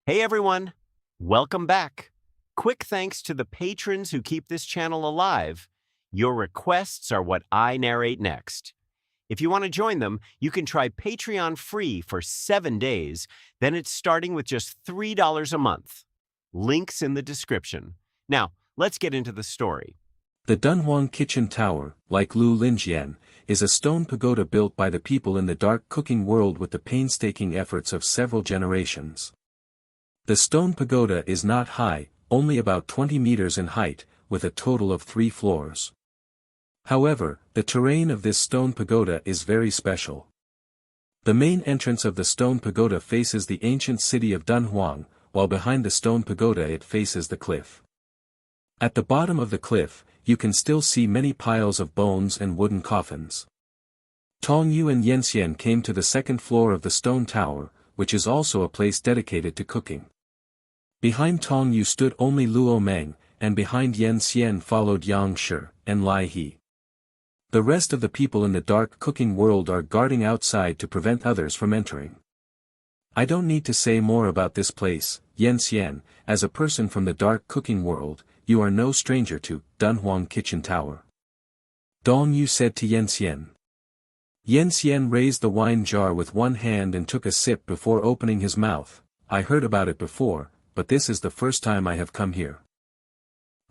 Hey everyone! Welcome back. Quick thanks to the patrons who keep this channel alive. Your requests are what I narrate next. If you want to join them, you can try Patreon free for 7 days, then it's starting with just $3 a month. Links in the description. Now, let's get into the story. The Dunhuang Kitchen Tower, like Lu Linjian, is a stone pagoda built by the people in the dark cooking world with the painstaking efforts of several generations. The stone pagoda is not high, only about 20 meters in height, with a total of 3 floors. However, the terrain of this stone pagoda is very special. The main entrance of the stone pagoda faces the ancient city of Dunhuang, while behind the stone pagoda it faces the cliff. At the bottom of the cliff, you can still see many piles of bones and wooden coffins. Tong Yu and Yenxian came to the second floor of the stone tower, which is also a place dedicated to cooking. Behind Tong Yu stood only Luo Meng, and behind Yenxian followed Yang Shi and Lai He. The rest of the people in the dark cooking world are guarding outside to prevent others from entering. I don't need to say more about this place, Yenxian, as a person from the dark cooking world, you are no stranger to Dunhuang Kitchen Tower. Dong Yu said to Yenxian. Yenxian raised the wine jar with one hand and took a sip before opening his mouth. I heard about it before, but this is the first time I have come here.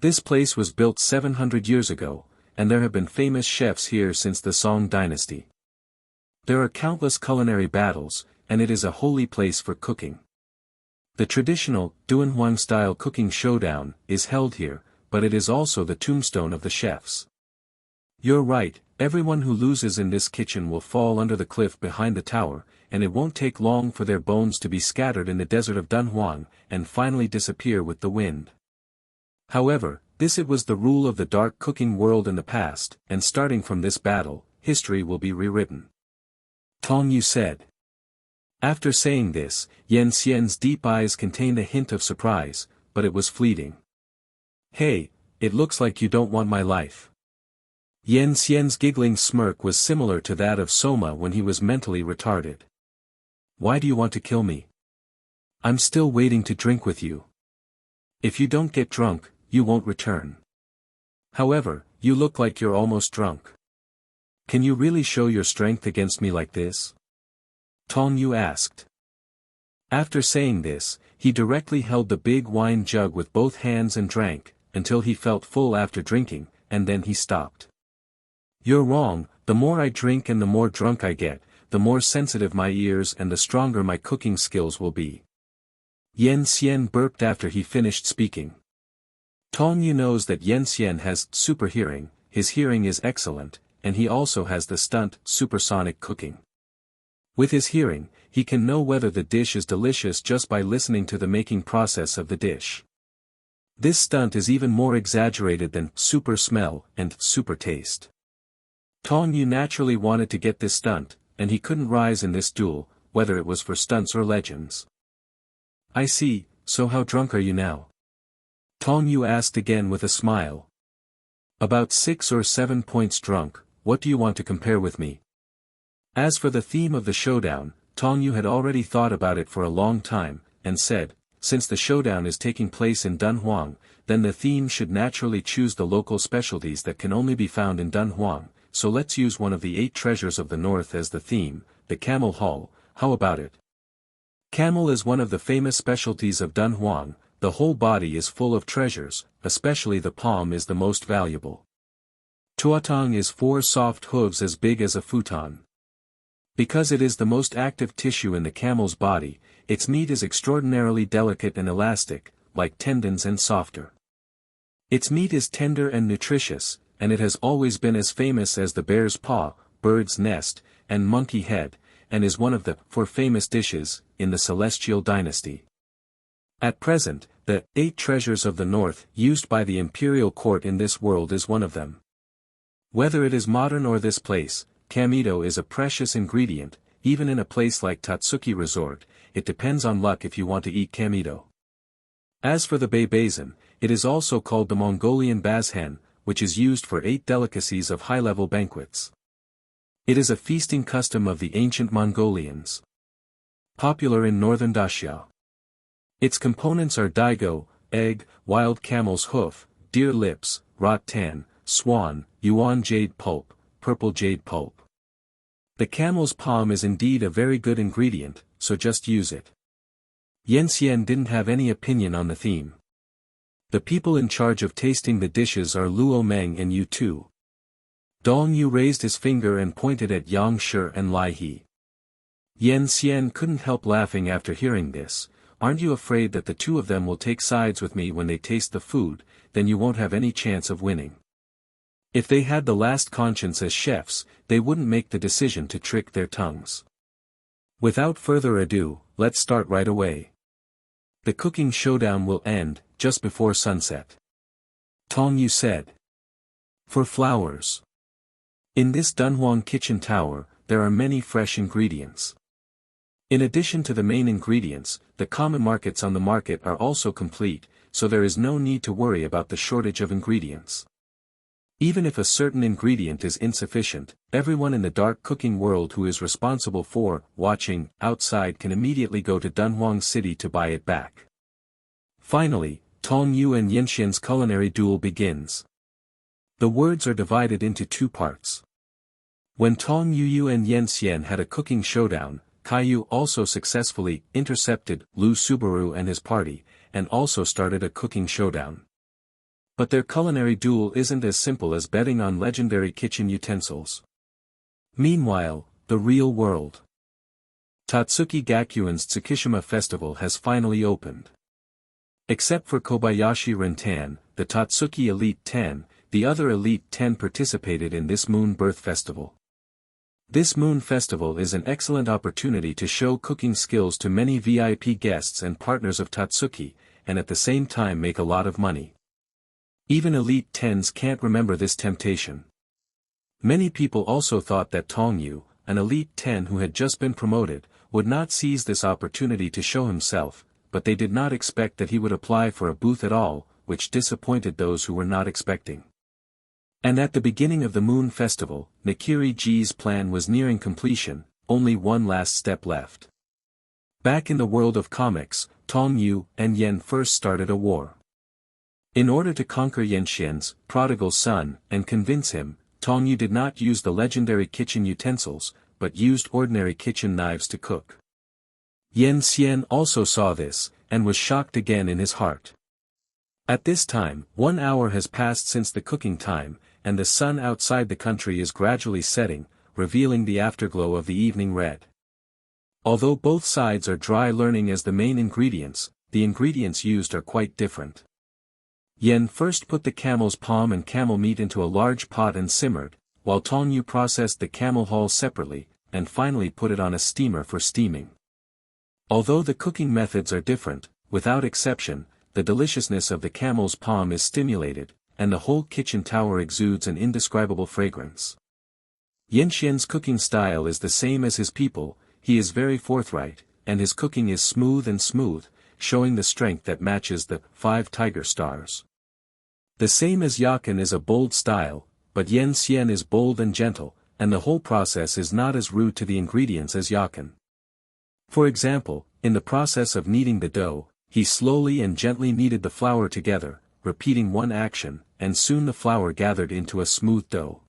This place was built 700 years ago, and there have been famous chefs here since the Song dynasty. There are countless culinary battles, and it is a holy place for cooking. The traditional, Dunhuang-style cooking showdown is held here, but it is also the tombstone of the chefs. You're right, everyone who loses in this kitchen will fall under the cliff behind the tower, and it won't take long for their bones to be scattered in the desert of Dunhuang, and finally disappear with the wind. However, it was the rule of the dark cooking world in the past, and starting from this battle, history will be rewritten. Tong Yu said. After saying this, Yenxian's deep eyes contained a hint of surprise, but it was fleeting. Hey, it looks like you don't want my life. Yenxian's giggling smirk was similar to that of Soma when he was mentally retarded. Why do you want to kill me? I'm still waiting to drink with you. If you don't get drunk, you won't return. However, you look like you're almost drunk. Can you really show your strength against me like this? Tong Yu asked. After saying this, he directly held the big wine jug with both hands and drank, until he felt full after drinking, and then he stopped. You're wrong, the more I drink and the more drunk I get, the more sensitive my ears and the stronger my cooking skills will be. Yenxian burped after he finished speaking. Tong Yu knows that Yenxian has super hearing, his hearing is excellent, and he also has the stunt supersonic cooking. With his hearing, he can know whether the dish is delicious just by listening to the making process of the dish. This stunt is even more exaggerated than super smell and super taste. Tong Yu naturally wanted to get this stunt, and he couldn't rise in this duel, whether it was for stunts or legends. I see, so how drunk are you now? Tong Yu asked again with a smile. About 6 or 7 points drunk, what do you want to compare with me? As for the theme of the showdown, Tong Yu had already thought about it for a long time, and said, since the showdown is taking place in Dunhuang, then the theme should naturally choose the local specialties that can only be found in Dunhuang, so let's use one of the 8 treasures of the north as the theme, the camel hull, how about it? Camel is one of the famous specialties of Dunhuang, the whole body is full of treasures, especially the palm is the most valuable. Tuatong is 4 soft hooves as big as a futon. Because it is the most active tissue in the camel's body, its meat is extraordinarily delicate and elastic, like tendons and softer. Its meat is tender and nutritious, and it has always been as famous as the bear's paw, bird's nest, and monkey head, and is one of the 4 famous dishes in the Celestial dynasty. At present, the 8 treasures of the north used by the imperial court in this world is one of them. Whether it is modern or this place, Kamito is a precious ingredient, even in a place like Totsuki Resort, it depends on luck if you want to eat Kamito. As for the Beibazan, it is also called the Mongolian bazhen, which is used for 8 delicacies of high-level banquets. It is a feasting custom of the ancient Mongolians. Popular in northern Daxia. Its components are daigo, egg, wild camel's hoof, deer lips, rattan, swan, yuan jade pulp, purple jade pulp. The camel's palm is indeed a very good ingredient, so just use it. Yanxian didn't have any opinion on the theme. The people in charge of tasting the dishes are Luo Meng and Yu Tu. Dong Yu raised his finger and pointed at Yang Shi and Lai He. Yanxian couldn't help laughing after hearing this. Aren't you afraid that the two of them will take sides with me when they taste the food? Then you won't have any chance of winning. If they had the last conscience as chefs, they wouldn't make the decision to trick their tongues. Without further ado, let's start right away. The cooking showdown will end just before sunset. Tong Yu said. For flowers. In this Dunhuang kitchen tower, there are many fresh ingredients. In addition to the main ingredients, the common markets on the market are also complete, so there is no need to worry about the shortage of ingredients. Even if a certain ingredient is insufficient, everyone in the dark cooking world who is responsible for watching outside can immediately go to Dunhuang City to buy it back. Finally, Tong Yu and Yanxian's culinary duel begins. The words are divided into two parts. When Tong Yu and Yanxian had a cooking showdown, Kaiyu also successfully intercepted Lu Subaru and his party, and also started a cooking showdown. But their culinary duel isn't as simple as betting on legendary kitchen utensils. Meanwhile, the real world. Totsuki Gakuin's Tsukishima festival has finally opened. Except for Kobayashi Rintan, the Totsuki Elite 10, the other Elite 10 participated in this Moon Birth Festival. This Moon Festival is an excellent opportunity to show cooking skills to many VIP guests and partners of Totsuki, and at the same time make a lot of money. Even Elite 10s can't remember this temptation. Many people also thought that Tong Yu, an Elite 10 who had just been promoted, would not seize this opportunity to show himself, but they did not expect that he would apply for a booth at all, which disappointed those who were not expecting. And at the beginning of the Moon Festival, Nikiri-ji's plan was nearing completion, only one last step left. Back in the world of comics, Tong Yu and Yen first started a war. In order to conquer Yanxian's prodigal son and convince him, Tong Yu did not use the legendary kitchen utensils, but used ordinary kitchen knives to cook. Yanxian also saw this, and was shocked again in his heart. At this time, 1 hour has passed since the cooking time, and the sun outside the country is gradually setting, revealing the afterglow of the evening red. Although both sides are dry learning as the main ingredients, the ingredients used are quite different. Yen first put the camel's palm and camel meat into a large pot and simmered, while Tong Yu processed the camel hull separately, and finally put it on a steamer for steaming. Although the cooking methods are different, without exception, the deliciousness of the camel's palm is stimulated, and the whole kitchen tower exudes an indescribable fragrance. Yanxian's cooking style is the same as his people, he is very forthright, and his cooking is smooth, showing the strength that matches the 5 tiger stars. The same as Yakin is a bold style, but Yanxian is bold and gentle, and the whole process is not as rude to the ingredients as Yakin. For example, in the process of kneading the dough, he slowly and gently kneaded the flour together, repeating one action, and soon the flour gathered into a smooth dough.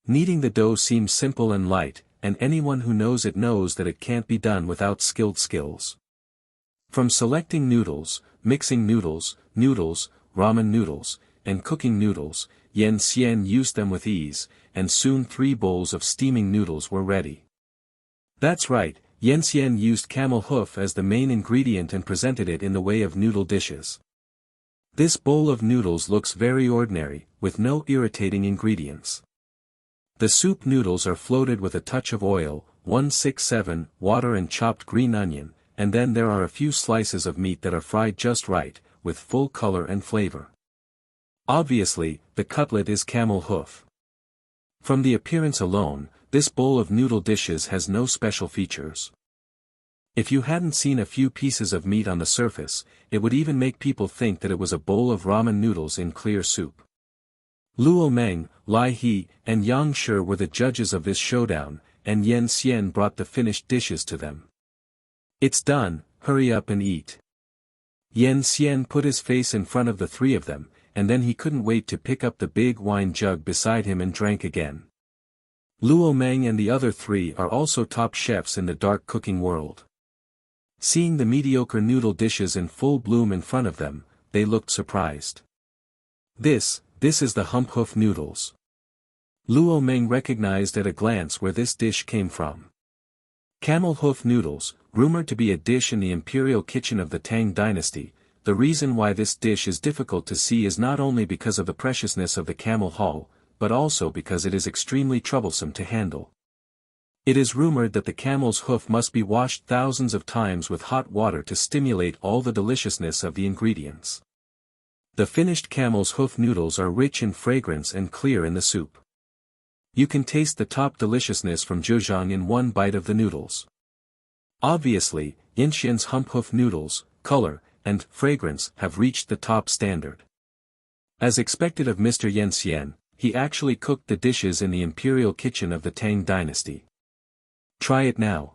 Kneading the dough seems simple and light, and anyone who knows it knows that it can't be done without skilled skills. From selecting noodles, mixing noodles, ramen noodles, and cooking noodles, Yanxian used them with ease, and soon 3 bowls of steaming noodles were ready. That's right, Yanxian used camel hoof as the main ingredient and presented it in the way of noodle dishes. This bowl of noodles looks very ordinary, with no irritating ingredients. The soup noodles are floated with a touch of oil, 167, water and chopped green onion, and then there are a few slices of meat that are fried just right, with full color and flavor. Obviously, the cutlet is camel hoof. From the appearance alone, this bowl of noodle dishes has no special features. If you hadn't seen a few pieces of meat on the surface, it would even make people think that it was a bowl of ramen noodles in clear soup. Luo Meng, Lai He, and Yang Shi were the judges of this showdown, and Yanxian brought the finished dishes to them. It's done, hurry up and eat. Yen Xian put his face in front of the three of them, and then he couldn't wait to pick up the big wine jug beside him and drank again. Luo Meng and the other three are also top chefs in the dark cooking world. Seeing the mediocre noodle dishes in full bloom in front of them, they looked surprised. This is the hump hoof noodles. Luo Meng recognized at a glance where this dish came from. Camel hoof noodles, rumored to be a dish in the imperial kitchen of the Tang dynasty. The reason why this dish is difficult to see is not only because of the preciousness of the camel hull, but also because it is extremely troublesome to handle. It is rumored that the camel's hoof must be washed thousands of times with hot water to stimulate all the deliciousness of the ingredients. The finished camel's hoof noodles are rich in fragrance and clear in the soup. You can taste the top deliciousness from Zhejiang in one bite of the noodles. Obviously, Yanxian's hump hoof noodles, color, and fragrance have reached the top standard. As expected of Mr. Yanxian, he actually cooked the dishes in the imperial kitchen of the Tang dynasty. Try it now.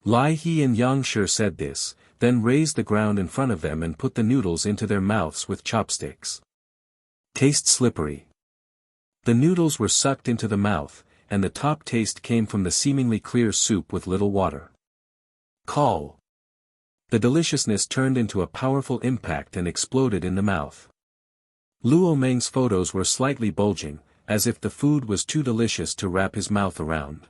Lai He and Yang Shi said this, then raised the ground in front of them and put the noodles into their mouths with chopsticks. Taste slippery. The noodles were sucked into the mouth, and the top taste came from the seemingly clear soup with little water. Call. The deliciousness turned into a powerful impact and exploded in the mouth. Luo Meng's photos were slightly bulging, as if the food was too delicious to wrap his mouth around.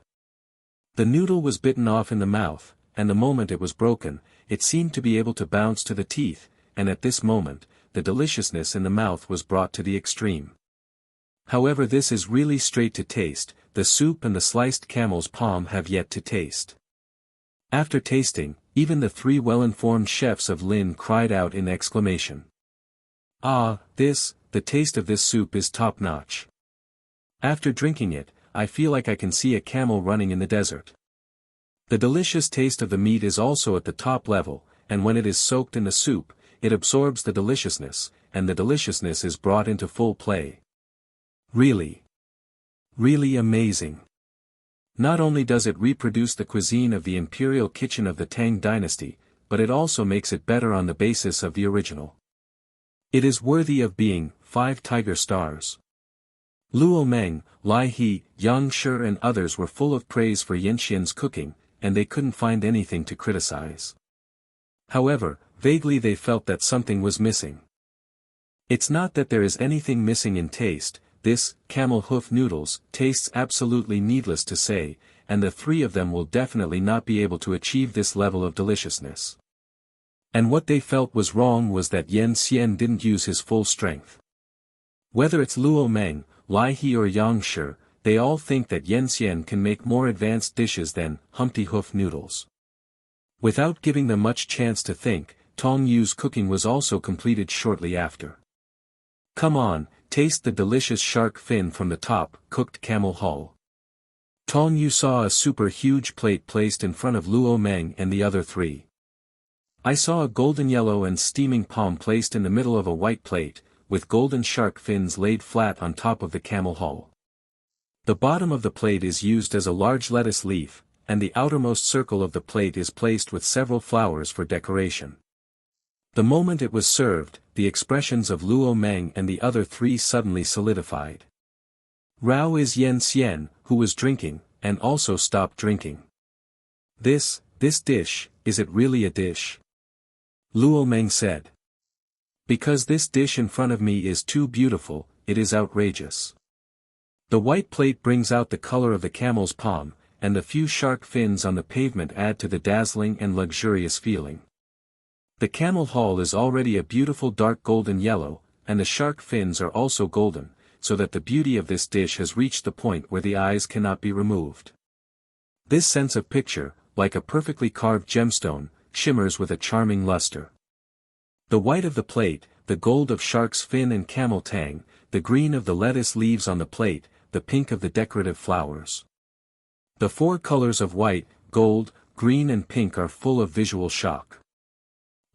The noodle was bitten off in the mouth, and the moment it was broken, it seemed to be able to bounce to the teeth, and at this moment, the deliciousness in the mouth was brought to the extreme. However, this is really straight to taste. The soup and the sliced camel's palm have yet to taste. After tasting, even the three well-informed chefs of Lin cried out in exclamation. Ah, the taste of this soup is top-notch. After drinking it, I feel like I can see a camel running in the desert. The delicious taste of the meat is also at the top level, and when it is soaked in the soup, it absorbs the deliciousness, and the deliciousness is brought into full play. Really amazing. Not only does it reproduce the cuisine of the imperial kitchen of the Tang dynasty, but it also makes it better on the basis of the original. It is worthy of being 5 tiger stars. Luo Meng, Lai He, Yang Shi and others were full of praise for Yanxian's cooking, and they couldn't find anything to criticize. However, vaguely they felt that something was missing. It's not that there is anything missing in taste. This, camel hoof noodles, tastes absolutely needless to say, and the three of them will definitely not be able to achieve this level of deliciousness. And what they felt was wrong was that Yen Xian didn't use his full strength. Whether it's Luo Meng, Lai He or Yang Shi, they all think that Yen Xian can make more advanced dishes than Humpty Hoof noodles. Without giving them much chance to think, Tong Yu's cooking was also completed shortly after. Come on, taste the delicious shark fin from the top, cooked camel hull. Tong Yu saw a super huge plate placed in front of Luo Meng and the other three. I saw a golden yellow and steaming palm placed in the middle of a white plate, with golden shark fins laid flat on top of the camel hull. The bottom of the plate is used as a large lettuce leaf, and the outermost circle of the plate is placed with several flowers for decoration. The moment it was served, the expressions of Luo Meng and the other three suddenly solidified. Rao is Yen Xian, who was drinking, and also stopped drinking. This dish, is it really a dish? Luo Meng said. Because this dish in front of me is too beautiful, it is outrageous. The white plate brings out the color of the camel's palm, and the few shark fins on the pavement add to the dazzling and luxurious feeling. The camel hull is already a beautiful dark golden yellow, and the shark fins are also golden, so that the beauty of this dish has reached the point where the eyes cannot be removed. This sense of picture, like a perfectly carved gemstone, shimmers with a charming luster. The white of the plate, the gold of shark's fin and camel tang, the green of the lettuce leaves on the plate, the pink of the decorative flowers. The 4 colors of white, gold, green and pink are full of visual shock.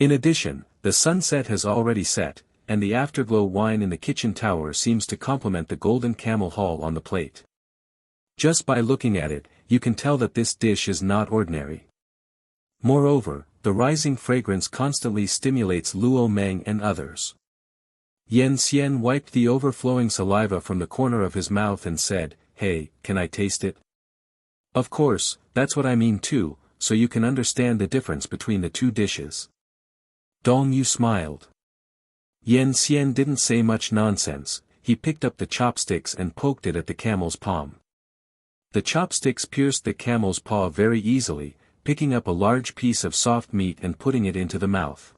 In addition, the sunset has already set, and the afterglow wine in the kitchen tower seems to complement the golden camel hull on the plate. Just by looking at it, you can tell that this dish is not ordinary. Moreover, the rising fragrance constantly stimulates Luo Meng and others. Yan Xian wiped the overflowing saliva from the corner of his mouth and said, "Hey, can I taste it?" "Of course, that's what I mean too, so you can understand the difference between the two dishes." Tong Yu smiled. Yan Xian didn't say much nonsense. He picked up the chopsticks and poked it at the camel's palm. The chopsticks pierced the camel's paw very easily, picking up a large piece of soft meat and putting it into the mouth.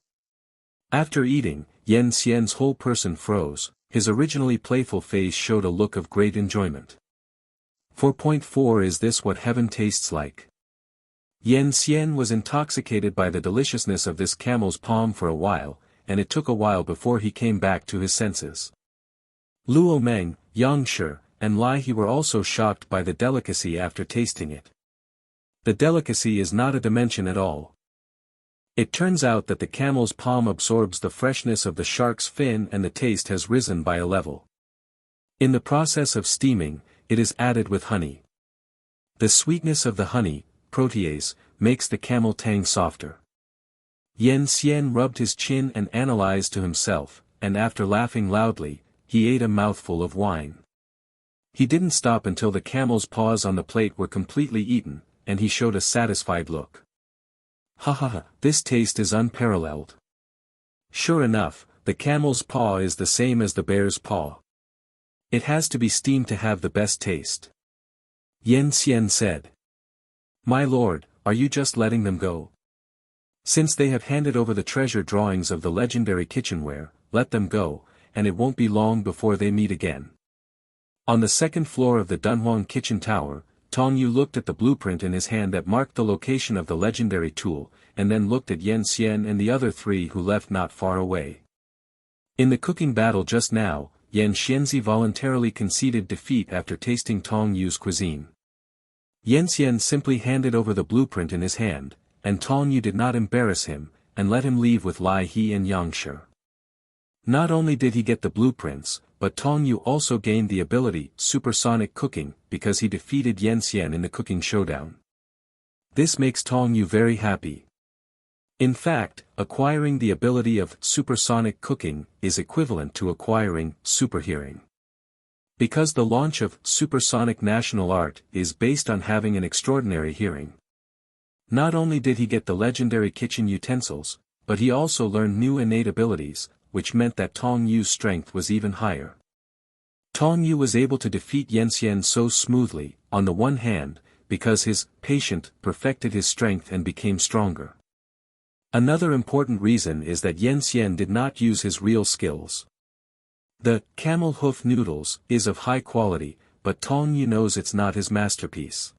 After eating, Yan Xian's whole person froze. His originally playful face showed a look of great enjoyment. 4.4 Is this what heaven tastes like? Yan Xian was intoxicated by the deliciousness of this camel's palm for a while, and it took a while before he came back to his senses. Luo Meng, Yangshi, and Lai He were also shocked by the delicacy after tasting it. The delicacy is not a dimension at all. It turns out that the camel's palm absorbs the freshness of the shark's fin and the taste has risen by a level. In the process of steaming, it is added with honey. The sweetness of the honey, protease, makes the camel tang softer. Yan Xian rubbed his chin and analyzed to himself, and after laughing loudly, he ate a mouthful of wine. He didn't stop until the camel's paws on the plate were completely eaten, and he showed a satisfied look. "Ha ha ha, this taste is unparalleled." Sure enough, the camel's paw is the same as the bear's paw. It has to be steamed to have the best taste. Yan Xian said. "My lord, are you just letting them go? Since they have handed over the treasure drawings of the legendary kitchenware, let them go, and it won't be long before they meet again." On the second floor of the Dunhuang kitchen tower, Tong Yu looked at the blueprint in his hand that marked the location of the legendary tool, and then looked at Yan Xian and the other three who left not far away. In the cooking battle just now, Yan Xianzi voluntarily conceded defeat after tasting Tong Yu's cuisine. Yan Xian simply handed over the blueprint in his hand, and Tong Yu did not embarrass him, and let him leave with Lai He and Yangshi. Not only did he get the blueprints, but Tong Yu also gained the ability supersonic cooking because he defeated Yan Xian in the cooking showdown. This makes Tong Yu very happy. In fact, acquiring the ability of supersonic cooking is equivalent to acquiring superhearing. Because the launch of supersonic national art is based on having an extraordinary hearing. Not only did he get the legendary kitchen utensils, but he also learned new innate abilities, which meant that Tong Yu's strength was even higher. Tong Yu was able to defeat Yan Xian so smoothly, on the one hand, because his patient perfected his strength and became stronger. Another important reason is that Yan Xian did not use his real skills. The camel hoof noodles is of high quality, but Tong Yu knows it's not his masterpiece.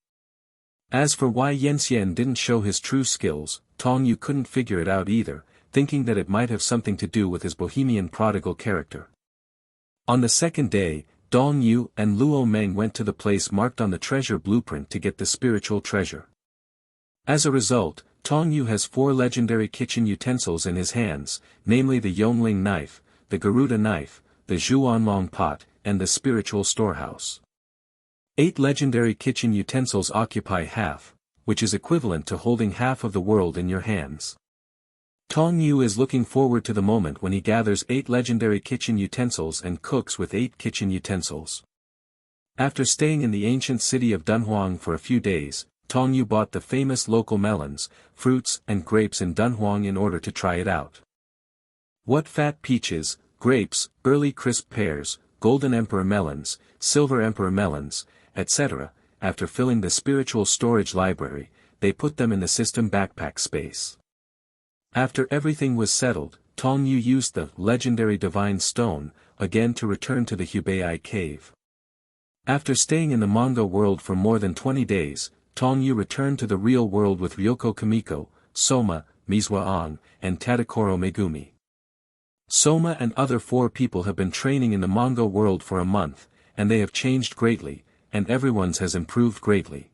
As for why Yan Xian didn't show his true skills, Tong Yu couldn't figure it out either, thinking that it might have something to do with his bohemian prodigal character. On the second day, Tong Yu and Luo Meng went to the place marked on the treasure blueprint to get the spiritual treasure. As a result, Tong Yu has 4 legendary kitchen utensils in his hands, namely the Yongling knife, the Garuda knife, the Zhuanlong pot, and the spiritual storehouse. 8 legendary kitchen utensils occupy half, which is equivalent to holding half of the world in your hands. Tong Yu is looking forward to the moment when he gathers 8 legendary kitchen utensils and cooks with 8 kitchen utensils. After staying in the ancient city of Dunhuang for a few days, Tong Yu bought the famous local melons, fruits and grapes in Dunhuang in order to try it out. What fat peaches, grapes, early crisp pears, golden emperor melons, silver emperor melons, etc. After filling the spiritual storage library, they put them in the system backpack space. After everything was settled, Tong Yu used the legendary divine stone, again to return to the Hubei cave. After staying in the manga world for more than 20 days, Tong Yu returned to the real world with Ryoko Kamiko, Sōma, Mizwa-an, and Tadakoro Megumi. Sōma and other 4 people have been training in the manga world for a month, and they have changed greatly, and everyone's has improved greatly.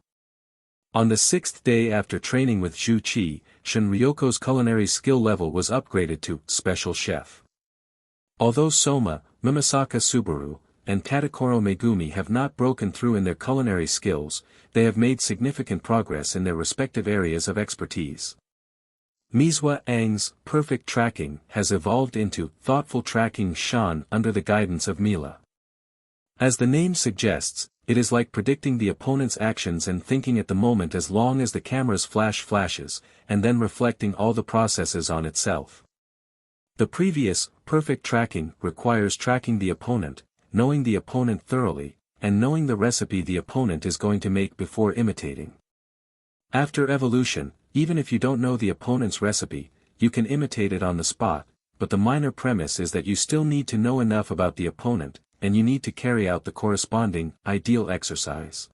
On the 6th day after training with Zhu Qi, Shun Ryoko's culinary skill level was upgraded to Special Chef. Although Sōma, Mimasaka Subaru, and Tadakoro Megumi have not broken through in their culinary skills, they have made significant progress in their respective areas of expertise. Mizwa Ang's perfect tracking has evolved into thoughtful tracking Shan under the guidance of Mila. As the name suggests, it is like predicting the opponent's actions and thinking at the moment as long as the camera's flashes, and then reflecting all the processes on itself. The previous, perfect tracking, requires tracking the opponent, knowing the opponent thoroughly, and knowing the recipe the opponent is going to make before imitating. After evolution, even if you don't know the opponent's recipe, you can imitate it on the spot, but the minor premise is that you still need to know enough about the opponent, and you need to carry out the corresponding, ideal exercise.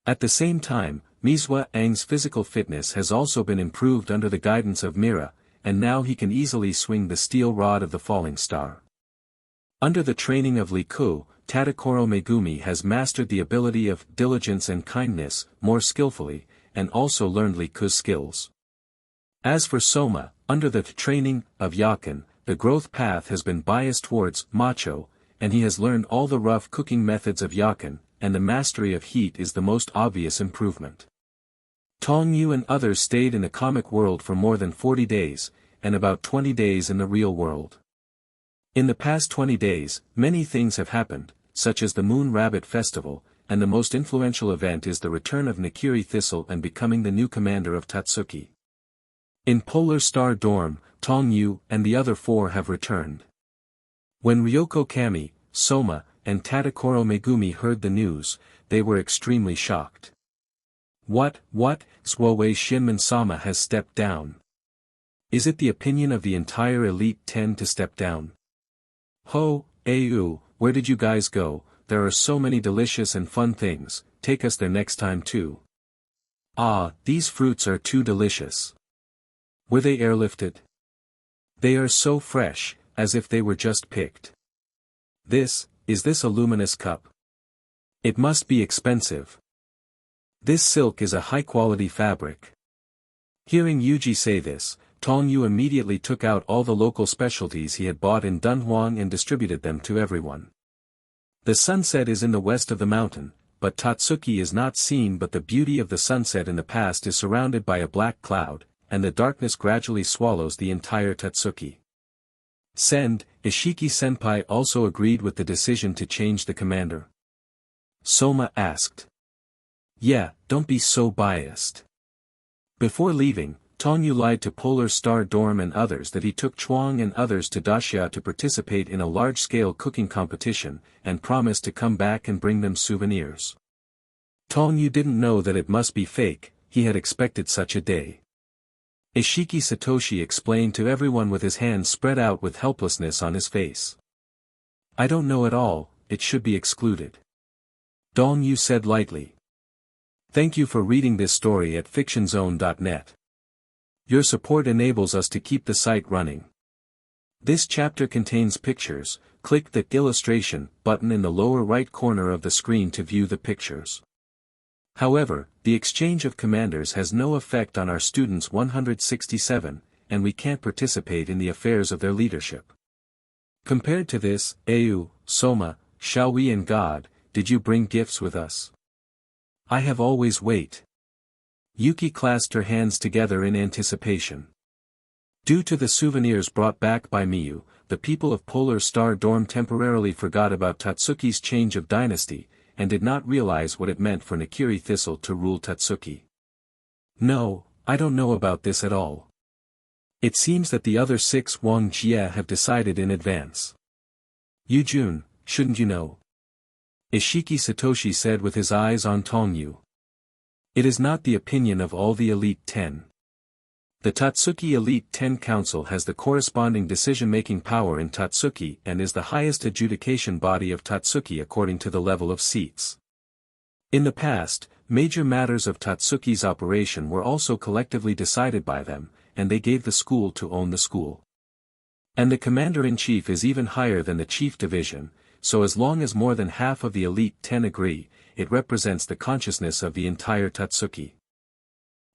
At the same time, Mizwa Ang's physical fitness has also been improved under the guidance of Mira, and now he can easily swing the steel rod of the falling star. Under the training of Liku, Tadakoro Megumi has mastered the ability of diligence and kindness more skillfully, and also learned Liku's skills. As for Sōma, under the training of Yakin, the growth path has been biased towards macho, and he has learned all the rough cooking methods of Yakin, and the mastery of heat is the most obvious improvement. Tong Yu and others stayed in the comic world for more than 40 days, and about 20 days in the real world. In the past 20 days, many things have happened, such as the Moon Rabbit Festival, and the most influential event is the return of Nikiri Thistle and becoming the new commander of Totsuki. In Polar Star Dorm, Tong Yu and the other 4 have returned. When Ryoko Kami, Sōma, and Tadakoro Megumi heard the news, they were extremely shocked. What, Suwei Shinman-sama has stepped down? Is it the opinion of the entire Elite 10 to step down? Ho, Au, where did you guys go? There are so many delicious and fun things, take us there next time too. Ah, these fruits are too delicious. Were they airlifted? They are so fresh, as if they were just picked. Is this a luminous cup? It must be expensive. This silk is a high-quality fabric. Hearing Yuji say this, Tong Yu immediately took out all the local specialties he had bought in Dunhuang and distributed them to everyone. The sunset is in the west of the mountain, but Totsuki is not seen, but the beauty of the sunset in the past is surrounded by a black cloud, and the darkness gradually swallows the entire Totsuki. Send, Ishiki-senpai also agreed with the decision to change the commander. Sōma asked. Yeah, don't be so biased. Before leaving, Tong Yu lied to Polar Star Dorm and others that he took Chuang and others to Dacia to participate in a large-scale cooking competition, and promised to come back and bring them souvenirs. Tong Yu didn't know that it must be fake, he had expected such a day. Ishiki Satoshi explained to everyone with his hands spread out with helplessness on his face. I don't know at all, it should be excluded. Tong Yu said lightly. Thank you for reading this story at fictionzone.net. Your support enables us to keep the site running. This chapter contains pictures, click the illustration button in the lower right corner of the screen to view the pictures. However, the exchange of commanders has no effect on our students 167, and we can't participate in the affairs of their leadership. Compared to this, Au, Sōma, shall we and God, did you bring gifts with us? I have always wait. Yuki clasped her hands together in anticipation. Due to the souvenirs brought back by Miyu, the people of Polar Star Dorm temporarily forgot about Totsuki's change of dynasty, and did not realize what it meant for Nikiri Thistle to rule Totsuki. No, I don't know about this at all. It seems that the other 6 Wang Jie have decided in advance. Yujun, shouldn't you know? Ishiki Satoshi said with his eyes on Tong Yu. It is not the opinion of all the Elite 10. The Totsuki Elite 10 Council has the corresponding decision-making power in Totsuki and is the highest adjudication body of Totsuki according to the level of seats. In the past, major matters of Totsuki's operation were also collectively decided by them, and they gave the school to own the school. And the commander-in-chief is even higher than the chief division, so as long as more than half of the Elite 10 agree, it represents the consciousness of the entire Totsuki.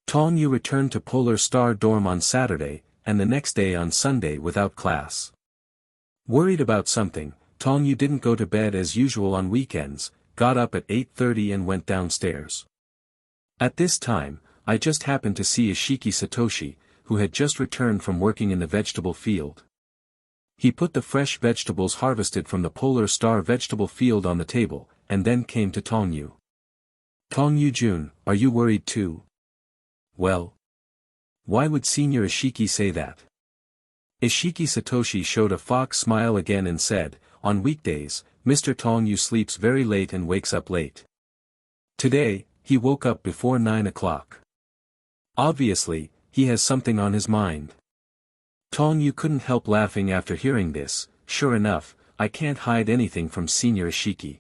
Tong Yu returned to Polar Star Dorm on Saturday, and the next day on Sunday without class. Worried about something, Tong Yu didn't go to bed as usual on weekends, got up at 8:30 and went downstairs. At this time, I just happened to see Ishiki Satoshi, who had just returned from working in the vegetable field. He put the fresh vegetables harvested from the Polar Star vegetable field on the table, and then came to Tong Yu. "Tong Yu-jun, are you worried too?" "Well, why would Senior Ishiki say that?" Ishiki Satoshi showed a fox smile again and said, "On weekdays, Mr. Tong Yu sleeps very late and wakes up late. Today, he woke up before 9 o'clock. Obviously, he has something on his mind." Tong Yu couldn't help laughing after hearing this. "Sure enough, I can't hide anything from Senior Ishiki.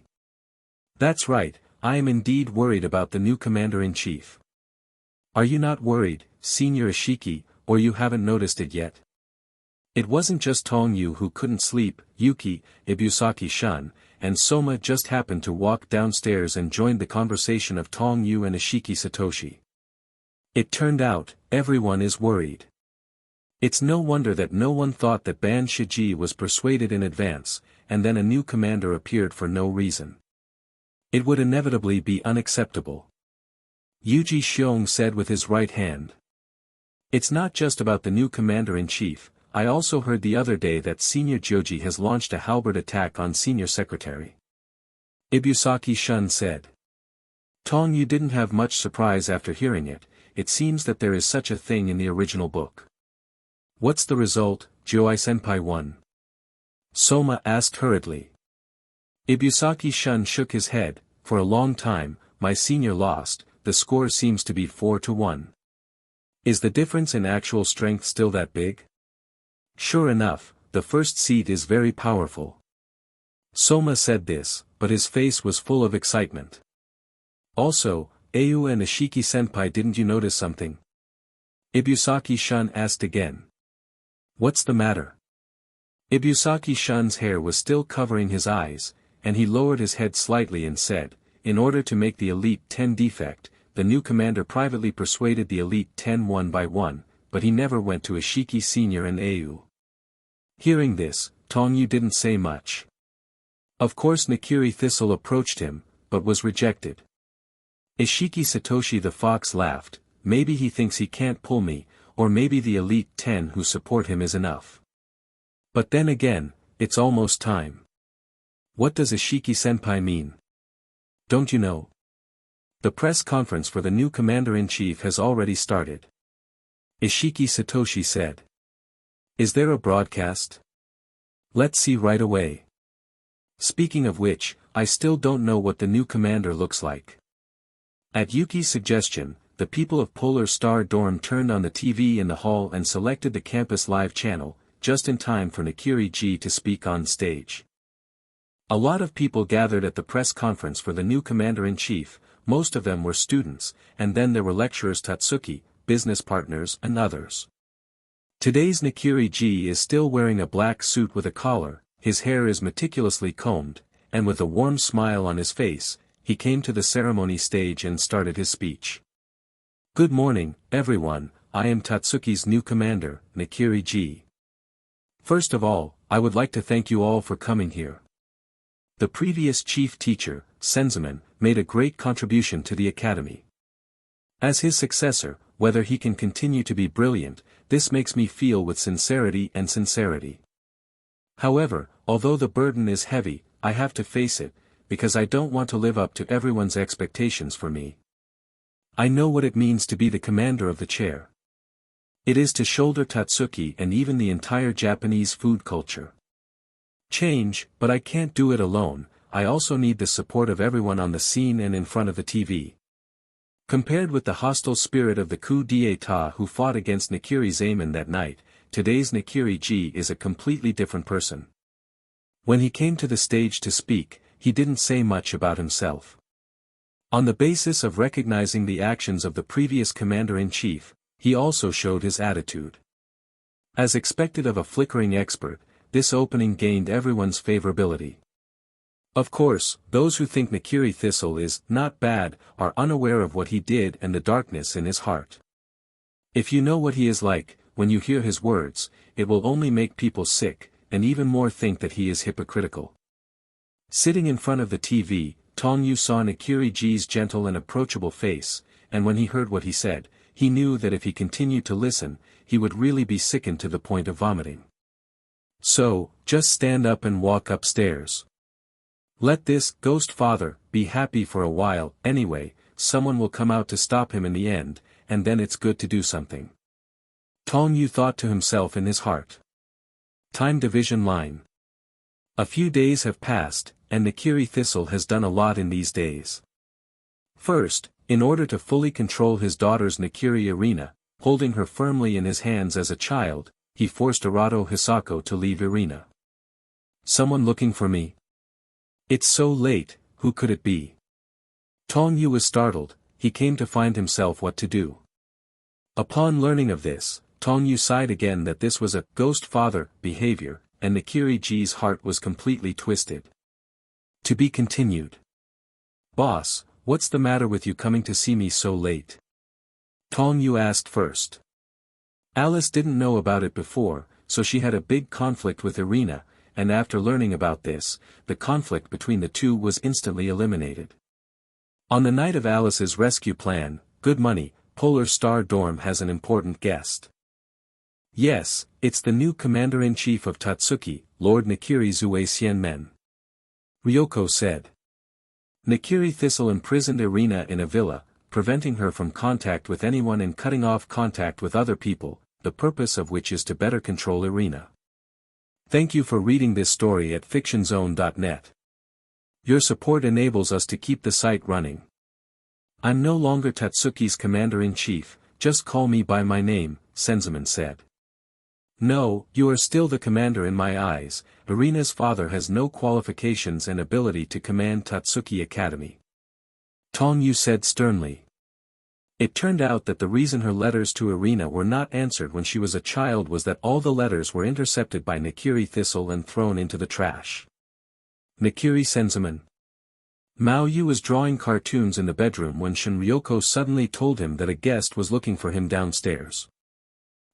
That's right, I am indeed worried about the new Commander-in-Chief." "Are you not worried, Senior Ishiki, or you haven't noticed it yet?" It wasn't just Tong Yu who couldn't sleep. Yuki, Ibusaki-shun, and Soma just happened to walk downstairs and joined the conversation of Tong Yu and Ishiki Satoshi. It turned out, everyone is worried. It's no wonder that no one thought that Ban Shiji was persuaded in advance, and then a new commander appeared for no reason. It would inevitably be unacceptable. Yuji Xiong said with his right hand. "It's not just about the new commander-in-chief, I also heard the other day that Senior Joji has launched a halberd attack on Senior Secretary." Ibusaki-shun said. Tong Yu didn't have much surprise after hearing it. It seems that there is such a thing in the original book. "What's the result, Joai-senpai won?" Soma asked hurriedly. Ibusaki-shun shook his head. "For a long time, my senior lost, the score seems to be 4-1. Is the difference in actual strength still that big?" "Sure enough, the first seed is very powerful." Soma said this, but his face was full of excitement. "Also, Ayu and Ishiki-senpai, didn't you notice something?" Ibusaki-shun asked again. "What's the matter?" Ibusaki-shun's hair was still covering his eyes, and he lowered his head slightly and said, "In order to make the Elite 10 defect, the new commander privately persuaded the Elite 10 one by one, but he never went to Ishiki Senior and Ayu." Hearing this, Tong Yu didn't say much. Of course Nakiri Thistle approached him, but was rejected. Ishiki Satoshi the fox laughed. "Maybe he thinks he can't pull me, or maybe the Elite 10 who support him is enough. But then again, it's almost time." "What does Ishiki-senpai mean?" "Don't you know? The press conference for the new commander-in-chief has already started." Ishiki Satoshi said. "Is there a broadcast?" "Let's see right away. Speaking of which, I still don't know what the new commander looks like." At Yuki's suggestion, the people of Polar Star Dorm turned on the TV in the hall and selected the campus live channel, just in time for Nakiri-ji to speak on stage. A lot of people gathered at the press conference for the new commander-in-chief. Most of them were students, and then there were lecturers Totsuki, business partners and others. Today's Nakiri-ji is still wearing a black suit with a collar, his hair is meticulously combed, and with a warm smile on his face, he came to the ceremony stage and started his speech. "Good morning, everyone, I am Totsuki's new commander, Nakiri-ji. First of all, I would like to thank you all for coming here. The previous chief teacher, Senzaman, made a great contribution to the academy. As his successor, whether he can continue to be brilliant, this makes me feel with sincerity. However, although the burden is heavy, I have to face it, because I don't want to live up to everyone's expectations for me. I know what it means to be the commander of the chair. It is to shoulder Totsuki and even the entire Japanese food culture. Change, but I can't do it alone, I also need the support of everyone on the scene and in front of the TV. Compared with the hostile spirit of the coup d'état who fought against Nakiri Zaman that night, today's Nakiri-ji is a completely different person." When he came to the stage to speak, he didn't say much about himself. On the basis of recognizing the actions of the previous commander-in-chief, he also showed his attitude. As expected of a flickering expert, this opening gained everyone's favorability. Of course, those who think Nakiri Thistle is not bad are unaware of what he did and the darkness in his heart. If you know what he is like, when you hear his words, it will only make people sick, and even more think that he is hypocritical. Sitting in front of the TV, Tong Yu saw Nakiri-ji's gentle and approachable face, and when he heard what he said, he knew that if he continued to listen, he would really be sickened to the point of vomiting. So, just stand up and walk upstairs. Let this ghost father be happy for a while. Anyway, someone will come out to stop him in the end, and then it's good to do something. Tong Yu thought to himself in his heart. Time division line. A few days have passed, and Nikiri Thistle has done a lot in these days. First, in order to fully control his daughter's Nikiri Irina, holding her firmly in his hands as a child, he forced Arato Hisako to leave Irina. Someone looking for me? It's so late, who could it be? Tong Yu was startled, he came to find himself what to do. Upon learning of this, Tong Yu sighed again that this was a ghost father behavior, and Nikiri-ji's heart was completely twisted. To be continued. Boss, what's the matter with you coming to see me so late? Tong Yu asked first. Alice didn't know about it before, so she had a big conflict with Irina, and after learning about this, the conflict between the two was instantly eliminated. On the night of Alice's rescue plan, Good Money, Polar Star Dorm has an important guest. Yes, it's the new commander-in-chief of Totsuki, Lord Nikiri Zuei-Xianmen. Ryoko said. Nikiri Thistle imprisoned Irina in a villa, preventing her from contact with anyone and cutting off contact with other people, the purpose of which is to better control Irina. Thank you for reading this story at fictionzone.net. Your support enables us to keep the site running. I'm no longer Totsuki's commander-in-chief, just call me by my name, Senzaman said. No, you are still the commander in my eyes. Irina's father has no qualifications and ability to command Totsuki Academy. Tong Yu said sternly. It turned out that the reason her letters to Irina were not answered when she was a child was that all the letters were intercepted by Nikiri Thistle and thrown into the trash. Nikiri Senzaman. Mao Yu was drawing cartoons in the bedroom when Shinryoko suddenly told him that a guest was looking for him downstairs.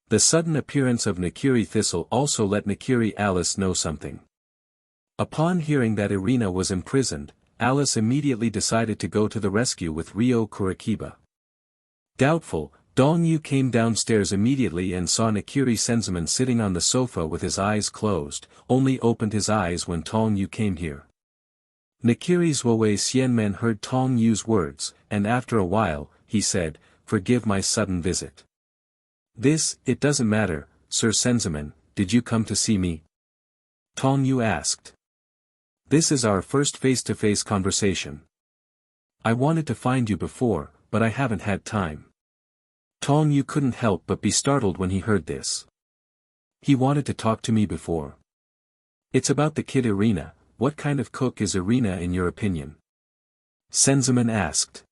The sudden appearance of Nikiri Thistle also let Nikiri Alice know something. Upon hearing that Irina was imprisoned, Alice immediately decided to go to the rescue with Ryo Kurikiba. Doubtful, Tong Yu came downstairs immediately and saw Nikiri Senzaman sitting on the sofa with his eyes closed, only opened his eyes when Tong Yu came here. Nikiri Zuei-Xianmen heard Tong Yu's words, and after a while, he said, "Forgive my sudden visit." It doesn't matter, Sir Senzaman, did you come to see me? Tong Yu asked. This is our first face-to-face conversation. I wanted to find you before, but I haven't had time. Tong Yu couldn't help but be startled when he heard this. He wanted to talk to me before. It's about the kid Irina. What kind of cook is Irina in your opinion? Senzaman asked.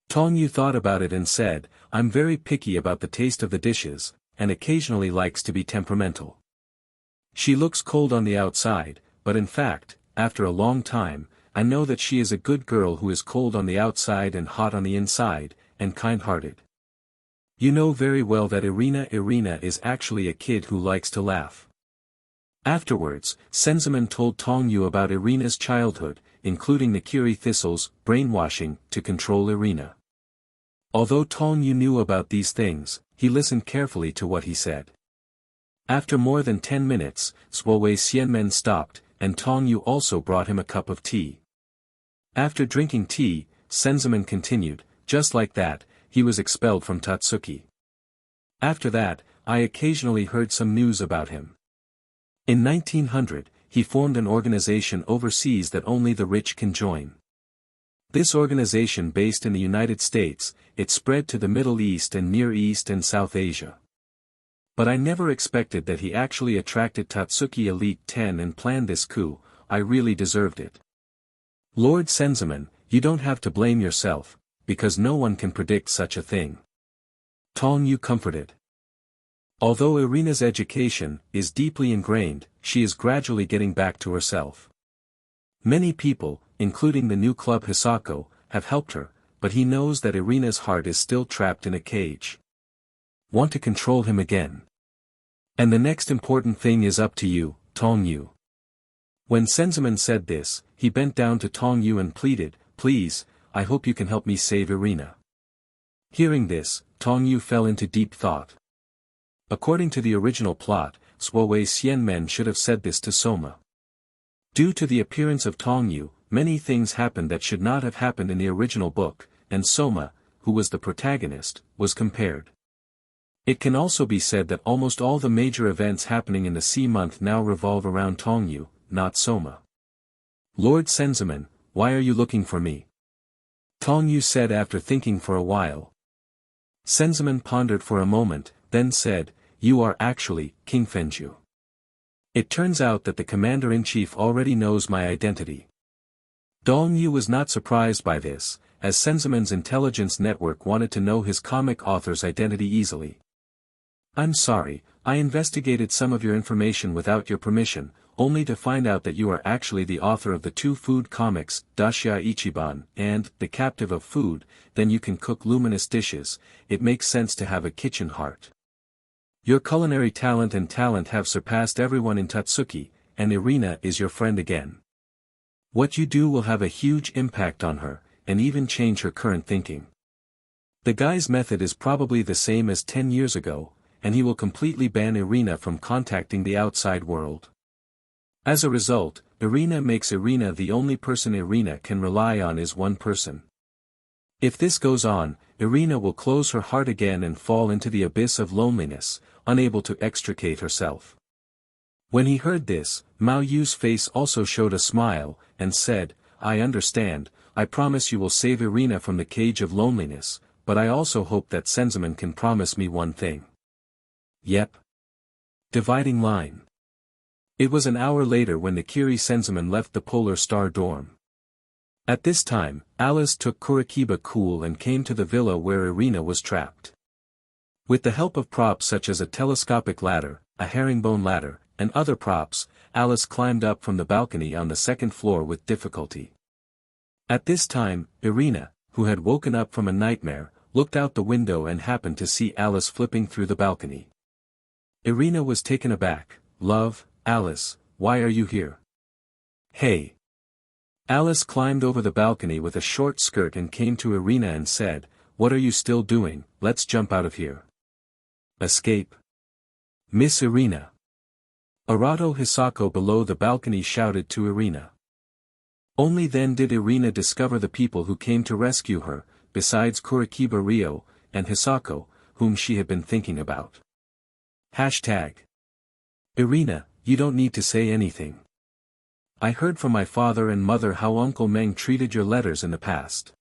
Tong Yu thought about it and said, I'm very picky about the taste of the dishes, and occasionally likes to be temperamental. She looks cold on the outside, but in fact, after a long time, I know that she is a good girl who is cold on the outside and hot on the inside, and kind-hearted. You know very well that Irina is actually a kid who likes to laugh. Afterwards, Senzaman told Tong Yu about Irina's childhood, including Nikiri Thistle's brainwashing to control Irina. Although Tong Yu knew about these things, he listened carefully to what he said. After more than 10 minutes, Zuei-Xianmen stopped, and Tong Yu also brought him a cup of tea. After drinking tea, Senzaman continued, just like that, he was expelled from Totsuki. After that, I occasionally heard some news about him. In 1900, he formed an organization overseas that only the rich can join. This organization based in the United States, it spread to the Middle East and Near East and South Asia. But I never expected that he actually attracted Totsuki Elite 10 and planned this coup. I really deserved it. Lord Senzaman, you don't have to blame yourself, because no one can predict such a thing. Tong Yu comforted. Although Irina's education is deeply ingrained, she is gradually getting back to herself. Many people, including the new club Hisako, have helped her, but he knows that Irina's heart is still trapped in a cage. Want to control him again. And the next important thing is up to you, Tong Yu. When Senzaman said this, he bent down to Tong Yu and pleaded, please, I hope you can help me save Irina. Hearing this, Tong Yu fell into deep thought. According to the original plot, Sōmei Saitō should have said this to Sōma. Due to the appearance of Tong Yu, many things happened that should not have happened in the original book, and Sōma, who was the protagonist, was compared. It can also be said that almost all the major events happening in the sea month now revolve around Tong Yu, not Sōma. Lord Senzaman, why are you looking for me? Tong Yu said after thinking for a while. Senzaman pondered for a moment, then said, you are actually King Fenju. It turns out that the commander-in-chief already knows my identity. Tong Yu was not surprised by this, as Senzaman's intelligence network wanted to know his comic author's identity easily. I'm sorry, I investigated some of your information without your permission, only to find out that you are actually the author of the 2 food comics, Dashya Ichiban, and The Captive of Food. Then you can cook luminous dishes. It makes sense to have a kitchen heart. Your culinary talent have surpassed everyone in Totsuki, and Irina is your friend again. What you do will have a huge impact on her, and even change her current thinking. The guy's method is probably the same as 10 years ago, and he will completely ban Irina from contacting the outside world. As a result, Irina makes Irina the only person Irina can rely on is one person. If this goes on, Irina will close her heart again and fall into the abyss of loneliness, unable to extricate herself. When he heard this, Mao Yu's face also showed a smile, and said, I understand, I promise you will save Irina from the cage of loneliness, but I also hope that Senzaman can promise me one thing. Yep. Dividing line. It was an hour later when Nakiri Senzaman left the Polar Star dorm. At this time, Alice took Kurikiba cool and came to the villa where Irina was trapped. With the help of props such as a telescopic ladder, a herringbone ladder, and other props, Alice climbed up from the balcony on the 2nd floor with difficulty. At this time, Irina, who had woken up from a nightmare, looked out the window and happened to see Alice flipping through the balcony. Irina was taken aback. Love, Alice, why are you here? Hey. Alice climbed over the balcony with a short skirt and came to Irina and said, what are you still doing? Let's jump out of here. Escape. Miss Irina. Arato Hisako below the balcony shouted to Irina. Only then did Irina discover the people who came to rescue her, besides Kurikiba Ryo, and Hisako, whom she had been thinking about. Hashtag. Irina, you don't need to say anything. I heard from my father and mother how Uncle Meng treated your letters in the past.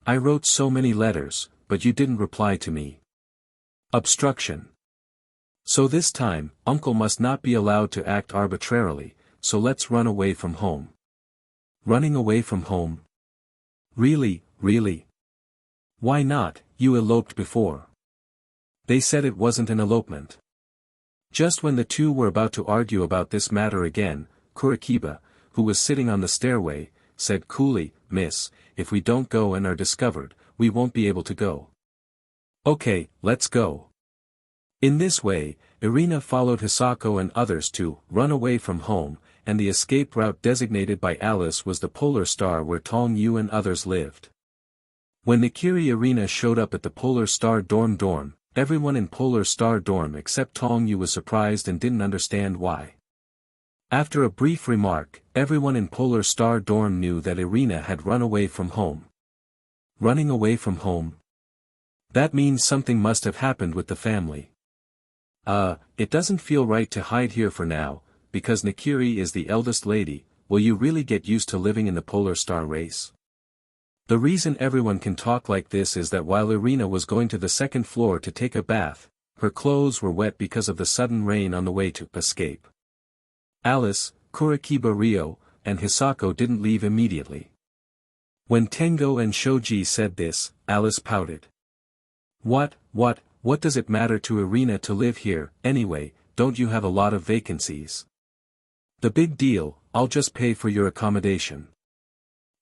I wrote so many letters, but you didn't reply to me. Obstruction. So this time, Uncle must not be allowed to act arbitrarily, so let's run away from home. Running away from home? Really, really? Why not? You eloped before. They said it wasn't an elopement. Just when the two were about to argue about this matter again, Kurikiba, who was sitting on the stairway, said coolly, Miss, if we don't go and are discovered, we won't be able to go. Okay, let's go. In this way, Irina followed Hisako and others to run away from home, and the escape route designated by Alice was the Polar Star where Tong Yu and others lived. When Nakiri Irina showed up at the Polar Star dorm, everyone in Polar Star dorm except Tong Yu was surprised and didn't understand why. After a brief remark, everyone in Polar Star dorm knew that Irina had run away from home. Running away from home? That means something must have happened with the family. It doesn't feel right to hide here for now, because Nakiri is the eldest lady. Will you really get used to living in the Polar Star race? The reason everyone can talk like this is that while Irina was going to the 2nd floor to take a bath, her clothes were wet because of the sudden rain on the way to escape. Alice, Kurikiba Ryo, and Hisako didn't leave immediately. When Tengo and Shoji said this, Alice pouted. What does it matter to Irina to live here, anyway? Don't you have a lot of vacancies? The big deal, I'll just pay for your accommodation.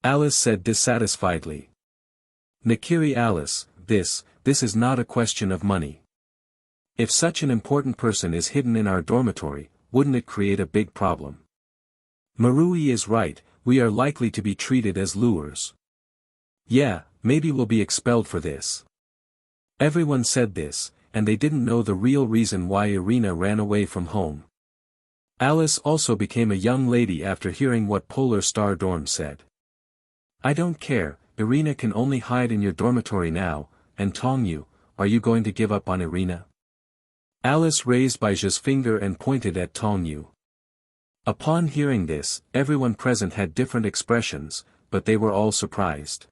Alice said dissatisfiedly. Nakiri Alice, this is not a question of money. If such an important person is hidden in our dormitory, wouldn't it create a big problem? Marui is right, we are likely to be treated as lures. Yeah, maybe we'll be expelled for this. Everyone said this, and they didn't know the real reason why Irina ran away from home. Alice also became a young lady after hearing what Polar Star Dorm said. I don't care, Irina can only hide in your dormitory now, and Tong Yu, are you going to give up on Irina? Alice raised Baijia's finger and pointed at Tong Yu. Upon hearing this, everyone present had different expressions, but they were all surprised.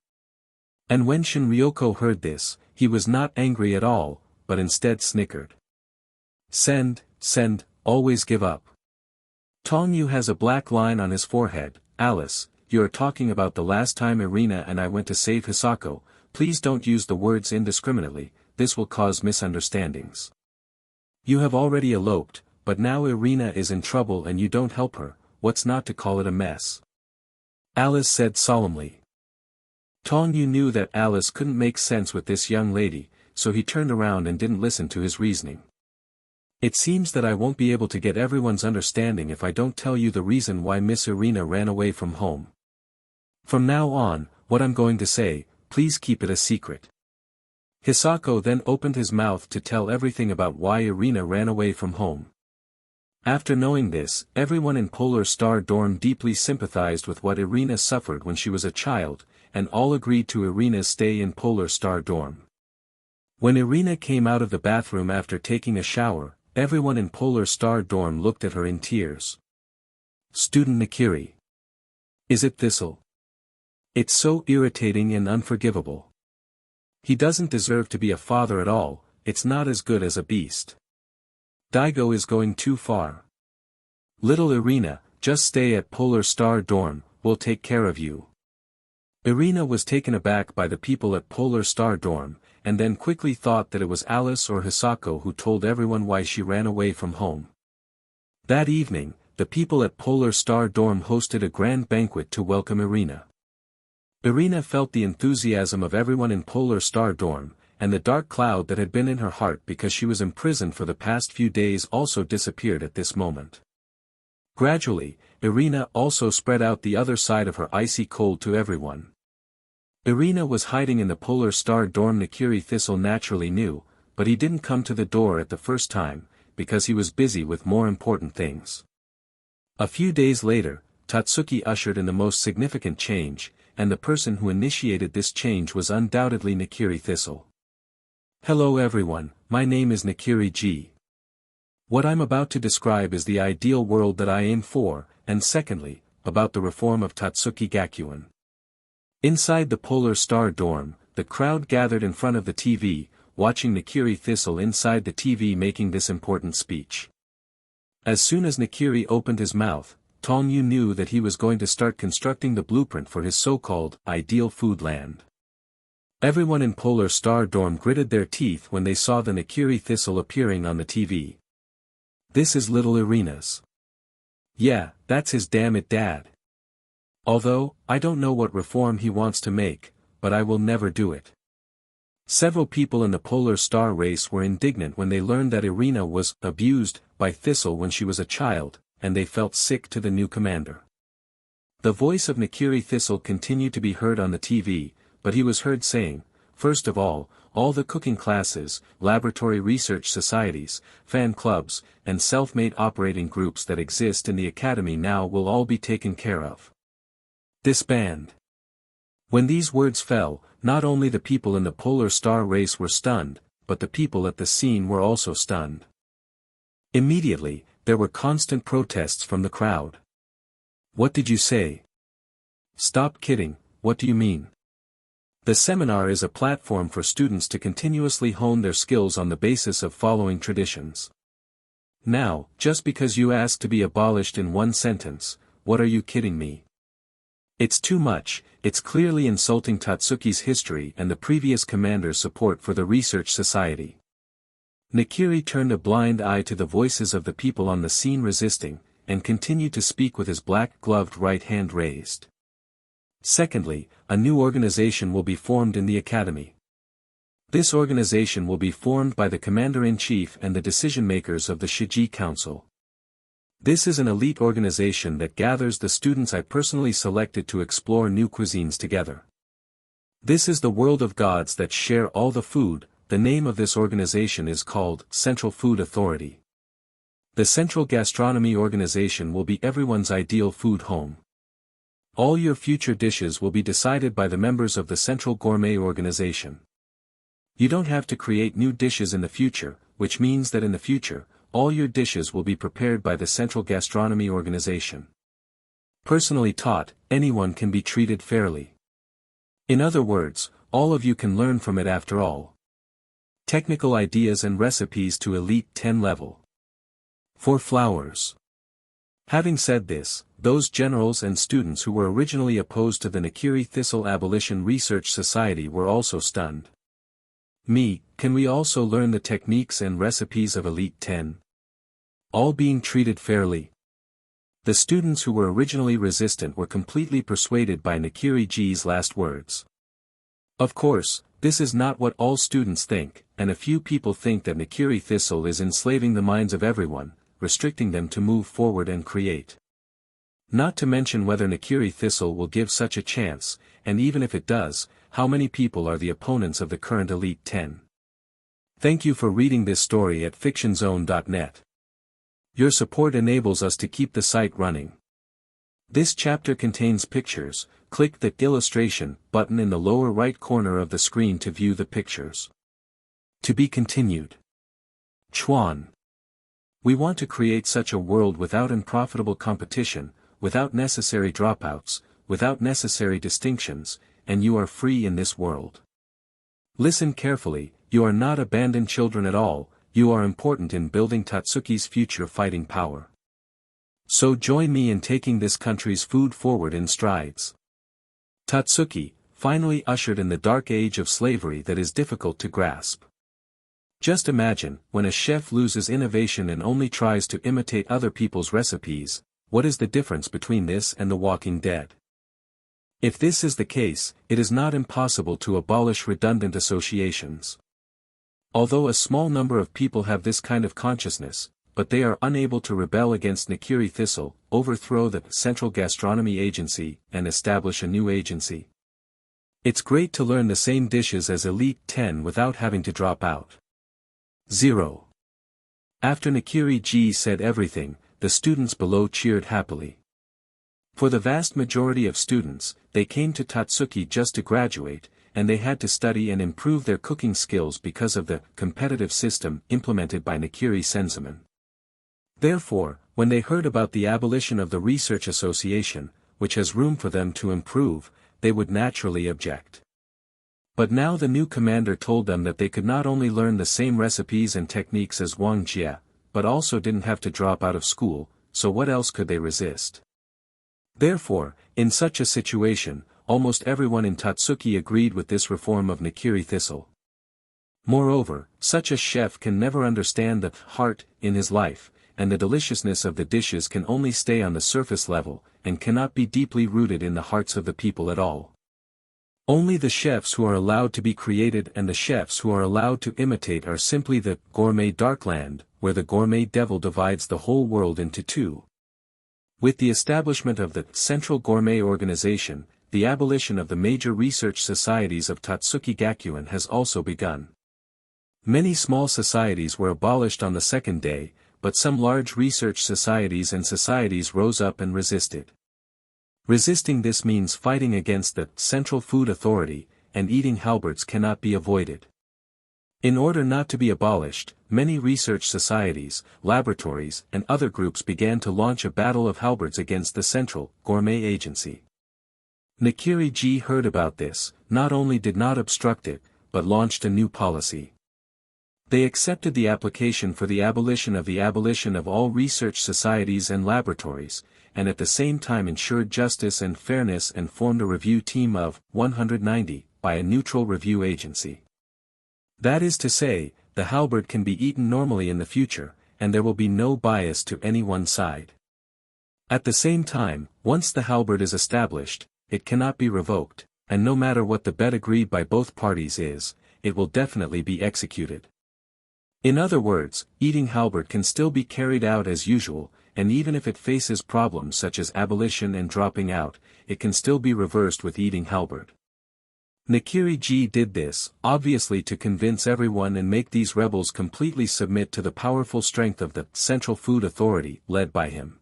And when Shinryoko heard this, he was not angry at all, but instead snickered. Send, always give up. Tong Yu has a black line on his forehead. Alice, you are talking about the last time Irina and I went to save Hisako. Please don't use the words indiscriminately, this will cause misunderstandings. You have already eloped, but now Irina is in trouble and you don't help her, what's not to call it a mess? Alice said solemnly. Tong Yu knew that Alice couldn't make sense with this young lady, so he turned around and didn't listen to his reasoning. It seems that I won't be able to get everyone's understanding if I don't tell you the reason why Miss Irina ran away from home. From now on, what I'm going to say, please keep it a secret. Hisako then opened his mouth to tell everything about why Irina ran away from home. After knowing this, everyone in Polar Star Dorm deeply sympathized with what Irina suffered when she was a child, and all agreed to Irina's stay in Polar Star Dorm. When Irina came out of the bathroom after taking a shower, everyone in Polar Star Dorm looked at her in tears. Student Nakiri. Is it Thistle? It's so irritating and unforgivable. He doesn't deserve to be a father at all, it's not as good as a beast. Daigo is going too far. Little Irina, just stay at Polar Star Dorm, we'll take care of you. Irina was taken aback by the people at Polar Star Dorm, and then quickly thought that it was Alice or Hisako who told everyone why she ran away from home. That evening, the people at Polar Star Dorm hosted a grand banquet to welcome Irina. Irina felt the enthusiasm of everyone in Polar Star Dorm, and the dark cloud that had been in her heart because she was imprisoned for the past few days also disappeared at this moment. Gradually, Irina also spread out the other side of her icy cold to everyone. Irina was hiding in the Polar Star Dorm. Nakiri Thistle naturally knew, but he didn't come to the door at the first time, because he was busy with more important things. A few days later, Totsuki ushered in the most significant change, and the person who initiated this change was undoubtedly Nakiri Thistle. Hello everyone, my name is Nakiri G. What I'm about to describe is the ideal world that I aim for, and secondly, about the reform of Totsuki Gakuen. Inside the Polar Star Dorm, the crowd gathered in front of the TV, watching Nakiri Thistle inside the TV making this important speech. As soon as Nakiri opened his mouth, Tong Yu knew that he was going to start constructing the blueprint for his so-called ideal food land. Everyone in Polar Star Dorm gritted their teeth when they saw the Nakiri Thistle appearing on the TV. This is little Irina's. Yeah, that's his damn it dad. Although, I don't know what reform he wants to make, but I will never do it. Several people in the Polar Star race were indignant when they learned that Irina was abused by Thistle when she was a child, and they felt sick to the new commander. The voice of Nakiri Thistle continued to be heard on the TV, but he was heard saying, first of all the cooking classes, laboratory research societies, fan clubs, and self-made operating groups that exist in the academy now will all be taken care of. Disband. When these words fell, not only the people in the Polar Star race were stunned, but the people at the scene were also stunned. Immediately, there were constant protests from the crowd. What did you say? Stop kidding, what do you mean? The seminar is a platform for students to continuously hone their skills on the basis of following traditions. Now, just because you ask to be abolished in one sentence, what are you kidding me? It's too much, it's clearly insulting Totsuki's history and the previous commander's support for the research society. Nakiri turned a blind eye to the voices of the people on the scene resisting, and continued to speak with his black-gloved right hand raised. Secondly, a new organization will be formed in the academy. This organization will be formed by the commander-in-chief and the decision-makers of the Shiji Council. This is an elite organization that gathers the students I personally selected to explore new cuisines together. This is the world of gods that share all the food, the name of this organization is called Central Food Authority. The Central Gastronomy Organization will be everyone's ideal food home. All your future dishes will be decided by the members of the Central Gourmet Organization. You don't have to create new dishes in the future, which means that in the future, all your dishes will be prepared by the Central Gastronomy Organization. Personally taught, anyone can be treated fairly. In other words, all of you can learn from it after all. Technical ideas and recipes to Elite 10 level. For flowers. Having said this, those generals and students who were originally opposed to the Nikiri Thistle Abolition Research Society were also stunned. Can we also learn the techniques and recipes of Elite 10? All being treated fairly. The students who were originally resistant were completely persuaded by Nikiri-ji's last words. Of course, this is not what all students think, and a few people think that Nikiri Thistle is enslaving the minds of everyone, restricting them to move forward and create. Not to mention whether Nikiri Thistle will give such a chance, and even if it does, how many people are the opponents of the current Elite 10. Thank you for reading this story at fictionzone.net. Your support enables us to keep the site running. This chapter contains pictures. Click the illustration button in the lower right corner of the screen to view the pictures. To be continued. Chuan. We want to create such a world without unprofitable competition, without necessary dropouts, without necessary distinctions, and you are free in this world. Listen carefully, you are not abandoned children at all, you are important in building Totsuki's future fighting power. So join me in taking this country's food forward in strides. Totsuki, finally ushered in the dark age of slavery that is difficult to grasp. Just imagine, when a chef loses innovation and only tries to imitate other people's recipes, what is the difference between this and The Walking Dead? If this is the case, it is not impossible to abolish redundant associations. Although a small number of people have this kind of consciousness, but they are unable to rebel against Nikiri Thistle, overthrow the Central Gastronomy Agency, and establish a new agency. It's great to learn the same dishes as Elite 10 without having to drop out. 0. After Nikiri-ji said everything, the students below cheered happily. For the vast majority of students, they came to Totsuki just to graduate, and they had to study and improve their cooking skills because of the competitive system implemented by Nikiri Senzaman. Therefore, when they heard about the abolition of the Research Association, which has room for them to improve, they would naturally object. But now the new commander told them that they could not only learn the same recipes and techniques as Wang Jie, but also didn't have to drop out of school, so what else could they resist? Therefore, in such a situation, almost everyone in Totsuki agreed with this reform of Nikiri Thistle. Moreover, such a chef can never understand the heart in his life, and the deliciousness of the dishes can only stay on the surface level, and cannot be deeply rooted in the hearts of the people at all. Only the chefs who are allowed to be created and the chefs who are allowed to imitate are simply the gourmet darkland, where the gourmet devil divides the whole world into two. With the establishment of the Central Gourmet Organization, the abolition of the major research societies of Totsuki Gakuen has also begun. Many small societies were abolished on the second day, but some large research societies and societies rose up and resisted. Resisting this means fighting against the Central Food Authority, and eating halberds cannot be avoided. In order not to be abolished, many research societies, laboratories, and other groups began to launch a battle of halberds against the Central Gourmet Agency. Nikiri-ji heard about this, not only did not obstruct it, but launched a new policy. They accepted the application for the abolition of all research societies and laboratories, and at the same time ensured justice and fairness and formed a review team of 190 by a neutral review agency. That is to say, the halberd can be eaten normally in the future, and there will be no bias to any one side. At the same time, once the halberd is established, it cannot be revoked, and no matter what the bet agreed by both parties is, it will definitely be executed. In other words, eating halberd can still be carried out as usual, and even if it faces problems such as abolition and dropping out, it can still be reversed with eating halberd. Nakiri-ji did this, obviously to convince everyone and make these rebels completely submit to the powerful strength of the Central Food Authority, led by him.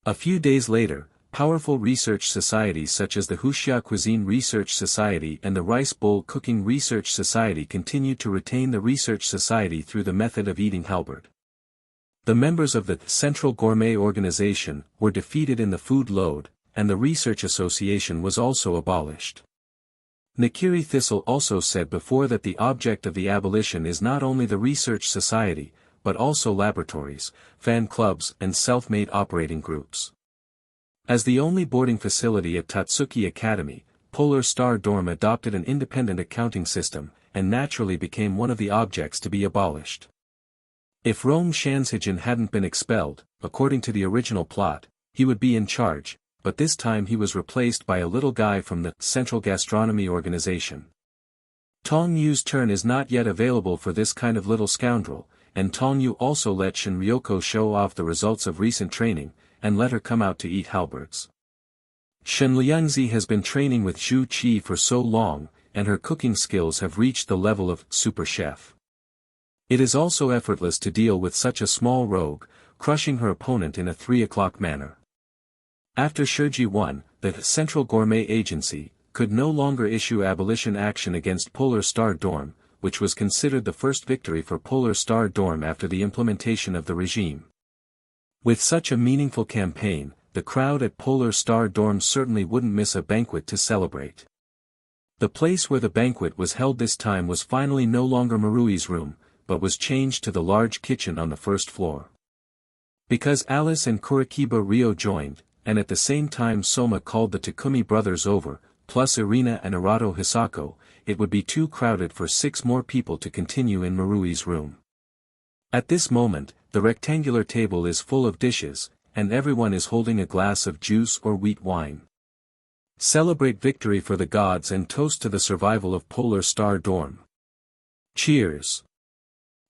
A few days later, powerful research societies such as the Huxia Cuisine Research Society and the Rice Bowl Cooking Research Society continued to retain the Research Society through the method of eating halberd. The members of the Central Gourmet Organization were defeated in the food load, and the Research Association was also abolished. Nakiri Thistle also said before that the object of the abolition is not only the research society, but also laboratories, fan clubs and self-made operating groups. As the only boarding facility at Totsuki Academy, Polar Star Dorm adopted an independent accounting system, and naturally became one of the objects to be abolished. If Rome Shanshijin hadn't been expelled, according to the original plot, he would be in charge, but this time he was replaced by a little guy from the Central Gastronomy Organization. Tong Yu's turn is not yet available for this kind of little scoundrel, and Tong Yu also let Shin Ryoko show off the results of recent training, and let her come out to eat halberds. Shin Liangzi has been training with Zhu Qi for so long, and her cooking skills have reached the level of super chef. It is also effortless to deal with such a small rogue, crushing her opponent in a 3 o'clock manner. After Shiji won, the Central Gourmet Agency could no longer issue abolition action against Polar Star Dorm, which was considered the first victory for Polar Star Dorm after the implementation of the regime. With such a meaningful campaign, the crowd at Polar Star Dorm certainly wouldn't miss a banquet to celebrate. The place where the banquet was held this time was finally no longer Marui's room, but was changed to the large kitchen on the first floor. Because Alice and Kurikiba Ryo joined, and at the same time Soma called the Takumi brothers over, plus Irina and Arato Hisako, it would be too crowded for 6 more people to continue in Marui's room. At this moment, the rectangular table is full of dishes, and everyone is holding a glass of juice or wheat wine. Celebrate victory for the gods and toast to the survival of Polar Star Dorm. Cheers!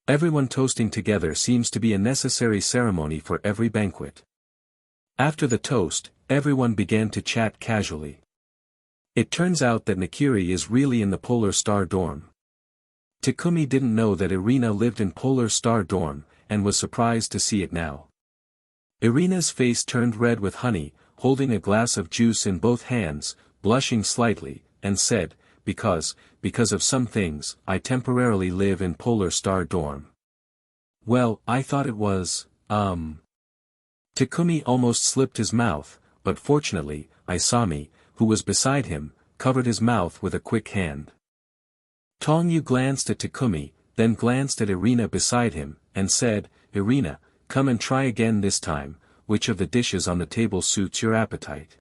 Everyone toasting together seems to be a necessary ceremony for every banquet. After the toast, everyone began to chat casually. It turns out that Nakiri is really in the Polar Star Dorm. Takumi didn't know that Irina lived in Polar Star Dorm, and was surprised to see it now. Irina's face turned red with honey, holding a glass of juice in both hands, blushing slightly, and said, because of some things, I temporarily live in Polar Star Dorm. Well, I thought it was, Takumi almost slipped his mouth, but fortunately, Isami, who was beside him, covered his mouth with a quick hand. Tong Yu glanced at Takumi, then glanced at Irina beside him, and said, Irina, come and try again this time, which of the dishes on the table suits your appetite?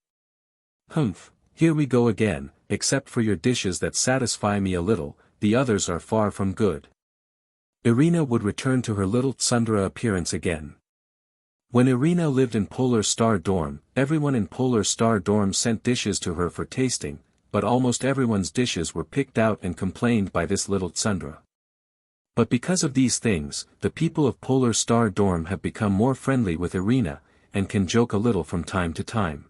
Humph, here we go again, except for your dishes that satisfy me a little, the others are far from good. Irina would return to her little tsundere appearance again. When Irina lived in Polar Star Dorm, everyone in Polar Star Dorm sent dishes to her for tasting, but almost everyone's dishes were picked out and complained by this little tsundere. But because of these things, the people of Polar Star Dorm have become more friendly with Irina, and can joke a little from time to time.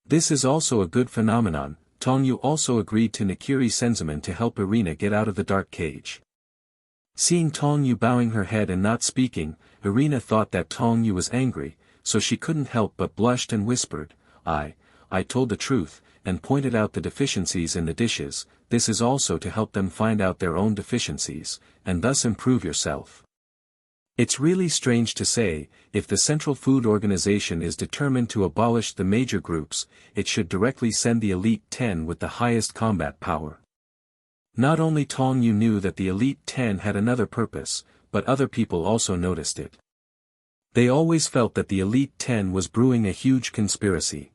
This is also a good phenomenon. Tong Yu also agreed to Nakiri Senzaman to help Irina get out of the dark cage. Seeing Tong Yu bowing her head and not speaking, Irina thought that Tong Yu was angry, so she couldn't help but blushed and whispered, I told the truth, and pointed out the deficiencies in the dishes. This is also to help them find out their own deficiencies, and thus improve yourself. It's really strange to say, if the Central Food Organization is determined to abolish the major groups, it should directly send the Elite 10 with the highest combat power. Not only Tong Yu knew that the Elite 10 had another purpose, but other people also noticed it. They always felt that the Elite 10 was brewing a huge conspiracy.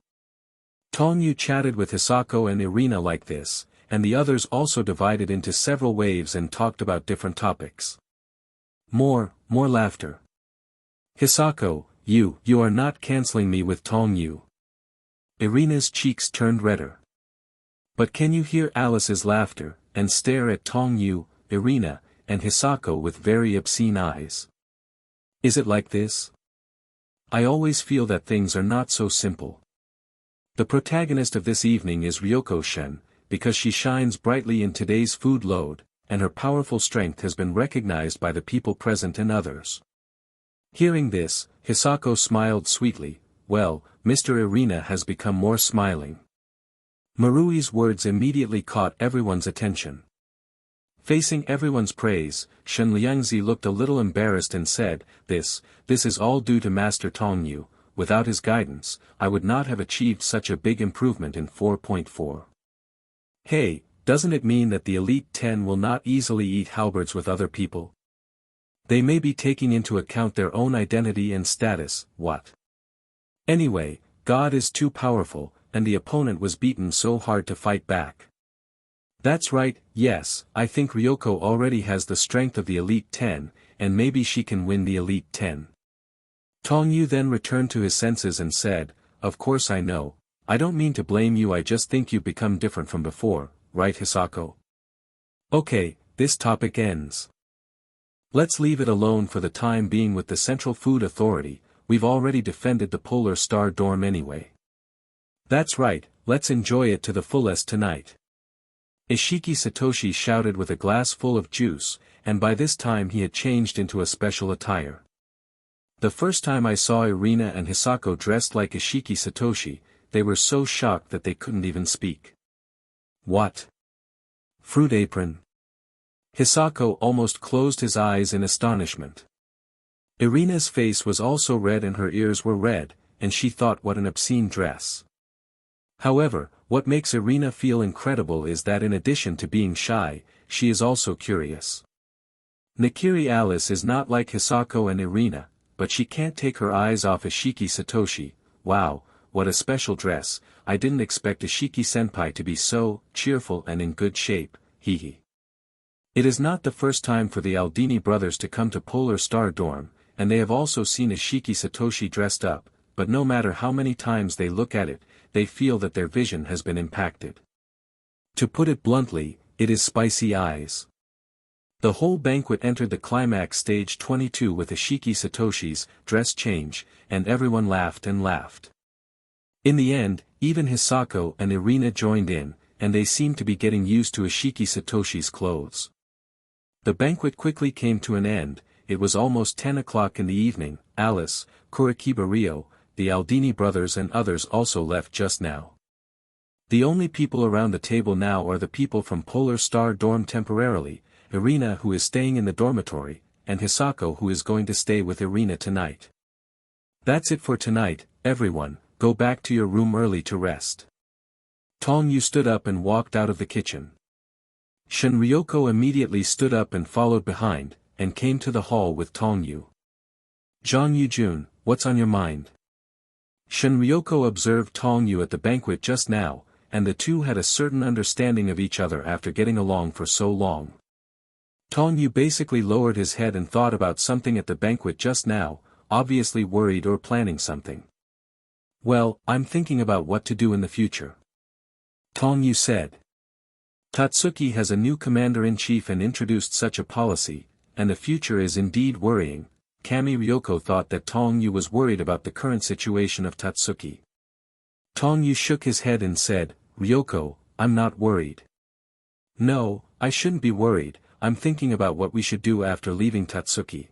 Tong Yu chatted with Hisako and Irina like this, and the others also divided into several waves and talked about different topics. More laughter. Hisako, you are not canceling me with Tong Yu. Irina's cheeks turned redder. But can you hear Alice's laughter, and stare at Tong Yu, Irina, and Hisako with very obscene eyes? Is it like this? I always feel that things are not so simple. The protagonist of this evening is Ryoko Shen, because she shines brightly in today's food load, and her powerful strength has been recognized by the people present and others. Hearing this, Hisako smiled sweetly. Well, Mr. Irina has become more smiling. Marui's words immediately caught everyone's attention. Facing everyone's praise, Shen Liangzi looked a little embarrassed and said, This is all due to Master Tong Yu. Without his guidance, I would not have achieved such a big improvement in 4.4. Hey, doesn't it mean that the Elite 10 will not easily eat halberds with other people? They may be taking into account their own identity and status, what? Anyway, God is too powerful, and the opponent was beaten so hard to fight back. That's right, yes, I think Ryoko already has the strength of the Elite 10, and maybe she can win the Elite 10. Tong Yu then returned to his senses and said, Of course I know, I don't mean to blame you, I just think you've become different from before, right Hisako? Okay, this topic ends. Let's leave it alone for the time being with the Central Food Authority, we've already defended the Polar Star dorm anyway. That's right, let's enjoy it to the fullest tonight. Ishiki Satoshi shouted with a glass full of juice, and by this time he had changed into a special attire. The first time I saw Irina and Hisako dressed like Ishiki Satoshi, they were so shocked that they couldn't even speak. What? Fruit apron? Hisako almost closed his eyes in astonishment. Irina's face was also red and her ears were red, and she thought what an obscene dress. However, what makes Irina feel incredible is that in addition to being shy, she is also curious. Nakiri Alice is not like Hisako and Irina, but she can't take her eyes off Ishiki Satoshi. Wow, what a special dress, I didn't expect Ishiki-senpai to be so cheerful and in good shape, hehe. It is not the first time for the Aldini brothers to come to Polar Star dorm, and they have also seen Ishiki Satoshi dressed up, but no matter how many times they look at it, they feel that their vision has been impacted. To put it bluntly, it is spicy eyes. The whole banquet entered the climax stage 22 with Ishiki Satoshi's dress change, and everyone laughed and laughed. In the end, even Hisako and Irina joined in, and they seemed to be getting used to Ishiki Satoshi's clothes. The banquet quickly came to an end. It was almost 10 o'clock in the evening. Alice, Kurikiba Ryo, the Aldini brothers and others also left just now. The only people around the table now are the people from Polar Star dorm temporarily, Irina who is staying in the dormitory, and Hisako who is going to stay with Irina tonight. That's it for tonight, everyone, go back to your room early to rest. Tong Yu stood up and walked out of the kitchen. Shin Ryoko immediately stood up and followed behind, and came to the hall with Tong Yu. Zhang Yujun, what's on your mind? Shin Ryoko observed Tong Yu at the banquet just now, and the two had a certain understanding of each other after getting along for so long. Tong Yu basically lowered his head and thought about something at the banquet just now, obviously worried or planning something. Well, I'm thinking about what to do in the future. Tong Yu said. Totsuki has a new commander-in-chief and introduced such a policy, and the future is indeed worrying. Kami Ryoko thought that Tong Yu was worried about the current situation of Totsuki. Tong Yu shook his head and said, Ryoko, I'm not worried. No, I shouldn't be worried, I'm thinking about what we should do after leaving Totsuki.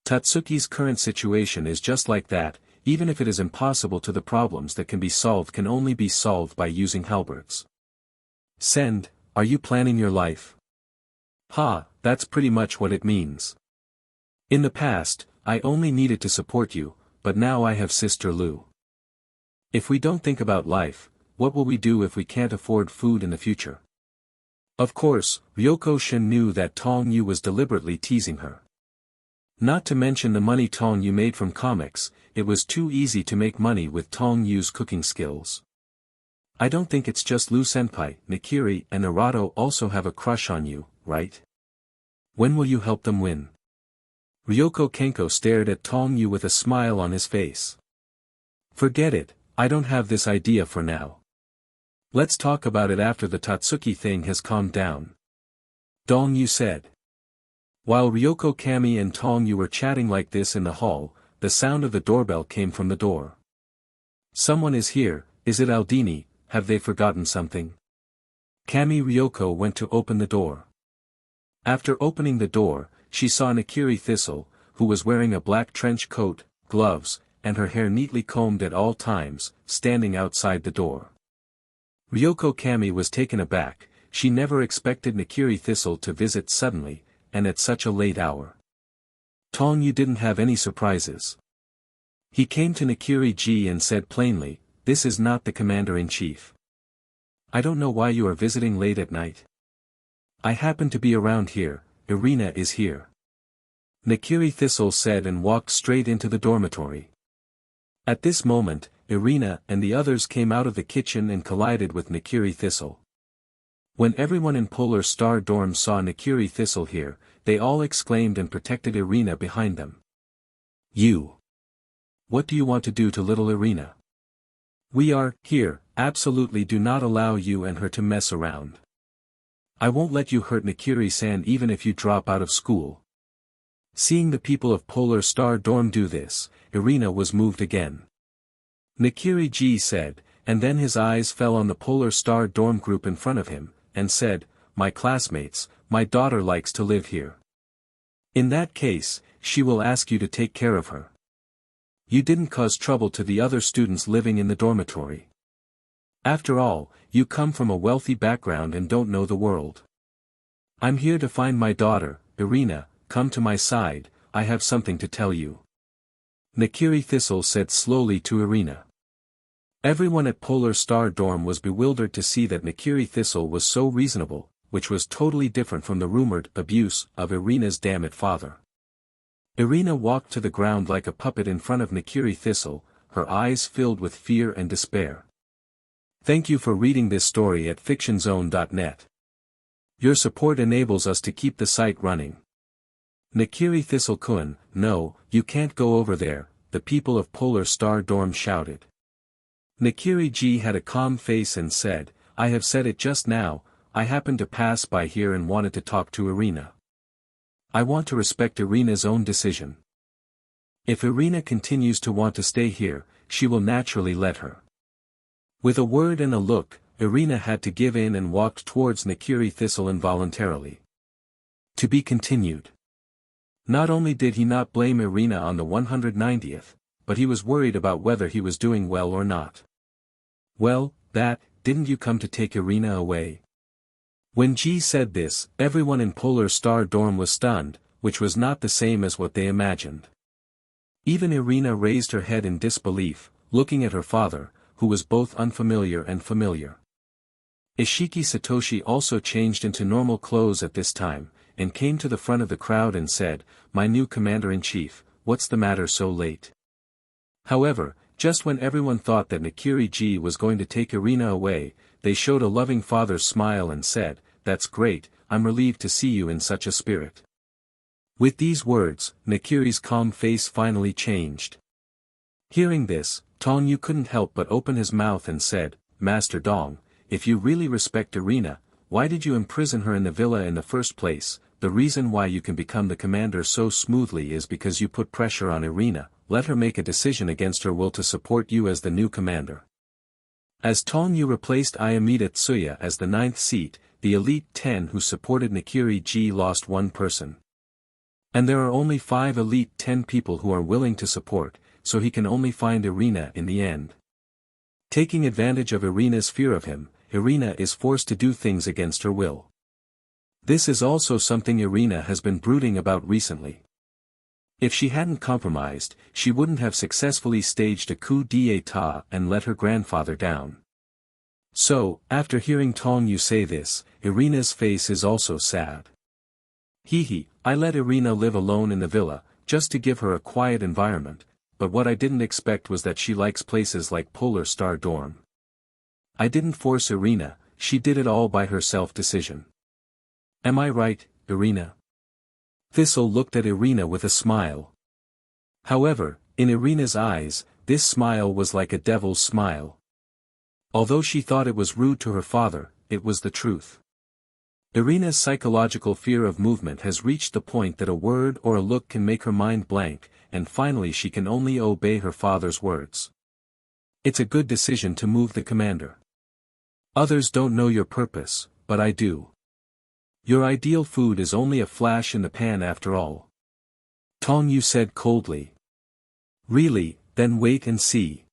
Totsuki's current situation is just like that, even if it is impossible to the problems that can be solved can only be solved by using halberds. Send, are you planning your life? Ha, that's pretty much what it means. In the past, I only needed to support you, but now I have Sister Lu. If we don't think about life, what will we do if we can't afford food in the future? Of course, Ryoko Shin knew that Tong Yu was deliberately teasing her. Not to mention the money Tong Yu made from comics, it was too easy to make money with Tong Yu's cooking skills. I don't think it's just Lu-senpai, Nakiri and Arato also have a crush on you, right? When will you help them win? Ryoko Kenko stared at Tong Yu with a smile on his face. Forget it, I don't have this idea for now. Let's talk about it after the Totsuki thing has calmed down. Tong Yu said. While Ryoko Kami and Tong Yu were chatting like this in the hall, the sound of the doorbell came from the door. Someone is here, is it Aldini, have they forgotten something? Kami Ryoko went to open the door. After opening the door, she saw Nakiri Thistle, who was wearing a black trench coat, gloves, and her hair neatly combed at all times, standing outside the door. Ryoko Kami was taken aback. She never expected Nakiri Thistle to visit suddenly, and at such a late hour. Tong Yu didn't have any surprises. He came to Nakiri-ji and said plainly, "This is not the commander-in-chief. I don't know why you are visiting late at night. I happen to be around here, Irina is here." Nakiri Thistle said and walked straight into the dormitory. At this moment, Irina and the others came out of the kitchen and collided with Nakiri Thistle. When everyone in Polar Star Dorm saw Nakiri Thistle here, they all exclaimed and protected Irina behind them. "You! What do you want to do to little Irina? We are, here, absolutely do not allow you and her to mess around. I won't let you hurt Nakiri-san even if you drop out of school." Seeing the people of Polar Star Dorm do this, Irina was moved again. Nakiri-ji said, and then his eyes fell on the Polar Star Dorm group in front of him, and said, "My classmates, my daughter likes to live here. In that case, she will ask you to take care of her. You didn't cause trouble to the other students living in the dormitory. After all, you come from a wealthy background and don't know the world. I'm here to find my daughter, Irina, come to my side, I have something to tell you." Nakiri Thistle said slowly to Irina. Everyone at Polar Star Dorm was bewildered to see that Nakiri Thistle was so reasonable, which was totally different from the rumored abuse of Irina's damn it father. Irina walked to the ground like a puppet in front of Nakiri Thistle, her eyes filled with fear and despair. Thank you for reading this story at fictionzone.net. Your support enables us to keep the site running. Nakiri Thistle-kun, no, you can't go over there, the people of Polar Star Dorm shouted. Nakiri-ji had a calm face and said, "I have said it just now, I happened to pass by here and wanted to talk to Irina. I want to respect Irina's own decision. If Irina continues to want to stay here, she will naturally let her." With a word and a look, Irina had to give in and walked towards Nakiri Thistle involuntarily. To be continued. Not only did he not blame Irina on the 190th, but he was worried about whether he was doing well or not. "Well, didn't you come to take Irina away?" When G said this, everyone in Polar Star Dorm was stunned, which was not the same as what they imagined. Even Irina raised her head in disbelief, looking at her father, who was both unfamiliar and familiar. Ishiki Satoshi also changed into normal clothes at this time, and came to the front of the crowd and said, "My new commander-in-chief, what's the matter so late?" However, just when everyone thought that Nakiri-ji was going to take Irina away, they showed a loving father's smile and said, "That's great, I'm relieved to see you in such a spirit." With these words, Nakiri's calm face finally changed. Hearing this, Tong Yu couldn't help but open his mouth and said, "Master Dong, if you really respect Irina, why did you imprison her in the villa in the first place? The reason why you can become the commander so smoothly is because you put pressure on Irina, let her make a decision against her will to support you as the new commander." As Tong Yu replaced Ayamida Tsuya as the 9th seat, the Elite 10 who supported Nakiri-ji lost one person. And there are only 5 Elite 10 people who are willing to support, so he can only find Irina in the end. Taking advantage of Irina's fear of him, Irina is forced to do things against her will. This is also something Irina has been brooding about recently. If she hadn't compromised, she wouldn't have successfully staged a coup d'état and let her grandfather down. So, after hearing Tong Yu say this, Irina's face is also sad. I let Irina live alone in the villa, just to give her a quiet environment, but what I didn't expect was that she likes places like Polar Star Dorm. I didn't force Irina, she did it all by her self-decision. Am I right, Irina? Thistle looked at Irina with a smile. However, in Irina's eyes, this smile was like a devil's smile. Although she thought it was rude to her father, it was the truth. Irina's psychological fear of movement has reached the point that a word or a look can make her mind blank, and finally she can only obey her father's words. It's a good decision to move the commander. Others don't know your purpose, but I do. Your ideal food is only a flash in the pan after all. Tong Yu said coldly. Really, then wait and see.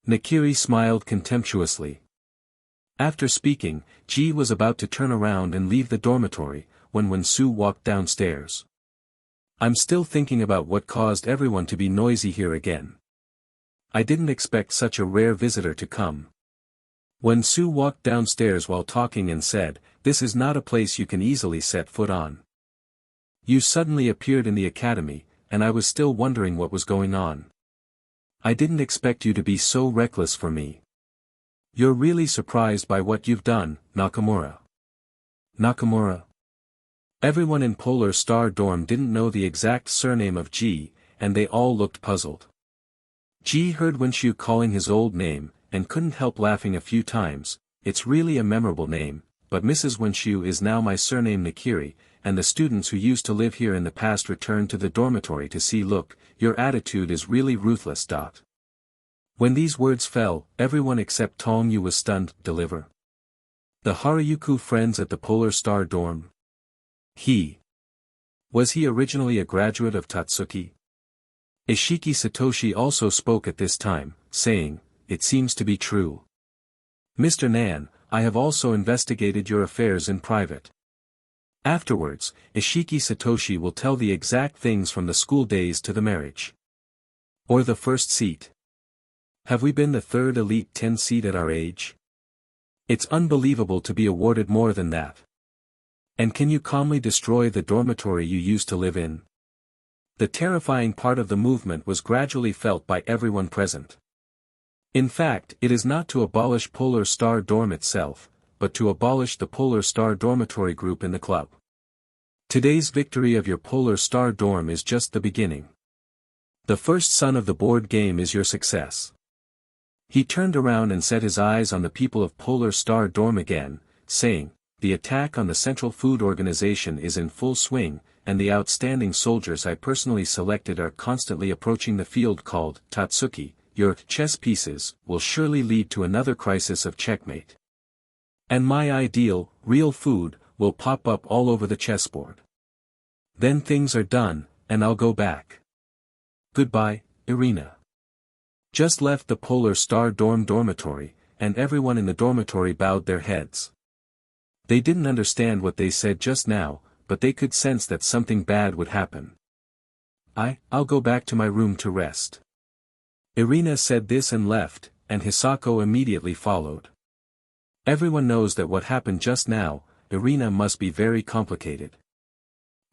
Nakiri smiled contemptuously. After speaking, Ji was about to turn around and leave the dormitory, when Wensu walked downstairs. I'm still thinking about what caused everyone to be noisy here again. I didn't expect such a rare visitor to come. Wensu walked downstairs while talking and said, this is not a place you can easily set foot on. You suddenly appeared in the academy, and I was still wondering what was going on. I didn't expect you to be so reckless for me. You're really surprised by what you've done, Nakamura. Nakamura. Everyone in Polar Star Dorm didn't know the exact surname of Ji, and they all looked puzzled. Ji heard Wenshu calling his old name, and couldn't help laughing a few times. It's really a memorable name, but Mrs. Wenshu is now my surname Nakiri, and the students who used to live here in the past returned to the dormitory to see. Look, your attitude is really ruthless. When these words fell, everyone except Tong Yu was stunned. Deliver. The Harajuku friends at the Polar Star Dorm. Was he originally a graduate of Totsuki? Ishiki Satoshi also spoke at this time, saying, it seems to be true. Mr. Nan, I have also investigated your affairs in private. Afterwards, Ishiki Satoshi will tell the exact things from the school days to the marriage. Or the first seat. Have we been the third Elite 10 seat at our age? It's unbelievable to be awarded more than that. And can you calmly destroy the dormitory you used to live in? The terrifying part of the movement was gradually felt by everyone present. In fact, it is not to abolish Polar Star Dorm itself, but to abolish the Polar Star Dormitory group in the club. Today's victory of your Polar Star Dorm is just the beginning. The first son of the board game is your success. He turned around and set his eyes on the people of Polar Star Dorm again, saying, the attack on the Central Food Organization is in full swing, and the outstanding soldiers I personally selected are constantly approaching the field called Totsuki. Your chess pieces will surely lead to another crisis of checkmate. And my ideal, real food, will pop up all over the chessboard. Then things are done, and I'll go back. Goodbye, Irina. Just left the Polar Star Dorm dormitory, and everyone in the dormitory bowed their heads. They didn't understand what they said just now, but they could sense that something bad would happen. I'll go back to my room to rest. Irina said this and left, and Hisako immediately followed. Everyone knows that what happened just now, Irina must be very complicated.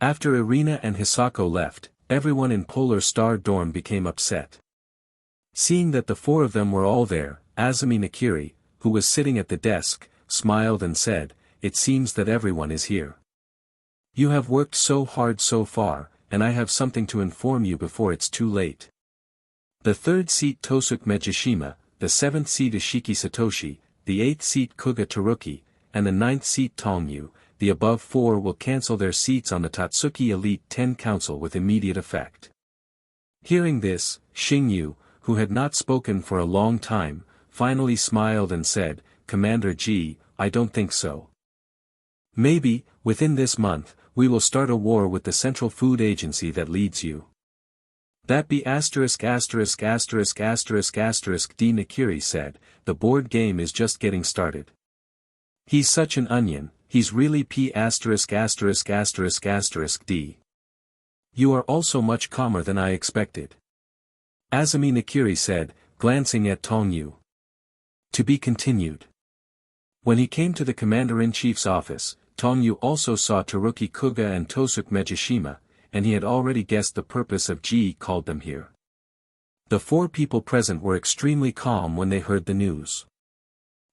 After Irina and Hisako left, everyone in Polar Star Dorm became upset. Seeing that the four of them were all there, Azumi Nakiri, who was sitting at the desk, smiled and said, it seems that everyone is here. You have worked so hard so far, and I have something to inform you before it's too late. The third seat Tosuke Mejishima, the seventh seat Ishiki Satoshi, the eighth seat Kuga Teruki, and the ninth seat Tong Yu, the above four will cancel their seats on the Totsuki Elite 10 Council with immediate effect. Hearing this, Xingyu, who had not spoken for a long time, finally smiled and said, Commander Ji, I don't think so. Maybe, within this month, we will start a war with the Central Food Agency that leads you. That be ************** D. Nakiri said, the board game is just getting started. He's such an onion, he's really ************* D. You are also much calmer than I expected. Azumi Nakiri said, glancing at Tong Yu. To be continued. When he came to the Commander-in-Chief's office, Tong Yu also saw Teruki Kuga and Tosuke Mejishima, and he had already guessed the purpose of Ji called them here. The four people present were extremely calm when they heard the news.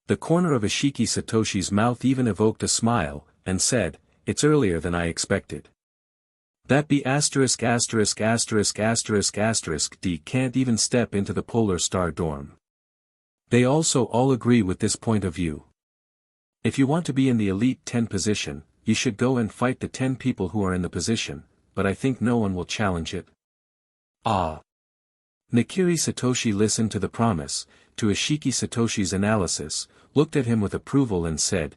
The corner of Ishiki Satoshi's mouth even evoked a smile, and said, it's earlier than I expected. That be *********** D can't even step into the Polar Star Dorm. They also all agree with this point of view. If you want to be in the Elite 10 position, you should go and fight the 10 people who are in the position, but I think no one will challenge it. Ah. Nakiri Satoshi listened to the promise, to Ishiki Satoshi's analysis, looked at him with approval and said,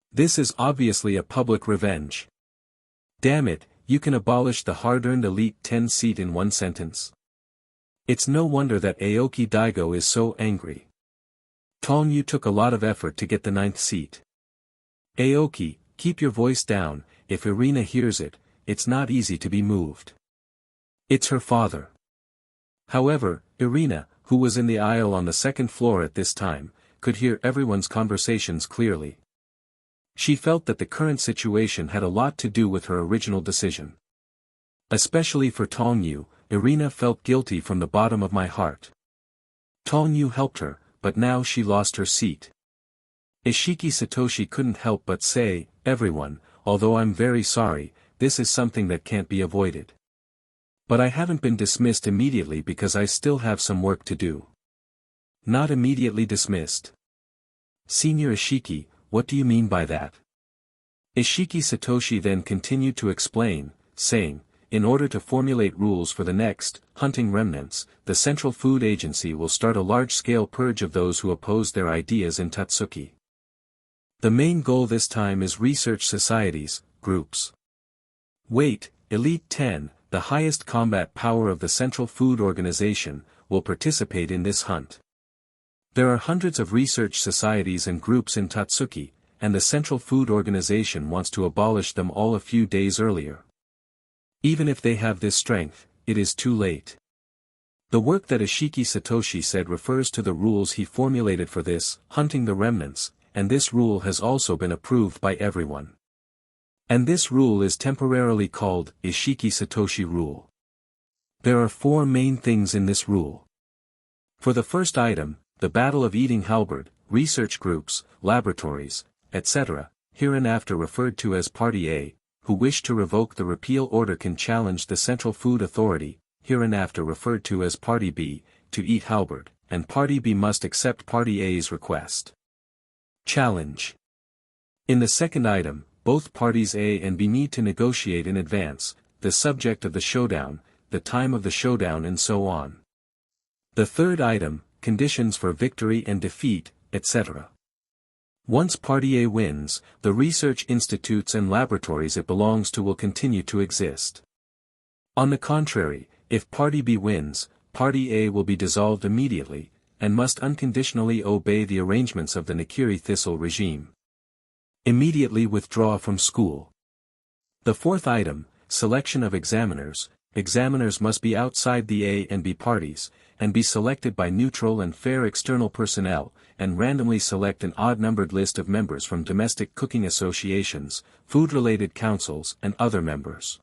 This is obviously a public revenge. Damn it, you can abolish the hard-earned elite 10 seat in one sentence. It's no wonder that Aoki Daigo is so angry. Tong Yu took a lot of effort to get the 9th seat. Aoki, keep your voice down, if Irina hears it, it's not easy to be moved. It's her father. However, Irina, who was in the aisle on the 2nd floor at this time, could hear everyone's conversations clearly. She felt that the current situation had a lot to do with her original decision. Especially for Tong Yu, Irina felt guilty from the bottom of my heart. Tong Yu helped her, but now she lost her seat. Ishiki Satoshi couldn't help but say, everyone, although I'm very sorry, this is something that can't be avoided. But I haven't been dismissed immediately because I still have some work to do. Not immediately dismissed. Senior Ishiki, what do you mean by that? Ishiki Satoshi then continued to explain, saying, in order to formulate rules for the next, hunting remnants, the Central Food Agency will start a large-scale purge of those who oppose their ideas in Totsuki. The main goal this time is research societies, groups. Wait, Elite 10, the highest combat power of the Central Food Organization, will participate in this hunt. There are hundreds of research societies and groups in Totsuki, and the Central Food Organization wants to abolish them all a few days earlier. Even if they have this strength, it is too late. The work that Ishiki Satoshi said refers to the rules he formulated for this, hunting the remnants, and this rule has also been approved by everyone. And this rule is temporarily called Ishiki Satoshi Rule. There are 4 main things in this rule. For the first item, the Battle of Eating Halberd, research groups, laboratories, etc., hereinafter referred to as Party A, who wish to revoke the repeal order can challenge the Central Food Authority, hereinafter referred to as Party B, to eat halberd, and Party B must accept Party A's request. Challenge. In the second item, both parties A and B need to negotiate in advance, the subject of the showdown, the time of the showdown and so on. The third item, conditions for victory and defeat, etc. Once Party A wins, the research institutes and laboratories it belongs to will continue to exist. On the contrary, if Party B wins, Party A will be dissolved immediately, and must unconditionally obey the arrangements of the Nikiri Thistle regime. Immediately withdraw from school. The fourth item, selection of examiners. Examiners must be outside the A and B parties, and be selected by neutral and fair external personnel, and randomly select an odd-numbered list of members from domestic cooking associations, food-related councils and other members.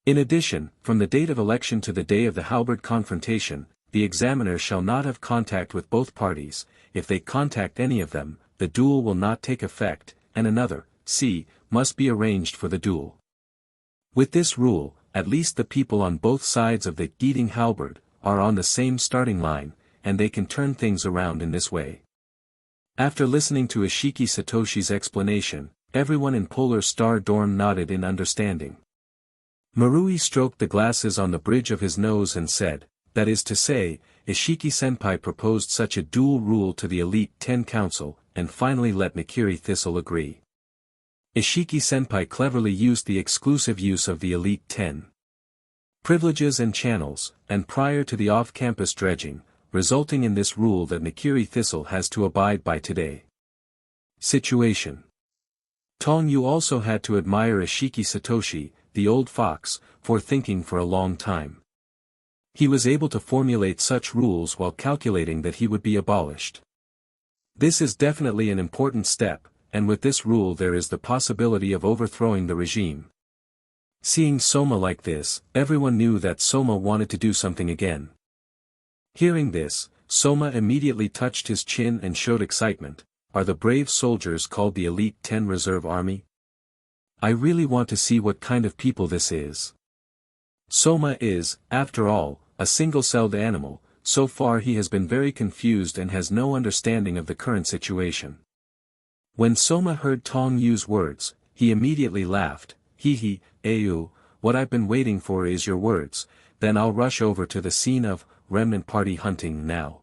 In addition, from the date of election to the day of the halberd confrontation, the examiner shall not have contact with both parties. If they contact any of them, the duel will not take effect, and another, C, must be arranged for the duel. With this rule, at least the people on both sides of the eating halberd are on the same starting line, and they can turn things around in this way. After listening to Ishiki Satoshi's explanation, everyone in Polar Star Dorm nodded in understanding. Marui stroked the glasses on the bridge of his nose and said, that is to say, Ishiki-senpai proposed such a dual rule to the Elite 10 Council, and finally let Nikiri Thistle agree. Ishiki-senpai cleverly used the exclusive use of the Elite 10 privileges and channels, and prior to the off-campus dredging, resulting in this rule that Nikiri Thistle has to abide by today. Situation. Tong Yu also had to admire Ishiki Satoshi, the old fox, for thinking for a long time. He was able to formulate such rules while calculating that he would be abolished. This is definitely an important step, and with this rule there is the possibility of overthrowing the regime. Seeing Sōma like this, everyone knew that Sōma wanted to do something again. Hearing this, Sōma immediately touched his chin and showed excitement. Are the brave soldiers called the Elite 10 Reserve Army? I really want to see what kind of people this is. Sōma is, after all, a single-celled animal. So far he has been very confused and has no understanding of the current situation. When Sōma heard Tong Yu's words, he immediately laughed. Hee, Ayu, what I've been waiting for is your words, then I'll rush over to the scene of remnant party hunting now.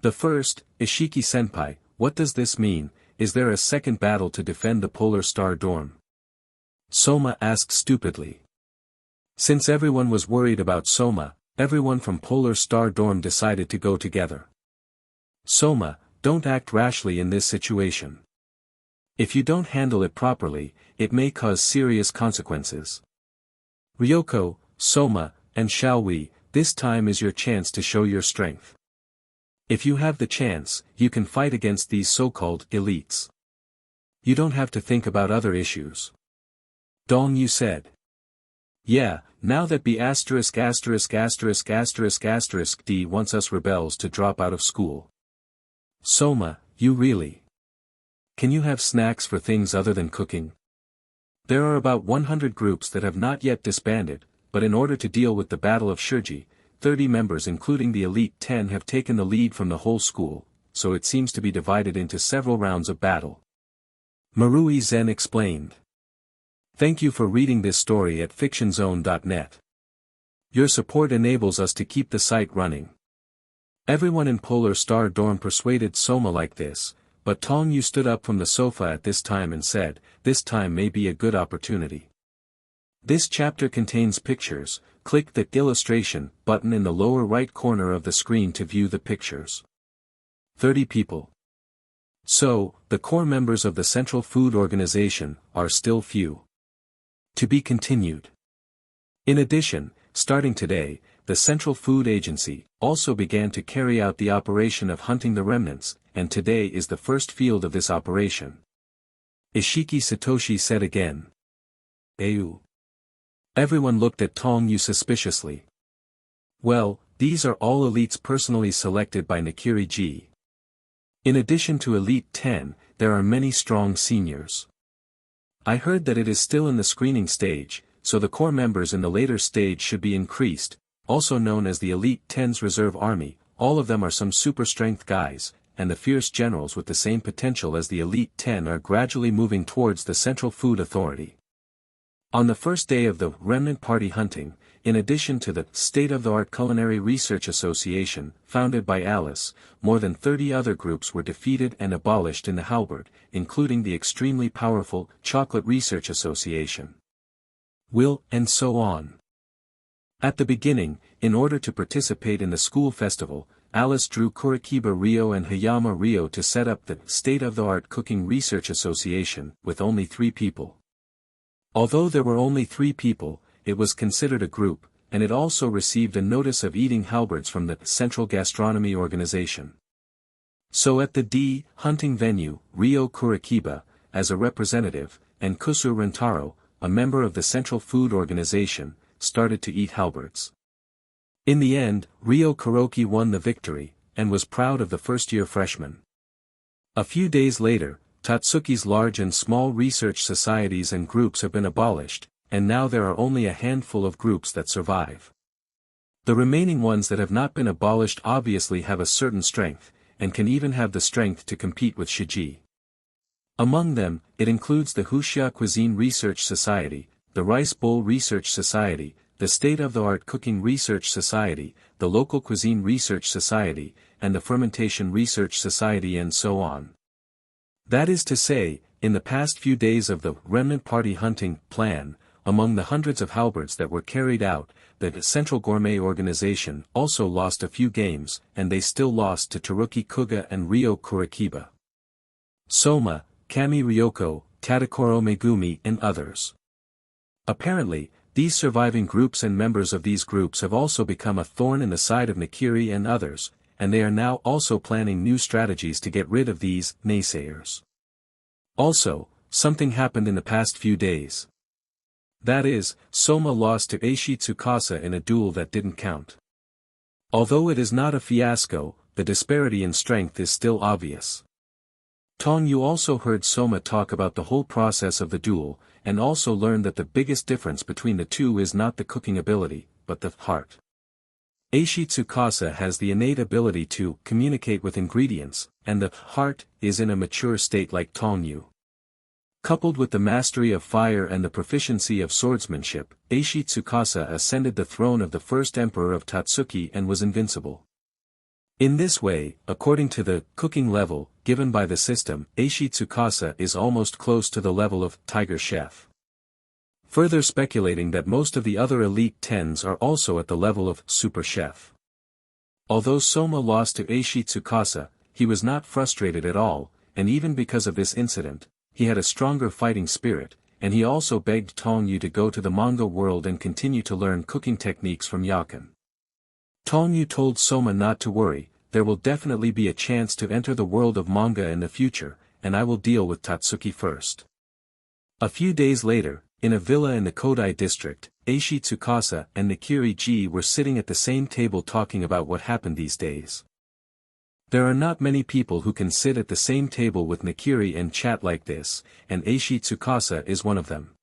The first, Ishiki-senpai, what does this mean? Is there a second battle to defend the Polar Star Dorm? Sōma asked stupidly. Since everyone was worried about Sōma, everyone from Polar Star Dorm decided to go together. Sōma, don't act rashly in this situation. If you don't handle it properly, it may cause serious consequences. Ryoko, Sōma, and shall we, this time is your chance to show your strength. If you have the chance, you can fight against these so-called elites. You don't have to think about other issues. Tong Yu said. Yeah, now that B************* D wants us rebels to drop out of school. Sōma, you really? Can you have snacks for things other than cooking? There are about 100 groups that have not yet disbanded, but in order to deal with the Battle of Shurji, 30 members including the Elite 10 have taken the lead from the whole school, so it seems to be divided into several rounds of battle. Marui Zen explained. Thank you for reading this story at fictionzone.net. Your support enables us to keep the site running. Everyone in Polar Star Dorm persuaded Sōma like this, but Tong Yu stood up from the sofa at this time and said, "This time may be a good opportunity." This chapter contains pictures. Click the illustration button in the lower right corner of the screen to view the pictures. 30 people. So, the core members of the Central Food Organization are still few. To be continued. In addition, starting today, the Central Food Agency also began to carry out the operation of hunting the remnants, and today is the first field of this operation. Ishiki Satoshi said again. Ayu. Everyone looked at Tong Yu suspiciously. Well, these are all elites personally selected by Nakiri-ji. In addition to Elite 10, there are many strong seniors. I heard that it is still in the screening stage, so the core members in the later stage should be increased, also known as the Elite 10's Reserve Army. All of them are some super strength guys, and the fierce generals with the same potential as the Elite 10 are gradually moving towards the Central Food Authority. On the first day of the remnant party hunting, in addition to the State-of-the-Art Culinary Research Association, founded by Alice, more than 30 other groups were defeated and abolished in the halberd, including the extremely powerful Chocolate Research Association. And so on. At the beginning, in order to participate in the school festival, Alice drew Kurikiba Ryo and Hayama Ryo to set up the State-of-the-Art Cooking Research Association, with only 3 people. Although there were only 3 people, it was considered a group, and it also received a notice of eating halberds from the Central Gastronomy Organization. So at the hunting venue, Ryo Kurikiba, as a representative, and Kusu Rentaro, a member of the Central Food Organization, started to eat halberds. In the end, Ryo Kuroki won the victory, and was proud of the first-year freshman. A few days later, Totsuki's large and small research societies and groups have been abolished, and now there are only a handful of groups that survive. The remaining ones that have not been abolished obviously have a certain strength, and can even have the strength to compete with Shiji. Among them, it includes the Huxia Cuisine Research Society, the Rice Bowl Research Society, the State-of-the-Art Cooking Research Society, the Local Cuisine Research Society, and the Fermentation Research Society, and so on. That is to say, in the past few days of the remnant party hunting plan, among the hundreds of halberds that were carried out, the Central Gourmet Organization also lost a few games, and they still lost to Teruki Kuga and Ryo Kurikiba. Sōma, Kami Ryoko, Tadakoro Megumi, and others. Apparently, these surviving groups and members of these groups have also become a thorn in the side of Nakiri and others, and they are now also planning new strategies to get rid of these naysayers. Also, something happened in the past few days. That is, Sōma lost to Eishi Tsukasa in a duel that didn't count. Although it is not a fiasco, the disparity in strength is still obvious. Tong Yu also heard Sōma talk about the whole process of the duel, and also learned that the biggest difference between the two is not the cooking ability, but the heart. Eishi Tsukasa has the innate ability to communicate with ingredients, and the heart is in a mature state like Tong Yu. Coupled with the mastery of fire and the proficiency of swordsmanship, Eishi Tsukasa ascended the throne of the first emperor of Totsuki and was invincible. In this way, according to the cooking level given by the system, Eishi Tsukasa is almost close to the level of Tiger Chef. Further speculating that most of the other Elite 10s are also at the level of Super Chef. Although Sōma lost to Eishi Tsukasa, he was not frustrated at all, and even because of this incident, he had a stronger fighting spirit, and he also begged Tong Yu to go to the manga world and continue to learn cooking techniques from Yakin. Tong Yu told Sōma not to worry, there will definitely be a chance to enter the world of manga in the future, and I will deal with Totsuki first. A few days later, in a villa in the Kodai district, Eishi Tsukasa and Nakiri-ji were sitting at the same table talking about what happened these days. There are not many people who can sit at the same table with Nakiri and chat like this, and Eishi Tsukasa is one of them.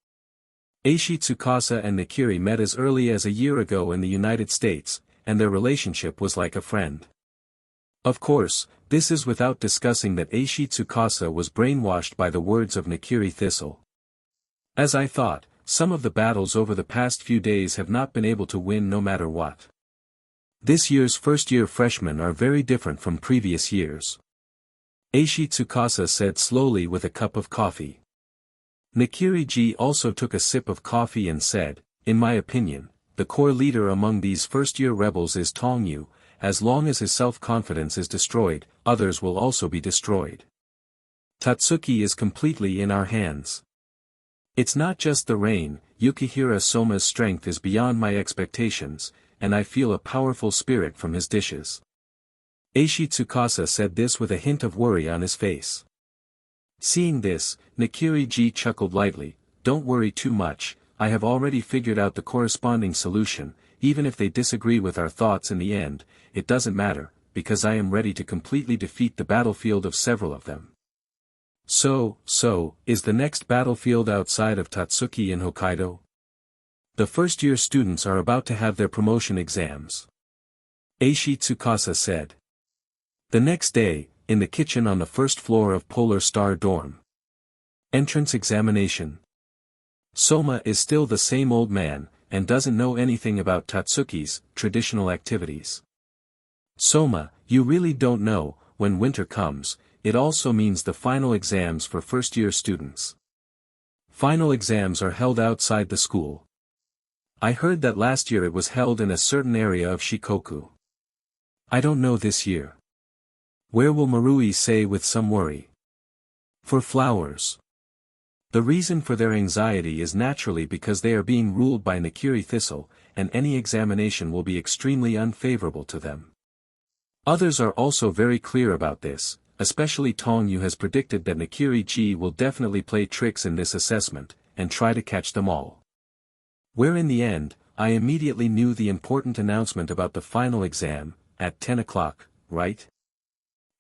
Eishi Tsukasa and Nakiri met as early as a year ago in the United States, and their relationship was like a friend. Of course, this is without discussing that Eishi Tsukasa was brainwashed by the words of Nakiri Thistle. As I thought, some of the battles over the past few days have not been able to win no matter what. This year's first-year freshmen are very different from previous years. Eishi Tsukasa said slowly with a cup of coffee. Nakiri-ji also took a sip of coffee and said, in my opinion, the core leader among these first-year rebels is Tong Yu. As long as his self-confidence is destroyed, others will also be destroyed. Totsuki is completely in our hands. It's not just the rain, Yukihira Soma's strength is beyond my expectations, and I feel a powerful spirit from his dishes. Eishi Tsukasa said this with a hint of worry on his face. Seeing this, Nakiri-ji chuckled lightly, don't worry too much, I have already figured out the corresponding solution, even if they disagree with our thoughts in the end, it doesn't matter, because I am ready to completely defeat the battlefield of several of them. So, is the next battlefield outside of Totsuki in Hokkaido? The first-year students are about to have their promotion exams. Eishi Tsukasa said. The next day, in the kitchen on the first floor of Polar Star Dorm. Entrance examination. Soma is still the same old man, and doesn't know anything about Totsuki's traditional activities. Soma, you really don't know, when winter comes, it also means the final exams for first-year students. Final exams are held outside the school. I heard that last year it was held in a certain area of Shikoku. I don't know this year. Where will Marui say with some worry? For flowers. The reason for their anxiety is naturally because they are being ruled by Nakiri Thistle, and any examination will be extremely unfavorable to them. Others are also very clear about this, especially Tong Yu has predicted that Nakiri-ji will definitely play tricks in this assessment, and try to catch them all. Where in the end, I immediately knew the important announcement about the final exam, at 10 o'clock, right?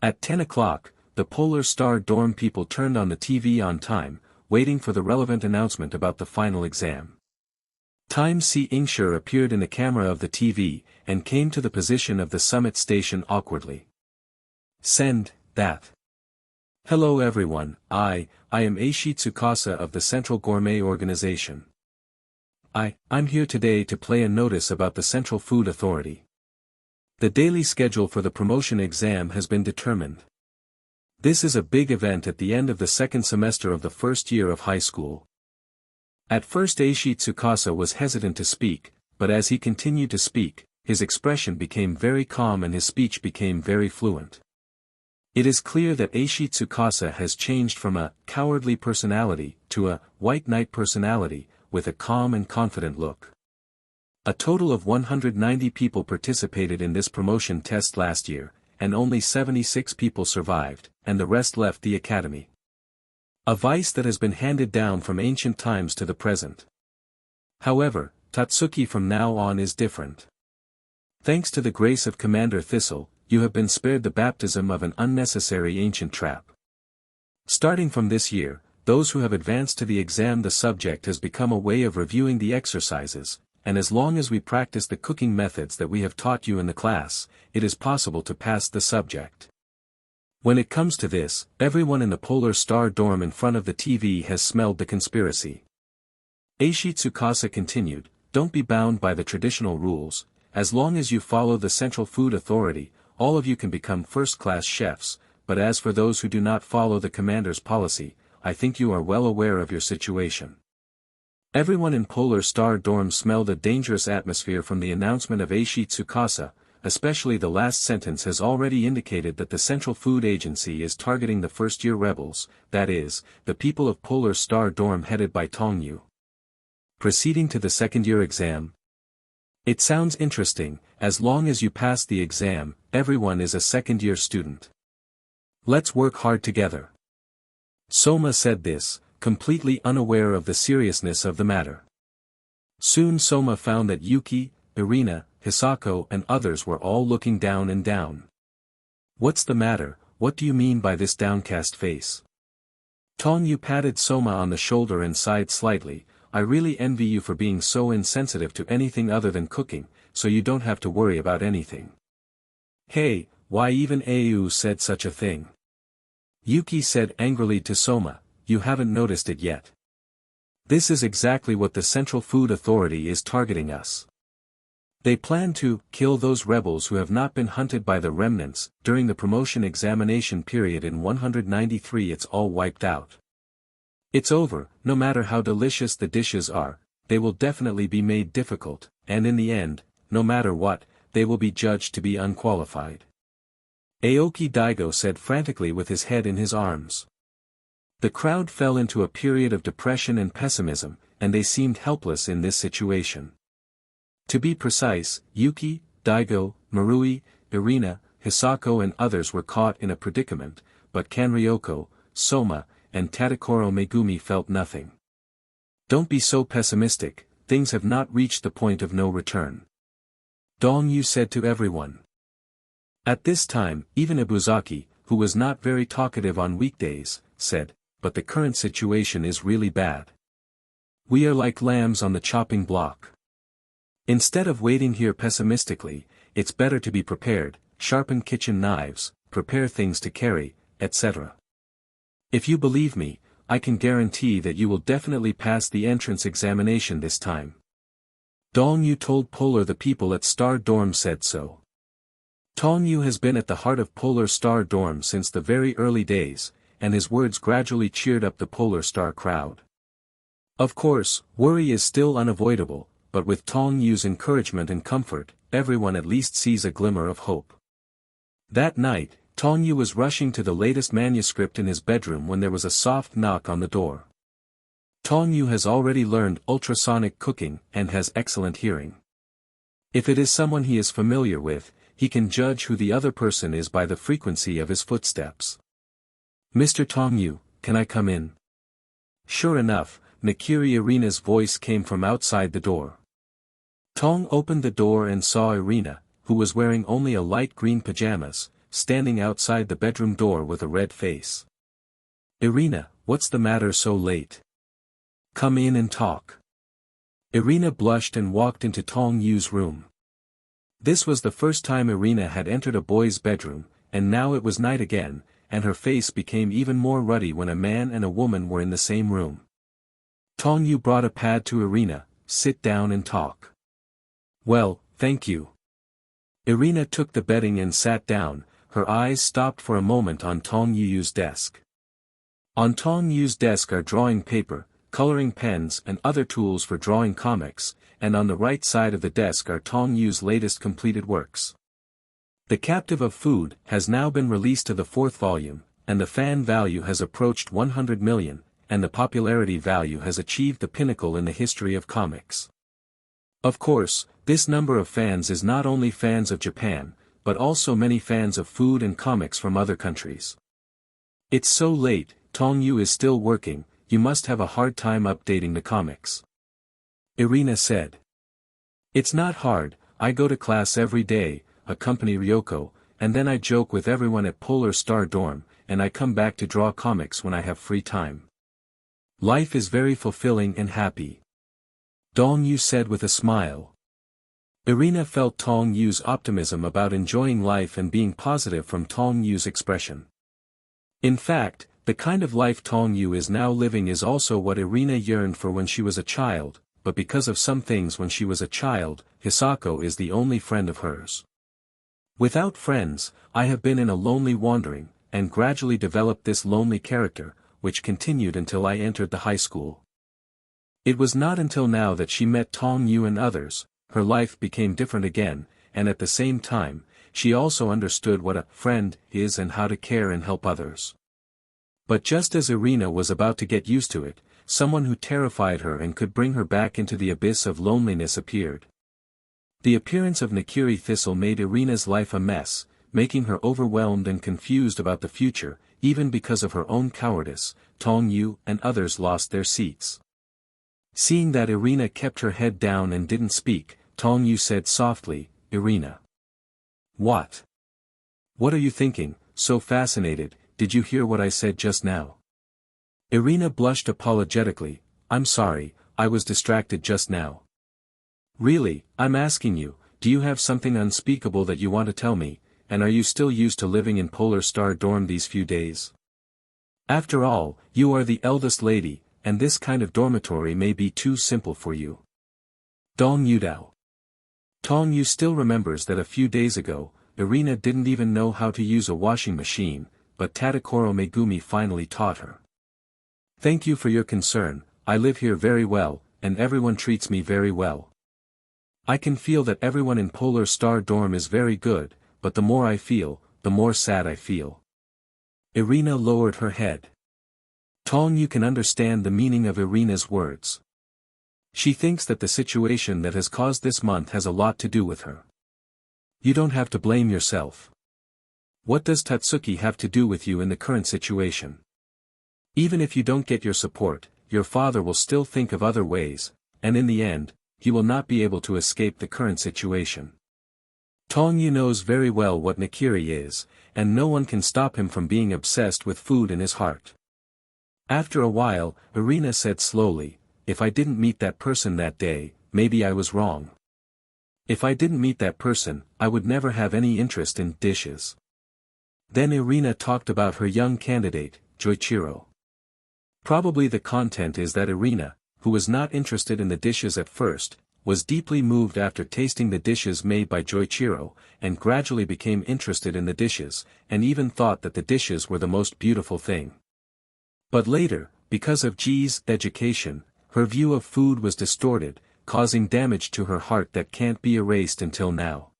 At 10 o'clock, the Polar Star Dorm people turned on the TV on time, waiting for the relevant announcement about the final exam. Time Si Ingshur appeared in the camera of the TV, and came to the position of the summit station awkwardly. Send that. Hello everyone, I am Eishi Tsukasa of the Central Gourmet Organization. I'm here today to play a notice about the Central Food Authority. The daily schedule for the promotion exam has been determined. This is a big event at the end of the second semester of the first year of high school. At first Eishi Tsukasa was hesitant to speak, but as he continued to speak, his expression became very calm and his speech became very fluent. It is clear that Eishi Tsukasa has changed from a cowardly personality to a white knight personality, with a calm and confident look. A total of 190 people participated in this promotion test last year, and only 76 people survived, and the rest left the academy. A vice that has been handed down from ancient times to the present. However, Totsuki from now on is different. Thanks to the grace of Commander Thistle, you have been spared the baptism of an unnecessary ancient trap. Starting from this year, those who have advanced to the exam, the subject has become a way of reviewing the exercises, and as long as we practice the cooking methods that we have taught you in the class, it is possible to pass the subject. When it comes to this, everyone in the Polar Star Dorm in front of the TV has smelled the conspiracy. Eishi Tsukasa continued, don't be bound by the traditional rules, as long as you follow the Central Food Authority, all of you can become first-class chefs, but as for those who do not follow the commander's policy, I think you are well aware of your situation. Everyone in Polar Star Dorm smelled a dangerous atmosphere from the announcement of Eishi Tsukasa, especially the last sentence has already indicated that the Central Food Agency is targeting the first-year rebels, that is, the people of Polar Star Dorm headed by Tong Yu. Proceeding to the second-year exam. It sounds interesting, as long as you pass the exam, everyone is a second-year student. Let's work hard together. Soma said this, completely unaware of the seriousness of the matter. Soon Soma found that Yuki, Irina, Hisako and others were all looking down and down. What's the matter, what do you mean by this downcast face? Tong Yu patted Soma on the shoulder and sighed slightly, I really envy you for being so insensitive to anything other than cooking, so you don't have to worry about anything. Hey, why even Au said such a thing? Yuki said angrily to Soma, you haven't noticed it yet. This is exactly what the Central Food Authority is targeting us. They plan to kill those rebels who have not been hunted by the remnants. During the promotion examination period in 193, it's all wiped out. It's over. No matter how delicious the dishes are, they will definitely be made difficult, and in the end, no matter what, they will be judged to be unqualified. Aoki Daigo said frantically with his head in his arms. The crowd fell into a period of depression and pessimism, and they seemed helpless in this situation. To be precise, Yuki, Daigo, Marui, Irina, Hisako and others were caught in a predicament, but Kanryoko, Soma, and Tadakoro Megumi felt nothing. Don't be so pessimistic, things have not reached the point of no return. Tong Yu said to everyone. At this time, even Ibuzaki, who was not very talkative on weekdays, said, but the current situation is really bad. We are like lambs on the chopping block. Instead of waiting here pessimistically, it's better to be prepared, sharpen kitchen knives, prepare things to carry, etc. If you believe me, I can guarantee that you will definitely pass the entrance examination this time. Tong Yu told Polar the people at Star Dorm said so. Tong Yu has been at the heart of Polar Star Dorm since the very early days, and his words gradually cheered up the Polar Star crowd. Of course, worry is still unavoidable, but with Tong Yu's encouragement and comfort, everyone at least sees a glimmer of hope. That night, Tong Yu was rushing to the latest manuscript in his bedroom when there was a soft knock on the door. Tong Yu has already learned ultrasonic cooking and has excellent hearing. If it is someone he is familiar with, he can judge who the other person is by the frequency of his footsteps. Mr. Tong Yu, can I come in? Sure enough, Nakiri Irina's voice came from outside the door. Tong opened the door and saw Irina, who was wearing only a light green pajamas, standing outside the bedroom door with a red face. Irina, what's the matter so late? Come in and talk. Irina blushed and walked into Tong Yu's room. This was the first time Irina had entered a boy's bedroom, and now it was night again, and her face became even more ruddy when a man and a woman were in the same room. Tong Yu brought a pad to Irina. Sit down and talk. Well, thank you. Irina took the bedding and sat down, her eyes stopped for a moment on Tong Yu's desk. On Tong Yu's desk are drawing paper, coloring pens and other tools for drawing comics, and on the right side of the desk are Tong Yu's latest completed works. The Captive of Food has now been released to the 4th volume, and the fan value has approached 100 million, and the popularity value has achieved the pinnacle in the history of comics. Of course, this number of fans is not only fans of Japan, but also many fans of food and comics from other countries. It's so late, Tong Yu is still working, you must have a hard time updating the comics. Irina said. It's not hard, I go to class every day, accompany Ryoko, and then I joke with everyone at Polar Star Dorm, and I come back to draw comics when I have free time. Life is very fulfilling and happy. Tong Yu said with a smile. Irina felt Tong Yu's optimism about enjoying life and being positive from Tong Yu's expression. In fact, the kind of life Tong Yu is now living is also what Irina yearned for when she was a child, but because of some things when she was a child, Hisako is the only friend of hers. Without friends, I have been in a lonely wandering, and gradually developed this lonely character, which continued until I entered the high school. It was not until now that she met Tong Yu and others, her life became different again, and at the same time, she also understood what a friend is and how to care and help others. But just as Irina was about to get used to it, someone who terrified her and could bring her back into the abyss of loneliness appeared. The appearance of Nakiri Thistle made Irina's life a mess, making her overwhelmed and confused about the future, even because of her own cowardice. Tong Yu and others lost their seats. Seeing that Irina kept her head down and didn't speak, Tong Yu said softly, Irina. What? What are you thinking, so fascinated, did you hear what I said just now? Irina blushed apologetically, I'm sorry, I was distracted just now. Really, I'm asking you, do you have something unspeakable that you want to tell me, and are you still used to living in Polar Star Dorm these few days? After all, you are the eldest lady, and this kind of dormitory may be too simple for you. Dong Yudao. Tong Yu still remembers that a few days ago, Irina didn't even know how to use a washing machine, but Tadakoro Megumi finally taught her. Thank you for your concern, I live here very well, and everyone treats me very well. I can feel that everyone in Polar Star Dorm is very good, but the more I feel, the more sad I feel. Irina lowered her head. Tong Yu can understand the meaning of Irina's words. She thinks that the situation that has caused this month has a lot to do with her. You don't have to blame yourself. What does Totsuki have to do with you in the current situation? Even if you don't get your support, your father will still think of other ways, and in the end, he will not be able to escape the current situation. Tong Yu knows very well what Nakiri is, and no one can stop him from being obsessed with food in his heart. After a while, Irina said slowly, if I didn't meet that person that day, maybe I was wrong. If I didn't meet that person, I would never have any interest in dishes. Then Irina talked about her young candidate, Joichiro. Probably the content is that Irina, who was not interested in the dishes at first, was deeply moved after tasting the dishes made by Joichiro, and gradually became interested in the dishes, and even thought that the dishes were the most beautiful thing. But later, because of Ji's education, her view of food was distorted, causing damage to her heart that can't be erased until now.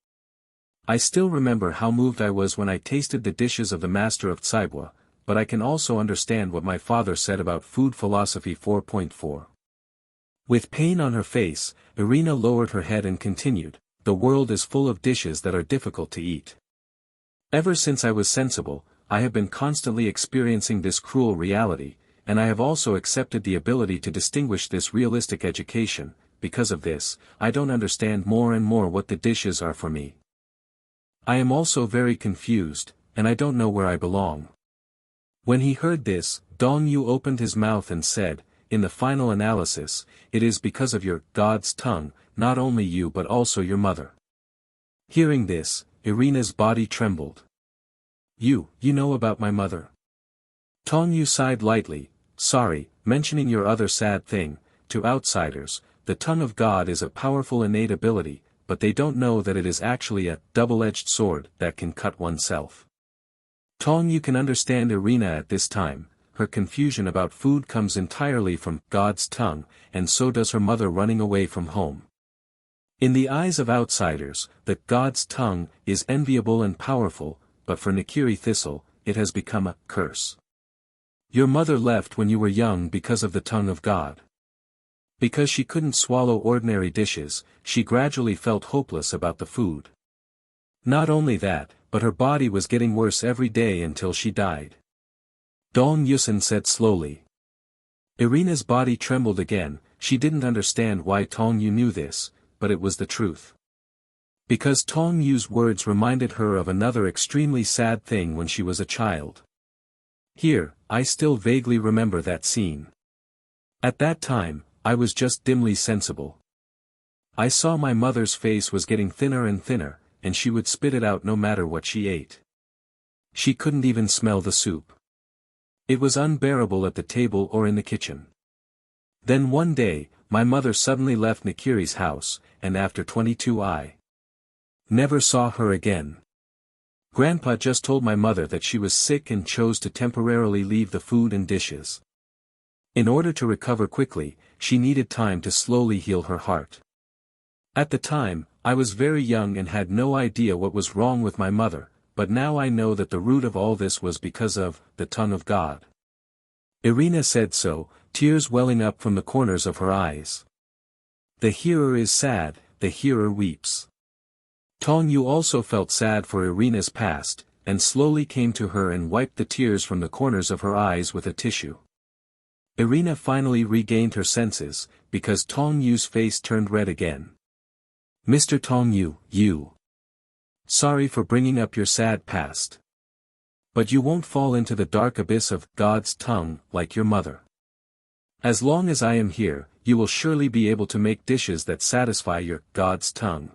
I still remember how moved I was when I tasted the dishes of the master of Tsaibwa, but I can also understand what my father said about food philosophy 4.4. With pain on her face, Irina lowered her head and continued, the world is full of dishes that are difficult to eat. Ever since I was sensible, I have been constantly experiencing this cruel reality, and I have also accepted the ability to distinguish this realistic education. Because of this, I don't understand more and more what the dishes are for me. I am also very confused, and I don't know where I belong. When he heard this, Dong Yu opened his mouth and said, in the final analysis, it is because of your God's tongue, not only you but also your mother. Hearing this, Irina's body trembled. You know about my mother. Tong Yu sighed lightly, sorry, mentioning your other sad thing, to outsiders, the tongue of God is a powerful innate ability, but they don't know that it is actually a double-edged sword that can cut oneself. Tong Yu can understand Irina at this time, her confusion about food comes entirely from God's tongue, and so does her mother running away from home. In the eyes of outsiders, the God's tongue is enviable and powerful, but for Nakiri Thistle, it has become a curse. Your mother left when you were young because of the tongue of God. Because she couldn't swallow ordinary dishes, she gradually felt hopeless about the food. Not only that, but her body was getting worse every day until she died. Dong Yusin said slowly. Irina's body trembled again, she didn't understand why Tong Yu knew this, but it was the truth. Because Tong Yu's words reminded her of another extremely sad thing when she was a child. Here, I still vaguely remember that scene. At that time, I was just dimly sensible. I saw my mother's face was getting thinner and thinner, and she would spit it out no matter what she ate. She couldn't even smell the soup. It was unbearable at the table or in the kitchen. Then one day, my mother suddenly left Nakiri's house, and after 22 I never saw her again. Grandpa just told my mother that she was sick and chose to temporarily leave the food and dishes. In order to recover quickly, she needed time to slowly heal her heart. At the time, I was very young and had no idea what was wrong with my mother, but now I know that the root of all this was because of the tongue of God. Irina said so, tears welling up from the corners of her eyes. The hearer is sad, the hearer weeps. Tong Yu also felt sad for Irina's past, and slowly came to her and wiped the tears from the corners of her eyes with a tissue. Irina finally regained her senses, because Tong Yu's face turned red again. Mr. Tong Yu, you. Sorry for bringing up your sad past. But you won't fall into the dark abyss of God's tongue like your mother. As long as I am here, you will surely be able to make dishes that satisfy your God's tongue.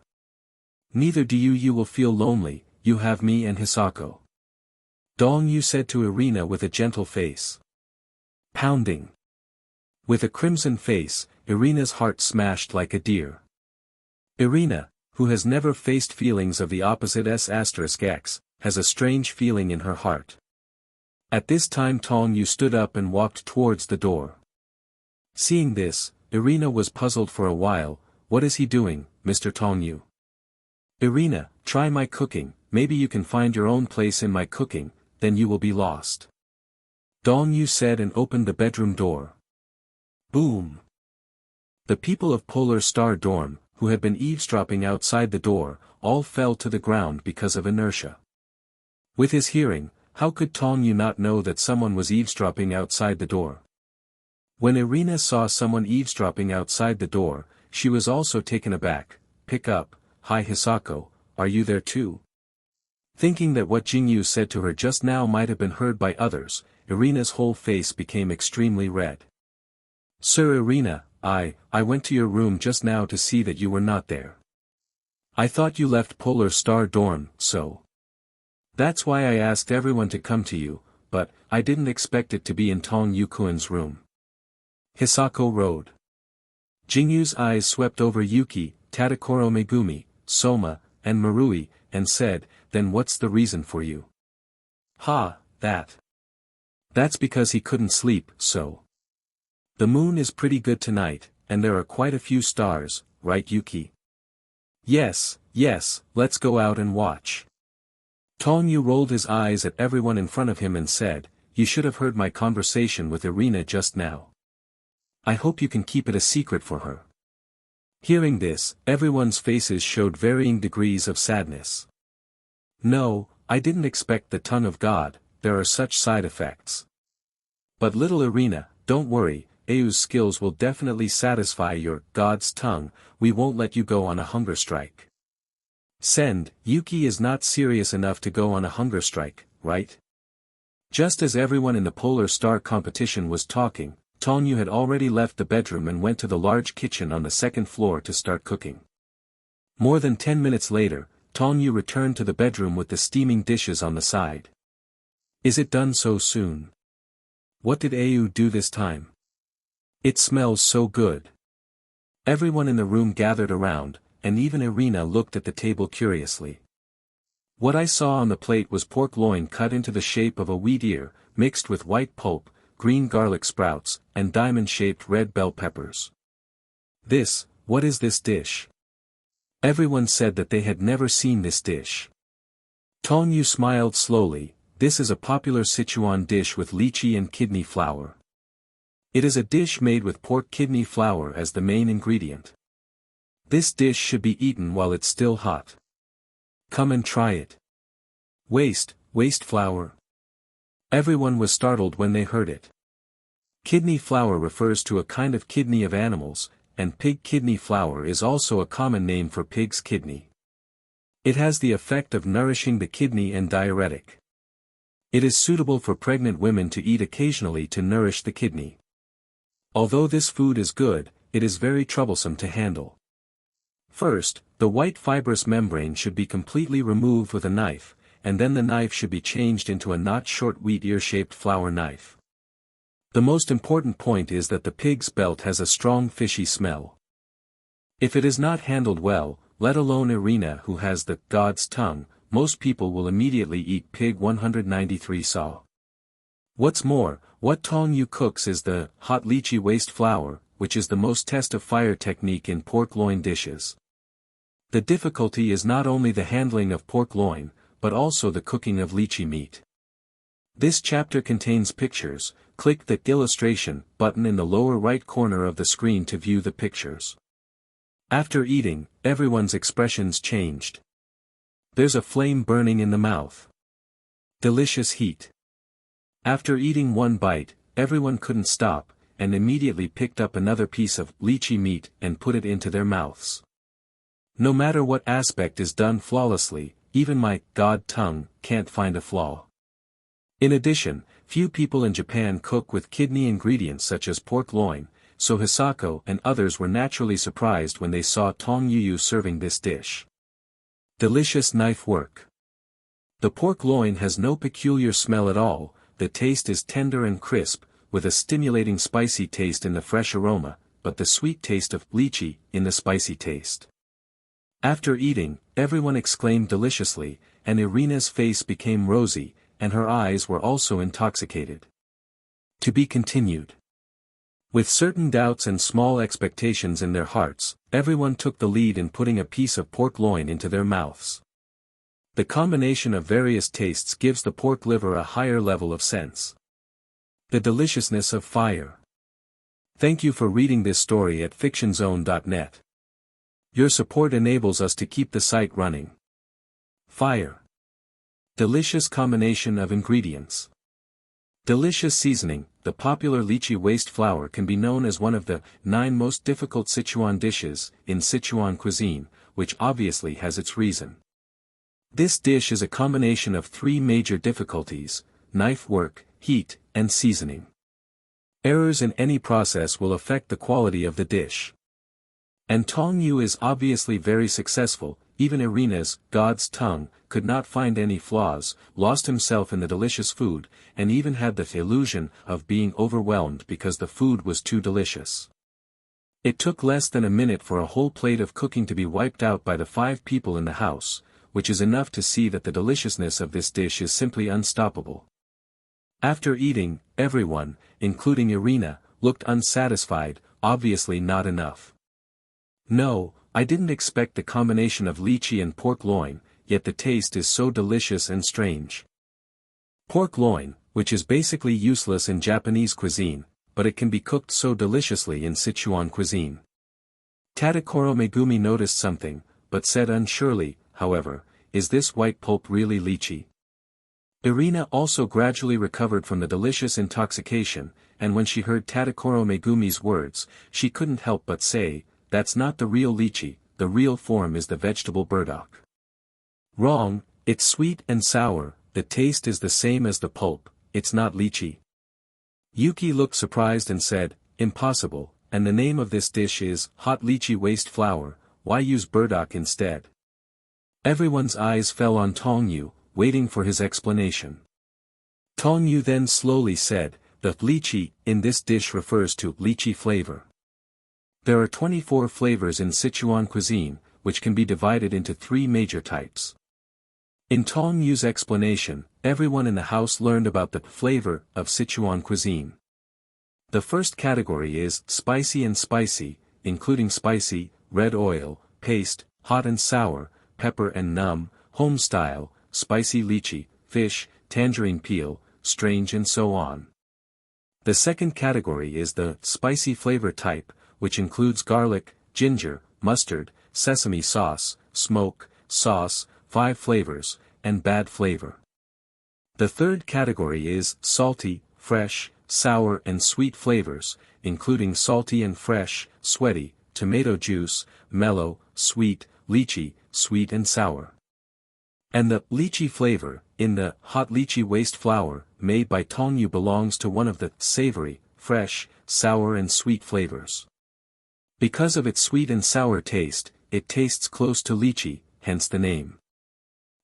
Neither do you will feel lonely, you have me and Hisako. Dong Yu said to Irina with a gentle face. Pounding. With a crimson face, Irina's heart smashed like a deer. Irina, who has never faced feelings of the opposite S**x, has a strange feeling in her heart. At this time Tong Yu stood up and walked towards the door. Seeing this, Irina was puzzled for a while. What is he doing, Mr. Tong Yu? Irina, try my cooking, maybe you can find your own place in my cooking, then you will be lost. Tong Yu said and opened the bedroom door. Boom! The people of Polar Star Dorm, who had been eavesdropping outside the door, all fell to the ground because of inertia. With his hearing, how could Tong Yu not know that someone was eavesdropping outside the door? When Irina saw someone eavesdropping outside the door, she was also taken aback. Pick up, hi Hisako, are you there too? Thinking that what Jingyu said to her just now might have been heard by others, Irina's whole face became extremely red. Sir Irina, I went to your room just now to see that you were not there. I thought you left Polar Star Dorm, so. That's why I asked everyone to come to you, but I didn't expect it to be in Tong Yu-kun's room. Hisako rode. Jingyu's eyes swept over Yuki, Tadakoro Megumi, Soma, and Marui, and said, then what's the reason for you? Ha, That's because he couldn't sleep, so. The moon is pretty good tonight, and there are quite a few stars, right Yuki? Yes, let's go out and watch. Tong Yu rolled his eyes at everyone in front of him and said, you should have heard my conversation with Irina just now. I hope you can keep it a secret for her. Hearing this, everyone's faces showed varying degrees of sadness. No, I didn't expect the tongue of God, there are such side effects. But little Irina, don't worry, Ayu's skills will definitely satisfy your God's tongue, we won't let you go on a hunger strike. Send, Yuki is not serious enough to go on a hunger strike, right? Just as everyone in the Polar Star competition was talking, Tong Yu had already left the bedroom and went to the large kitchen on the second floor to start cooking. More than 10 minutes later, Tong Yu returned to the bedroom with the steaming dishes on the side. Is it done so soon? What did Ayu do this time? It smells so good. Everyone in the room gathered around, and even Irina looked at the table curiously. What I saw on the plate was pork loin cut into the shape of a wheat ear, mixed with white pulp, green garlic sprouts, and diamond-shaped red bell peppers. What is this dish? Everyone said that they had never seen this dish. Tong Yu smiled slowly, this is a popular Sichuan dish with lychee and kidney flour. It is a dish made with pork kidney flour as the main ingredient. This dish should be eaten while it's still hot. Come and try it. Waste flour. Everyone was startled when they heard it. Kidney flour refers to a kind of kidney of animals, and pig kidney flour is also a common name for pig's kidney. It has the effect of nourishing the kidney and diuretic. It is suitable for pregnant women to eat occasionally to nourish the kidney. Although this food is good, it is very troublesome to handle. First, the white fibrous membrane should be completely removed with a knife, and then the knife should be changed into a not short wheat ear-shaped flour knife. The most important point is that the pig's belt has a strong fishy smell. If it is not handled well, let alone Irina who has the God's tongue, most people will immediately eat pig 193 saw. What's more, what Tong Yu cooks is the hot lychee waste flour, which is the most test of fire technique in pork loin dishes. The difficulty is not only the handling of pork loin, but also the cooking of lychee meat. This chapter contains pictures, click the illustration button in the lower right corner of the screen to view the pictures. After eating, everyone's expressions changed. There's a flame burning in the mouth. Delicious heat. After eating one bite, everyone couldn't stop, and immediately picked up another piece of lychee meat and put it into their mouths. No matter what aspect is done flawlessly, even my God tongue can't find a flaw. In addition, few people in Japan cook with kidney ingredients such as pork loin, so Hisako and others were naturally surprised when they saw Tong Yu serving this dish. Delicious knife work. The pork loin has no peculiar smell at all, the taste is tender and crisp, with a stimulating spicy taste in the fresh aroma, but the sweet taste of lychee in the spicy taste. After eating, everyone exclaimed deliciously, and Irina's face became rosy, and her eyes were also intoxicated. To be continued. With certain doubts and small expectations in their hearts, everyone took the lead in putting a piece of pork loin into their mouths. The combination of various tastes gives the pork liver a higher level of sense. The deliciousness of fire. Thank you for reading this story at fictionzone.net. Your support enables us to keep the site running. Fire. Delicious combination of ingredients. Delicious seasoning. The popular lychee waste flour can be known as one of the 9 most difficult Sichuan dishes in Sichuan cuisine, which obviously has its reason. This dish is a combination of 3 major difficulties: knife work, heat, and seasoning. Errors in any process will affect the quality of the dish. And Tong Yu is obviously very successful. Even Irina's God's tongue could not find any flaws, lost himself in the delicious food, and even had the illusion of being overwhelmed because the food was too delicious. It took less than a minute for a whole plate of cooking to be wiped out by the 5 people in the house, which is enough to see that the deliciousness of this dish is simply unstoppable. After eating, everyone, including Irina, looked unsatisfied. Obviously not enough. No, I didn't expect the combination of lychee and pork loin, yet the taste is so delicious and strange. Pork loin, which is basically useless in Japanese cuisine, but it can be cooked so deliciously in Sichuan cuisine. Tadakoro Megumi noticed something, but said unsurely, however, is this white pulp really lychee? Irina also gradually recovered from the delicious intoxication, and when she heard Tadakoro Megumi's words, she couldn't help but say, "That's not the real lychee, the real form is the vegetable burdock." Wrong, it's sweet and sour, the taste is the same as the pulp, it's not lychee. Yuki looked surprised and said, "Impossible, and the name of this dish is hot lychee waste flour, why use burdock instead?" Everyone's eyes fell on Tong Yu, waiting for his explanation. Tong Yu then slowly said, "The lychee in this dish refers to lychee flavor. There are 24 flavors in Sichuan cuisine, which can be divided into 3 major types." In Tong Yu's explanation, everyone in the house learned about the flavor of Sichuan cuisine. The first category is spicy and spicy, including spicy, red oil, paste, hot and sour, pepper and numb, home style, spicy lychee, fish, tangerine peel, strange and so on. The second category is the spicy flavor type, which includes garlic, ginger, mustard, sesame sauce, smoke, sauce, 5 flavors, and bad flavor. The third category is salty, fresh, sour and sweet flavors, including salty and fresh, sweaty, tomato juice, mellow, sweet, lychee, sweet and sour. And the lychee flavor, in the hot lychee waste flour, made by Tong Yu belongs to one of the savory, fresh, sour and sweet flavors. Because of its sweet and sour taste, it tastes close to lychee, hence the name.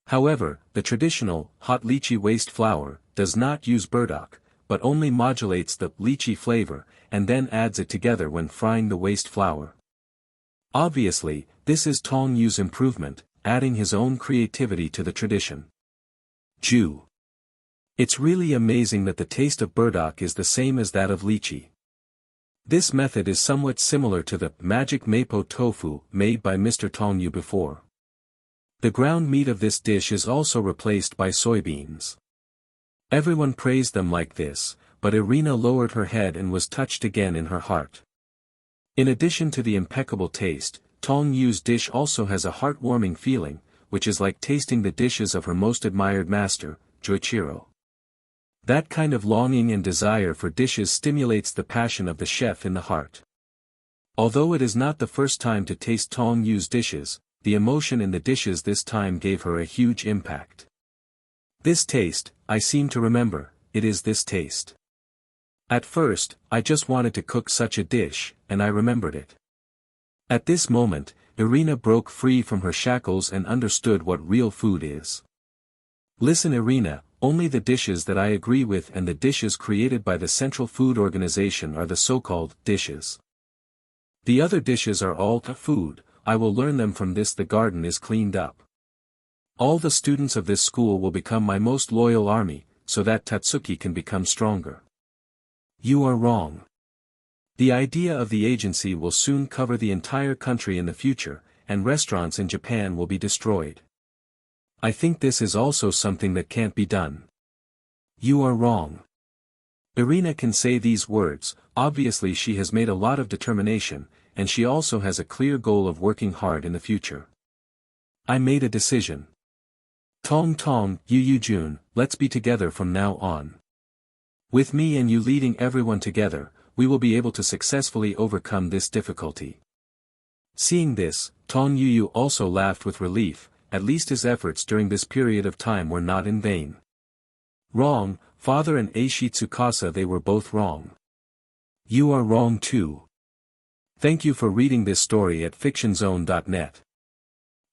However, the traditional, hot lychee waste flour, does not use burdock, but only modulates the lychee flavor, and then adds it together when frying the waste flour. Obviously, this is Tong Yu's improvement, adding his own creativity to the tradition. Jew. It's really amazing that the taste of burdock is the same as that of lychee. This method is somewhat similar to the magic mapo tofu made by Mr. Tong Yu before. The ground meat of this dish is also replaced by soybeans. Everyone praised them like this, but Irina lowered her head and was touched again in her heart. In addition to the impeccable taste, Tong Yu's dish also has a heartwarming feeling, which is like tasting the dishes of her most admired master, Joichiro. That kind of longing and desire for dishes stimulates the passion of the chef in the heart. Although it is not the first time to taste Tong Yu's dishes, the emotion in the dishes this time gave her a huge impact. This taste, I seem to remember, it is this taste. At first, I just wanted to cook such a dish, and I remembered it. At this moment, Irina broke free from her shackles and understood what real food is. Listen Irina, only the dishes that I agree with and the dishes created by the Central Food Organization are the so-called dishes. The other dishes are all food. I will learn them from this. The garden is cleaned up. All the students of this school will become my most loyal army, so that Totsuki can become stronger. You are wrong. The idea of the agency will soon cover the entire country in the future, and restaurants in Japan will be destroyed. I think this is also something that can't be done. You are wrong. Irina can say these words. Obviously she has made a lot of determination, and she also has a clear goal of working hard in the future. I made a decision. Tong Yu Jun, let's be together from now on. With me and you leading everyone together, we will be able to successfully overcome this difficulty. Seeing this, Tong Yu also laughed with relief. At least his efforts during this period of time were not in vain. Wrong, father and Aishi Tsukasa, they were both wrong. You are wrong too. Thank you for reading this story at fictionzone.net.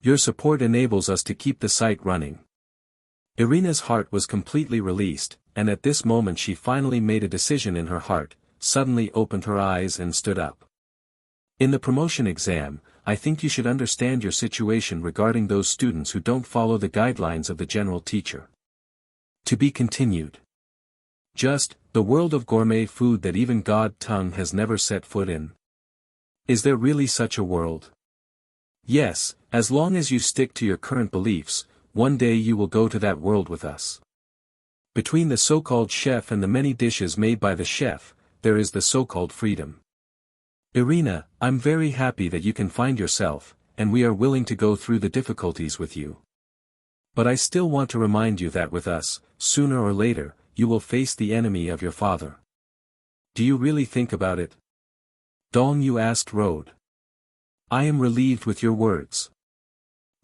Your support enables us to keep the site running. Irina's heart was completely released, and at this moment she finally made a decision in her heart, suddenly opened her eyes and stood up. In the promotion exam, I think you should understand your situation regarding those students who don't follow the guidelines of the general teacher. To be continued. Just, the world of gourmet food that even God Tongue has never set foot in. Is there really such a world? Yes, as long as you stick to your current beliefs, one day you will go to that world with us. Between the so-called chef and the many dishes made by the chef, there is the so-called freedom. Irina, I'm very happy that you can find yourself, and we are willing to go through the difficulties with you. But I still want to remind you that with us, sooner or later, you will face the enemy of your father. Do you really think about it? Tong Yu asked Road. I am relieved with your words.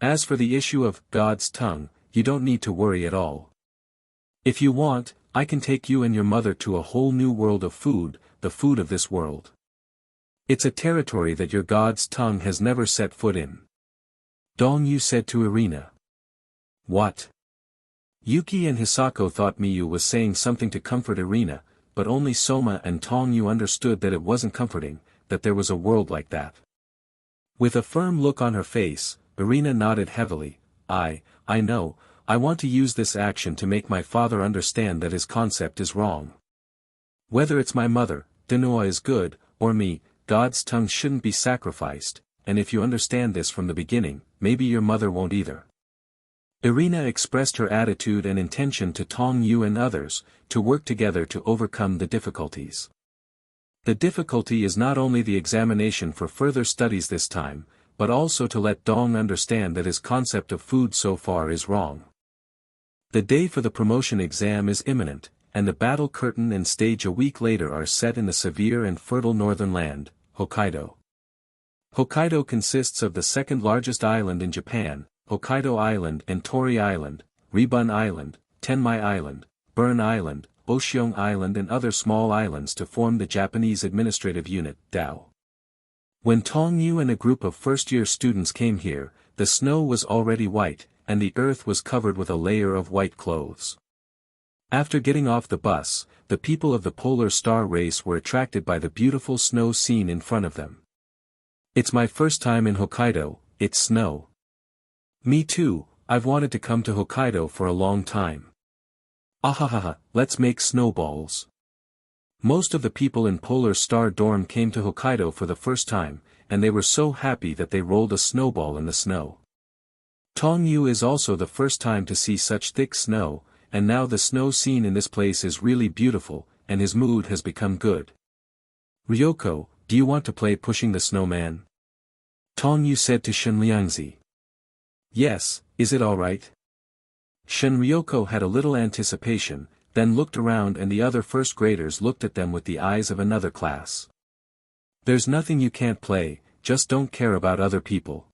As for the issue of God's tongue, you don't need to worry at all. If you want, I can take you and your mother to a whole new world of food, the food of this world. It's a territory that your God's tongue has never set foot in. Tong Yu said to Irina. What? Yuki and Hisako thought Miyu was saying something to comfort Irina, but only Soma and Tong Yu understood that it wasn't comforting, that there was a world like that. With a firm look on her face, Irina nodded heavily. I know, I want to use this action to make my father understand that his concept is wrong. Whether it's my mother, Denoa is good, or me, God's tongue shouldn't be sacrificed, and if you understand this from the beginning, maybe your mother won't either. Irina expressed her attitude and intention to Tong Yu and others, to work together to overcome the difficulties. The difficulty is not only the examination for further studies this time, but also to let Dong understand that his concept of food so far is wrong. The day for the promotion exam is imminent, and the battle curtain and stage a week later are set in the severe and fertile northern land, Hokkaido. Hokkaido consists of the second largest island in Japan, Hokkaido Island and Tori Island, Ribun Island, Tenmai Island, Burn Island, Oshiong Island and other small islands to form the Japanese administrative unit, DAO. When Tong Yu and a group of first-year students came here, the snow was already white, and the earth was covered with a layer of white clothes. After getting off the bus, the people of the Polar Star race were attracted by the beautiful snow scene in front of them. It's my first time in Hokkaido, it's snow. Me too, I've wanted to come to Hokkaido for a long time. Ahahaha, let's make snowballs. Most of the people in Polar Star dorm came to Hokkaido for the first time, and they were so happy that they rolled a snowball in the snow. Tong Yu is also the first time to see such thick snow, and now the snow scene in this place is really beautiful, and his mood has become good. Ryoko, do you want to play pushing the snowman? Tong Yu said to Shunliangzi. Yes, is it alright? Shun Ryoko had a little anticipation, then looked around and the other first graders looked at them with the eyes of another class. There's nothing you can't play, just don't care about other people.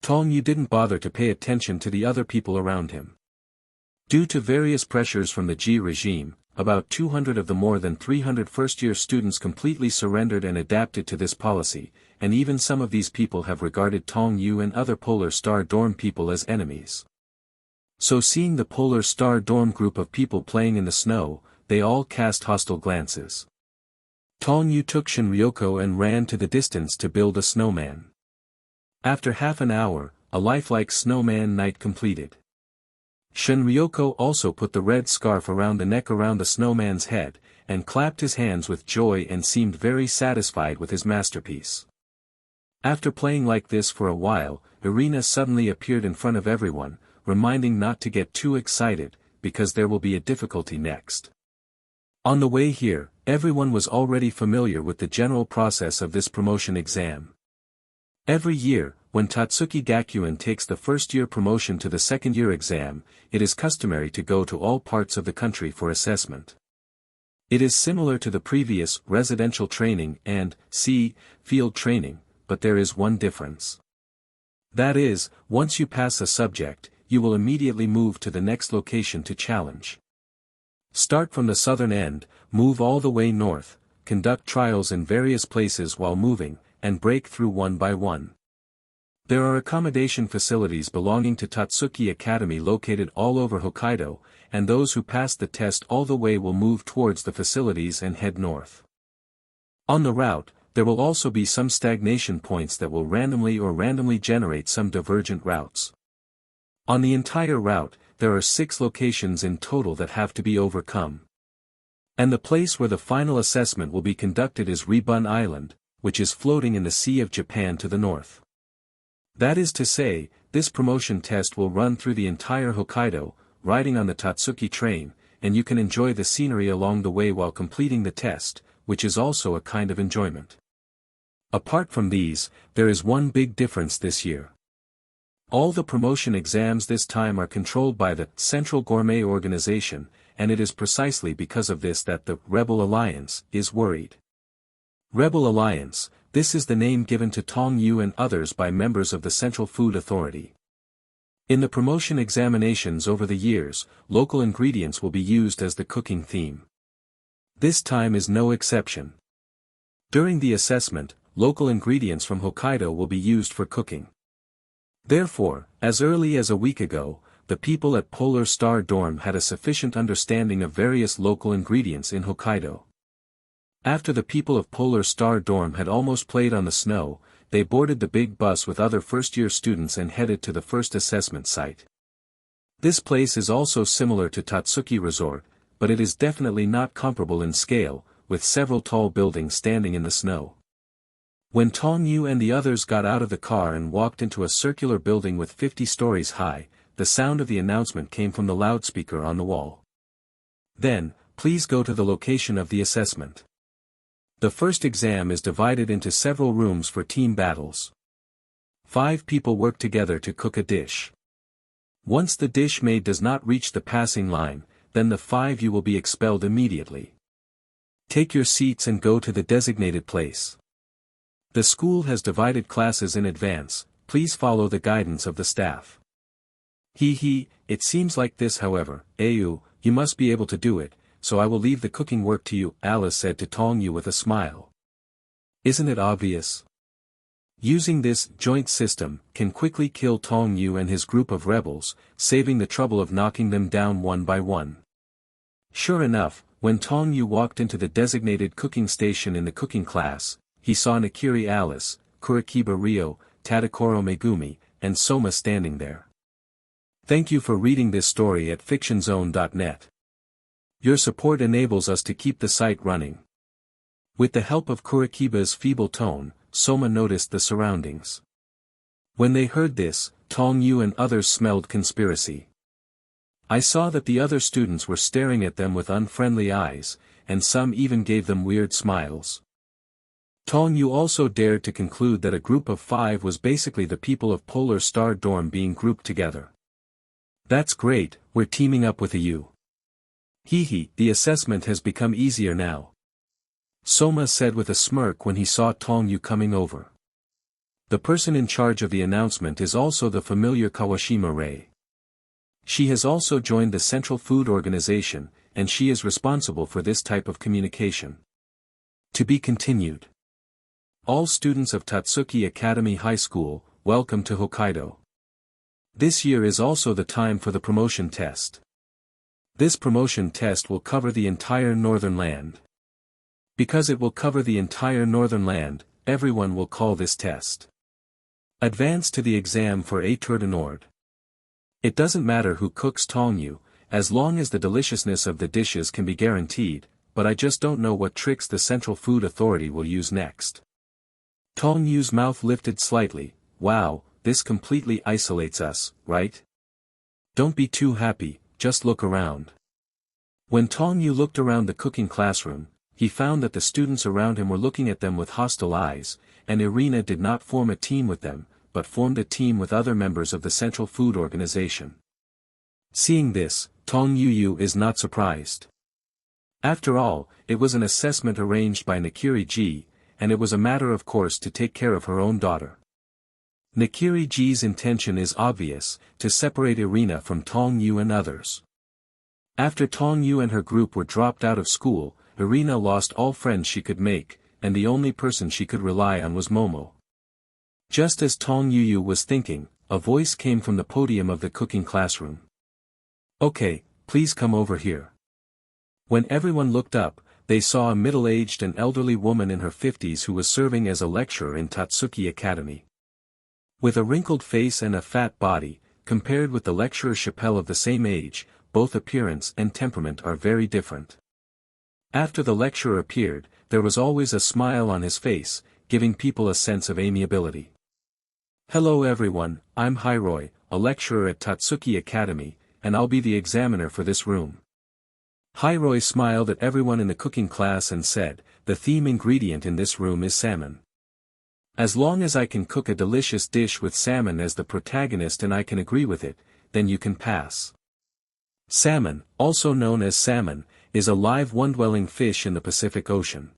Tong Yu didn't bother to pay attention to the other people around him. Due to various pressures from the G regime, about 200 of the more than 300 first-year students completely surrendered and adapted to this policy, and even some of these people have regarded Tong Yu and other Polar Star dorm people as enemies. So seeing the Polar Star dorm group of people playing in the snow, they all cast hostile glances. Tong Yu took Shinryoko and ran to the distance to build a snowman. After half an hour, a lifelike snowman night completed. Shinryoko also put the red scarf around the neck around the snowman's head, and clapped his hands with joy and seemed very satisfied with his masterpiece. After playing like this for a while, Irina suddenly appeared in front of everyone, reminding not to get too excited, because there will be a difficulty next. On the way here, everyone was already familiar with the general process of this promotion exam. Every year, when Totsuki Gakuen takes the first-year promotion to the second-year exam, it is customary to go to all parts of the country for assessment. It is similar to the previous residential training and field training, but there is one difference. That is, once you pass a subject, you will immediately move to the next location to challenge. Start from the southern end, move all the way north, conduct trials in various places while moving, and break through one by one. There are accommodation facilities belonging to Totsuki Academy located all over Hokkaido, and those who pass the test all the way will move towards the facilities and head north. On the route, there will also be some stagnation points that will randomly generate some divergent routes. On the entire route, there are 6 locations in total that have to be overcome. And the place where the final assessment will be conducted is Ribun Island, which is floating in the Sea of Japan to the north. That is to say, this promotion test will run through the entire Hokkaido, riding on the Totsuki train, and you can enjoy the scenery along the way while completing the test, which is also a kind of enjoyment. Apart from these, there is one big difference this year. All the promotion exams this time are controlled by the Central Gourmet Organization, and it is precisely because of this that the Rebel Alliance is worried. Rebel Alliance, this is the name given to Tong Yu and others by members of the Central Food Authority. In the promotion examinations over the years, local ingredients will be used as the cooking theme. This time is no exception. During the assessment, local ingredients from Hokkaido will be used for cooking. Therefore, as early as a week ago, the people at Polar Star Dorm had a sufficient understanding of various local ingredients in Hokkaido. After the people of Polar Star Dorm had almost played on the snow, they boarded the big bus with other first-year students and headed to the first assessment site. This place is also similar to Totsuki Resort, but it is definitely not comparable in scale, with several tall buildings standing in the snow. When Tong Yu and the others got out of the car and walked into a circular building with 50 stories high, the sound of the announcement came from the loudspeaker on the wall. Then, please go to the location of the assessment. The first exam is divided into several rooms for team battles. 5 people work together to cook a dish. Once the dish made does not reach the passing line, then the 5 you will be expelled immediately. Take your seats and go to the designated place. The school has divided classes in advance, please follow the guidance of the staff. It seems like this however, you must be able to do it, so I will leave the cooking work to you, Alice said to Tong Yu with a smile. Isn't it obvious? Using this joint system can quickly kill Tong Yu and his group of rebels, saving the trouble of knocking them down one by one. Sure enough, when Tong Yu walked into the designated cooking station in the cooking class, he saw Nakiri Alice, Kurikiba Ryo, Tadakoro Megumi, and Sōma standing there. Thank you for reading this story at fictionzone.net. Your support enables us to keep the site running. With the help of Kurikiba's feeble tone, Sōma noticed the surroundings. When they heard this, Tong Yu and others smelled conspiracy. I saw that the other students were staring at them with unfriendly eyes, and some even gave them weird smiles. Tong Yu also dared to conclude that a group of 5 was basically the people of Polar Star Dorm being grouped together. That's great, we're teaming up with you. The assessment has become easier now. Sōma said with a smirk when he saw Tong Yu coming over. The person in charge of the announcement is also the familiar Kawashima Rei. She has also joined the Central Food Organization, and she is responsible for this type of communication. To be continued. All students of Totsuki Academy High School, welcome to Hokkaido. This year is also the time for the promotion test. This promotion test will cover the entire northern land. Because it will cover the entire northern land, everyone will call this test Advance to the exam for a tour de nord. It doesn't matter who cooks Tong Yu, as long as the deliciousness of the dishes can be guaranteed, but I just don't know what tricks the Central Food Authority will use next. Tong Yu's mouth lifted slightly. Wow, this completely isolates us, right? Don't be too happy, just look around. When Tong Yu looked around the cooking classroom, he found that the students around him were looking at them with hostile eyes, and Irina did not form a team with them, but formed a team with other members of the Central Food Organization. Seeing this, Tong Yu is not surprised. After all, it was an assessment arranged by Nakiri-ji, and it was a matter of course to take care of her own daughter. Nakiri-ji's intention is obvious, to separate Irina from Tong Yu and others. After Tong Yu and her group were dropped out of school, Irina lost all friends she could make, and the only person she could rely on was Momo. Just as Tong Yu was thinking, a voice came from the podium of the cooking classroom. Okay, please come over here. When everyone looked up, they saw a middle-aged and elderly woman in her 50s who was serving as a lecturer in Totsuki Academy. With a wrinkled face and a fat body, compared with the lecturer Chappelle of the same age, both appearance and temperament are very different. After the lecturer appeared, there was always a smile on his face, giving people a sense of amiability. Hello everyone, I'm Hiroi, a lecturer at Totsuki Academy, and I'll be the examiner for this room. Hiroi smiled at everyone in the cooking class and said, the theme ingredient in this room is salmon. As long as I can cook a delicious dish with salmon as the protagonist and I can agree with it, then you can pass. Salmon, also known as salmon, is a live one-dwelling fish in the Pacific Ocean.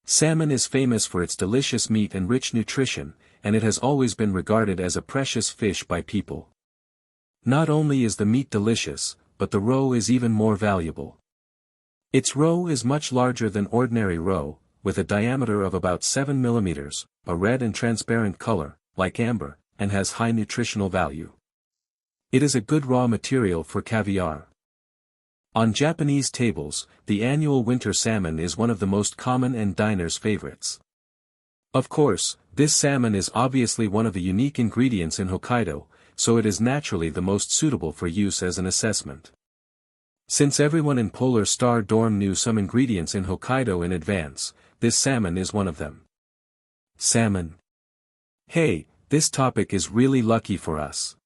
Salmon is famous for its delicious meat and rich nutrition, and it has always been regarded as a precious fish by people. Not only is the meat delicious, but the roe is even more valuable. Its roe is much larger than ordinary roe, with a diameter of about 7 mm, a red and transparent color, like amber, and has high nutritional value. It is a good raw material for caviar. On Japanese tables, the annual winter salmon is one of the most common and diners' favorites. Of course, this salmon is obviously one of the unique ingredients in Hokkaido, so it is naturally the most suitable for use as an assessment. Since everyone in Polar Star Dorm knew some ingredients in Hokkaido in advance, this salmon is one of them. Salmon. Hey, this topic is really lucky for us.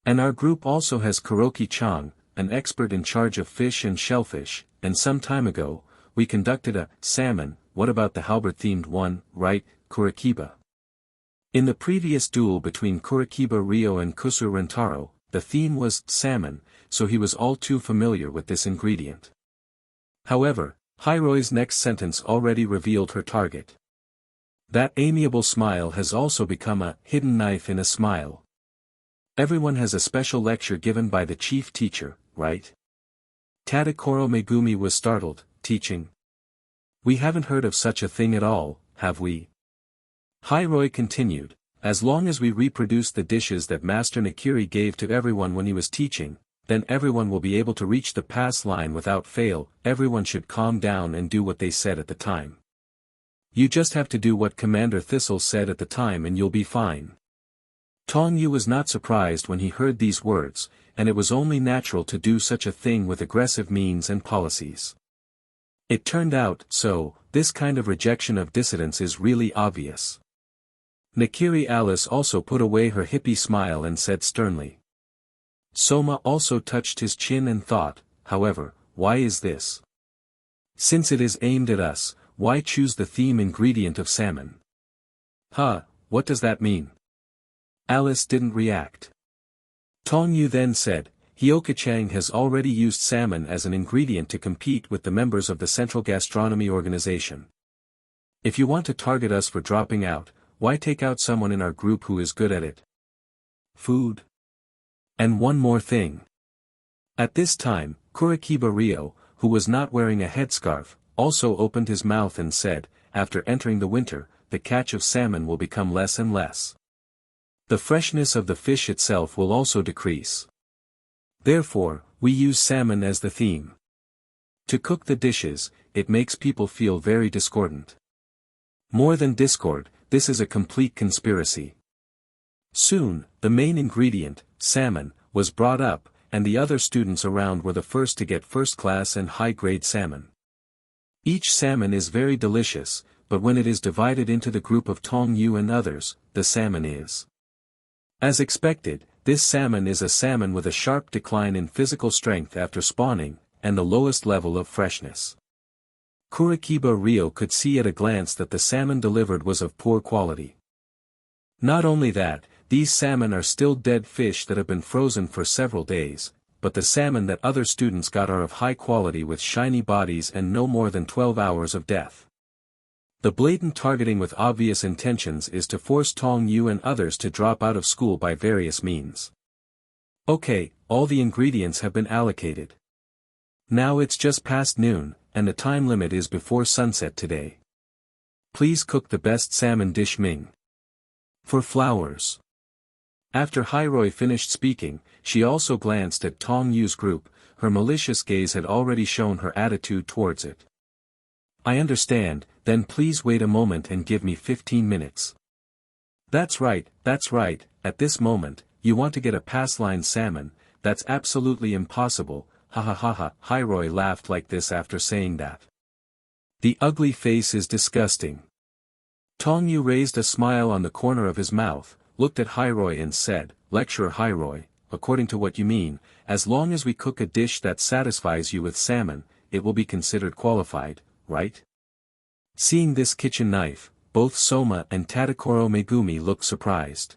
And our group also has Kuroki-chan, an expert in charge of fish and shellfish, and some time ago, we conducted a salmon, what about the halberd-themed one, right, Kurikiba? In the previous duel between Kurikiba Ryo and Kusu Rentaro, the theme was salmon, so he was all too familiar with this ingredient. However, Hiroi's next sentence already revealed her target. That amiable smile has also become a hidden knife in a smile. Everyone has a special lecture given by the chief teacher, right? Tadakoro Megumi was startled, teaching. We haven't heard of such a thing at all, have we? Hiroi continued, as long as we reproduce the dishes that Master Nakiri gave to everyone when he was teaching, then everyone will be able to reach the pass line without fail. Everyone should calm down and do what they said at the time. You just have to do what Commander Thistle said at the time and you'll be fine. Tong Yu was not surprised when he heard these words, and it was only natural to do such a thing with aggressive means and policies. It turned out, so, this kind of rejection of dissidents is really obvious. Nakiri Alice also put away her hippie smile and said sternly. Soma also touched his chin and thought, however, why is this? Since it is aimed at us, why choose the theme ingredient of salmon? Huh, what does that mean? Alice didn't react. Tong Yu then said, Hyoka-chang has already used salmon as an ingredient to compete with the members of the Central Gastronomy Organization. If you want to target us for dropping out, why take out someone in our group who is good at it? Food. And one more thing. At this time, Kurikiba Ryo, who was not wearing a headscarf, also opened his mouth and said, after entering the winter, the catch of salmon will become less and less. The freshness of the fish itself will also decrease. Therefore, we use salmon as the theme. To cook the dishes, it makes people feel very discordant. More than discord, this is a complete conspiracy. Soon, the main ingredient, salmon, was brought up, and the other students around were the first to get first-class and high-grade salmon. Each salmon is very delicious, but when it is divided into the group of Tong Yu and others, the salmon is. As expected, this salmon is a salmon with a sharp decline in physical strength after spawning, and the lowest level of freshness. Kurikiba Ryo could see at a glance that the salmon delivered was of poor quality. Not only that, these salmon are still dead fish that have been frozen for several days, but the salmon that other students got are of high quality with shiny bodies and no more than 12 hours of death. The blatant targeting with obvious intentions is to force Tong Yu and others to drop out of school by various means. Okay, all the ingredients have been allocated. Now it's just past noon, and the time limit is before sunset today. Please cook the best salmon dish Ming. For flowers. After Hiroi finished speaking, she also glanced at Tong Yu's group. Her malicious gaze had already shown her attitude towards it. I understand, then please wait a moment and give me 15 minutes. That's right, at this moment, you want to get a pass-line salmon, that's absolutely impossible, ha ha ha ha. Hiroi laughed like this after saying that. The ugly face is disgusting. Tong Yu raised a smile on the corner of his mouth, looked at Hiroi and said, Lecturer Hiroi, according to what you mean, as long as we cook a dish that satisfies you with salmon, it will be considered qualified, right? Seeing this kitchen knife, both Soma and Tadakoro Megumi looked surprised.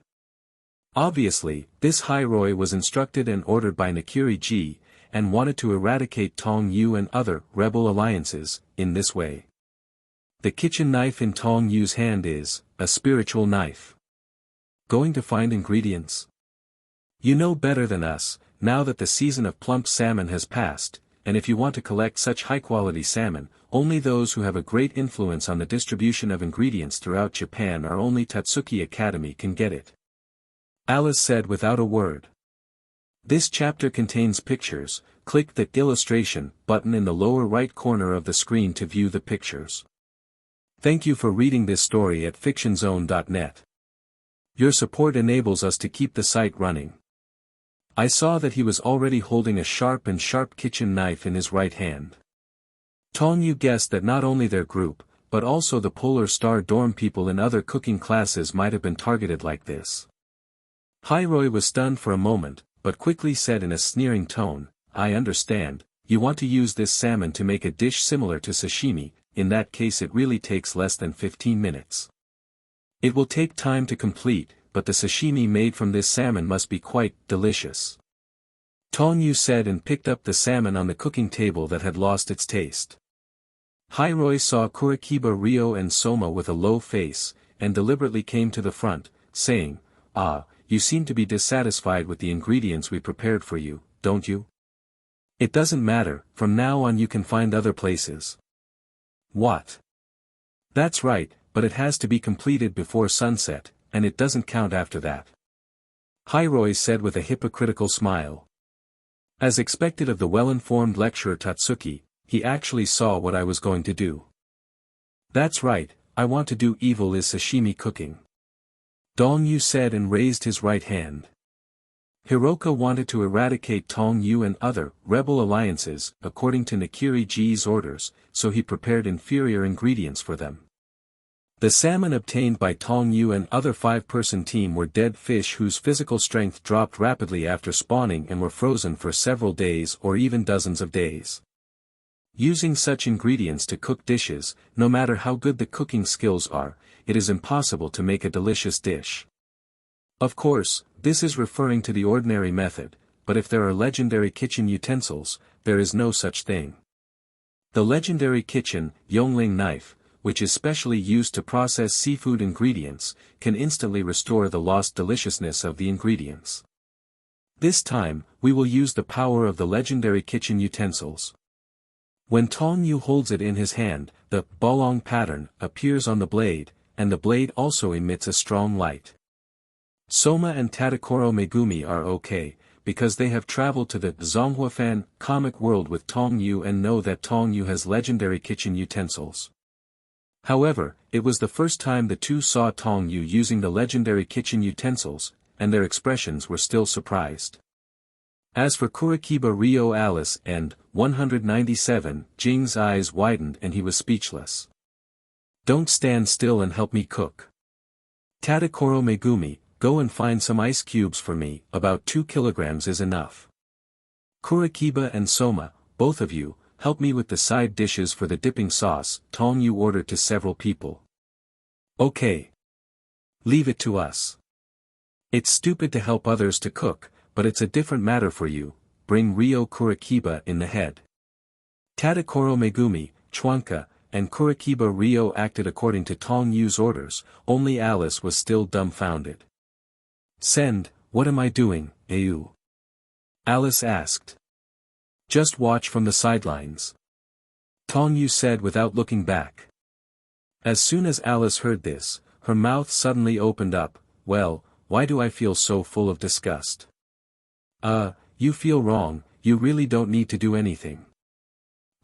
Obviously, this Hiroi was instructed and ordered by Nakiri-ji, and wanted to eradicate Tong Yu and other rebel alliances, in this way. The kitchen knife in Tong Yu's hand is a spiritual knife. Going to find ingredients? You know better than us, now that the season of plump salmon has passed, and if you want to collect such high-quality salmon, only those who have a great influence on the distribution of ingredients throughout Japan or only Totsuki Academy can get it. Alice said without a word. This chapter contains pictures. Click the illustration button in the lower right corner of the screen to view the pictures. Thank you for reading this story at fictionzone.net. Your support enables us to keep the site running. I saw that he was already holding a sharp kitchen knife in his right hand. Tong Yu guessed that not only their group, but also the Polar Star dorm people in other cooking classes might have been targeted like this. Hiroi was stunned for a moment, but quickly said in a sneering tone, I understand, you want to use this salmon to make a dish similar to sashimi, in that case it really takes less than 15 minutes. It will take time to complete, but the sashimi made from this salmon must be quite delicious. Tong Yu said and picked up the salmon on the cooking table that had lost its taste. Hiroi saw Kurikiba Ryo and Soma with a low face, and deliberately came to the front, saying, you seem to be dissatisfied with the ingredients we prepared for you, don't you? It doesn't matter, from now on you can find other places. What? That's right, but it has to be completed before sunset, and it doesn't count after that. Hiroi said with a hypocritical smile. As expected of the well-informed lecturer Totsuki, he actually saw what I was going to do. That's right, I want to do evil is sashimi cooking. Tong Yu said and raised his right hand. Hiroka wanted to eradicate Tong Yu and other rebel alliances, according to Nakiri-ji's orders, so he prepared inferior ingredients for them. The salmon obtained by Tong Yu and other 5-person team were dead fish whose physical strength dropped rapidly after spawning and were frozen for several days or even dozens of days. Using such ingredients to cook dishes, no matter how good the cooking skills are, it is impossible to make a delicious dish. Of course, this is referring to the ordinary method, but if there are legendary kitchen utensils, there is no such thing. The legendary kitchen Yongling knife, which is specially used to process seafood ingredients, can instantly restore the lost deliciousness of the ingredients. This time, we will use the power of the legendary kitchen utensils. When Tong Yu holds it in his hand, the bolong pattern appears on the blade, and the blade also emits a strong light. Sōma and Tadakoro Megumi are okay, because they have traveled to the Zonghuafan comic world with Tong Yu and know that Tong Yu has legendary kitchen utensils. However, it was the first time the two saw Tong Yu using the legendary kitchen utensils, and their expressions were still surprised. As for Kurikiba Ryo Alice and 197, Jing's eyes widened and he was speechless. Don't stand still and help me cook. Tadakoro Megumi, go and find some ice cubes for me, about 2 kilograms is enough. Kurikiba and Sōma, both of you, help me with the side dishes for the dipping sauce, Tong Yu ordered to several people. Okay. Leave it to us. It's stupid to help others to cook, but it's a different matter for you, bring Ryo Kurikiba in the head. Tadakoro Megumi, Chwanka, and Kurikiba Ryo acted according to Tong Yu's orders, only Alice was still dumbfounded. Send, what am I doing, Ayu? Alice asked. Just watch from the sidelines. Tong Yu said without looking back. As soon as Alice heard this, her mouth suddenly opened up. Well, why do I feel so full of disgust? You feel wrong, you really don't need to do anything.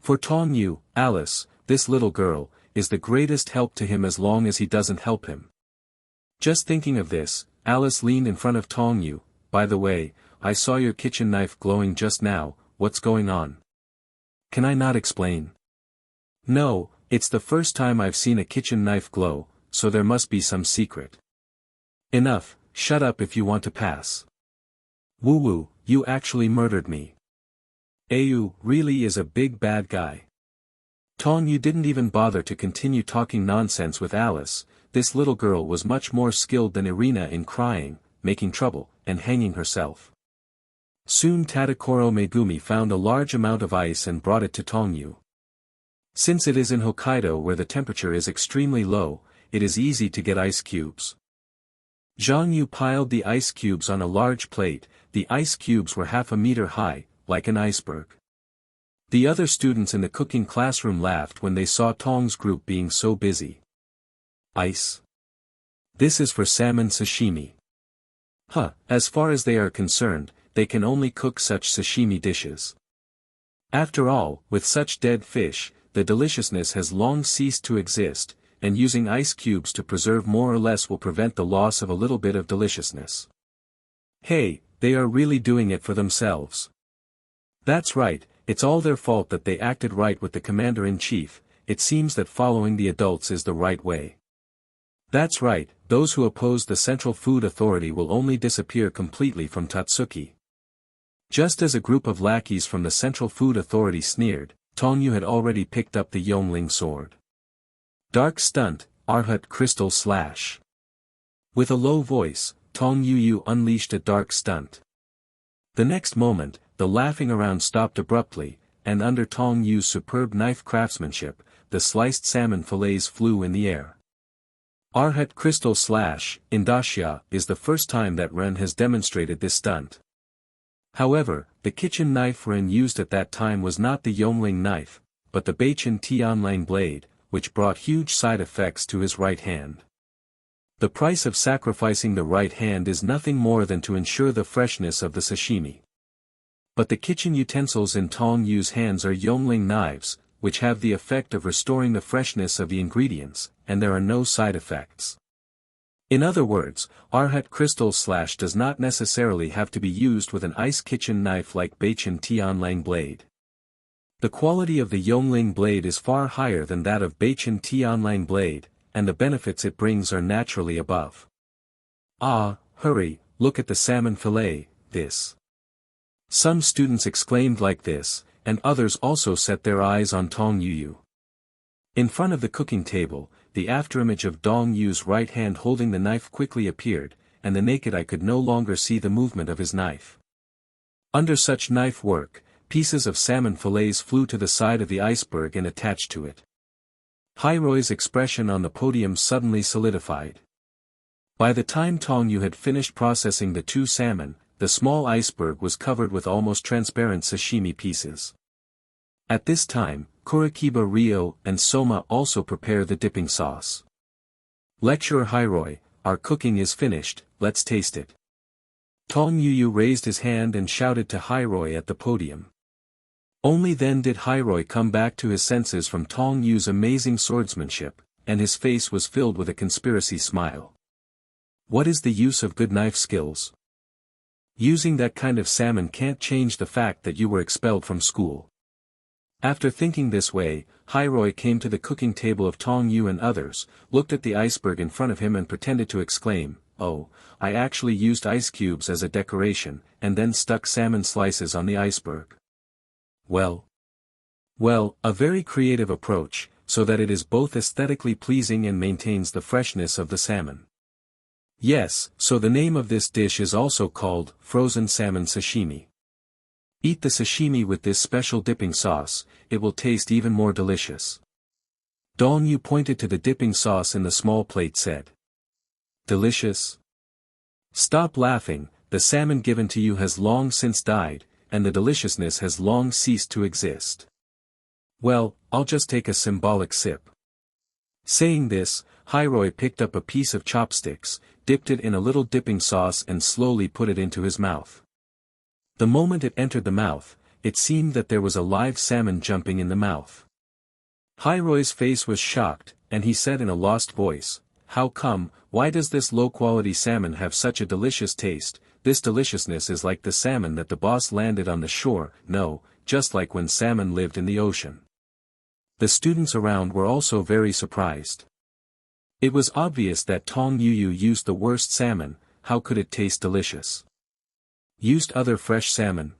For Tong Yu, Alice, this little girl, is the greatest help to him as long as he doesn't help him. Just thinking of this, Alice leaned in front of Tong Yu. By the way, I saw your kitchen knife glowing just now, what's going on? Can I not explain? No, it's the first time I've seen a kitchen knife glow, so there must be some secret. Enough, shut up if you want to pass. Woo-woo, you actually murdered me. Ayu really is a big bad guy. Tong Yu didn't even bother to continue talking nonsense with Alice. This little girl was much more skilled than Irina in crying, making trouble, and hanging herself. Soon Tadakoro Megumi found a large amount of ice and brought it to Tong Yu. Since it is in Hokkaido where the temperature is extremely low, it is easy to get ice cubes. Zhang Yu piled the ice cubes on a large plate. The ice cubes were 1/2 meter high, like an iceberg. The other students in the cooking classroom laughed when they saw Tong's group being so busy. Ice? This is for salmon sashimi. As far as they are concerned, they can only cook such sashimi dishes. After all, with such dead fish, the deliciousness has long ceased to exist, and using ice cubes to preserve more or less will prevent the loss of a little bit of deliciousness. Hey, they are really doing it for themselves. That's right, it's all their fault that they acted right with the commander-in-chief. It seems that following the adults is the right way. That's right, those who oppose the Central Food Authority will only disappear completely from Totsuki. Just as a group of lackeys from the Central Food Authority sneered, Tong Yu had already picked up the Yongling sword. Dark stunt, Arhat crystal slash. With a low voice, Tong Yu unleashed a dark stunt. The next moment, the laughing around stopped abruptly, and under Tong Yu's superb knife craftsmanship, the sliced salmon fillets flew in the air. Arhat crystal slash, Indashia, is the first time that Ren has demonstrated this stunt. However, the kitchen knife Ren used at that time was not the Yongling knife, but the Beichin Tianlang blade, which brought huge side effects to his right hand. The price of sacrificing the right hand is nothing more than to ensure the freshness of the sashimi. But the kitchen utensils in Tong Yu's hands are Yongling knives, which have the effect of restoring the freshness of the ingredients, and there are no side effects. In other words, Arhat crystal slash does not necessarily have to be used with an ice kitchen knife like Beichin Tianlang blade. The quality of the Yongling blade is far higher than that of Beichin Tianlang blade, and the benefits it brings are naturally above. Hurry, look at the salmon fillet, this. Some students exclaimed like this, and others also set their eyes on Tong Yu. In front of the cooking table, the afterimage of Tong Yu's right hand holding the knife quickly appeared, and the naked eye could no longer see the movement of his knife. Under such knife work, pieces of salmon fillets flew to the side of the iceberg and attached to it. Hiroi's expression on the podium suddenly solidified. By the time Tong Yu had finished processing the 2 salmon, the small iceberg was covered with almost transparent sashimi pieces. At this time, Kurikiba Ryo and Sōma also prepare the dipping sauce. Lecturer Hiroi, our cooking is finished, let's taste it. Tong Yu raised his hand and shouted to Hiroi at the podium. Only then did Hiroi come back to his senses from Tong Yu's amazing swordsmanship, and his face was filled with a conspiracy smile. What is the use of good knife skills? Using that kind of salmon can't change the fact that you were expelled from school. After thinking this way, Hiroi came to the cooking table of Tong Yu and others, looked at the iceberg in front of him and pretended to exclaim, "Oh, I actually used ice cubes as a decoration, and then stuck salmon slices on the iceberg." Well, a very creative approach, so that it is both aesthetically pleasing and maintains the freshness of the salmon. Yes, so the name of this dish is also called frozen salmon sashimi. Eat the sashimi with this special dipping sauce, it will taste even more delicious. Tong Yu pointed to the dipping sauce in the small plate said. Delicious? Stop laughing, the salmon given to you has long since died, and the deliciousness has long ceased to exist. Well, I'll just take a symbolic sip. Saying this, Hiroi picked up a piece of chopsticks, dipped it in a little dipping sauce and slowly put it into his mouth. The moment it entered the mouth, it seemed that there was a live salmon jumping in the mouth. Hiroi's face was shocked, and he said in a lost voice, "How come, why does this low-quality salmon have such a delicious taste? This deliciousness is like the salmon that the boss landed on the shore, no, just like when salmon lived in the ocean." The students around were also very surprised. It was obvious that Tong Yu used the worst salmon, how could it taste delicious? Used other fresh salmon?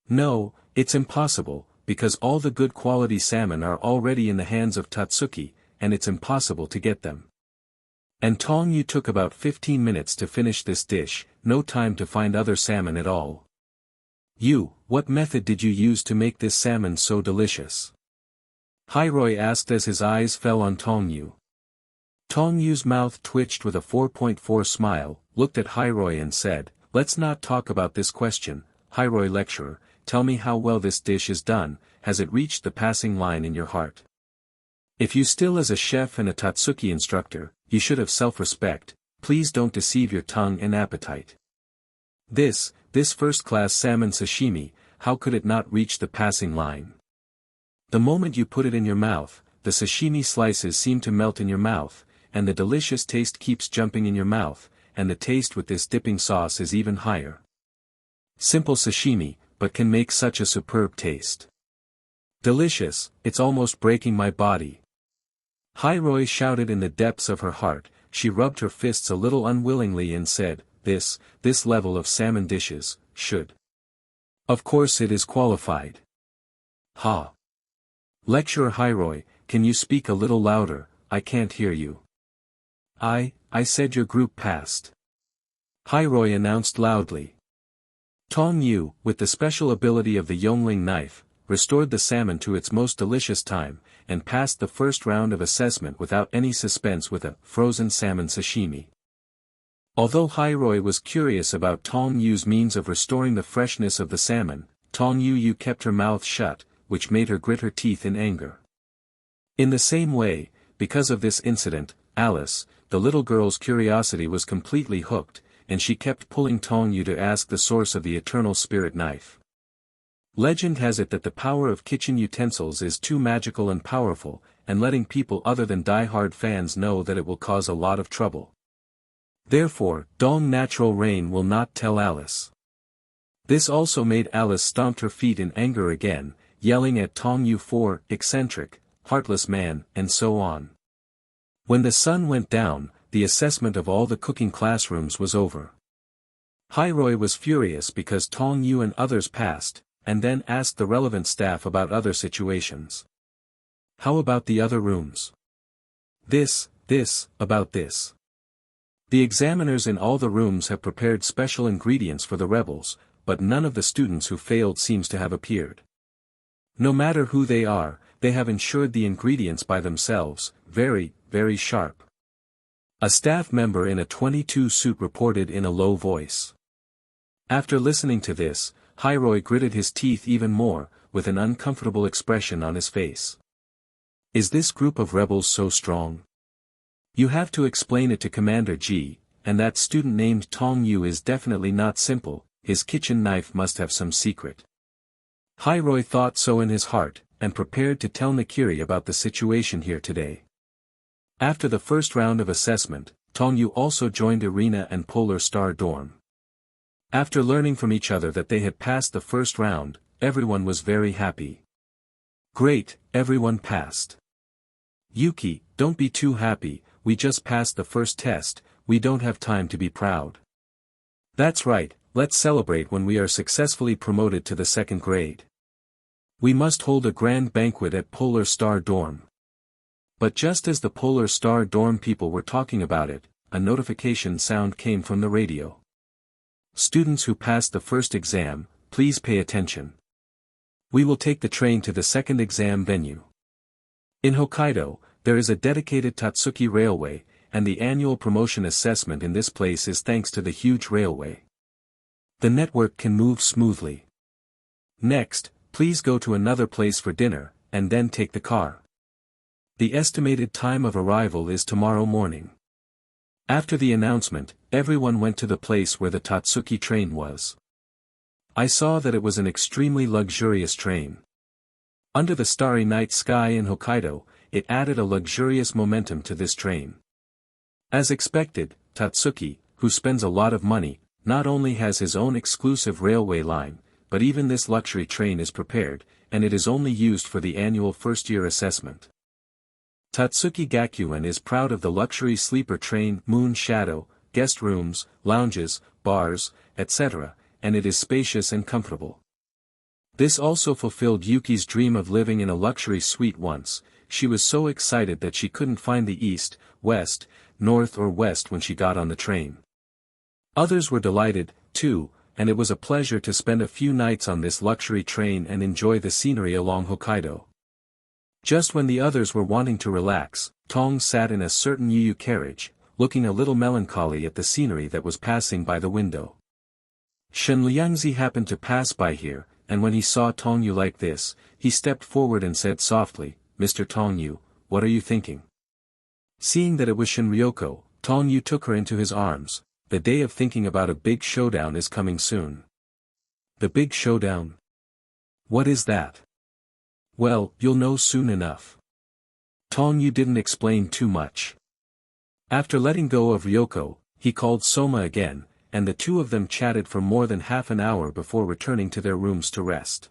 No, it's impossible, because all the good quality salmon are already in the hands of Totsuki, and it's impossible to get them. And Tong Yu took about 15 minutes to finish this dish, no time to find other salmon at all. What method did you use to make this salmon so delicious? Hiroi asked as his eyes fell on Tong Yu. Tong Yu's mouth twitched with a 4.4 smile, looked at Hiroi and said, "Let's not talk about this question, Hiroi lecturer, tell me how well this dish is done, has it reached the passing line in your heart? If you still as a chef and a Totsuki instructor, you should have self-respect, please don't deceive your tongue and appetite. This first-class salmon sashimi, how could it not reach the passing line? The moment you put it in your mouth, the sashimi slices seem to melt in your mouth, and the delicious taste keeps jumping in your mouth, and the taste with this dipping sauce is even higher. Simple sashimi, but can make such a superb taste. Delicious, it's almost breaking my body." Hiroi shouted in the depths of her heart, she rubbed her fists a little unwillingly and said, this level of salmon dishes, should. Of course it is qualified. Ha! Lecturer Hiroi, can you speak a little louder, I can't hear you. I said your group passed. Hiroi announced loudly. Tong Yu, with the special ability of the Yongling knife, restored the salmon to its most delicious time, and passed the first round of assessment without any suspense with a frozen salmon sashimi. Although Hiroi was curious about Tong Yu's means of restoring the freshness of the salmon, Tong Yu kept her mouth shut, which made her grit her teeth in anger. In the same way, because of this incident, Alice, the little girl's curiosity was completely hooked, and she kept pulling Tong Yu to ask the source of the eternal spirit knife. Legend has it that the power of kitchen utensils is too magical and powerful, and letting people other than die-hard fans know that it will cause a lot of trouble. Therefore, Dong Natural Rain will not tell Alice. This also made Alice stomp her feet in anger again, yelling at Tong Yu for eccentric, heartless man, and so on. When the sun went down, the assessment of all the cooking classrooms was over. Hiroi was furious because Tong Yu and others passed, and then asked the relevant staff about other situations. How about the other rooms? About this. The examiners in all the rooms have prepared special ingredients for the rebels, but none of the students who failed seems to have appeared. No matter who they are, they have ensured the ingredients by themselves, very, very sharp. A staff member in a 22 suit reported in a low voice. After listening to this, Hiroi gritted his teeth even more, with an uncomfortable expression on his face. Is this group of rebels so strong? You have to explain it to Commander G, and that student named Tong Yu is definitely not simple, his kitchen knife must have some secret. Hiroi thought so in his heart, and prepared to tell Nakiri about the situation here today. After the first round of assessment, Tong Yu also joined Irina and Polar Star dorm. After learning from each other that they had passed the first round, everyone was very happy. Great, everyone passed. Yuki, don't be too happy, we just passed the first test, we don't have time to be proud. That's right, let's celebrate when we are successfully promoted to the second grade. We must hold a grand banquet at Polar Star dorm. But just as the Polar Star dorm people were talking about it, a notification sound came from the radio. Students who passed the first exam, please pay attention. We will take the train to the second exam venue. In Hokkaido, there is a dedicated Totsuki railway, and the annual promotion assessment in this place is thanks to the huge railway. The network can move smoothly. Next, please go to another place for dinner, and then take the car. The estimated time of arrival is tomorrow morning. After the announcement, everyone went to the place where the Totsuki train was. I saw that it was an extremely luxurious train. Under the starry night sky in Hokkaido, it added a luxurious momentum to this train. As expected, Totsuki, who spends a lot of money, not only has his own exclusive railway line, but even this luxury train is prepared, and it is only used for the annual first-year assessment. Totsuki Gakuen is proud of the luxury sleeper train, Moon Shadow, guest rooms, lounges, bars, etc., and it is spacious and comfortable. This also fulfilled Yuki's dream of living in a luxury suite once. She was so excited that she couldn't find the east, west, north or west when she got on the train. Others were delighted, too, and it was a pleasure to spend a few nights on this luxury train and enjoy the scenery along Hokkaido. Just when the others were wanting to relax, Tong sat in a certain Yu carriage, looking a little melancholy at the scenery that was passing by the window. Shen Liangzi happened to pass by here, and when he saw Tong Yu like this, he stepped forward and said softly, "Mr. Tong Yu, what are you thinking?" Seeing that it was Shinryoko, Tong Yu took her into his arms. The day of thinking about a big showdown is coming soon. The big showdown? What is that? Well, you'll know soon enough. Tong Yu didn't explain too much. After letting go of Ryoko, he called Sōma again, and the two of them chatted for more than half an hour before returning to their rooms to rest.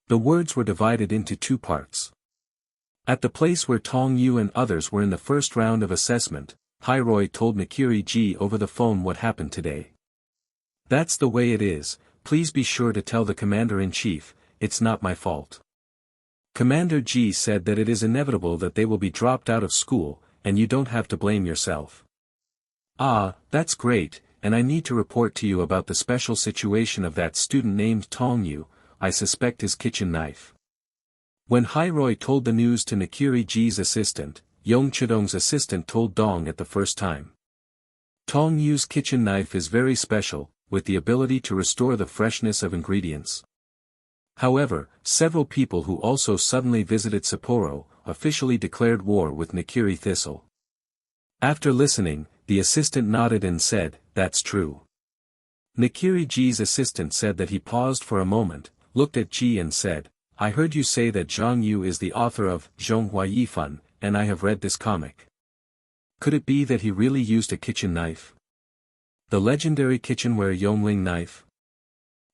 The words were divided into two parts. At the place where Tong Yu and others were in the first round of assessment, Hiroi told Nakiri G over the phone what happened today. That's the way it is, please be sure to tell the Commander-in-Chief, it's not my fault. Commander G said that it is inevitable that they will be dropped out of school, and you don't have to blame yourself. Ah, that's great, and I need to report to you about the special situation of that student named Tong Yu. I suspect his kitchen knife. When Hiroi told the news to Nakiri G's assistant, Yong Chudong's assistant told Dong at the first time. Tong Yu's kitchen knife is very special, with the ability to restore the freshness of ingredients. However, several people who also suddenly visited Sapporo, officially declared war with Nakiri Thistle. After listening, the assistant nodded and said, "That's true." Nakiri G's assistant said that he paused for a moment, looked at G and said, "I heard you say that Zhang Yu is the author of Zhonghua Yifan, and I have read this comic. Could it be that he really used a kitchen knife? The legendary kitchenware Yongling knife?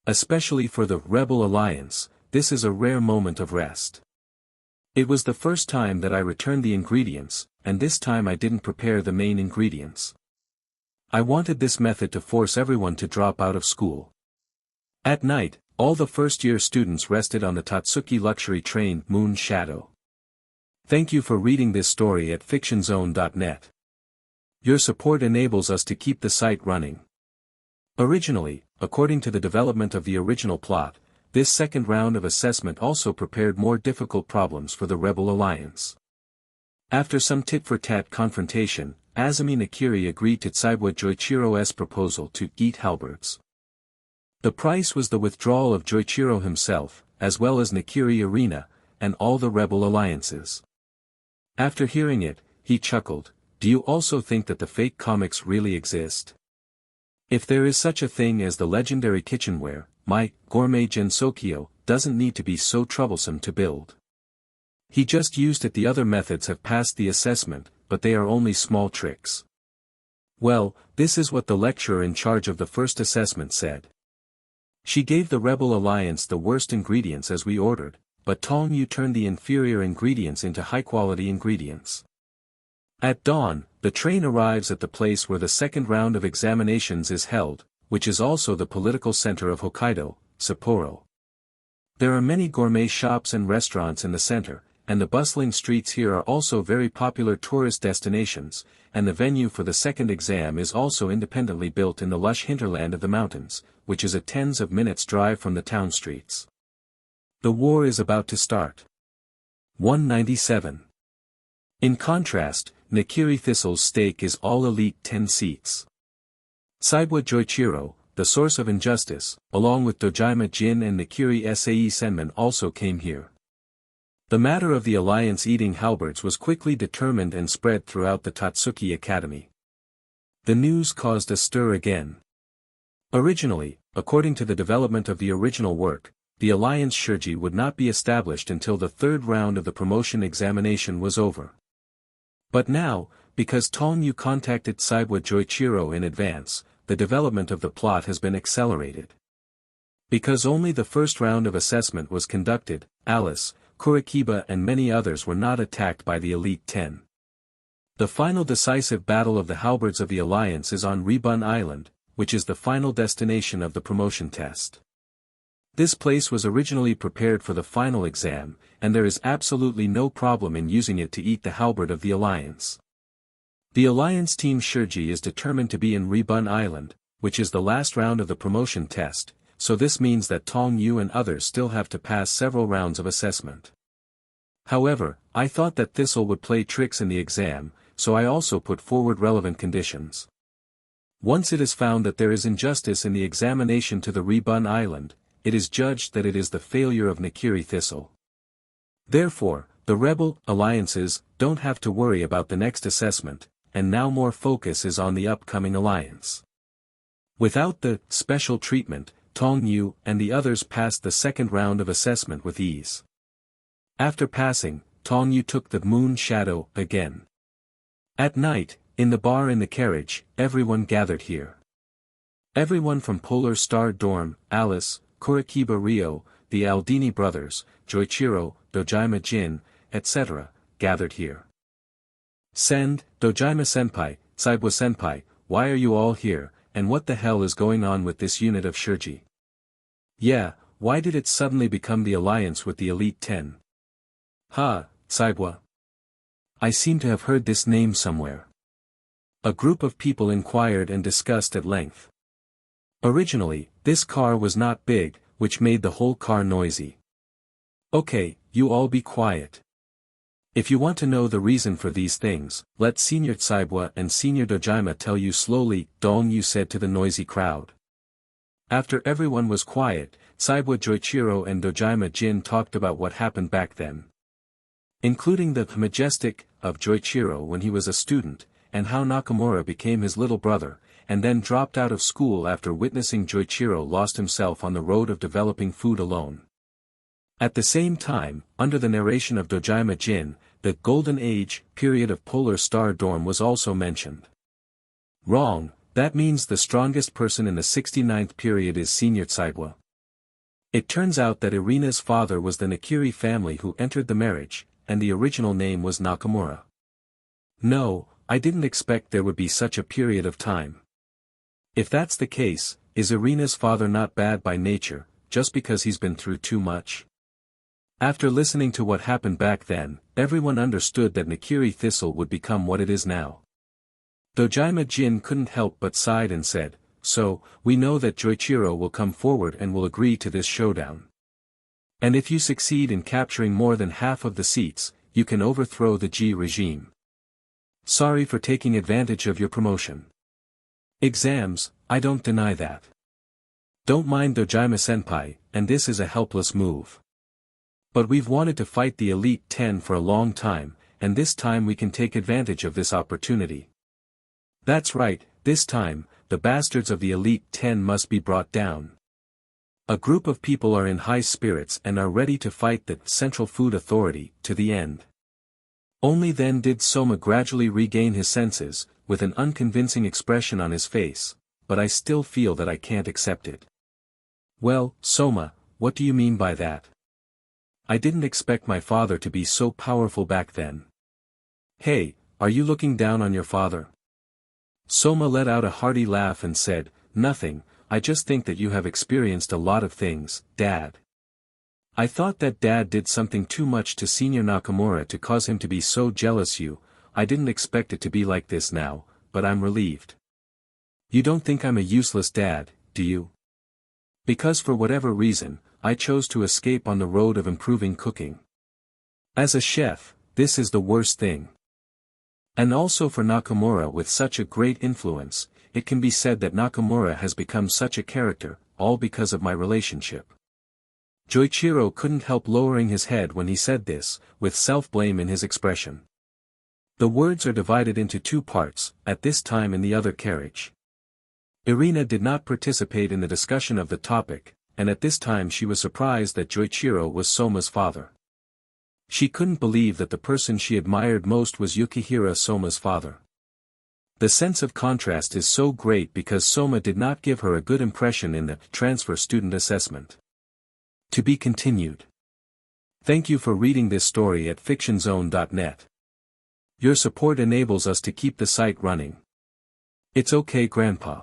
Especially for the Rebel Alliance, this is a rare moment of rest. It was the first time that I returned the ingredients, and this time I didn't prepare the main ingredients. I wanted this method to force everyone to drop out of school." At night, all the first-year students rested on the Totsuki luxury train Moon Shadow. Thank you for reading this story at fictionzone.net. Your support enables us to keep the site running. Originally, according to the development of the original plot, this second round of assessment also prepared more difficult problems for the Rebel Alliance. After some tit-for-tat confrontation, Azumi Nakiri agreed to Tsuiwa Joichiro's proposal to eat halberds. The price was the withdrawal of Joichiro himself, as well as Nakiri Arena, and all the Rebel Alliances. After hearing it, he chuckled, do you also think that the fake comics really exist? If there is such a thing as the legendary kitchenware, my gourmet Gensokyo doesn't need to be so troublesome to build. He just used it. The other methods have passed the assessment, but they are only small tricks. Well, this is what the lecturer in charge of the first assessment said. She gave the Rebel Alliance the worst ingredients as we ordered, but Tong Yu turned the inferior ingredients into high-quality ingredients. At dawn, the train arrives at the place where the second round of examinations is held, which is also the political center of Hokkaido, Sapporo. There are many gourmet shops and restaurants in the center, and the bustling streets here are also very popular tourist destinations, and the venue for the second exam is also independently built in the lush hinterland of the mountains, which is a tens of minutes drive from the town streets. The war is about to start. 197. In contrast, Nakiri Thistle's stake is all elite 10 seats. Saiba Joichiro, the source of injustice, along with Dojima Jin and Nakiri Sae Senman also came here. The matter of the alliance eating halberds was quickly determined and spread throughout the Totsuki Academy. The news caused a stir again. Originally, according to the development of the original work, the alliance Shurji would not be established until the third round of the promotion examination was over. But now, because Tong Yu contacted Saiba Joichiro in advance, the development of the plot has been accelerated. Because only the first round of assessment was conducted, Alice, Kurikiba and many others were not attacked by the Elite 10. The final decisive battle of the halberds of the alliance is on Ribun Island, which is the final destination of the promotion test. This place was originally prepared for the final exam, and there is absolutely no problem in using it to eat the halberd of the alliance. The alliance team Shurji is determined to be in Ribun Island, which is the last round of the promotion test, so this means that Tong Yu and others still have to pass several rounds of assessment. However, I thought that Thistle would play tricks in the exam, so I also put forward relevant conditions. Once it is found that there is injustice in the examination to the Ribun Island, it is judged that it is the failure of Nakiri Thistle. Therefore, the rebel alliances don't have to worry about the next assessment, and now more focus is on the upcoming alliance. Without the special treatment, Tong Yu and the others passed the second round of assessment with ease. After passing, Tong Yu took the moon shadow again. At night, in the bar in the carriage, everyone gathered here. Everyone from Polar Star Dorm, Alice, Kurikiba Ryo, the Aldini brothers, Joichiro, Dojima Jin, etc., gathered here. Send, Dojima Senpai, Saiba Senpai, why are you all here, and what the hell is going on with this unit of Shurji? Yeah, why did it suddenly become the alliance with the Elite 10? Saiba. I seem to have heard this name somewhere. A group of people inquired and discussed at length. Originally, this car was not big, which made the whole car noisy. Okay, you all be quiet. If you want to know the reason for these things, let Senior Saiba and Senior Dojima tell you slowly, Tong Yu said to the noisy crowd. After everyone was quiet, Saiba Joichiro and Dojima Jin talked about what happened back then. Including the majestic of Joichiro when he was a student, and how Nakamura became his little brother, and then dropped out of school after witnessing Joichiro lost himself on the road of developing food alone. At the same time, under the narration of Dojima Jin, the Golden Age period of Polar Star Dorm was also mentioned. Wrong, that means the strongest person in the 69th period is Senior Saiba. It turns out that Irina's father was the Nakiri family who entered the marriage, and the original name was Nakamura. No, I didn't expect there would be such a period of time. If that's the case, is Irina's father not bad by nature, just because he's been through too much? After listening to what happened back then, everyone understood that Nakiri Thistle would become what it is now. Dojima Jin couldn't help but sighed and said, so, we know that Joichiro will come forward and will agree to this showdown. And if you succeed in capturing more than half of the seats, you can overthrow the G regime. Sorry for taking advantage of your promotion. Exams, I don't deny that. Don't mind Dojima Senpai, and this is a helpless move. But we've wanted to fight the Elite 10 for a long time, and this time we can take advantage of this opportunity. That's right, this time, the bastards of the Elite 10 must be brought down. A group of people are in high spirits and are ready to fight the Central Food Authority to the end. Only then did Sōma gradually regain his senses, with an unconvincing expression on his face, but I still feel that I can't accept it. Well, Sōma, what do you mean by that? I didn't expect my father to be so powerful back then. Hey, are you looking down on your father? Sōma let out a hearty laugh and said, nothing, I just think that you have experienced a lot of things, Dad. I thought that Dad did something too much to Senior Nakamura to cause him to be so jealous you. I didn't expect it to be like this now, but I'm relieved. You don't think I'm a useless dad, do you? Because for whatever reason, I chose to escape on the road of improving cooking. As a chef, this is the worst thing. And also for Nakamura with such a great influence, it can be said that Nakamura has become such a character, all because of my relationship. Joichiro couldn't help lowering his head when he said this, with self-blame in his expression. The words are divided into two parts, at this time in the other carriage. Irina did not participate in the discussion of the topic, and at this time she was surprised that Joichiro was Sōma's father. She couldn't believe that the person she admired most was Yukihira, Sōma's father. The sense of contrast is so great because Sōma did not give her a good impression in the transfer student assessment. To be continued. Thank you for reading this story at fictionzone.net. Your support enables us to keep the site running. It's okay, Grandpa.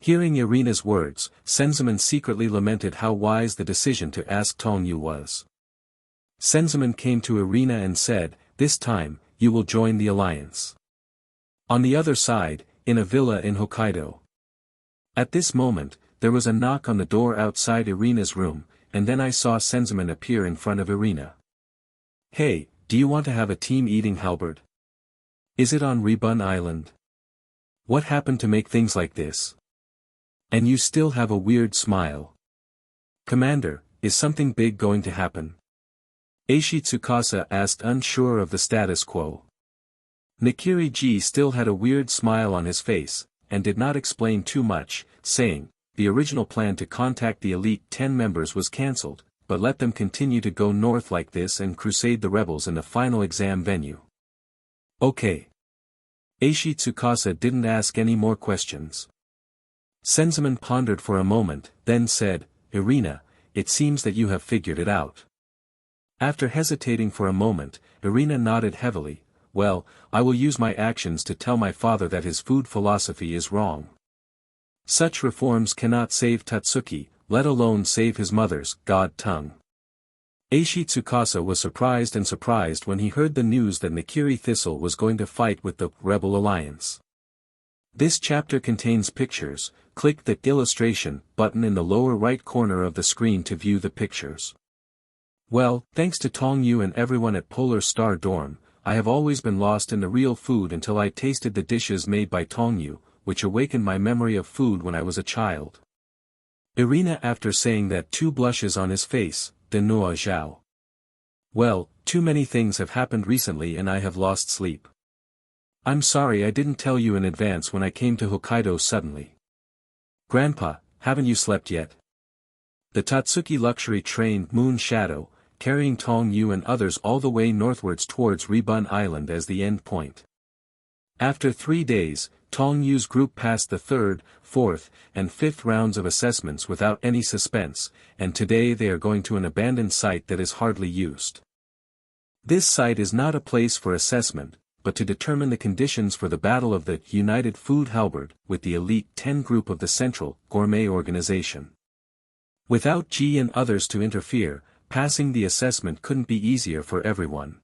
Hearing Irina's words, Senzaman secretly lamented how wise the decision to ask Tong Yu was. Senzaman came to Irina and said, this time, you will join the alliance. On the other side, in a villa in Hokkaido. At this moment, there was a knock on the door outside Irina's room, and then I saw Senzaman appear in front of Irina. Hey, do you want to have a team eating halberd? Is it on Ribun Island? What happened to make things like this? And you still have a weird smile. Commander, is something big going to happen? Eishi Tsukasa asked, unsure of the status quo. Nakiri-ji still had a weird smile on his face, and did not explain too much, saying, the original plan to contact the Elite 10 members was cancelled, but let them continue to go north like this and crusade the rebels in the final exam venue. Okay. Eishi Tsukasa didn't ask any more questions. Senzaman pondered for a moment, then said, Irina, it seems that you have figured it out. After hesitating for a moment, Irina nodded heavily, well, I will use my actions to tell my father that his food philosophy is wrong. Such reforms cannot save Totsuki, let alone save his mother's god tongue. Eishi Tsukasa was surprised when he heard the news that Nakiri Thistle was going to fight with the Rebel Alliance. This chapter contains pictures, click the illustration button in the lower right corner of the screen to view the pictures. Well, thanks to Tong Yu and everyone at Polar Star Dorm, I have always been lost in the real food until I tasted the dishes made by Tong Yu, which awakened my memory of food when I was a child. Irina, after saying that, two blushes on his face, de noa zhao. Well, too many things have happened recently and I have lost sleep. I'm sorry I didn't tell you in advance when I came to Hokkaido suddenly. Grandpa, haven't you slept yet? The Totsuki luxury train Moon Shadow, carrying Tong Yu and others all the way northwards towards Ribun Island as the end point. After 3 days, Tong Yu's group passed the third, fourth, and fifth rounds of assessments without any suspense, and today they are going to an abandoned site that is hardly used. This site is not a place for assessment, but to determine the conditions for the battle of the United Food Halberd with the Elite 10 group of the Central Gourmet Organization. Without G and others to interfere, passing the assessment couldn't be easier for everyone.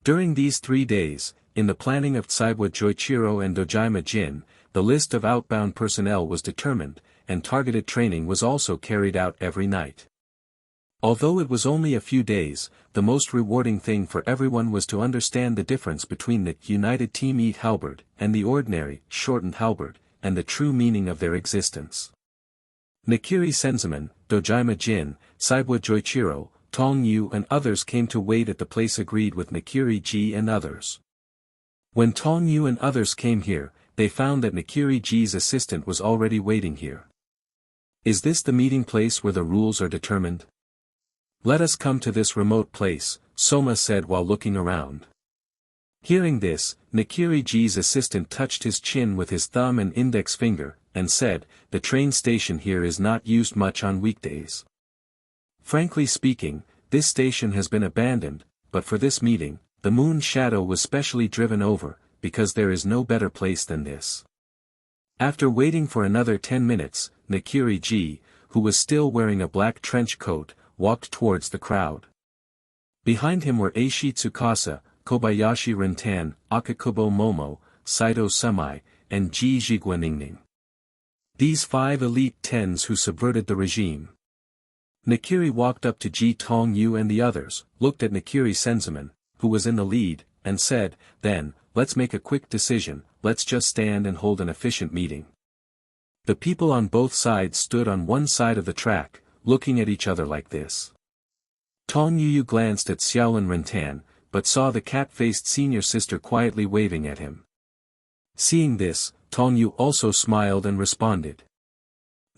During these 3 days, in the planning of Tsuiba Joichiro and Dojima Jin, the list of outbound personnel was determined, and targeted training was also carried out every night. Although it was only a few days, the most rewarding thing for everyone was to understand the difference between the United Team Eat Halberd and the ordinary, shortened halberd, and the true meaning of their existence. Nakiri Senzaman, Dojima Jin, Tsuiba Joichiro, Tong Yu and others came to wait at the place agreed with Nikiri-ji and others. When Tong Yu and others came here, they found that Nikiri-ji's assistant was already waiting here. Is this the meeting place where the rules are determined? Let us come to this remote place, Sōma said while looking around. Hearing this, Nikiri-ji's assistant touched his chin with his thumb and index finger, and said, the train station here is not used much on weekdays. Frankly speaking, this station has been abandoned, but for this meeting, the moon shadow was specially driven over, because there is no better place than this. After waiting for another 10 minutes, Nikiri-ji, who was still wearing a black trench coat, walked towards the crowd. Behind him were Eishi Tsukasa, Kobayashi Rintan, Akakubo Momo, Saito Sumai, and Ji Jigwa Ningning. These 5 elite tens who subverted the regime. Nikiri walked up to Ji Tong Yu and the others, looked at Nikiri Senzaman, who was in the lead, and said, then, let's make a quick decision, let's just stand and hold an efficient meeting. The people on both sides stood on one side of the track, looking at each other like this. Tong Yu glanced at Xiaolin Rintan, but saw the cat-faced senior sister quietly waving at him. Seeing this, Tong Yu also smiled and responded.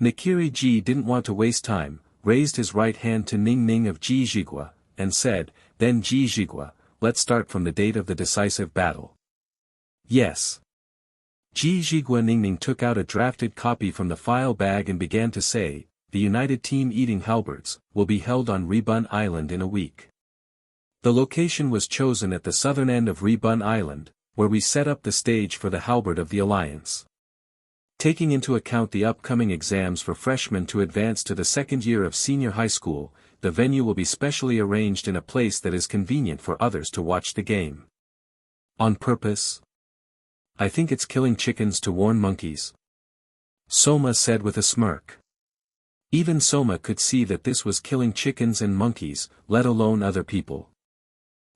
Nikiri-ji didn't want to waste time, raised his right hand to Ning Ning of Ji Jigwa, and said, then Ji Jigwa, let's start from the date of the decisive battle. Yes. Ji Jigwa Ningning took out a drafted copy from the file bag and began to say, the United Team Eating Halberds, will be held on Ribun Island in a week. The location was chosen at the southern end of Ribun Island, where we set up the stage for the halberd of the Alliance. Taking into account the upcoming exams for freshmen to advance to the second year of senior high school, the venue will be specially arranged in a place that is convenient for others to watch the game. On purpose? I think it's killing chickens to warn monkeys. Sōma said with a smirk. Even Sōma could see that this was killing chickens and monkeys, let alone other people.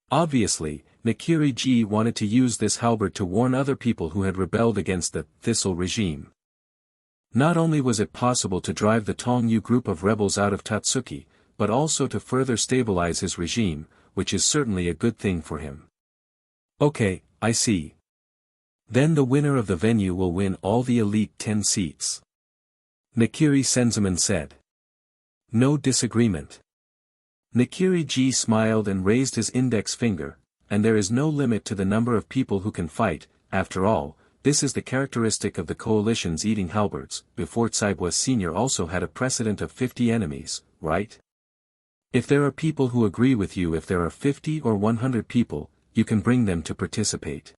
Obviously, Nikiri-ji wanted to use this halberd to warn other people who had rebelled against the Thistle regime. Not only was it possible to drive the Tong Yu group of rebels out of Totsuki, but also to further stabilize his regime, which is certainly a good thing for him. Okay, I see. Then the winner of the venue will win all the elite 10 seats. Nikiri Senzaman said. No disagreement. Nikiri-ji smiled and raised his index finger, and there is no limit to the number of people who can fight, after all, this is the characteristic of the coalition's eating halberds. Before Tsaibwa Sr. also had a precedent of 50 enemies, right? If there are people who agree with you, if there are 50 or 100 people, you can bring them to participate.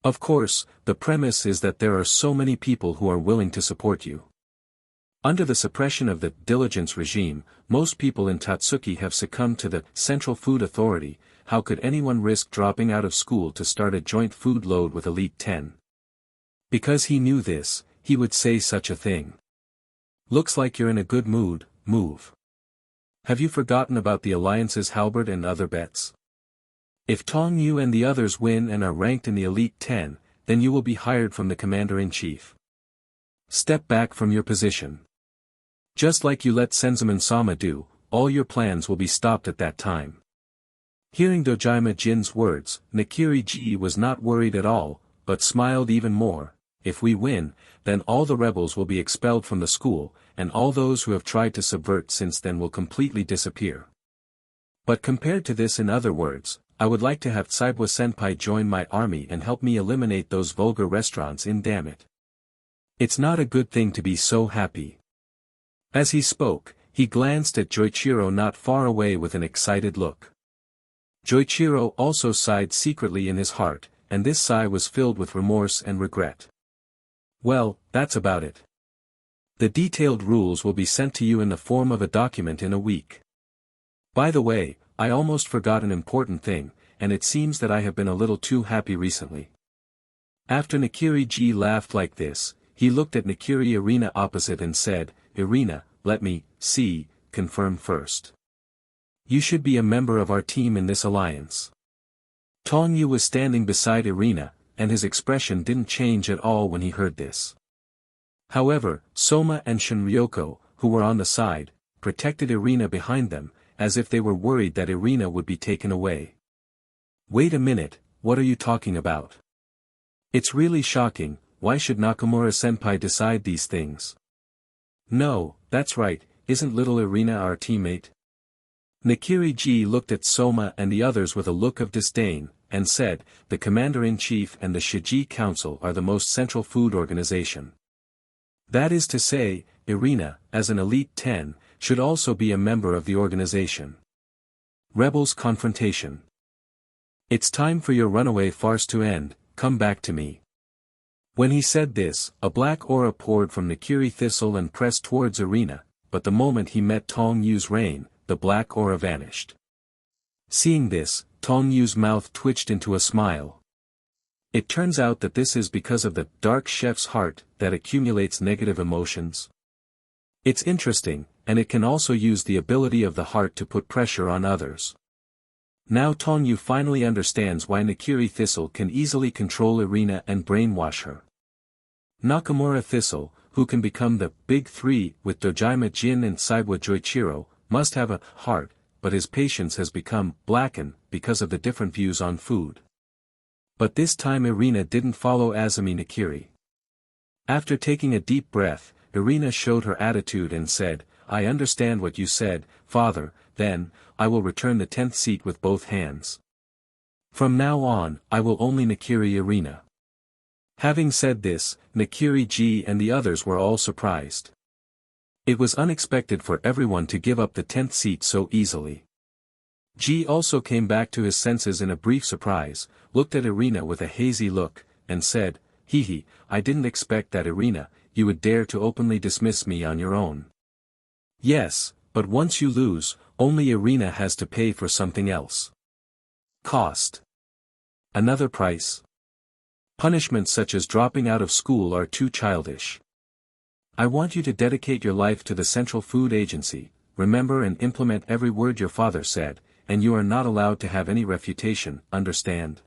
Of course, the premise is that there are so many people who are willing to support you. Under the suppression of the diligence regime, most people in Totsuki have succumbed to the Central Food Authority. How could anyone risk dropping out of school to start a joint food load with Elite 10? Because he knew this, he would say such a thing. Looks like you're in a good mood, move. Have you forgotten about the Alliance's halberd and other bets? If Tong Yu and the others win and are ranked in the Elite 10, then you will be hired from the Commander-in-Chief. Step back from your position. Just like you let Senzaman-sama do, all your plans will be stopped at that time. Hearing Dojima Jin's words, Nikiri-ji was not worried at all, but smiled even more. If we win, then all the rebels will be expelled from the school, and all those who have tried to subvert since then will completely disappear. But compared to this, in other words, I would like to have Tsaibwa-senpai join my army and help me eliminate those vulgar restaurants in, damn it. It's not a good thing to be so happy. As he spoke, he glanced at Joichiro not far away with an excited look. Joichiro also sighed secretly in his heart, and this sigh was filled with remorse and regret. Well, that's about it. The detailed rules will be sent to you in the form of a document in a week. By the way, I almost forgot an important thing, and it seems that I have been a little too happy recently. After Nikiri-ji laughed like this, he looked at Nikiri Irina opposite and said, Irina, let me, see, confirm first. You should be a member of our team in this alliance. Tong Yu was standing beside Irina, and his expression didn't change at all when he heard this. However, Sōma and Shunryoko, who were on the side, protected Irina behind them, as if they were worried that Irina would be taken away. Wait a minute, what are you talking about? It's really shocking, why should Nakamura-senpai decide these things? No, that's right, isn't little Irina our teammate? Nakiri-ji looked at Sōma and the others with a look of disdain, and said, the Commander-in-Chief and the Shiji Council are the most central food organization. That is to say, Irina, as an Elite 10, should also be a member of the organization. Rebels confrontation. It's time for your runaway farce to end, come back to me. When he said this, a black aura poured from Nakiri Thistle and pressed towards Irina, but the moment he met Tong Yu's reign, the black aura vanished. Seeing this, Tong Yu's mouth twitched into a smile. It turns out that this is because of the dark chef's heart that accumulates negative emotions. It's interesting, and it can also use the ability of the heart to put pressure on others. Now Tong Yu finally understands why Nakiri Thistle can easily control Irina and brainwash her. Nakamura Thistle, who can become the Big Three with Dojima Jin and Saiwa Joichiro, must have a heart, but his patience has become blackened because of the different views on food. But this time Irina didn't follow Azumi Nakiri. After taking a deep breath, Irina showed her attitude and said, I understand what you said, father, then, I will return the 10th seat with both hands. From now on, I will only Nakiri Irina. Having said this, Nakiri-ji and the others were all surprised. It was unexpected for everyone to give up the 10th seat so easily. Ji also came back to his senses in a brief surprise, looked at Irina with a hazy look, and said, Hee, I didn't expect that Irina, you would dare to openly dismiss me on your own. Yes, but once you lose, only Irina has to pay for something else. Cost. Another price. Punishments such as dropping out of school are too childish. I want you to dedicate your life to the Central Food Agency, remember and implement every word your father said, and you are not allowed to have any refutation, understand?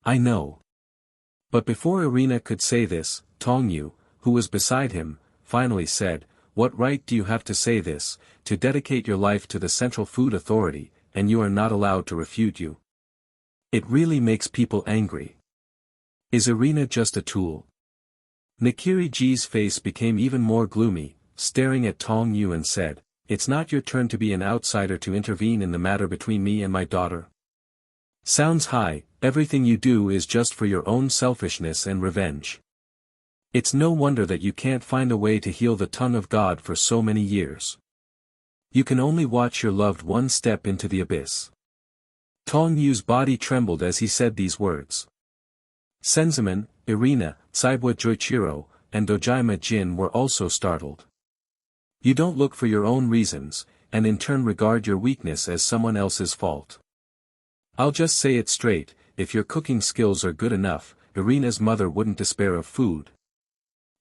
I know. But before Irina could say this, Tong Yu, who was beside him, finally said, What right do you have to say this, to dedicate your life to the Central Food Authority, and you are not allowed to refute you? It really makes people angry. Is Irina just a tool? Nakiri-ji's face became even more gloomy, staring at Tong Yu and said, It's not your turn to be an outsider to intervene in the matter between me and my daughter. Sounds high, everything you do is just for your own selfishness and revenge. It's no wonder that you can't find a way to heal the tongue of God for so many years. You can only watch your loved one step into the abyss. Tong Yu's body trembled as he said these words. Senzaman, Irina, Saiwa Joichiro, and Dojima Jin were also startled. You don't look for your own reasons, and in turn regard your weakness as someone else's fault. I'll just say it straight, if your cooking skills are good enough, Irina's mother wouldn't despair of food.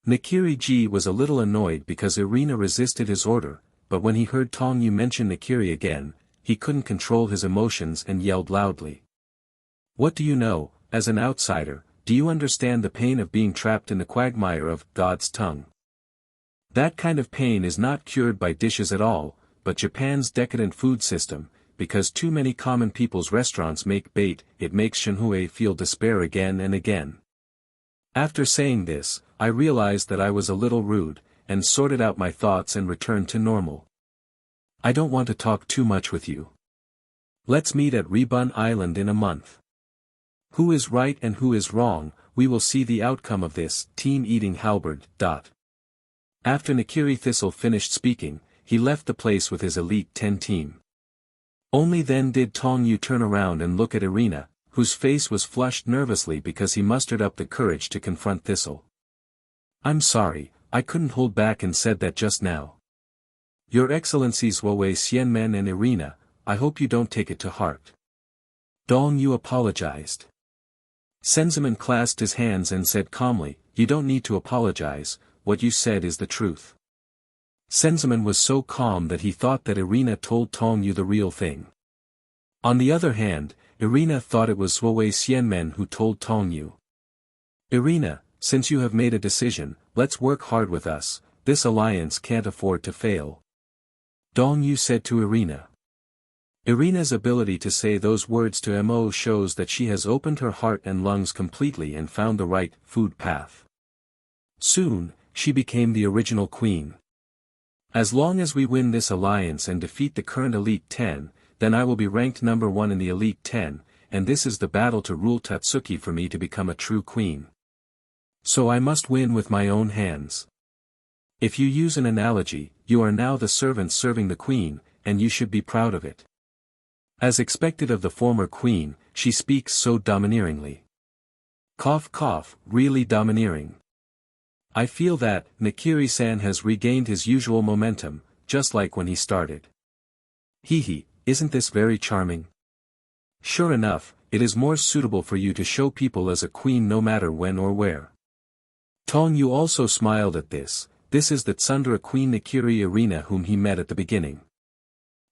Nakiri-ji was a little annoyed because Irina resisted his order, but when he heard Tong Yu mention Nakiri again, he couldn't control his emotions and yelled loudly. What do you know, as an outsider, do you understand the pain of being trapped in the quagmire of God's tongue? That kind of pain is not cured by dishes at all, but Japan's decadent food system, because too many common people's restaurants make bait, it makes Shinhue feel despair again and again. After saying this, I realized that I was a little rude, and sorted out my thoughts and returned to normal. I don't want to talk too much with you. Let's meet at Rebun Island in a month. Who is right and who is wrong, we will see the outcome of this, team eating halberd. After Nakiri Thistle finished speaking, he left the place with his Elite 10 team. Only then did Tong Yu turn around and look at Irina, whose face was flushed nervously because he mustered up the courage to confront Thistle. I'm sorry, I couldn't hold back and said that just now. Your Excellencies Woei Xianmen and Irina, I hope you don't take it to heart. Tong Yu apologized. Senzaman clasped his hands and said calmly, You don't need to apologize, what you said is the truth. Senzaman was so calm that he thought that Irina told Tong Yu the real thing. On the other hand, Irina thought it was Woei Xianmen who told Tong Yu. Irina, since you have made a decision, let's work hard with us, this alliance can't afford to fail. Tong Yu said to Irina. Irina's ability to say those words to Mo shows that she has opened her heart and lungs completely and found the right food path. Soon, she became the original queen. As long as we win this alliance and defeat the current Elite 10, then I will be ranked number 1 in the Elite 10, and this is the battle to rule Totsuki for me to become a true queen. So I must win with my own hands. If you use an analogy, you are now the servant serving the queen, and you should be proud of it. As expected of the former queen, she speaks so domineeringly. Cough cough, really domineering. I feel that Nakiri-san has regained his usual momentum, just like when he started. Hee, isn't this very charming? Sure enough, it is more suitable for you to show people as a queen no matter when or where. Tong Yu also smiled at this. This is the Tsundere Queen Nakiri Irina whom he met at the beginning.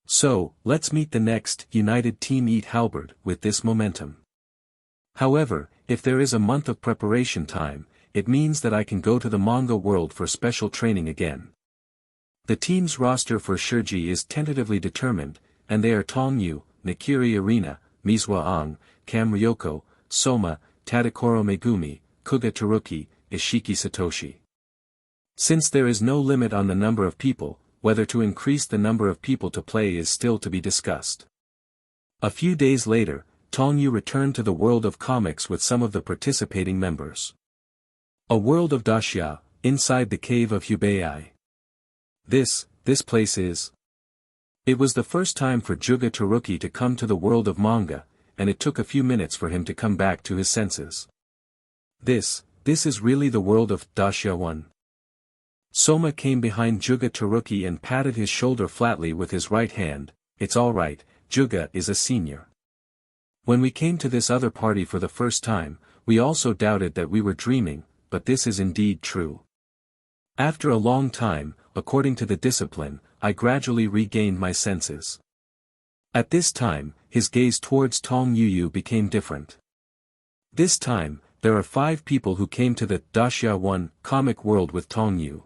So, let's meet the next United Team Eat Halberd with this momentum. However, if there is a month of preparation time, it means that I can go to the manga world for special training again. The team's roster for Shirji is tentatively determined, and they are Tong Yu, Nakiri Irina, Mizuwa Ang, Kam Ryoko, Soma, Tadakoro Megumi, Kuga Teruki, Ishiki Satoshi. Since there is no limit on the number of people, whether to increase the number of people to play is still to be discussed. A few days later, Tong Yu returned to the world of comics with some of the participating members. A world of Dacia, inside the cave of Hubei. This place is. It was the first time for Juga Teruki to come to the world of manga, and it took a few minutes for him to come back to his senses. This is really the world of Dacia 1. Soma came behind Juga Teruki and patted his shoulder flatly with his right hand. It's alright, Juga is a senior. When we came to this other party for the first time, we also doubted that we were dreaming, but this is indeed true. After a long time, according to the discipline, I gradually regained my senses. At this time, his gaze towards Tong Yu became different. This time, there are 5 people who came to the Dacia 1 comic world with Tong Yu.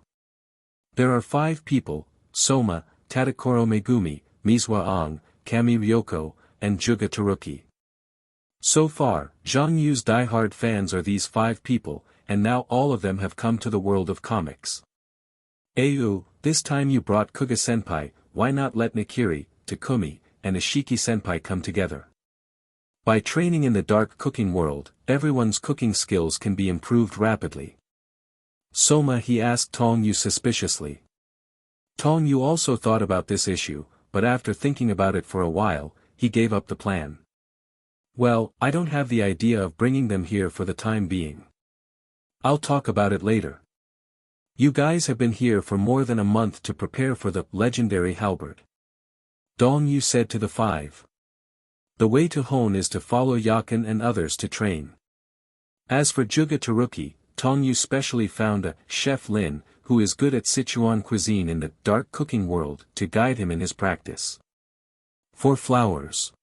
There are 5 people, Soma, Tadakoro Megumi, Mizuwa Ang, Kami Ryoko, and Juga Teruki. So far, Zhang Yu's die-hard fans are these 5 people, and now all of them have come to the world of comics. Ayu, this time you brought Kuga-senpai, why not let Nakiri, Takumi, and Ishiki-senpai come together? By training in the dark cooking world, everyone's cooking skills can be improved rapidly. Soma, he asked Tong Yu suspiciously. Tong Yu also thought about this issue, but after thinking about it for a while, he gave up the plan. Well, I don't have the idea of bringing them here for the time being. I'll talk about it later. You guys have been here for more than a month to prepare for the legendary halberd. Tong Yu said to the 5. The way to hone is to follow Yakin and others to train. As for Juga Teruki, Tong Yu specially found a chef Lin, who is good at Sichuan cuisine in the dark cooking world, to guide him in his practice. For flowers.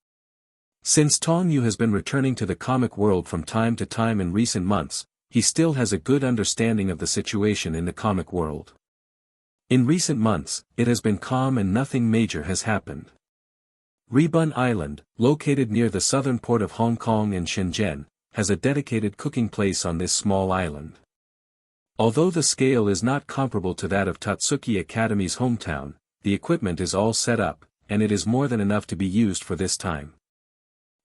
Since Tong Yu has been returning to the comic world from time to time in recent months, he still has a good understanding of the situation in the comic world. In recent months, it has been calm and nothing major has happened. Rebun Island, located near the southern port of Hong Kong and Shenzhen, has a dedicated cooking place on this small island. Although the scale is not comparable to that of Totsuki Academy's hometown, the equipment is all set up, and it is more than enough to be used for this time.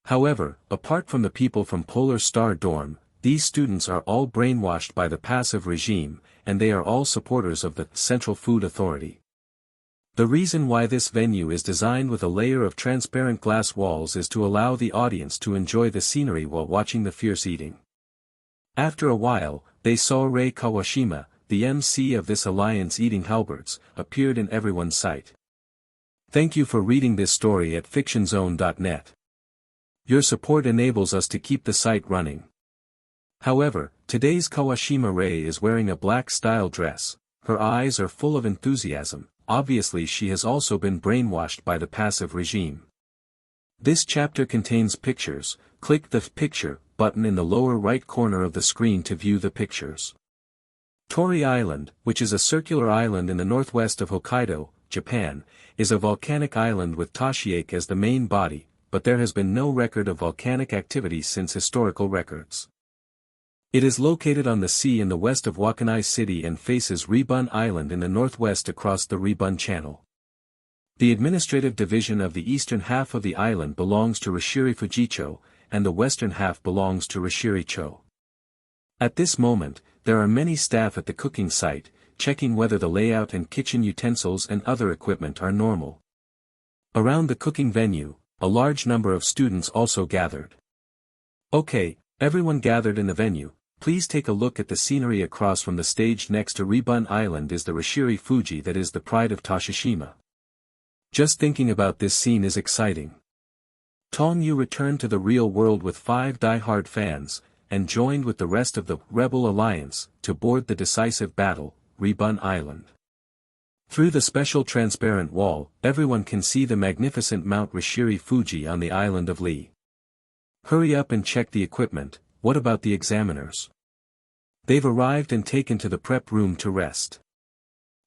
However, apart from the people from Polar Star Dorm, these students are all brainwashed by the passive regime, and they are all supporters of the Central Food Authority. The reason why this venue is designed with a layer of transparent glass walls is to allow the audience to enjoy the scenery while watching the fierce eating. After a while, they saw Rei Kawashima, the MC of this alliance eating halberds, appeared in everyone's sight. Thank you for reading this story at fictionzone.net. Your support enables us to keep the site running. However, today's Kawashima Rei is wearing a black style dress. Her eyes are full of enthusiasm. Obviously she has also been brainwashed by the passive regime. This chapter contains pictures. Click the picture button in the lower right corner of the screen to view the pictures. Tori Island, which is a circular island in the northwest of Hokkaido, Japan, is a volcanic island with Toshiake as the main body, but there has been no record of volcanic activity since historical records. It is located on the sea in the west of Wakkanai City and faces Ribun Island in the northwest across the Ribun Channel. The administrative division of the eastern half of the island belongs to Rishiri Fujicho, and the western half belongs to Rishiri-cho. At this moment, there are many staff at the cooking site, checking whether the layout and kitchen utensils and other equipment are normal. Around the cooking venue, a large number of students also gathered. Okay, everyone gathered in the venue, please take a look at the scenery across from the stage. Next to Ribun Island is the Rishiri Fuji that is the pride of Toshishima. Just thinking about this scene is exciting. Tong Yu returned to the real world with 5 die-hard fans, and joined with the rest of the Rebel Alliance to board the decisive battle, Ribun Island. Through the special transparent wall, everyone can see the magnificent Mount Rishiri Fuji on the island of Lee. Hurry up and check the equipment. What about the examiners? They've arrived and taken to the prep room to rest.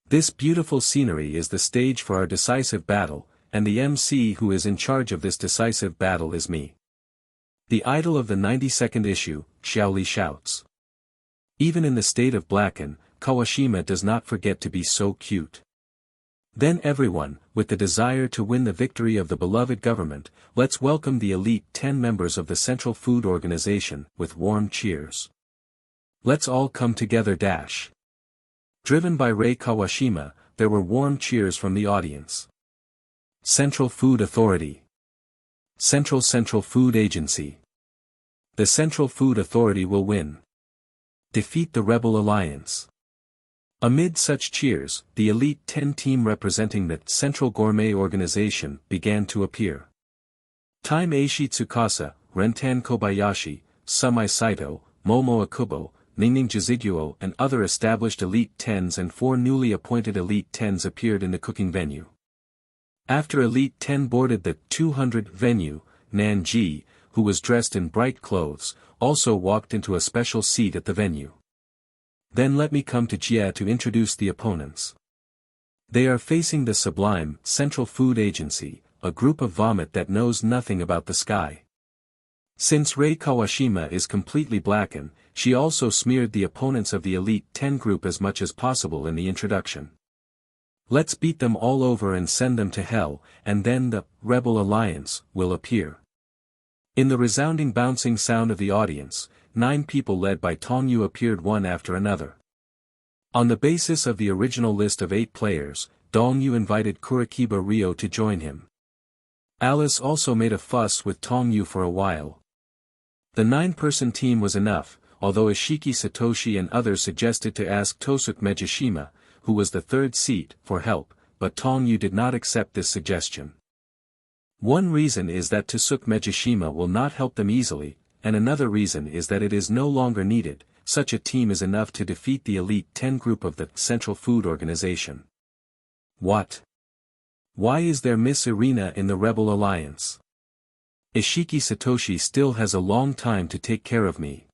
This beautiful scenery is the stage for our decisive battle, and the MC who is in charge of this decisive battle is me. The idol of the 92nd issue, Xiaoli shouts. Even in the state of Blacken, Kawashima does not forget to be so cute. Then everyone, with the desire to win the victory of the beloved government, let's welcome the elite 10 members of the Central Food Organization, with warm cheers. Let's all come together. Driven by Rei Kawashima, there were warm cheers from the audience. Central Food Authority. Central Food Agency. The Central Food Authority will win. Defeat the Rebel Alliance. Amid such cheers, the Elite 10 team representing the Central Gourmet Organization began to appear. Time Eishi Tsukasa, Rindō Kobayashi, Sōmei Saitō, Momo Akanegakubo, Ningning Jiziguo and other established Elite 10s and 4 newly appointed Elite 10s appeared in the cooking venue. After Elite 10 boarded the 200 venue, Nanji, who was dressed in bright clothes, also walked into a special seat at the venue. Then let me come to Jia to introduce the opponents. They are facing the sublime Central Food Agency, a group of vomit that knows nothing about the sky. Since Rei Kawashima is completely blackened, she also smeared the opponents of the Elite 10 group as much as possible in the introduction. Let's beat them all over and send them to hell, and then the Rebel Alliance will appear. In the resounding bouncing sound of the audience, 9 people led by Tong Yu appeared one after another. On the basis of the original list of 8 players, Tong Yu invited Kurikiba Ryo to join him. Alice also made a fuss with Tong Yu for a while. The 9-person team was enough, although Ishiki Satoshi and others suggested to ask Totsuki Megashima, who was the 3rd seat, for help, but Tong Yu did not accept this suggestion. One reason is that Totsuki Megashima will not help them easily, and another reason is that it is no longer needed. Such a team is enough to defeat the Elite 10 group of the Central Food Organization. What? Why is there Miss Irina in the Rebel Alliance? Ishiki Satoshi still has a long time to take care of me.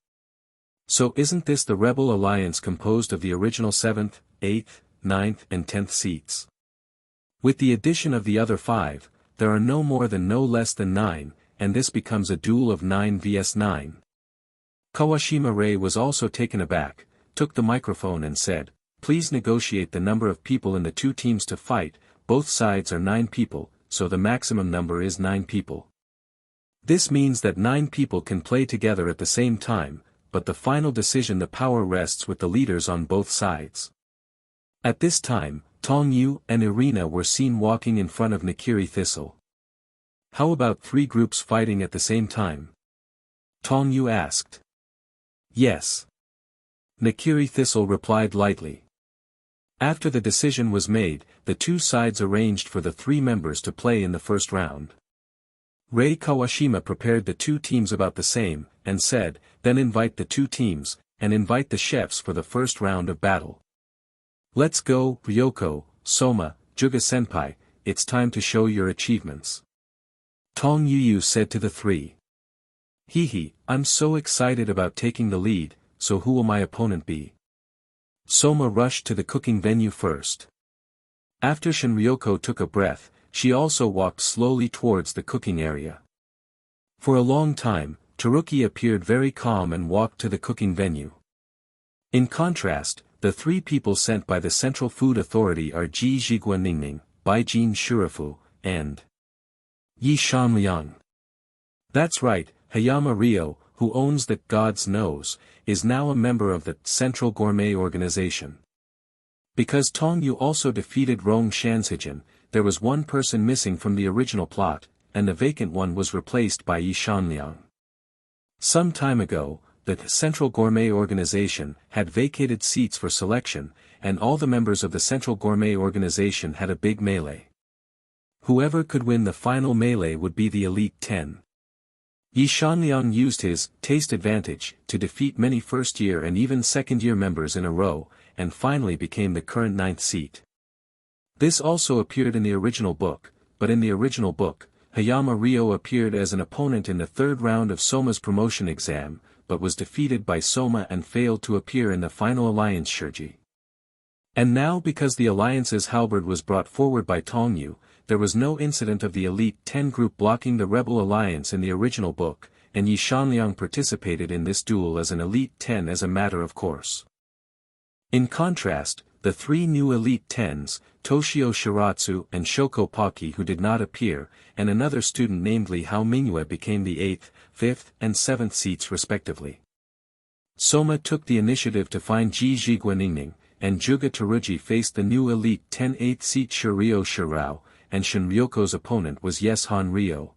So isn't this the Rebel Alliance composed of the original 7th, 8th, 9th and 10th seats? With the addition of the other 5, there are no more than no less than 9, and this becomes a duel of 9 vs 9. Kawashima Rei was also taken aback, took the microphone and said, "Please negotiate the number of people in the 2 teams to fight. Both sides are 9 people, so the maximum number is 9 people. This means that 9 people can play together at the same time, but the final decision, the power rests with the leaders on both sides." At this time, Tong Yu and Irina were seen walking in front of Nakiri Thistle. How about 3 groups fighting at the same time? Tong Yu asked. Yes. Nakiri Thistle replied lightly. After the decision was made, the 2 sides arranged for the 3 members to play in the first round. Rei Kawashima prepared the 2 teams about the same, and said, then invite the 2 teams, and invite the chefs for the first round of battle. Let's go, Ryoko, Soma, Juga-senpai, it's time to show your achievements. Tong Yu said to the 3. Hehe, I'm so excited about taking the lead, so who will my opponent be? Soma rushed to the cooking venue first. After Shinryoko took a breath, she also walked slowly towards the cooking area. For a long time, Teruki appeared very calm and walked to the cooking venue. In contrast, the three people sent by the Central Food Authority are Ji Jigua Ningning, Baijin Shurafu, and Yi Shanliang. That's right, Hayama Ryo, who owns the God's Nose, is now a member of the Central Gourmet Organization. Because Tong Yu also defeated Rong Shansijin, there was one person missing from the original plot, and the vacant one was replaced by Yi Shanliang. Some time ago, the Central Gourmet Organization had vacated seats for selection, and all the members of the Central Gourmet Organization had a big melee. Whoever could win the final melee would be the Elite 10. Yi Shanliang used his taste advantage to defeat many first-year and even second-year members in a row, and finally became the current 9th seat. This also appeared in the original book, but in the original book, Hayama Ryo appeared as an opponent in the third round of Soma's promotion exam, but was defeated by Sōma and failed to appear in the final alliance shurji. And now because the alliance's halberd was brought forward by Tong Yu, there was no incident of the Elite 10 group blocking the Rebel Alliance in the original book, and Yi Shanliang participated in this duel as an Elite 10 as a matter of course. In contrast, the three new Elite 10s, Toshio Shiratsu and Shoko Paki who did not appear, and another student named Li Hao Mingyue became the 8th, 5th, and 7th seats respectively. Sōma took the initiative to find Ji Jigua Ningning, and Juga Teruji faced the new Elite 10 8th seat Shiryo Shirao, and Shinryoko's opponent was Yeshan Ryo.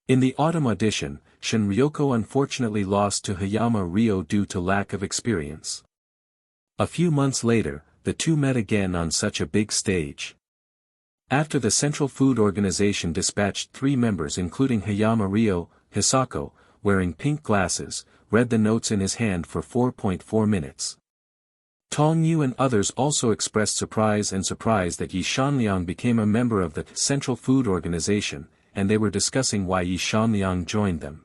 In the autumn audition, Shinryoko unfortunately lost to Hayama Ryo due to lack of experience. A few months later, the two met again on such a big stage. After the Central Food Organization dispatched 3 members including Hayama Ryo, Hisako, wearing pink glasses, read the notes in his hand for 4.4 minutes. Tong Yu and others also expressed surprise that Yi Shanliang became a member of the Central Food Organization, and they were discussing why Yi Shanliang joined them.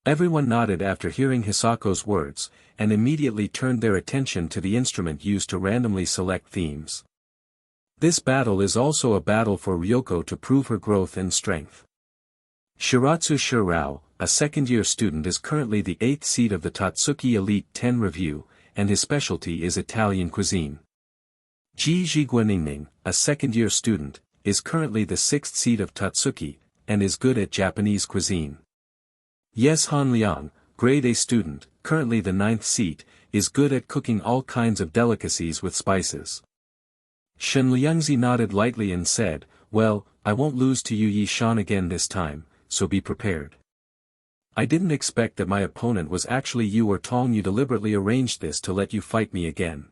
Everyone nodded after hearing Hisako's words, and immediately turned their attention to the instrument used to randomly select themes. This battle is also a battle for Ryoko to prove her growth and strength. Shiratsu Shirao, a second-year student, is currently the 8th seed of the Totsuki Elite 10 review, and his specialty is Italian cuisine. Ji Jigua Ningning, a second-year student, is currently the 6th seed of Totsuki, and is good at Japanese cuisine. Yes Han Liang, grade A student, currently the 9th seat, is good at cooking all kinds of delicacies with spices. Shen Liangzi nodded lightly and said, "Well, I won't lose to you Yi Shan again this time, so be prepared." I didn't expect that my opponent was actually you or Tong Yu deliberately arranged this to let you fight me again.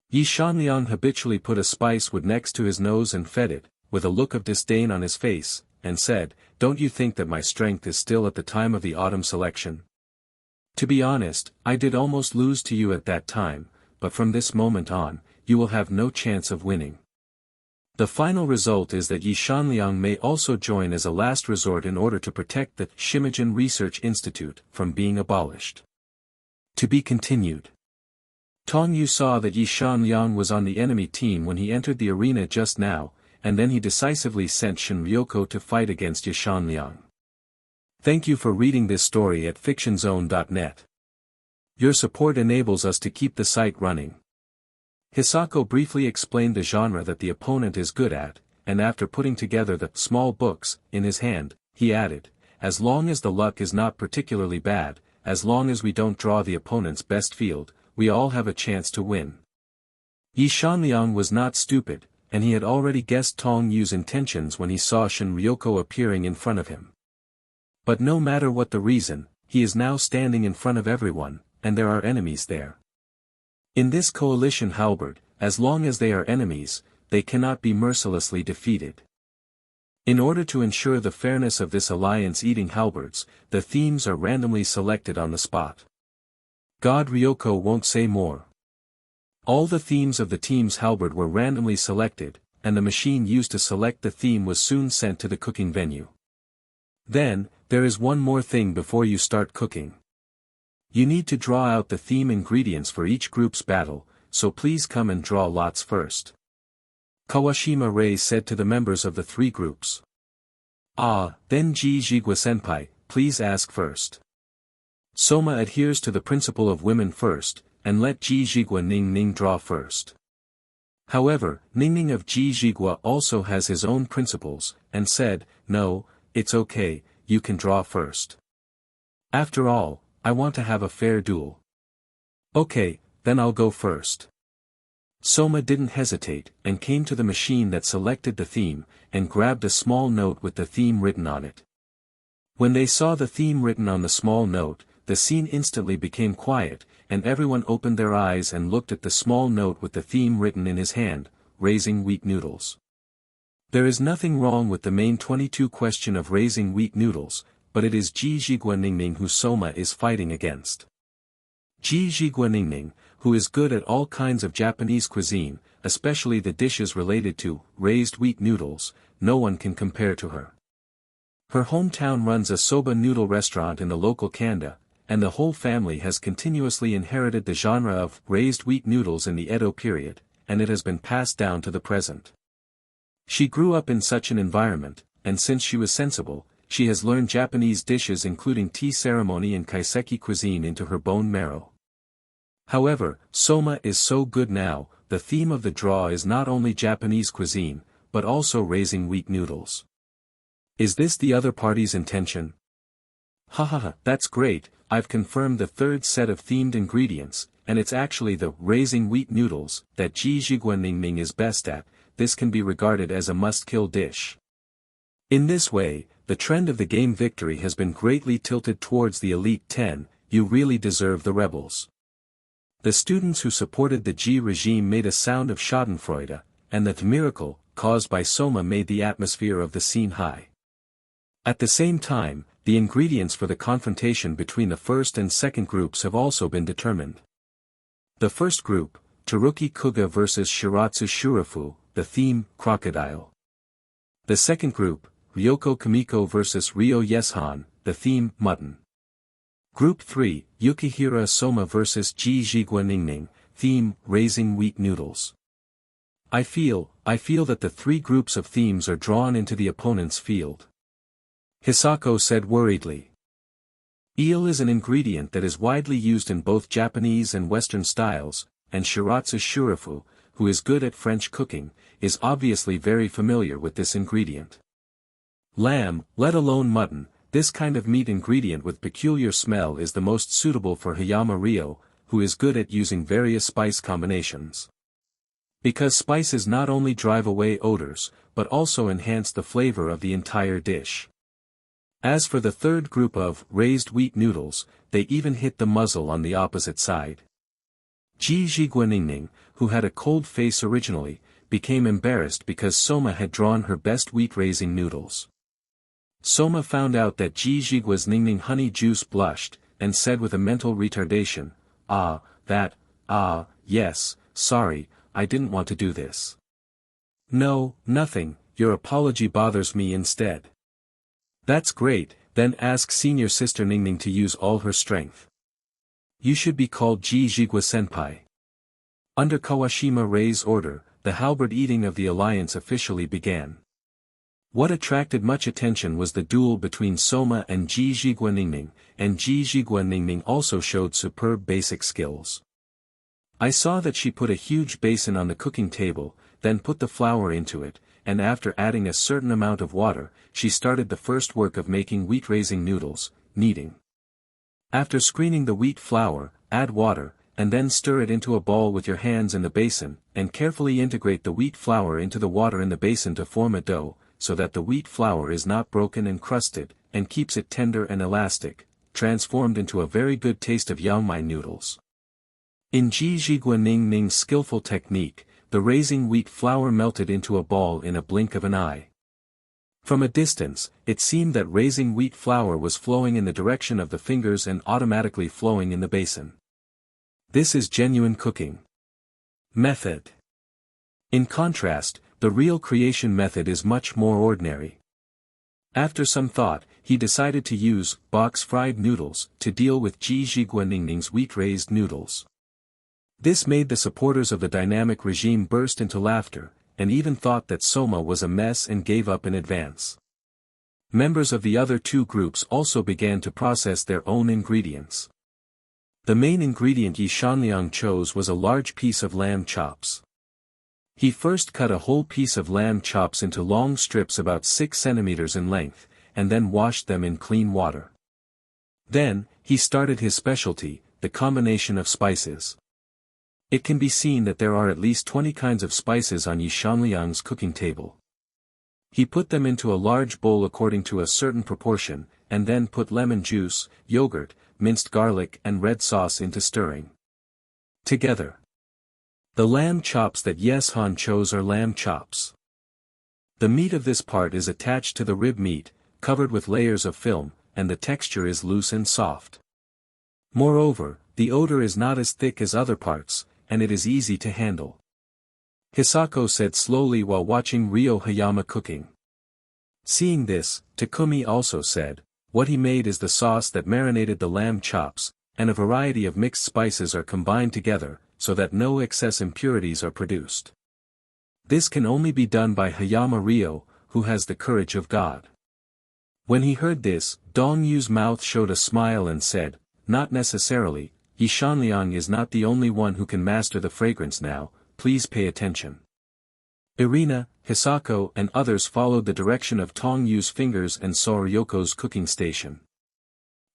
Yi Shanliang habitually put a spice wood next to his nose and fed it, with a look of disdain on his face, and said, "Don't you think that my strength is still at the time of the autumn selection? To be honest, I did almost lose to you at that time, but from this moment on, you will have no chance of winning." The final result is that Yi Shanliang may also join as a last resort in order to protect the Shimijin Research Institute from being abolished. To be continued. Tong Yu saw that Yi Shanliang was on the enemy team when he entered the arena just now, and then he decisively sent Shinryoko to fight against Yi Shanliang. Thank you for reading this story at fictionzone.net. Your support enables us to keep the site running. Hisako briefly explained the genre that the opponent is good at, and after putting together the small books in his hand, he added, "As long as the luck is not particularly bad, as long as we don't draw the opponent's best field, we all have a chance to win." Yi Shanliang was not stupid, and he had already guessed Tong Yu's intentions when he saw Shinryoko appearing in front of him. But no matter what the reason, he is now standing in front of everyone, and there are enemies there. In this coalition halberd, as long as they are enemies, they cannot be mercilessly defeated. In order to ensure the fairness of this alliance eating halberds, the themes are randomly selected on the spot. God Ryoko won't say more. All the themes of the team's halberd were randomly selected, and the machine used to select the theme was soon sent to the cooking venue. Then, there is one more thing before you start cooking. You need to draw out the theme ingredients for each group's battle, so please come and draw lots first. Kawashima Rei said to the members of the three groups. Ah, then Jigwa-senpai, please ask first. Sōma adheres to the principle of women first, and let Jigwa Ning draw first. However, Ning of Jigwa also has his own principles, and said, no, it's okay, you can draw first. After all, I want to have a fair duel. Okay, then I'll go first. Sōma didn't hesitate, and came to the machine that selected the theme, and grabbed a small note with the theme written on it. When they saw the theme written on the small note, the scene instantly became quiet, and everyone opened their eyes and looked at the small note with the theme written in his hand, raising wheat noodles. There is nothing wrong with the main 22 question of raising wheat noodles, but it is Jigwa Ning who Sōma is fighting against. Jigwa Ning, who is good at all kinds of Japanese cuisine, especially the dishes related to raised wheat noodles, no one can compare to her. Her hometown runs a soba noodle restaurant in the local kanda, and the whole family has continuously inherited the genre of raised wheat noodles in the Edo period, and it has been passed down to the present. She grew up in such an environment, and since she was sensible, she has learned Japanese dishes including tea ceremony and kaiseki cuisine into her bone marrow. However, Sōma is so good now, the theme of the draw is not only Japanese cuisine, but also raising wheat noodles. Is this the other party's intention? Hahaha, that's great, I've confirmed the third set of themed ingredients, and it's actually the raising wheat noodles that Jigwa Ning is best at. This can be regarded as a must-kill dish. In this way, the trend of the game victory has been greatly tilted towards the Elite 10, you really deserve the rebels. The students who supported the G regime made a sound of schadenfreude, and the miracle, caused by Sōma made the atmosphere of the scene high. At the same time, the ingredients for the confrontation between the first and second groups have also been determined. The first group, Teruki Kuga vs Shiratsu Shurafu, the theme, crocodile. The second group, Ryoko Kamiko vs Ryo Yeshan, the theme, mutton. Group 3, Yukihira Sōma vs Jigwa Ning, theme, raising wheat noodles. I feel that the three groups of themes are drawn into the opponent's field. Hisako said worriedly. Eel is an ingredient that is widely used in both Japanese and Western styles, and Shiratsu Shurafu, who is good at French cooking, is obviously very familiar with this ingredient. Lamb, let alone mutton, this kind of meat ingredient with peculiar smell is the most suitable for Hayama Ryo, who is good at using various spice combinations. Because spices not only drive away odors, but also enhance the flavor of the entire dish. As for the third group of raised wheat noodles, they even hit the muzzle on the opposite side. Jigwa Ning, who had a cold face originally, became embarrassed because Sōma had drawn her best wheat-raising noodles. Sōma found out that Jigwa's Ning honey juice blushed, and said with a mental retardation, yes, sorry, I didn't want to do this. No, nothing, your apology bothers me instead. That's great, then ask senior sister Ning to use all her strength. You should be called Jigwa-senpai. Under Kawashima Rei's order, the halberd eating of the alliance officially began. What attracted much attention was the duel between Sōma and Jigwa Ning, and Jigwa Ning also showed superb basic skills. I saw that she put a huge basin on the cooking table, then put the flour into it, and after adding a certain amount of water, she started the first work of making wheat-raising noodles, kneading. After screening the wheat flour, add water, and then stir it into a ball with your hands in the basin, and carefully integrate the wheat flour into the water in the basin to form a dough, so that the wheat flour is not broken and crusted, and keeps it tender and elastic, transformed into a very good taste of yangmai noodles. In Jigwa Ning's skillful technique, the raising wheat flour melted into a ball in a blink of an eye. From a distance, it seemed that raising wheat flour was flowing in the direction of the fingers and automatically flowing in the basin. This is genuine cooking method. In contrast, the real creation method is much more ordinary. After some thought, he decided to use box-fried noodles to deal with Jigwa Ning's wheat-raised noodles. This made the supporters of the dynamic regime burst into laughter, and even thought that Sōma was a mess and gave up in advance. Members of the other two groups also began to process their own ingredients. The main ingredient Yi Shanliang chose was a large piece of lamb chops. He first cut a whole piece of lamb chops into long strips about 6 centimeters in length, and then washed them in clean water. Then, he started his specialty, the combination of spices. It can be seen that there are at least 20 kinds of spices on Yi Shanliang's cooking table. He put them into a large bowl according to a certain proportion, and then put lemon juice, yogurt, minced garlic and red sauce into stirring together. The lamb chops that Yeshan chose are lamb chops. The meat of this part is attached to the rib meat, covered with layers of film, and the texture is loose and soft. Moreover, the odor is not as thick as other parts, and it is easy to handle. Hisako said slowly while watching Ryo Hayama cooking. Seeing this, Takumi also said, what he made is the sauce that marinated the lamb chops, and a variety of mixed spices are combined together, so that no excess impurities are produced. This can only be done by Hayama Ryo, who has the courage of God. When he heard this, Dong Yu's mouth showed a smile and said, not necessarily, Yi Shanliang is not the only one who can master the fragrance now, please pay attention. Irina, Hisako and others followed the direction of Tong Yu's fingers and saw Ryoko's cooking station.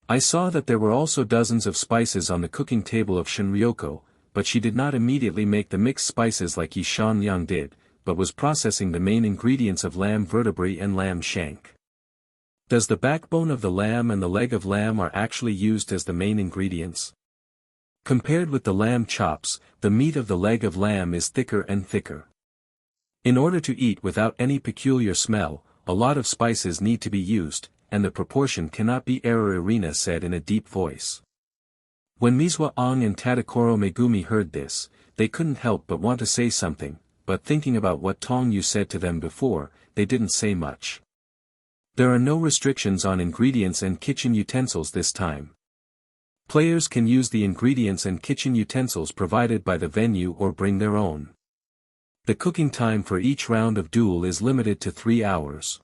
I saw that there were also dozens of spices on the cooking table of Shinryoko, but she did not immediately make the mixed spices like Yi Shanliang did, but was processing the main ingredients of lamb vertebrae and lamb shank. Does the backbone of the lamb and the leg of lamb are actually used as the main ingredients? Compared with the lamb chops, the meat of the leg of lamb is thicker and thicker. In order to eat without any peculiar smell, a lot of spices need to be used, and the proportion cannot be error, Irina said in a deep voice. When Mizwa Ong and Tadakoro Megumi heard this, they couldn't help but want to say something, but thinking about what Tong Yu said to them before, they didn't say much. There are no restrictions on ingredients and kitchen utensils this time. Players can use the ingredients and kitchen utensils provided by the venue or bring their own. The cooking time for each round of duel is limited to 3 hours.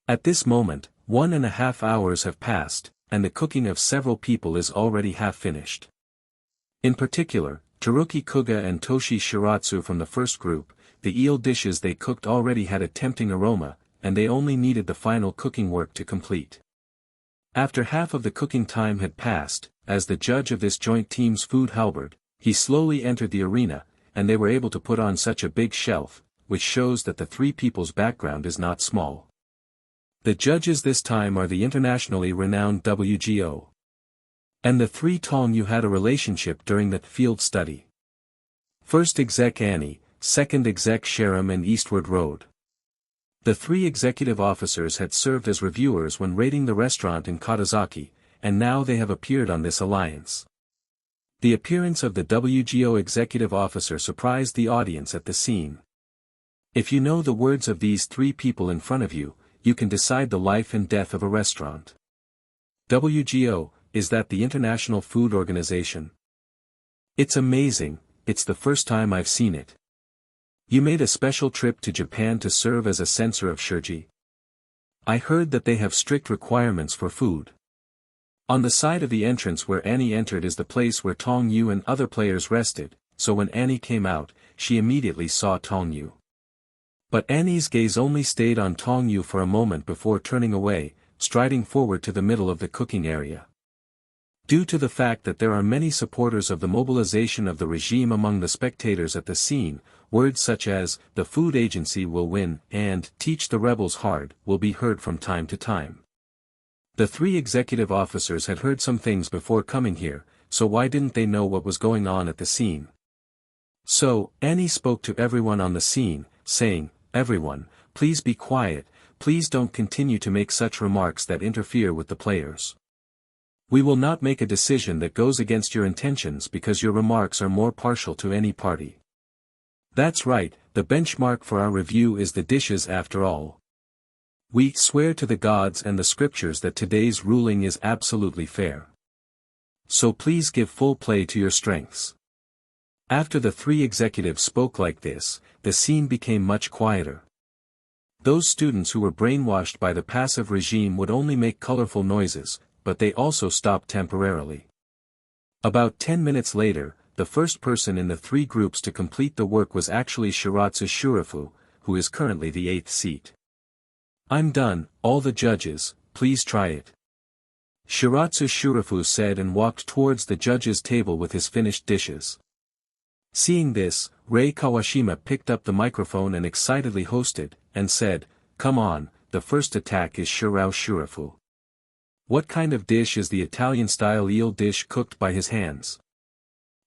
At this moment, 1.5 hours have passed, and the cooking of several people is already half finished. In particular, Teruki Kuga and Toshi Shiratsu from the first group, the eel dishes they cooked already had a tempting aroma, and they only needed the final cooking work to complete. After half of the cooking time had passed, as the judge of this joint team's food halberd, he slowly entered the arena, and they were able to put on such a big shelf, which shows that the three people's background is not small. The judges this time are the internationally renowned WGO. And the three Tong Yu had a relationship during that field study. First exec Annie, second exec Sharam and Eastward Road. The three executive officers had served as reviewers when raiding the restaurant in Katazaki, and now they have appeared on this alliance. The appearance of the WGO executive officer surprised the audience at the scene. If you know the words of these three people in front of you, you can decide the life and death of a restaurant. WGO, is that the International Food Organization? It's amazing, it's the first time I've seen it. You made a special trip to Japan to serve as a censor of shurji? I heard that they have strict requirements for food. On the side of the entrance where Annie entered is the place where Tong Yu and other players rested, so when Annie came out, she immediately saw Tong Yu. But Annie's gaze only stayed on Tong Yu for a moment before turning away, striding forward to the middle of the cooking area. Due to the fact that there are many supporters of the mobilization of the regime among the spectators at the scene, words such as, "the food agency will win," and "teach the rebels hard," will be heard from time to time. The three executive officers had heard some things before coming here, so why didn't they know what was going on at the scene? So, Annie spoke to everyone on the scene, saying, "Everyone, please be quiet, please don't continue to make such remarks that interfere with the players. We will not make a decision that goes against your intentions because your remarks are more partial to any party. That's right, the benchmark for our review is the dishes after all. We swear to the gods and the scriptures that today's ruling is absolutely fair. So please give full play to your strengths." After the three executives spoke like this, the scene became much quieter. Those students who were brainwashed by the passive regime would only make colorful noises, but they also stopped temporarily. About 10 minutes later, the first person in the three groups to complete the work was actually Shiratsu Shurifu, who is currently the 8th seat. "I'm done, all the judges, please try it," Shiratsu Shurifu said and walked towards the judges' table with his finished dishes. Seeing this, Rei Kawashima picked up the microphone and excitedly hosted, and said, "Come on, the first attack is Shirao Shurifu. What kind of dish is the Italian-style eel dish cooked by his hands?"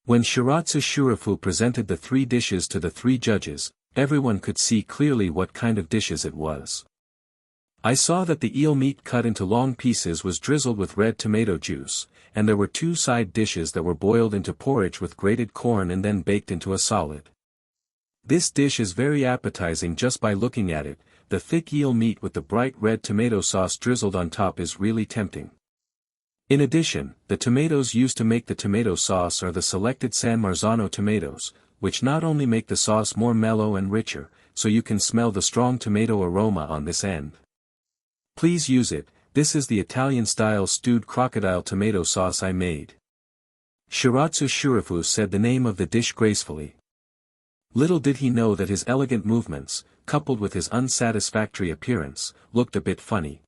When Shiratsu Shurifu presented the three dishes to the three judges, everyone could see clearly what kind of dishes it was. "I saw that the eel meat cut into long pieces was drizzled with red tomato juice, and there were two side dishes that were boiled into porridge with grated corn and then baked into a solid. This dish is very appetizing just by looking at it. The thick eel meat with the bright red tomato sauce drizzled on top is really tempting. In addition, the tomatoes used to make the tomato sauce are the selected San Marzano tomatoes, which not only make the sauce more mellow and richer, so you can smell the strong tomato aroma on this end. Please use it. This is the Italian-style stewed crocodile tomato sauce I made." Shiratsu Shurifu said the name of the dish gracefully. Little did he know that his elegant movements, coupled with his unsatisfactory appearance, looked a bit funny.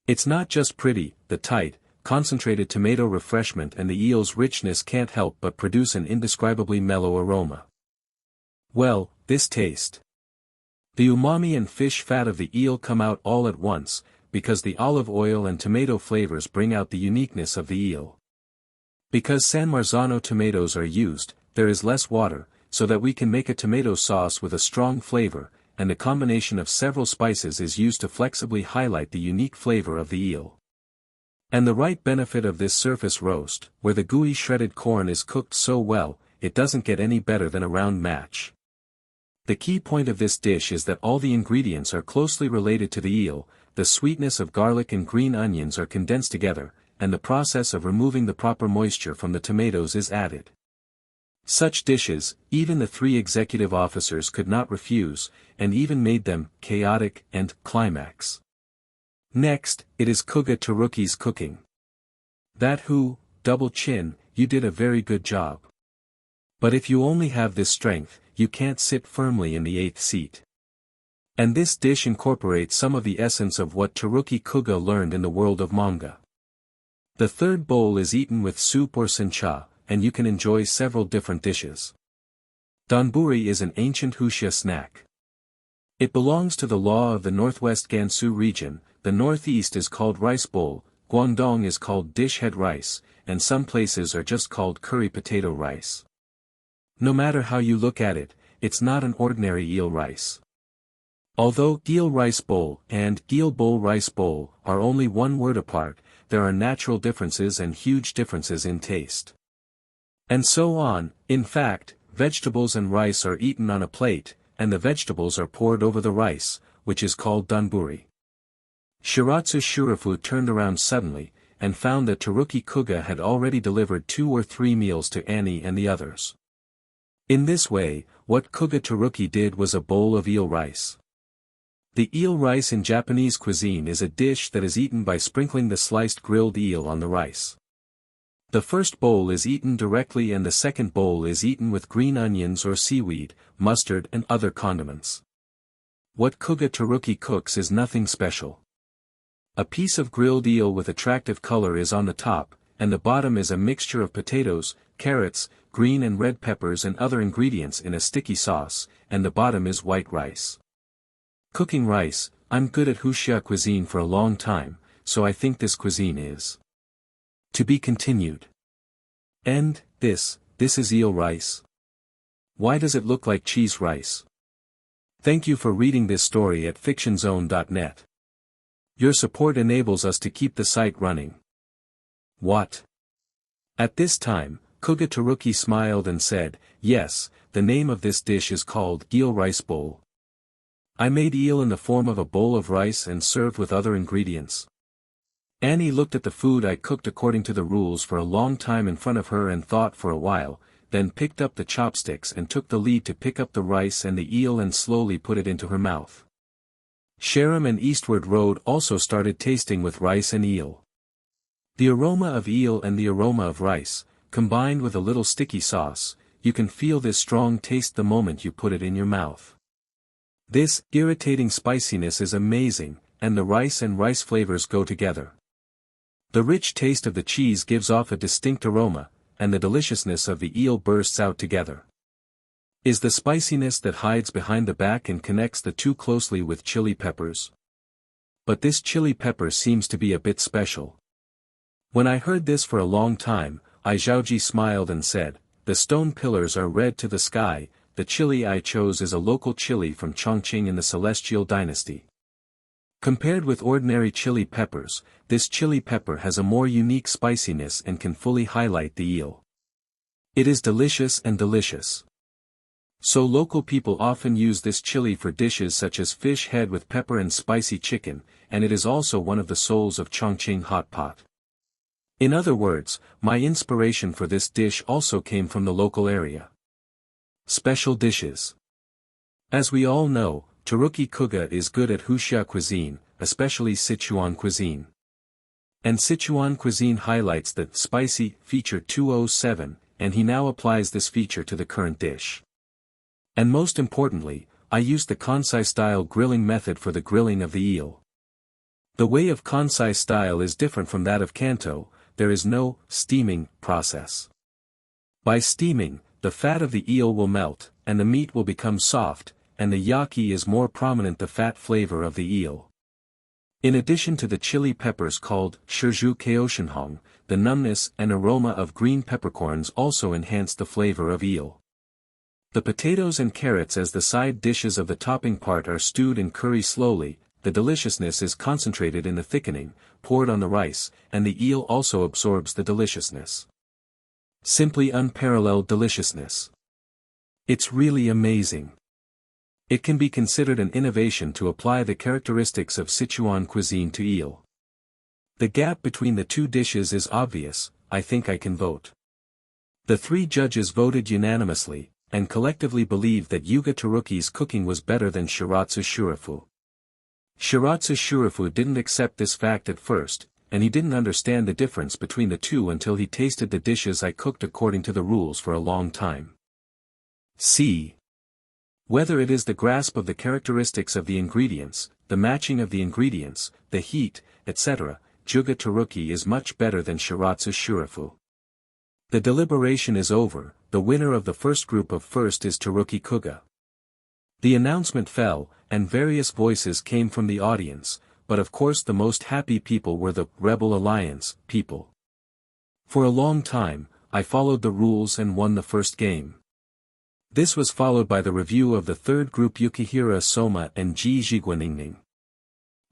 It's not just pretty, the tight, concentrated tomato refreshment and the eel's richness can't help but produce an indescribably mellow aroma. Well, this taste. The umami and fish fat of the eel come out all at once, because the olive oil and tomato flavors bring out the uniqueness of the eel. Because San Marzano tomatoes are used, there is less water, so that we can make a tomato sauce with a strong flavor, and a combination of several spices is used to flexibly highlight the unique flavor of the eel. And the right benefit of this surface roast, where the gooey shredded corn is cooked so well, it doesn't get any better than a round match. The key point of this dish is that all the ingredients are closely related to the eel. The sweetness of garlic and green onions are condensed together, and the process of removing the proper moisture from the tomatoes is added. Such dishes, even the three executive officers could not refuse, and even made them chaotic and climax. Next, it is Kuga Teruki's cooking. That who, double chin, you did a very good job. But if you only have this strength, you can't sit firmly in the 8th seat. And this dish incorporates some of the essence of what Teruki Kuga learned in the world of manga. The third bowl is eaten with soup or sencha, and you can enjoy several different dishes. Donburi is an ancient Huxia snack. It belongs to the law of the northwest Gansu region. The northeast is called rice bowl, Guangdong is called dish head rice, and some places are just called curry potato rice. No matter how you look at it, it's not an ordinary eel rice. Although eel rice bowl and eel bowl rice bowl are only one word apart, there are natural differences and huge differences in taste. And so on. In fact, vegetables and rice are eaten on a plate, and the vegetables are poured over the rice, which is called donburi. Shiratsu Shurifu turned around suddenly, and found that Teruki Kuga had already delivered 2 or 3 meals to Annie and the others. In this way, what Kuga Teruki did was a bowl of eel rice. The eel rice in Japanese cuisine is a dish that is eaten by sprinkling the sliced grilled eel on the rice. The first bowl is eaten directly and the second bowl is eaten with green onions or seaweed, mustard and other condiments. What Kuga Teruki cooks is nothing special. A piece of grilled eel with attractive color is on the top, and the bottom is a mixture of potatoes, carrots, green and red peppers and other ingredients in a sticky sauce, and the bottom is white rice. Cooking rice, I'm good at Huxia cuisine for a long time, so I think this cuisine is to be continued. And, this is eel rice. Why does it look like cheese rice? Thank you for reading this story at fictionzone.net. Your support enables us to keep the site running. What? At this time, Kuga Teruki smiled and said, yes, the name of this dish is called eel rice bowl. I made eel in the form of a bowl of rice and served with other ingredients. Annie looked at the food I cooked according to the rules for a long time in front of her and thought for a while. then picked up the chopsticks and took the lead to pick up the rice and the eel and slowly put it into her mouth. Sharam and Eastward Road also started tasting with rice and eel. The aroma of eel and the aroma of rice, combined with a little sticky sauce, you can feel this strong taste the moment you put it in your mouth. This irritating spiciness is amazing, and the rice and rice flavors go together. The rich taste of the cheese gives off a distinct aroma, and the deliciousness of the eel bursts out together. Is the spiciness that hides behind the back and connects the two closely with chili peppers? But this chili pepper seems to be a bit special. When I heard this for a long time, I Zhaoji smiled and said, "The stone pillars are red to the sky, the chili I chose is a local chili from Chongqing in the Celestial Dynasty. Compared with ordinary chili peppers, this chili pepper has a more unique spiciness and can fully highlight the eel. It is delicious and delicious." So local people often use this chili for dishes such as fish head with pepper and spicy chicken, and it is also one of the souls of Chongqing hot pot. In other words, my inspiration for this dish also came from the local area. Special dishes. As we all know, Tteruki Kuga is good at Wuxia cuisine, especially Sichuan cuisine. And Sichuan cuisine highlights the spicy feature 207, and he now applies this feature to the current dish. And most importantly, I used the Kansai style grilling method for the grilling of the eel. The way of Kansai style is different from that of Kanto. There is no steaming process. By steaming, the fat of the eel will melt, and the meat will become soft, and the yaki is more prominent, the fat flavor of the eel. In addition to the chili peppers called shizhu kaoshinhong, the numbness and aroma of green peppercorns also enhance the flavor of eel. The potatoes and carrots as the side dishes of the topping part are stewed in curry slowly. The deliciousness is concentrated in the thickening, poured on the rice, and the eel also absorbs the deliciousness. Simply unparalleled deliciousness. It's really amazing. It can be considered an innovation to apply the characteristics of Sichuan cuisine to eel. The gap between the two dishes is obvious. I think I can vote. The 3 judges voted unanimously, and collectively believed that Yuga Tteruki's cooking was better than Shiratsu Shurafu. Shiratsu Shurafu didn't accept this fact at first, and he didn't understand the difference between the two until he tasted the dishes I cooked according to the rules for a long time. C. Whether it is the grasp of the characteristics of the ingredients, the matching of the ingredients, the heat, etc., Yuga Tteruki is much better than Shiratsu Shurafu. The deliberation is over. The winner of the first group of first is Tteruki Kuga. The announcement fell, and various voices came from the audience, but of course the most happy people were the Rebel Alliance people. For a long time, I followed the rules and won the first game. This was followed by the review of the third group Yukihira Sōma and Ji Jiguaningning.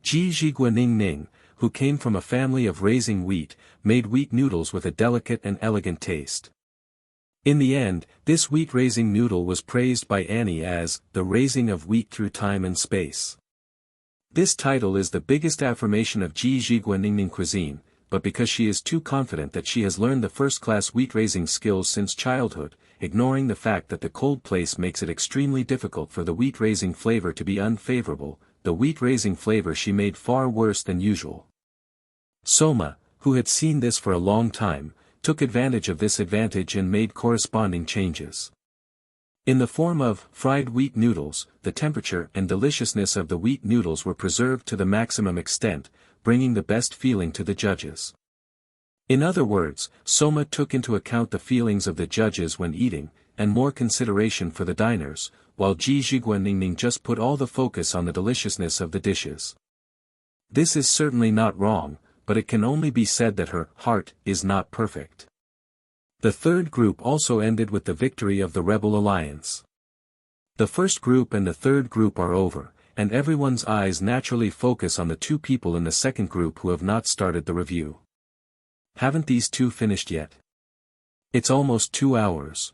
Ji Jiguaningning, who came from a family of raising wheat, made wheat noodles with a delicate and elegant taste. In the end, this wheat-raising noodle was praised by Annie as the raising of wheat through time and space. This title is the biggest affirmation of Ji Jiguaningning cuisine, but because she is too confident that she has learned the first-class wheat-raising skills since childhood, ignoring the fact that the cold place makes it extremely difficult for the wheat-raising flavor to be unfavorable, the wheat-raising flavor she made far worse than usual. Sōma, who had seen this for a long time, took advantage of this advantage and made corresponding changes. In the form of fried wheat noodles, the temperature and deliciousness of the wheat noodles were preserved to the maximum extent, bringing the best feeling to the judges. In other words, Sōma took into account the feelings of the judges when eating, and more consideration for the diners, while Ji Jiguaningning just put all the focus on the deliciousness of the dishes. This is certainly not wrong, but it can only be said that her heart is not perfect. The third group also ended with the victory of the Rebel Alliance. The first group and the third group are over, and everyone's eyes naturally focus on the 2 people in the second group who have not started the review. Haven't these 2 finished yet? It's almost 2 hours.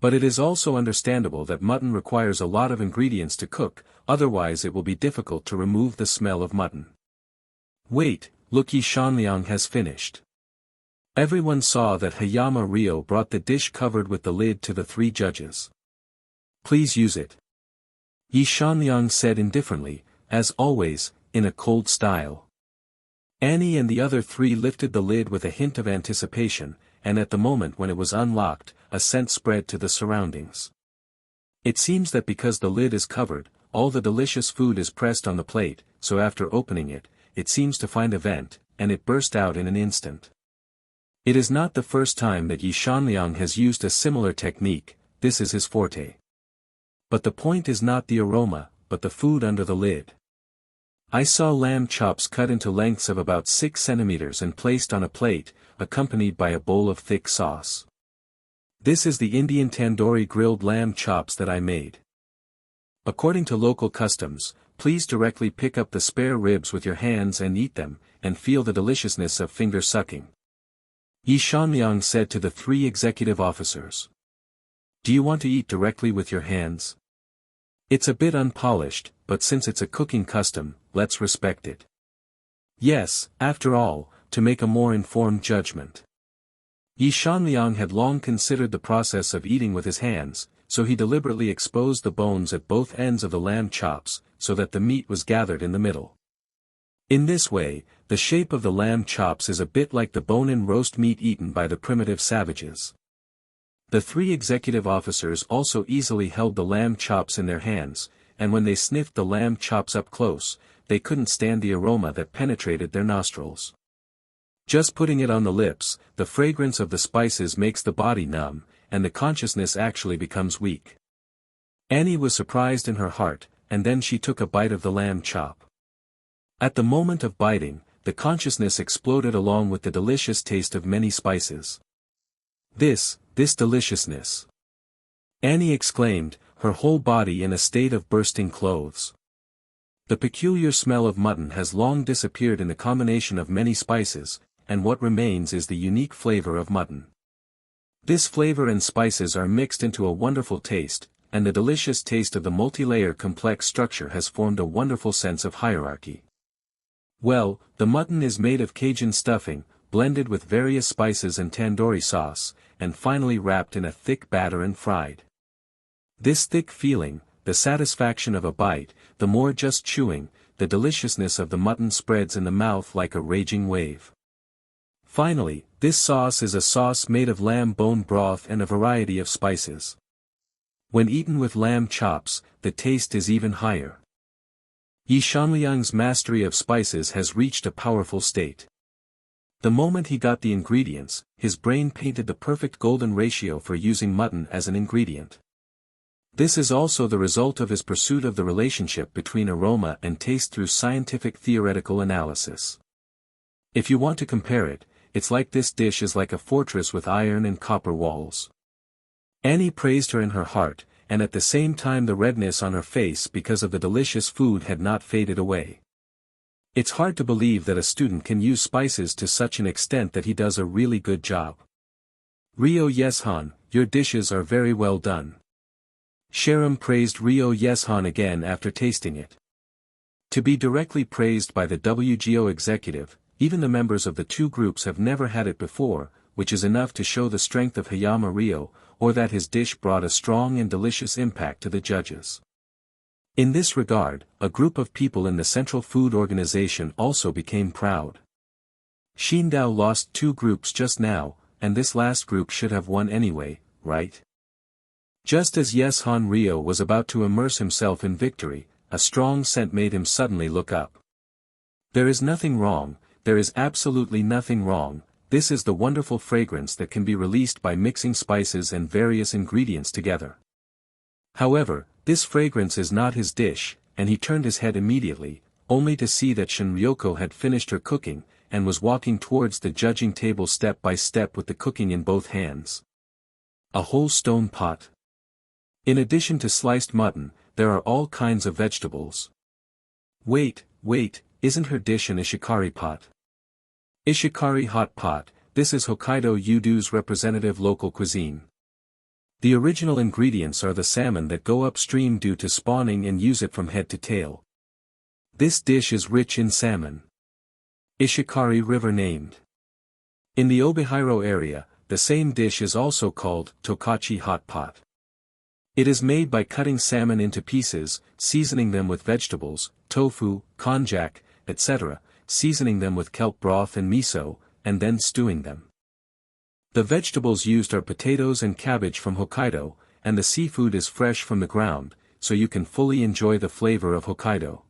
But it is also understandable that mutton requires a lot of ingredients to cook, otherwise it will be difficult to remove the smell of mutton. Wait, look, Yi Shanliang has finished. Everyone saw that Hayama Ryo brought the dish covered with the lid to the three judges. Please use it. Yi Shanliang said indifferently, as always, in a cold style. Annie and the other three lifted the lid with a hint of anticipation, and at the moment when it was unlocked, a scent spread to the surroundings. It seems that because the lid is covered, all the delicious food is pressed on the plate, so after opening it, it seems to find a vent, and it burst out in an instant. It is not the first time that Yi Shanliang has used a similar technique, this is his forte. But the point is not the aroma, but the food under the lid. I saw lamb chops cut into lengths of about 6 centimeters and placed on a plate, accompanied by a bowl of thick sauce. This is the Indian tandoori grilled lamb chops that I made. According to local customs, please directly pick up the spare ribs with your hands and eat them, and feel the deliciousness of finger sucking. Yi Shanliang said to the 3 executive officers. Do you want to eat directly with your hands? It's a bit unpolished, but since it's a cooking custom, let's respect it. Yes, after all, to make a more informed judgment. Yi Shanliang had long considered the process of eating with his hands, so he deliberately exposed the bones at both ends of the lamb chops, so that the meat was gathered in the middle. In this way, the shape of the lamb chops is a bit like the bone-in roast meat eaten by the primitive savages. The 3 executive officers also easily held the lamb chops in their hands, and when they sniffed the lamb chops up close, they couldn't stand the aroma that penetrated their nostrils. Just putting it on the lips, the fragrance of the spices makes the body numb, and the consciousness actually becomes weak. Annie was surprised in her heart, and then she took a bite of the lamb chop. At the moment of biting, the consciousness exploded along with the delicious taste of many spices. This deliciousness! Annie exclaimed, her whole body in a state of bursting clothes. The peculiar smell of mutton has long disappeared in the combination of many spices, and what remains is the unique flavor of mutton. This flavor and spices are mixed into a wonderful taste, and the delicious taste of the multi-layer complex structure has formed a wonderful sense of hierarchy. Well, the mutton is made of Cajun stuffing, blended with various spices and tandoori sauce, and finally wrapped in a thick batter and fried. This thick feeling, the satisfaction of a bite, the more just chewing, the deliciousness of the mutton spreads in the mouth like a raging wave. Finally, this sauce is a sauce made of lamb bone broth and a variety of spices. When eaten with lamb chops, the taste is even higher. Yi Shanliang's mastery of spices has reached a powerful state. The moment he got the ingredients, his brain painted the perfect golden ratio for using mutton as an ingredient. This is also the result of his pursuit of the relationship between aroma and taste through scientific theoretical analysis. If you want to compare it, it's like this dish is like a fortress with iron and copper walls. Annie praised her in her heart, and at the same time the redness on her face because of the delicious food had not faded away. It's hard to believe that a student can use spices to such an extent that he does a really good job. Ryo Yeshan, your dishes are very well done. Sharam praised Ryo Yeshan again after tasting it. To be directly praised by the WGO executive, even the members of the 2 groups have never had it before, which is enough to show the strength of Hayama Ryo, or that his dish brought a strong and delicious impact to the judges. In this regard, a group of people in the Central Food Organization also became proud. Shindao lost 2 groups just now, and this last group should have won anyway, right? Just as Yeshan Ryo was about to immerse himself in victory, a strong scent made him suddenly look up. There is nothing wrong, there is absolutely nothing wrong, this is the wonderful fragrance that can be released by mixing spices and various ingredients together. However, this fragrance is not his dish, and he turned his head immediately, only to see that Shinryoko had finished her cooking, and was walking towards the judging table step by step with the cooking in both hands. A whole stone pot. In addition to sliced mutton, there are all kinds of vegetables. Wait, isn't her dish an ishikari pot? Ishikari hot pot, this is Hokkaido Yudu's representative local cuisine. The original ingredients are the salmon that go upstream due to spawning and use it from head to tail. This dish is rich in salmon. Ishikari River named. In the Obihiro area, the same dish is also called tokachi hot pot. It is made by cutting salmon into pieces, seasoning them with vegetables, tofu, konjac, etc., seasoning them with kelp broth and miso, and then stewing them. The vegetables used are potatoes and cabbage from Hokkaido, and the seafood is fresh from the ground, so you can fully enjoy the flavor of Hokkaido.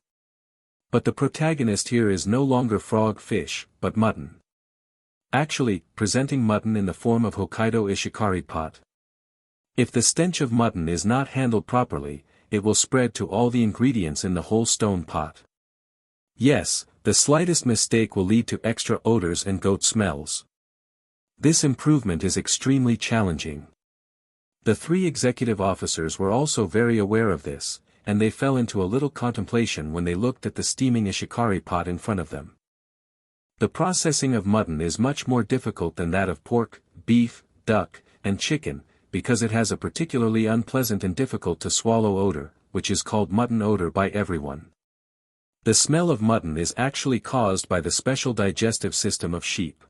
But the protagonist here is no longer frog fish, but mutton. Actually, presenting mutton in the form of Hokkaido ishikari pot. If the stench of mutton is not handled properly, it will spread to all the ingredients in the whole stone pot. Yes, the slightest mistake will lead to extra odors and goat smells. This improvement is extremely challenging. The 3 executive officers were also very aware of this, and they fell into a little contemplation when they looked at the steaming ishikari pot in front of them. The processing of mutton is much more difficult than that of pork, beef, duck, and chicken, because it has a particularly unpleasant and difficult to swallow odor, which is called mutton odor by everyone. The smell of mutton is actually caused by the special digestive system of sheep.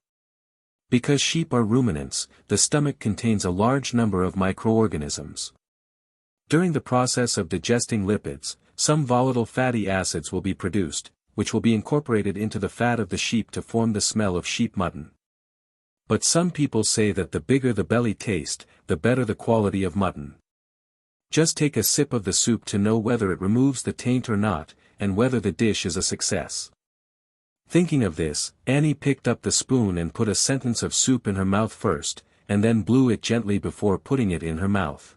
Because sheep are ruminants, the stomach contains a large number of microorganisms. During the process of digesting lipids, some volatile fatty acids will be produced, which will be incorporated into the fat of the sheep to form the smell of sheep mutton. But some people say that the bigger the belly taste, the better the quality of mutton. Just take a sip of the soup to know whether it removes the taint or not, and whether the dish is a success. Thinking of this, Annie picked up the spoon and put a sentence of soup in her mouth first, and then blew it gently before putting it in her mouth.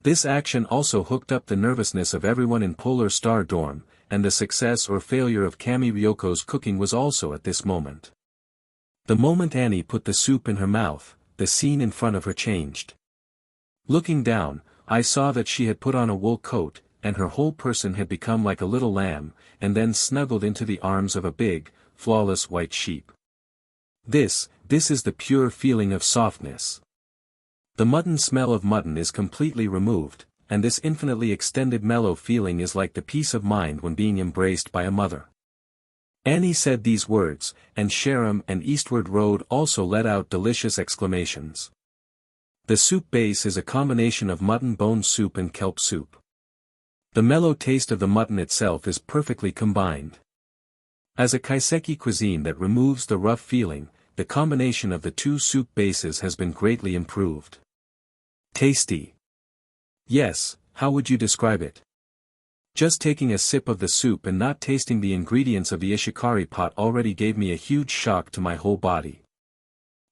This action also hooked up the nervousness of everyone in Polar Star Dorm, and the success or failure of Kami Ryoko's cooking was also at this moment. The moment Annie put the soup in her mouth, the scene in front of her changed. Looking down, I saw that she had put on a wool coat, and her whole person had become like a little lamb, and then snuggled into the arms of a big, flawless white sheep. This is the pure feeling of softness. The mutton smell of mutton is completely removed, and this infinitely extended mellow feeling is like the peace of mind when being embraced by a mother. Annie said these words, and Sharam and Eastward Road also let out delicious exclamations. The soup base is a combination of mutton bone soup and kelp soup. The mellow taste of the mutton itself is perfectly combined. As a kaiseki cuisine that removes the rough feeling, the combination of the 2 soup bases has been greatly improved. Tasty. Yes, how would you describe it? Just taking a sip of the soup and not tasting the ingredients of the ishikari pot already gave me a huge shock to my whole body.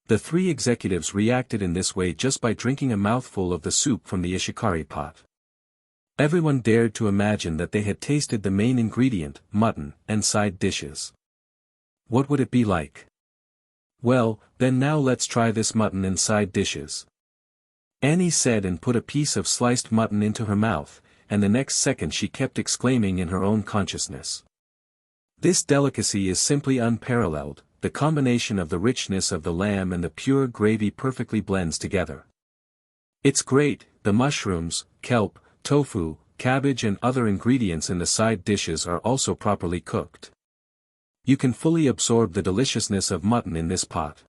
The 3 executives reacted in this way just by drinking a mouthful of the soup from the ishikari pot. Everyone dared to imagine that they had tasted the main ingredient, mutton, and side dishes. What would it be like? Well, then now let's try this mutton and side dishes. Annie said and put a piece of sliced mutton into her mouth, and the next second she kept exclaiming in her own consciousness. This delicacy is simply unparalleled, the combination of the richness of the lamb and the pure gravy perfectly blends together. It's great, the mushrooms, kelp, tofu, cabbage and other ingredients in the side dishes are also properly cooked. You can fully absorb the deliciousness of mutton in this pot.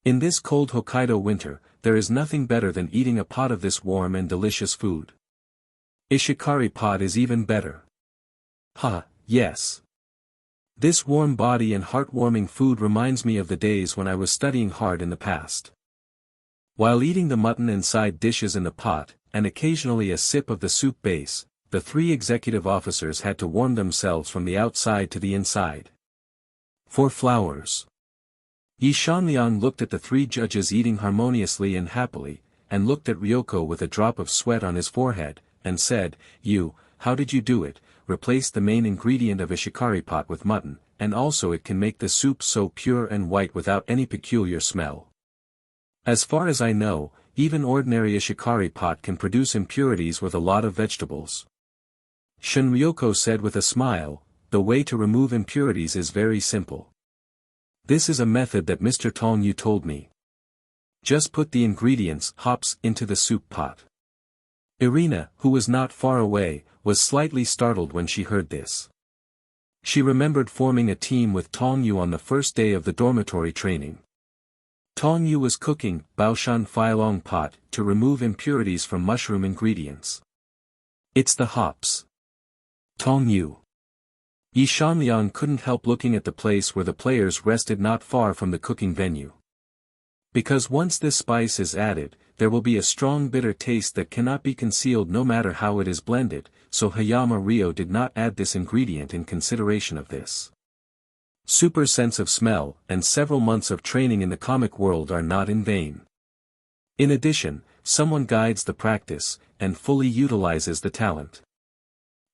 In this cold Hokkaido winter, there is nothing better than eating a pot of this warm and delicious food. Ishikari pot is even better. Yes. This warm body and heartwarming food reminds me of the days when I was studying hard in the past. While eating the mutton and side dishes in the pot, and occasionally a sip of the soup base, the 3 executive officers had to warm themselves from the outside to the inside. 4 flowers. Yi Shanliang looked at the 3 judges eating harmoniously and happily, and looked at Ryoko with a drop of sweat on his forehead, and said, "You, how did you do it? Replace the main ingredient of ishikari pot with mutton, and also it can make the soup so pure and white without any peculiar smell." As far as I know, even ordinary ishikari pot can produce impurities with a lot of vegetables. Shun Ryoko said with a smile, "The way to remove impurities is very simple. This is a method that Mr. Tong Yu told me. Just put the ingredients, hops, into the soup pot." Irina, who was not far away, was slightly startled when she heard this. She remembered forming a team with Tong Yu on the first day of the dormitory training. Tong Yu was cooking Baoshan Feilong pot to remove impurities from mushroom ingredients. It's the hops. Tong Yu. Yi Shanliang couldn't help looking at the place where the players rested not far from the cooking venue. Because once this spice is added, there will be a strong bitter taste that cannot be concealed no matter how it is blended, so Hayama Ryo did not add this ingredient in consideration of this. Super sense of smell and several months of training in the comic world are not in vain. In addition, someone guides the practice, and fully utilizes the talent.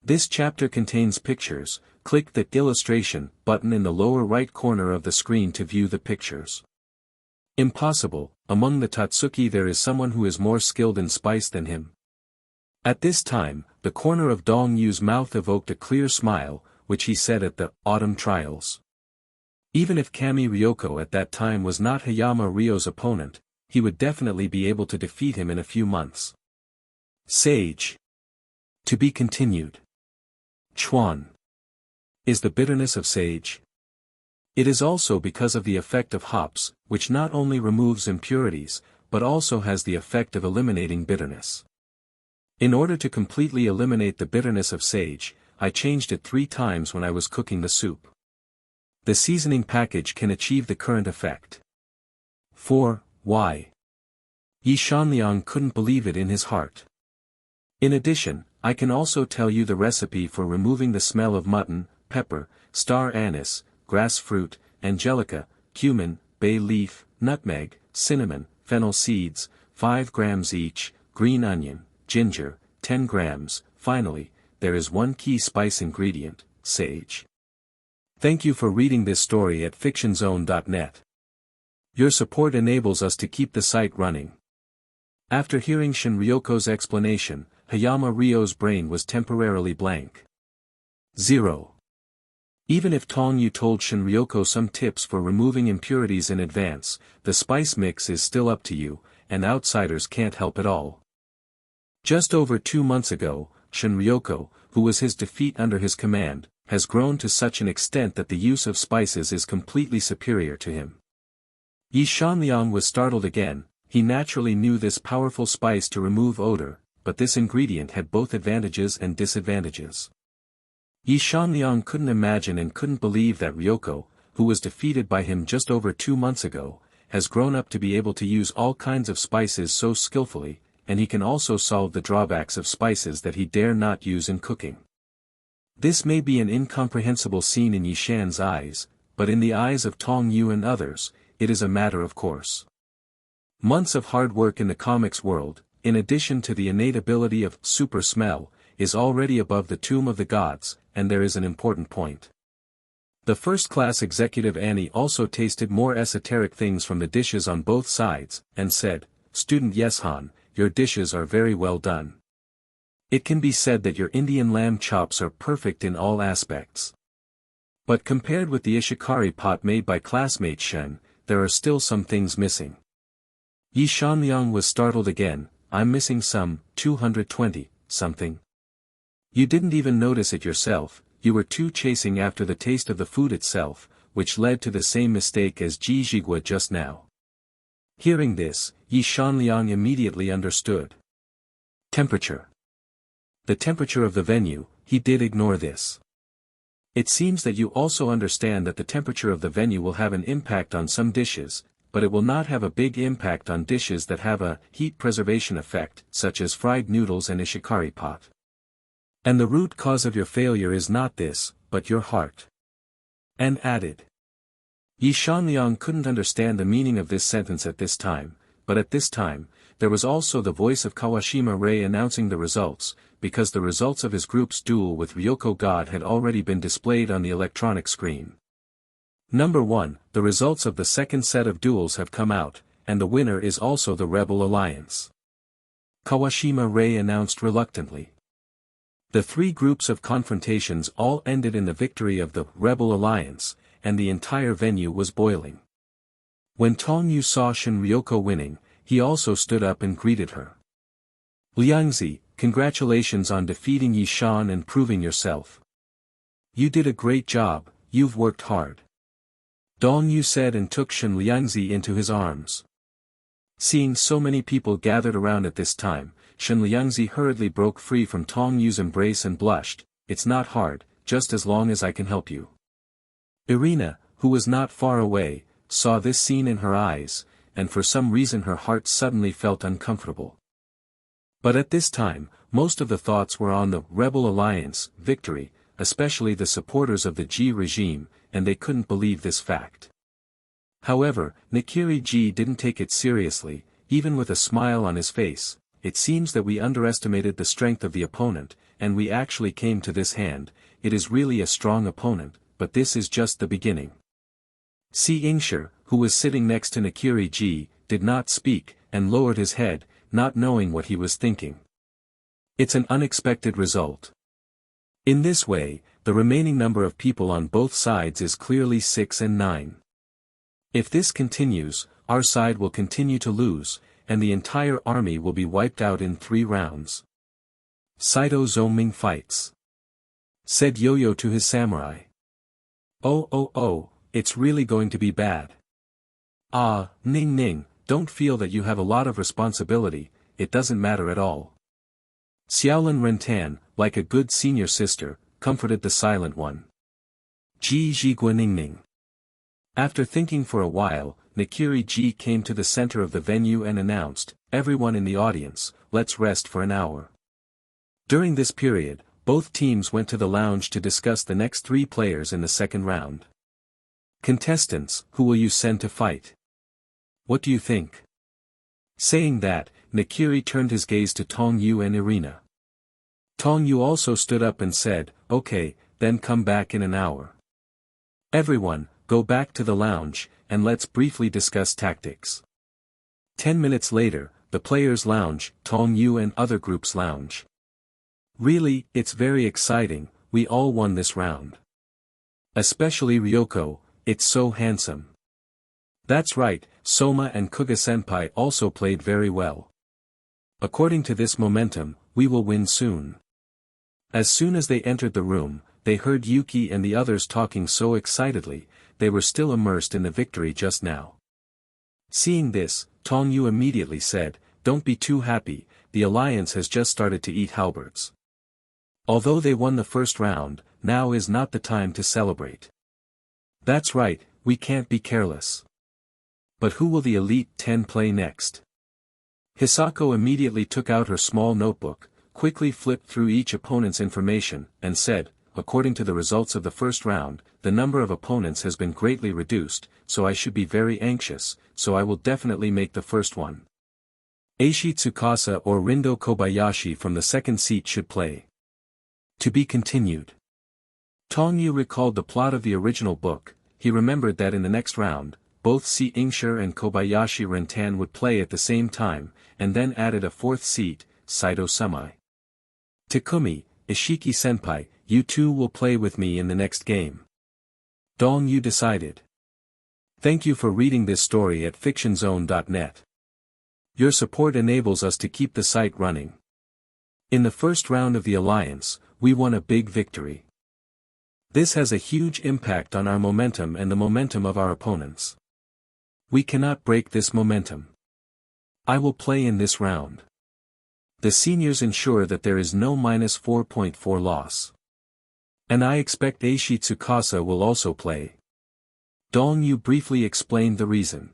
This chapter contains pictures. Click the illustration button in the lower right corner of the screen to view the pictures. Impossible, among the Totsuki there is someone who is more skilled in spice than him. At this time, the corner of Dong Yu's mouth evoked a clear smile, which he said at the autumn trials. Even if Kami Ryoko at that time was not Hayama Ryo's opponent, he would definitely be able to defeat him in a few months. Sage. To be continued. Chuan. Is the bitterness of sage. It is also because of the effect of hops, which not only removes impurities, but also has the effect of eliminating bitterness. In order to completely eliminate the bitterness of sage, I changed it 3 times when I was cooking the soup. The seasoning package can achieve the current effect. 4. Why? Yi Shanliang couldn't believe it in his heart. In addition, I can also tell you the recipe for removing the smell of mutton, pepper, star anise, grass fruit, angelica, cumin, bay leaf, nutmeg, cinnamon, fennel seeds, 5 grams each, green onion, ginger, 10 grams, finally, there is one key spice ingredient, sage. Thank you for reading this story at fictionzone.net. Your support enables us to keep the site running. After hearing Shinryoko's explanation, Hayama Ryo's brain was temporarily blank. 0. Even if Tong Yu told Shinryoko some tips for removing impurities in advance, the spice mix is still up to you, and outsiders can't help at all. Just over 2 months ago, Shinryoko, who was his defeat under his command, has grown to such an extent that the use of spices is completely superior to him. Yi Shanliang was startled again. He naturally knew this powerful spice to remove odor, but this ingredient had both advantages and disadvantages. Yi Shanliang couldn't imagine and couldn't believe that Ryoko, who was defeated by him just over 2 months ago, has grown up to be able to use all kinds of spices so skillfully, and he can also solve the drawbacks of spices that he dare not use in cooking. This may be an incomprehensible scene in Yi Shan's eyes, but in the eyes of Tong Yu and others, it is a matter of course. Months of hard work in the comics world, in addition to the innate ability of super smell, is already above the tomb of the gods, and there is an important point. The first-class executive Annie also tasted more esoteric things from the dishes on both sides, and said, "Student Yeshan, your dishes are very well done. It can be said that your Indian lamb chops are perfect in all aspects. But compared with the ishikari pot made by classmate Shen, there are still some things missing." Yi Shanliang was startled again. "I'm missing some, 220, something. You didn't even notice it yourself, you were too chasing after the taste of the food itself, which led to the same mistake as Ji Jigua just now." Hearing this, Yi Shanliang immediately understood. Temperature. The temperature of the venue, he did ignore this. It seems that you also understand that the temperature of the venue will have an impact on some dishes, but it will not have a big impact on dishes that have a heat preservation effect, such as fried noodles and ishikari pot. And the root cause of your failure is not this, but your heart. And added. Yi Shanliang couldn't understand the meaning of this sentence at this time, but at this time, there was also the voice of Kawashima Rei announcing the results, because the results of his group's duel with Ryoko God had already been displayed on the electronic screen. Number 1, the results of the second set of duels have come out, and the winner is also the Rebel Alliance. Kawashima Rei announced reluctantly. The 3 groups of confrontations all ended in the victory of the Rebel Alliance, and the entire venue was boiling. When Tong Yu saw Shinryoko winning, he also stood up and greeted her. "Liangzi, congratulations on defeating Yi Shan and proving yourself. You did a great job, you've worked hard. Tong Yu said and took Shen Liangzi into his arms. Seeing so many people gathered around at this time, Shen Liangzi hurriedly broke free from Tong Yu's embrace and blushed. "It's not hard, just as long as I can help you." Irina, who was not far away, saw this scene in her eyes, and for some reason her heart suddenly felt uncomfortable. But at this time, most of the thoughts were on the Rebel Alliance victory, especially the supporters of the Ji regime, and they couldn't believe this fact. However, Nikiri Ji didn't take it seriously, even with a smile on his face. "It seems that we underestimated the strength of the opponent, and we actually came to this hand. It is really a strong opponent, but this is just the beginning." Si Ingshi, who was sitting next to Nikiri Ji, did not speak, and lowered his head, not knowing what he was thinking. It's an unexpected result. In this way, the remaining number of people on both sides is clearly 6 and 9. If this continues, our side will continue to lose, and the entire army will be wiped out in 3 rounds. Saito Zoming fights. Said Yo-Yo to his samurai. Oh, it's really going to be bad. Ah, Ning, don't feel that you have a lot of responsibility, it doesn't matter at all. Xiaolin Rentan, like a good senior sister, comforted the silent one. Ji Guaningning. After thinking for a while, Nikiri Ji came to the center of the venue and announced, "Everyone in the audience, let's rest for an hour." During this period, both teams went to the lounge to discuss the next 3 players in the second round. "Contestants, who will you send to fight? What do you think?" Saying that, Nikiri turned his gaze to Tong Yu and Irina. Tong Yu also stood up and said, "Okay, then come back in an hour. Everyone, go back to the lounge, and let's briefly discuss tactics." 10 minutes later, the players' lounge, Tong Yu and other groups' lounge. "Really, it's very exciting, we all won this round. Especially Ryoko, it's so handsome." "That's right, Soma and Kuga-senpai also played very well. According to this momentum, we will win soon." As soon as they entered the room, they heard Yuki and the others talking so excitedly, they were still immersed in the victory just now. Seeing this, Tong Yu immediately said, "Don't be too happy, the alliance has just started to eat halberds. Although they won the first round, now is not the time to celebrate. That's right, we can't be careless. But who will the Elite 10 play next?" Hisako immediately took out her small notebook, quickly flipped through each opponent's information, and said, "According to the results of the first round, the number of opponents has been greatly reduced, so I should be very anxious, so I will definitely make the first one. Eishi Tsukasa or Rindō Kobayashi from the second seat should play." To be continued. Tong Yu recalled the plot of the original book. He remembered that in the next round, both Si Ingshi and Kobayashi Rentan would play at the same time, and then added a 4th seat, Saito Sumai. "Takumi, Ishiki-senpai, you two will play with me in the next game." Tong Yu decided. Thank you for reading this story at fictionzone.net. Your support enables us to keep the site running. In the first round of the alliance, we won a big victory. This has a huge impact on our momentum and the momentum of our opponents. We cannot break this momentum. I will play in this round. The seniors ensure that there is no -4.4 loss. And I expect Eishi Tsukasa will also play. Tong Yu briefly explained the reason.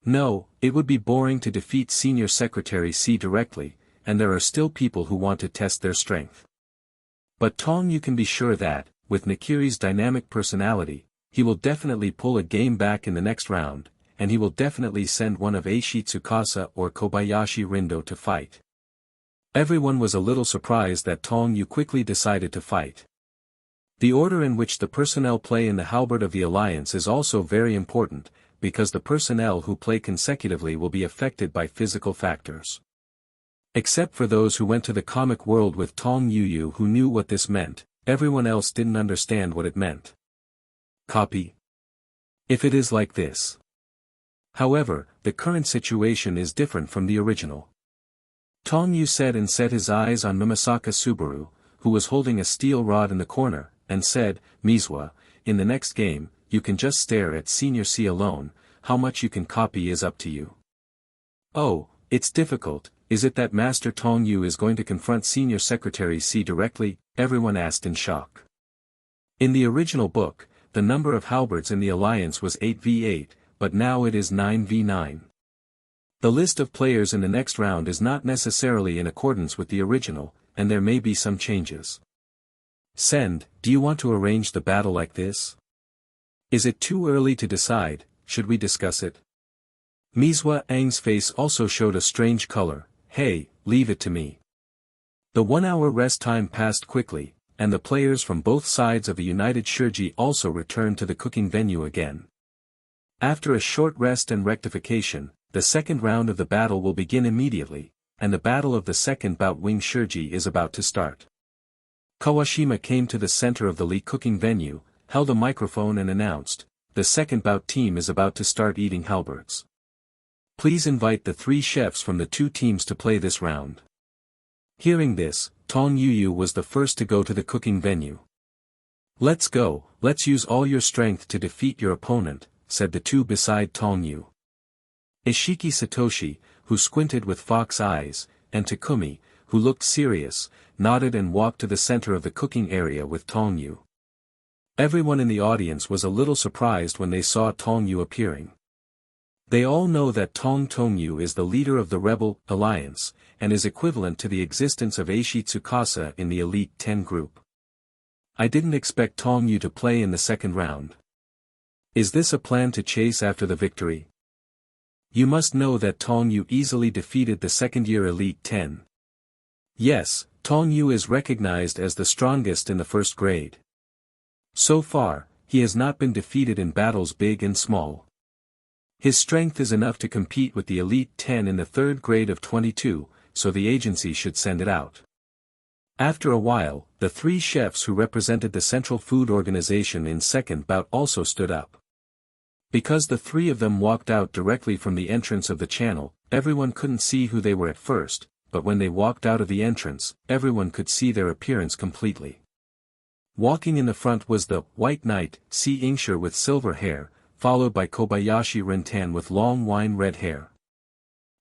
No, it would be boring to defeat Senior Secretary C directly, and there are still people who want to test their strength. But Tong Yu can be sure that, with Nikiri's dynamic personality, he will definitely pull a game back in the next round, and he will definitely send one of Eishi Tsukasa or Kobayashi Rindō to fight. Everyone was a little surprised that Tong Yu quickly decided to fight. The order in which the personnel play in the halberd of the alliance is also very important, because the personnel who play consecutively will be affected by physical factors. Except for those who went to the comic world with Tong Yu who knew what this meant, everyone else didn't understand what it meant. Copy? If it is like this. However, the current situation is different from the original. Tong Yu said and set his eyes on Mimasaka Subaru, who was holding a steel rod in the corner, and said, Mizwa, in the next game, you can just stare at Senior C alone, how much you can copy is up to you. Oh, it's difficult, is it that Master Tong Yu is going to confront Senior Secretary C directly? Everyone asked in shock. In the original book, the number of halberds in the alliance was 8v8, but now it is 9v9. The list of players in the next round is not necessarily in accordance with the original, and there may be some changes. Send, do you want to arrange the battle like this? Is it too early to decide, should we discuss it? Mizwa Ang's face also showed a strange color. Hey, leave it to me. The 1 hour rest time passed quickly, and the players from both sides of a united Shurji also returned to the cooking venue again. After a short rest and rectification, the second round of the battle will begin immediately, and the battle of the second bout Wing Shurji is about to start. Kawashima came to the center of the Lee cooking venue, held a microphone and announced, the second bout team is about to start eating halberds. Please invite the 3 chefs from the 2 teams to play this round. Hearing this, Tong Yu was the first to go to the cooking venue. Let's go, let's use all your strength to defeat your opponent, said the 2 beside Tong Yu. Ishiki Satoshi, who squinted with fox eyes, and Takumi, who looked serious, nodded and walked to the center of the cooking area with Tong Yu. Everyone in the audience was a little surprised when they saw Tong Yu appearing. They all know that Tong Yu is the leader of the Rebel Alliance, and is equivalent to the existence of Eishi Tsukasa in the Elite 10 group. I didn't expect Tong Yu to play in the second round. Is this a plan to chase after the victory? You must know that Tong Yu easily defeated the second-year Elite 10. Yes, Tong Yu is recognized as the strongest in the first grade. So far, he has not been defeated in battles big and small. His strength is enough to compete with the Elite 10 in the third grade of 22, so the agency should send it out. After a while, the 3 chefs who represented the Central Food Organization in second bout also stood up. Because the 3 of them walked out directly from the entrance of the channel, everyone couldn't see who they were at first, but when they walked out of the entrance, everyone could see their appearance completely. Walking in the front was the White Knight, C. Ingshire with silver hair, followed by Kobayashi Rintan with long wine-red hair.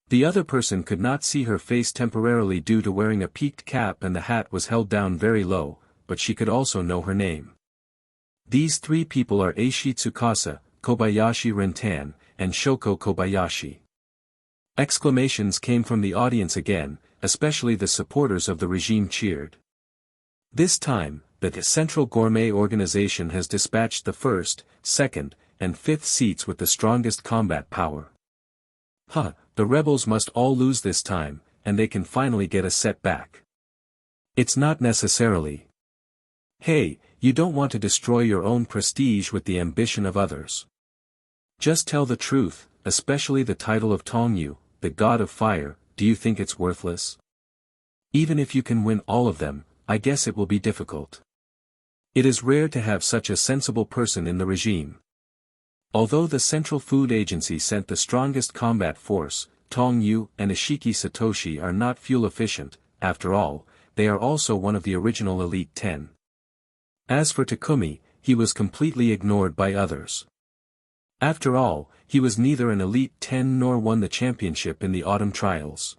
The other person could not see her face temporarily due to wearing a peaked cap and the hat was held down very low, but she could also know her name. These 3 people are Eishi Tsukasa, Kobayashi Rintan, and Shoko Kobayashi. Exclamations came from the audience again, especially the supporters of the regime cheered. This time, the Central Gourmet Organization has dispatched the first, second, and fifth seats with the strongest combat power. The rebels must all lose this time, and they can finally get a set back. It's not necessarily. Hey, you don't want to destroy your own prestige with the ambition of others. Just tell the truth, especially the title of Tong Yu, the God of Fire, do you think it's worthless? Even if you can win all of them, I guess it will be difficult. It is rare to have such a sensible person in the regime. Although the Central Food Agency sent the strongest combat force, Tong Yu and Ishiki Satoshi are not fuel efficient, after all, they are also one of the original Elite 10. As for Takumi, he was completely ignored by others. After all, he was neither an Elite 10 nor won the championship in the autumn trials.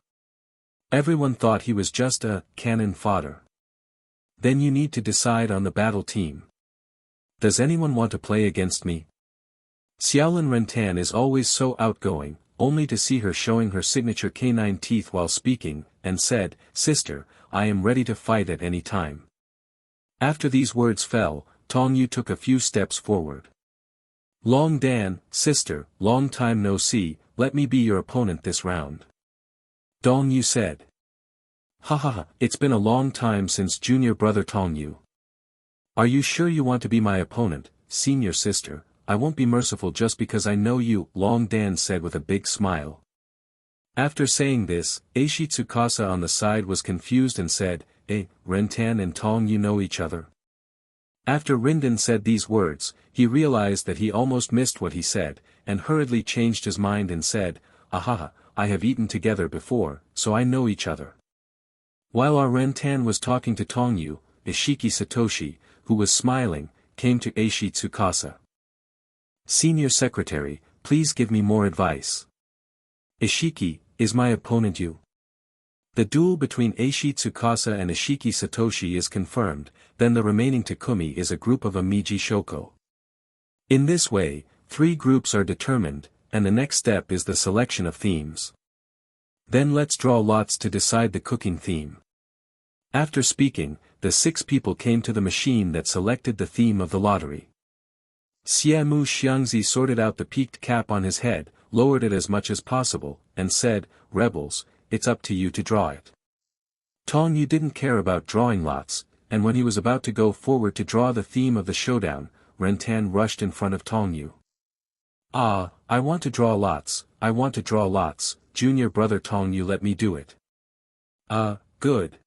Everyone thought he was just a cannon fodder. Then you need to decide on the battle team. Does anyone want to play against me? Xiaolin Rentan is always so outgoing, only to see her showing her signature canine teeth while speaking, and said, "Sister, I am ready to fight at any time." After these words fell, Tong Yu took a few steps forward. Long Dan, sister, long time no see, let me be your opponent this round. Tong Yu said. It's been a long time since junior brother Tong Yu. Are you sure you want to be my opponent, senior sister? I won't be merciful just because I know you, Long Dan said with a big smile. After saying this, Eishi Tsukasa on the side was confused and said, Rentan and Tong Yu know each other. After Rindan said these words, he realized that he almost missed what he said, and hurriedly changed his mind and said, I have eaten together before, so I know each other. While our Rentan was talking to Tong Yu, Ishiki Satoshi, who was smiling, came to Eishi Tsukasa. Senior Secretary, please give me more advice. Ishiki, is my opponent you? The duel between Eishi Tsukasa and Ishiki Satoshi is confirmed, then the remaining Takumi is a group of Amiji Shoko. In this way, 3 groups are determined, and the next step is the selection of themes. Then let's draw lots to decide the cooking theme. After speaking, the 6 people came to the machine that selected the theme of the lottery. Xiamu Xiangzi sorted out the peaked cap on his head, lowered it as much as possible, and said, "Rebels, it's up to you to draw it." Tong Yu didn't care about drawing lots, and when he was about to go forward to draw the theme of the showdown, Rentan rushed in front of Tong Yu. "Ah, I want to draw lots, I want to draw lots, junior brother Tong Yu, let me do it." Good.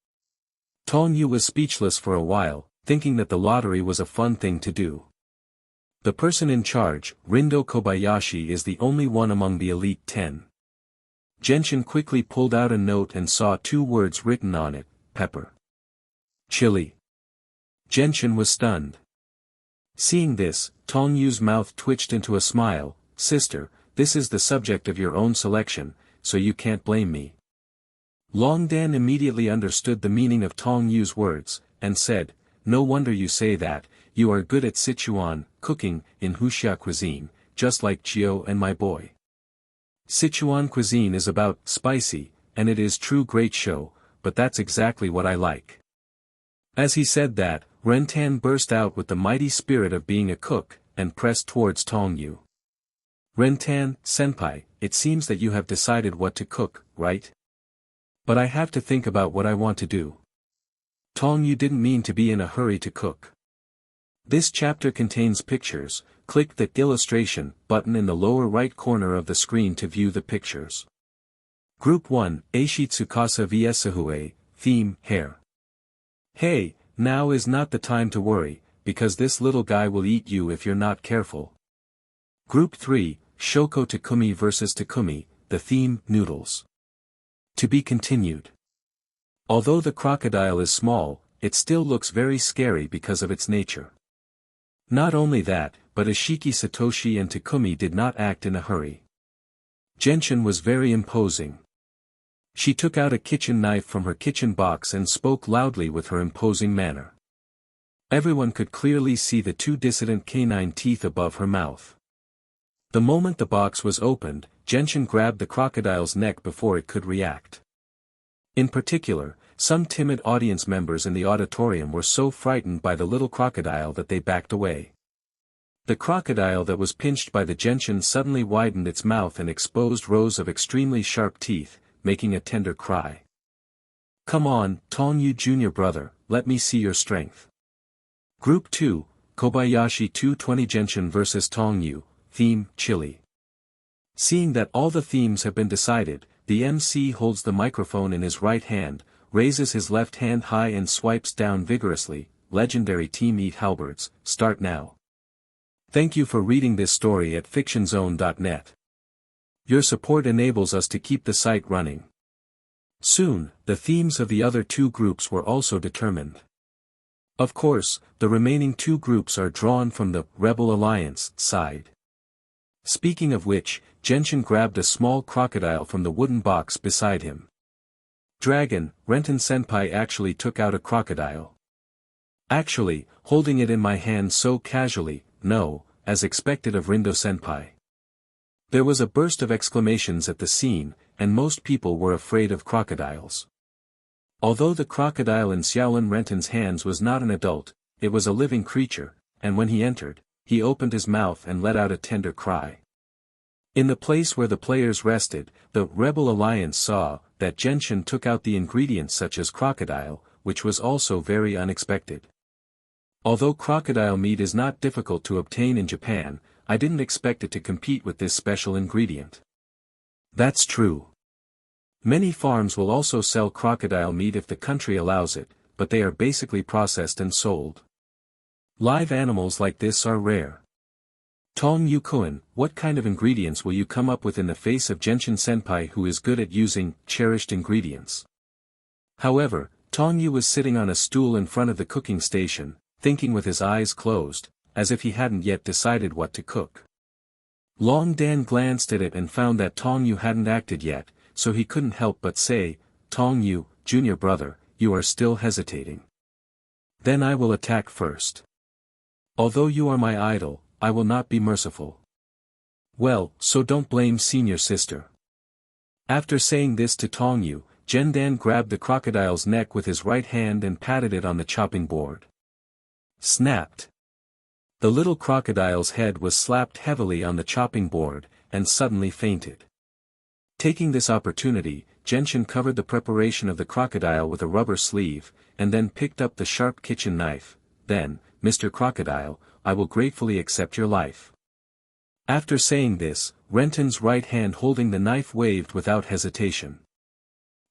Tong Yu was speechless for a while, thinking that the lottery was a fun thing to do. The person in charge, Rindō Kobayashi, is the only one among the elite 10. Genshin quickly pulled out a note and saw 2 words written on it, pepper. Chili. Genshin was stunned. Seeing this, Tong Yu's mouth twitched into a smile. "Sister, this is the subject of your own selection, so you can't blame me." Longdan immediately understood the meaning of Tong Yu's words, and said, "No wonder you say that, you are good at Sichuan, cooking, in Wuxia cuisine, just like Chio and my boy. Sichuan cuisine is about spicy, and it is true great show, but that's exactly what I like." As he said that, Rentan burst out with the mighty spirit of being a cook, and pressed towards Tong Yu. "Rentan, senpai, it seems that you have decided what to cook, right? But I have to think about what I want to do." Tong Yu didn't mean to be in a hurry to cook. This chapter contains pictures. Click the illustration button in the lower right corner of the screen to view the pictures. Group 1, Eishi Tsukasa vs Sahue, theme, hair. "Hey, now is not the time to worry, because this little guy will eat you if you're not careful." Group 3, Shoko Takumi vs Takumi, the theme, noodles. To be continued. Although the crocodile is small, it still looks very scary because of its nature. Not only that, but Ishiki Satoshi and Takumi did not act in a hurry. Genshin was very imposing. She took out a kitchen knife from her kitchen box and spoke loudly with her imposing manner. Everyone could clearly see the 2 dissident canine teeth above her mouth. The moment the box was opened, Genshin grabbed the crocodile's neck before it could react. In particular, some timid audience members in the auditorium were so frightened by the little crocodile that they backed away. The crocodile that was pinched by the Genshin suddenly widened its mouth and exposed rows of extremely sharp teeth, making a tender cry. "Come on, Tong Yu junior brother, let me see your strength." Group 2, Kobayashi 220 Genshin vs Tong Yu, theme, chili. Seeing that all the themes have been decided, the MC holds the microphone in his right hand, raises his left hand high and swipes down vigorously. Legendary Team Eat Halberds, start now. Thank you for reading this story at fictionzone.net. Your support enables us to keep the site running. Soon, the themes of the other 2 groups were also determined. Of course, the remaining 2 groups are drawn from the Rebel Alliance side. Speaking of which, Genshin grabbed a small crocodile from the wooden box beside him. "Dragon, Renton-senpai actually took out a crocodile. Actually, holding it in my hand so casually, no, as expected of Rindō-senpai." There was a burst of exclamations at the scene, and most people were afraid of crocodiles. Although the crocodile in Xiaolin Renton's hands was not an adult, it was a living creature, and when he entered, he opened his mouth and let out a tender cry. In the place where the players rested, the Rebel Alliance saw that Genshin took out the ingredients such as crocodile, which was also very unexpected. Although crocodile meat is not difficult to obtain in Japan, I didn't expect it to compete with this special ingredient. That's true. Many farms will also sell crocodile meat if the country allows it, but they are basically processed and sold. Live animals like this are rare. Tong Yu-kun, what kind of ingredients will you come up with in the face of Genshin-senpai, who is good at using cherished ingredients? However, Tong Yu was sitting on a stool in front of the cooking station, thinking with his eyes closed, as if he hadn't yet decided what to cook. Long Dan glanced at it and found that Tong Yu hadn't acted yet, so he couldn't help but say, "Tong Yu, junior brother, you are still hesitating. Then I will attack first. Although you are my idol, I will not be merciful." "Well, so don't blame senior sister." After saying this to Tong Yu, Gendan grabbed the crocodile's neck with his right hand and patted it on the chopping board. Snapped. The little crocodile's head was slapped heavily on the chopping board, and suddenly fainted. Taking this opportunity, Genshin covered the preparation of the crocodile with a rubber sleeve, and then picked up the sharp kitchen knife. "Then, Mr. Crocodile, I will gratefully accept your life." After saying this, Renton's right hand holding the knife waved without hesitation.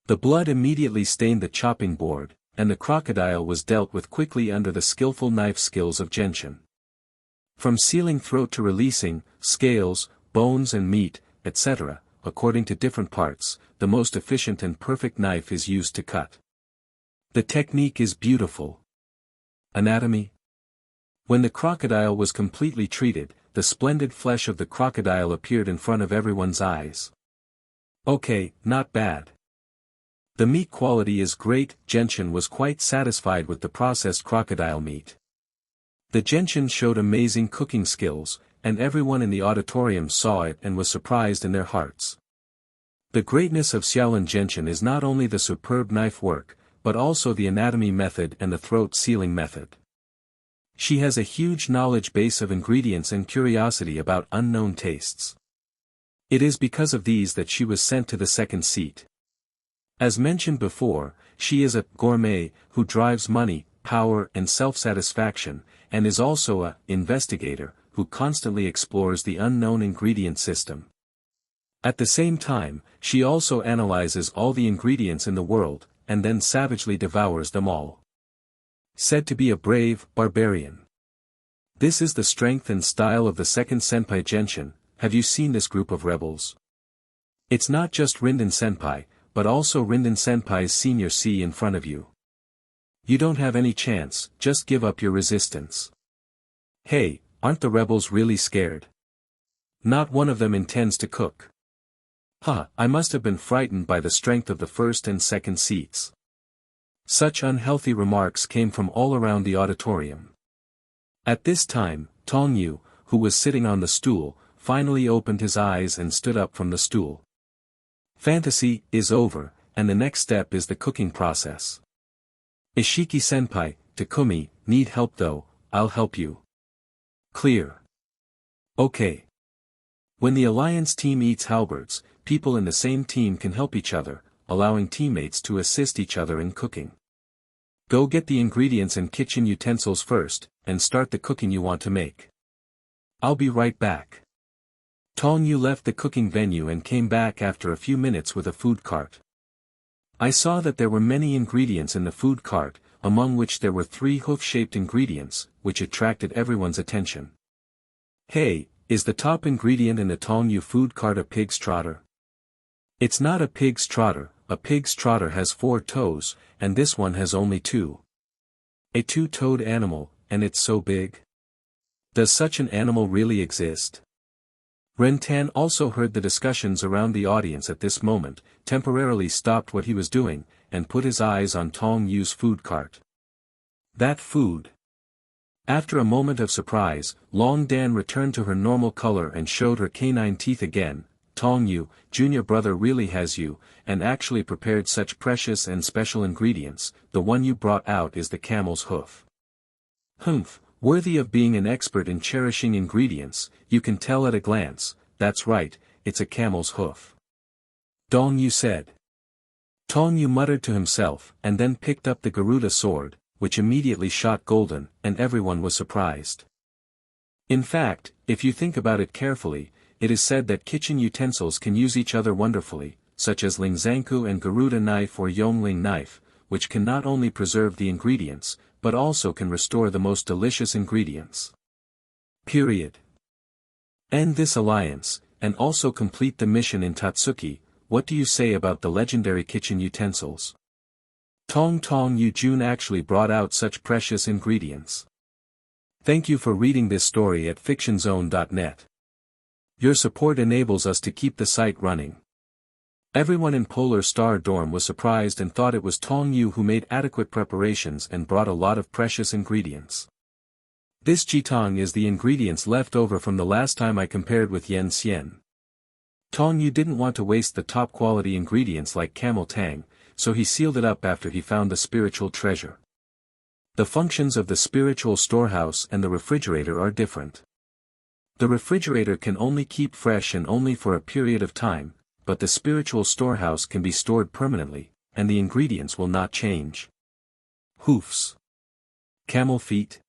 The blood immediately stained the chopping board, and the crocodile was dealt with quickly under the skillful knife skills of Genshin. From sealing throat to releasing, scales, bones and meat, etc., according to different parts, the most efficient and perfect knife is used to cut. The technique is beautiful. Anatomy. When the crocodile was completely treated, the splendid flesh of the crocodile appeared in front of everyone's eyes. Okay, not bad. The meat quality is great. Genshin was quite satisfied with the processed crocodile meat. The Genshin showed amazing cooking skills, and everyone in the auditorium saw it and was surprised in their hearts. The greatness of Xiaolin Genshin is not only the superb knife work, but also the anatomy method and the throat sealing method. She has a huge knowledge base of ingredients and curiosity about unknown tastes. It is because of these that she was sent to the second seat. As mentioned before, she is a gourmet who drives money, power and self-satisfaction, and is also a investigator who constantly explores the unknown ingredient system. At the same time, she also analyzes all the ingredients in the world, and then savagely devours them all. Said to be a brave barbarian. This is the strength and style of the second senpai Genshin. Have you seen this group of rebels? It's not just Rindō senpai, but also Rindō senpai's senior C in front of you. You don't have any chance, just give up your resistance. Hey, aren't the rebels really scared? Not one of them intends to cook. I must have been frightened by the strength of the first and second seats. Such unhealthy remarks came from all around the auditorium. At this time, Tong Yu, who was sitting on the stool, finally opened his eyes and stood up from the stool. Fantasy is over, and the next step is the cooking process. Ishiki-senpai, Takumi, need help though, I'll help you. Clear. Okay. When the alliance team eats halberds, people in the same team can help each other, allowing teammates to assist each other in cooking. Go get the ingredients and kitchen utensils first, and start the cooking you want to make. I'll be right back. Tong Yu left the cooking venue and came back after a few minutes with a food cart. I saw that there were many ingredients in the food cart, among which there were 3 hoof-shaped ingredients, which attracted everyone's attention. Hey, is the top ingredient in the Tong Yu food cart a pig's trotter? It's not a pig's trotter. A pig's trotter has 4 toes, and this one has only 2. A 2-toed animal, and it's so big? Does such an animal really exist? Rentan also heard the discussions around the audience at this moment, temporarily stopped what he was doing, and put his eyes on Tong Yu's food cart. That food. After a moment of surprise, Long Dan returned to her normal color and showed her canine teeth again. Tong Yu, junior brother really has you, and actually prepared such precious and special ingredients. The one you brought out is the camel's hoof. Humph, worthy of being an expert in cherishing ingredients, you can tell at a glance. That's right, it's a camel's hoof. Dong Yu said. Tong Yu muttered to himself, and then picked up the Garuda sword, which immediately shot golden, and everyone was surprised. In fact, if you think about it carefully, it is said that kitchen utensils can use each other wonderfully, such as Lingzanku and Garuda knife or Yongling knife, which can not only preserve the ingredients, but also can restore the most delicious ingredients. Period. End this alliance, and also complete the mission in Totsuki. What do you say about the legendary kitchen utensils? Tong Yu Jun actually brought out such precious ingredients. Thank you for reading this story at fictionzone.net. Your support enables us to keep the site running. Everyone in Polar Star Dorm was surprised and thought it was Tong Yu who made adequate preparations and brought a lot of precious ingredients. This jitang is the ingredients left over from the last time I compared with Yen Xian. Tong Yu didn't want to waste the top quality ingredients like camel tang, so he sealed it up after he found the spiritual treasure. The functions of the spiritual storehouse and the refrigerator are different. The refrigerator can only keep fresh and only for a period of time, but the spiritual storehouse can be stored permanently, and the ingredients will not change. Hoofs. Camel feet.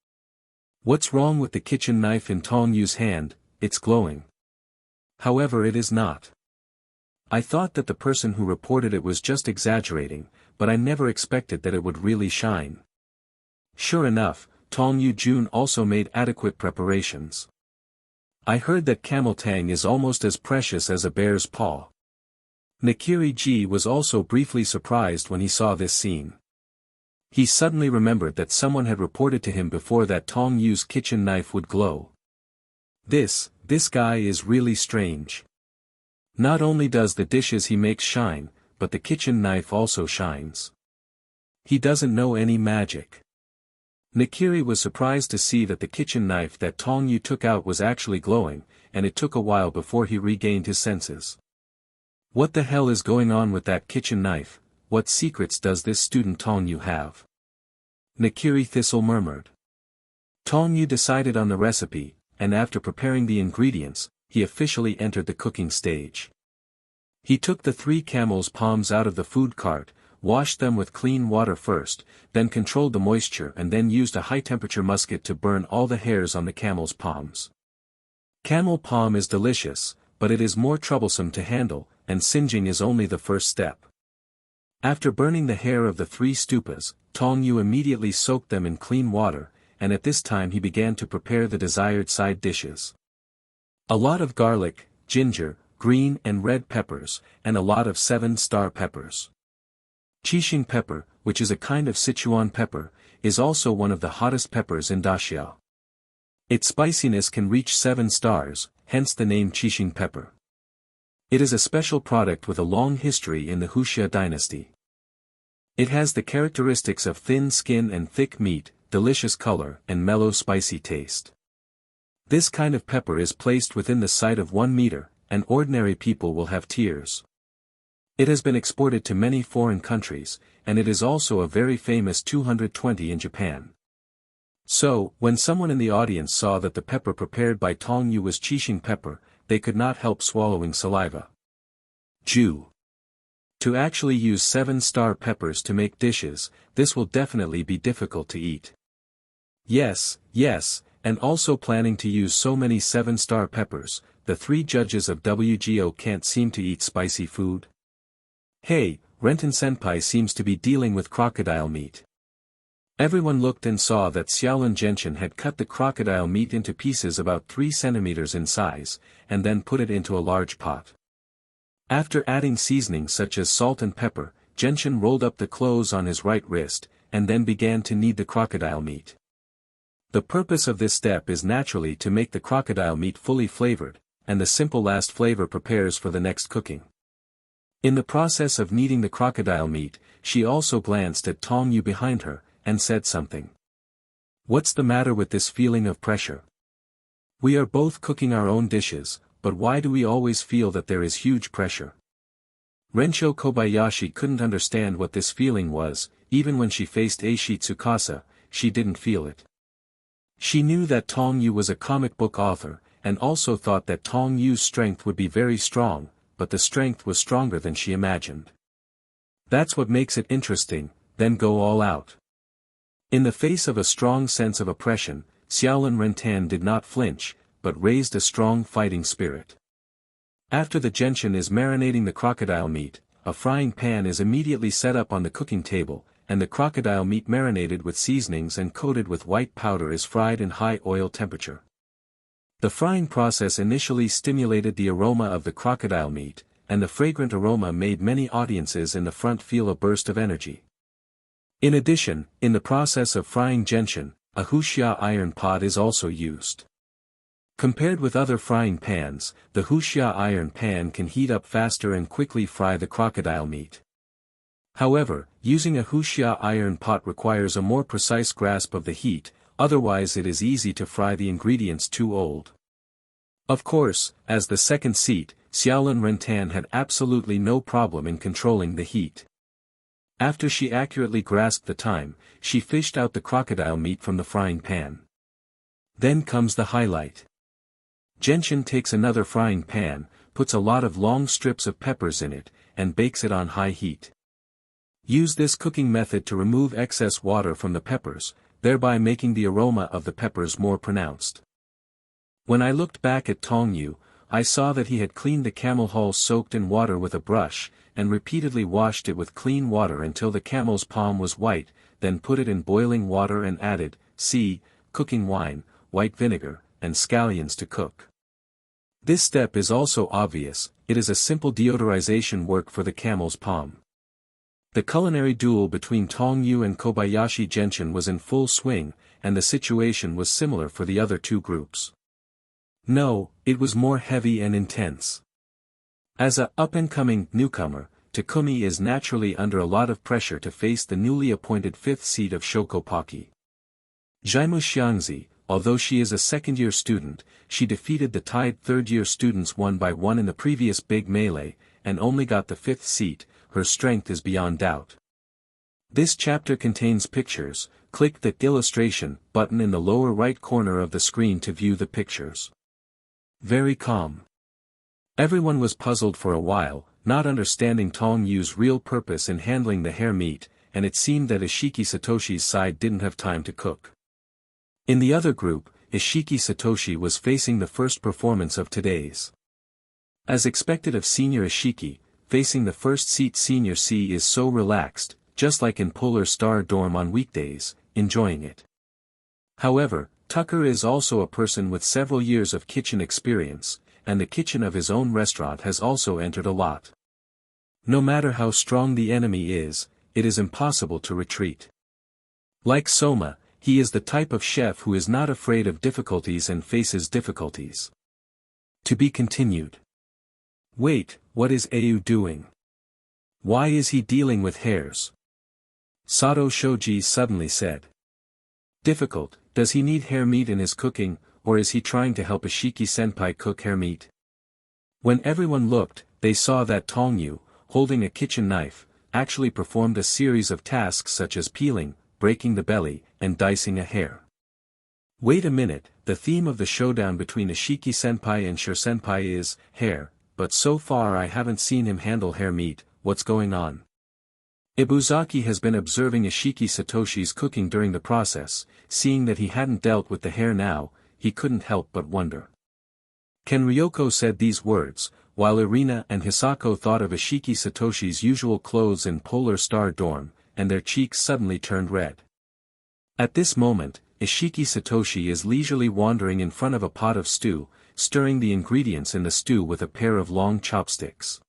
What's wrong with the kitchen knife in Tong Yu's hand? It's glowing. However, it is not. I thought that the person who reported it was just exaggerating, but I never expected that it would really shine. Sure enough, Tong Yu Jun also made adequate preparations. I heard that camel tang is almost as precious as a bear's paw. Nakiri-ji was also briefly surprised when he saw this scene. He suddenly remembered that someone had reported to him before that Tong Yu's kitchen knife would glow. This guy is really strange. Not only does the dishes he makes shine, but the kitchen knife also shines. He doesn't know any magic. Nakiri was surprised to see that the kitchen knife that Tong Yu took out was actually glowing, and it took a while before he regained his senses. What the hell is going on with that kitchen knife? What secrets does this student Tong Yu have? Nakiri Thistle murmured. Tong Yu decided on the recipe, and after preparing the ingredients, he officially entered the cooking stage. He took the 3 camels' palms out of the food cart, washed them with clean water first, then controlled the moisture and then used a high-temperature musket to burn all the hairs on the camel's palms. Camel palm is delicious, but it is more troublesome to handle, and singeing is only the first step. After burning the hair of the 3 stupas, Tong Yu immediately soaked them in clean water, and at this time he began to prepare the desired side dishes. A lot of garlic, ginger, green and red peppers, and a lot of 7-star peppers. Qixing pepper, which is a kind of Sichuan pepper, is also one of the hottest peppers in Daxiao. Its spiciness can reach 7 stars, hence the name Qixing pepper. It is a special product with a long history in the Huxia dynasty. It has the characteristics of thin skin and thick meat, delicious color and mellow spicy taste. This kind of pepper is placed within the sight of 1 meter, and ordinary people will have tears. It has been exported to many foreign countries, and it is also a very famous 220 in Japan. So, when someone in the audience saw that the pepper prepared by Tong Yu was Qixing pepper, they could not help swallowing saliva. Jew. To actually use 7-star peppers to make dishes, this will definitely be difficult to eat. Yes, and also planning to use so many 7-star peppers, the 3 judges of WGO can't seem to eat spicy food. Hey, Renten-senpai seems to be dealing with crocodile meat. Everyone looked and saw that Xiaolin Genshin had cut the crocodile meat into pieces about 3 centimeters in size, and then put it into a large pot. After adding seasonings such as salt and pepper, Genshin rolled up the clothes on his right wrist, and then began to knead the crocodile meat. The purpose of this step is naturally to make the crocodile meat fully flavored, and the simple last flavor prepares for the next cooking. In the process of kneading the crocodile meat, she also glanced at Tong Yu behind her, and said something. What's the matter with this feeling of pressure? We are both cooking our own dishes, but why do we always feel that there is huge pressure? Rindō Kobayashi couldn't understand what this feeling was, even when she faced Eishi Tsukasa, she didn't feel it. She knew that Tong Yu was a comic book author, and also thought that Tong Yu's strength would be very strong, but the strength was stronger than she imagined. That's what makes it interesting, then go all out. In the face of a strong sense of oppression, Xiaolin Rentan did not flinch, but raised a strong fighting spirit. After the genshin is marinating the crocodile meat, a frying pan is immediately set up on the cooking table, and the crocodile meat marinated with seasonings and coated with white powder is fried in high oil temperature. The frying process initially stimulated the aroma of the crocodile meat, and the fragrant aroma made many audiences in the front feel a burst of energy. In addition, in the process of frying genshin, a Huxia iron pot is also used. Compared with other frying pans, the Huxia iron pan can heat up faster and quickly fry the crocodile meat. However, using a Huxia iron pot requires a more precise grasp of the heat, otherwise it is easy to fry the ingredients too old. Of course, as the second seat, Xiaolin Rentan had absolutely no problem in controlling the heat. After she accurately grasped the time, she fished out the crocodile meat from the frying pan. Then comes the highlight. Genshin takes another frying pan, puts a lot of long strips of peppers in it, and bakes it on high heat. Use this cooking method to remove excess water from the peppers, thereby making the aroma of the peppers more pronounced. When I looked back at Tong Yu, I saw that he had cleaned the camel hull soaked in water with a brush, and repeatedly washed it with clean water until the camel's palm was white, then put it in boiling water and added, cooking wine, white vinegar, and scallions to cook. This step is also obvious, it is a simple deodorization work for the camel's palm. The culinary duel between Tong Yu and Kobayashi Genshin was in full swing, and the situation was similar for the other two groups. No, it was more heavy and intense. As a up-and-coming newcomer, Takumi is naturally under a lot of pressure to face the newly appointed fifth seat of Shokopaki. Jaimu Xiangzi, although she is a second-year student, she defeated the tied third-year students 1-1 in the previous big melee, and only got the fifth seat. Her strength is beyond doubt. This chapter contains pictures. Click the illustration button in the lower right corner of the screen to view the pictures. Very calm. Everyone was puzzled for a while, not understanding Tong Yu's real purpose in handling the hare meat, and it seemed that Ishiki Satoshi's side didn't have time to cook. In the other group, Ishiki Satoshi was facing the first performance of today's. As expected of Senior Ishiki, facing the first seat Senior C is so relaxed, just like in Polar Star Dorm on weekdays, enjoying it. However, Tucker is also a person with several years of kitchen experience, and the kitchen of his own restaurant has also entered a lot. No matter how strong the enemy is, it is impossible to retreat. Like Soma, he is the type of chef who is not afraid of difficulties and faces difficulties. To be continued. Wait, what is Au doing? Why is he dealing with hares? Sato Shoji suddenly said. Difficult, does he need hare meat in his cooking, or is he trying to help Ishiki-senpai cook hare meat? When everyone looked, they saw that Tong Yu, holding a kitchen knife, actually performed a series of tasks such as peeling, breaking the belly, and dicing a hare. Wait a minute, the theme of the showdown between Ishiki-senpai and Shur-senpai is, hare, but so far I haven't seen him handle hare meat, what's going on? Ibuzaki has been observing Ishiki Satoshi's cooking during the process, seeing that he hadn't dealt with the hare now, he couldn't help but wonder. Ken Ryoko said these words, while Irina and Hisako thought of Ishiki Satoshi's usual clothes in Polar Star Dorm, and their cheeks suddenly turned red. At this moment, Ishiki Satoshi is leisurely wandering in front of a pot of stew, stirring the ingredients in the stew with a pair of long chopsticks.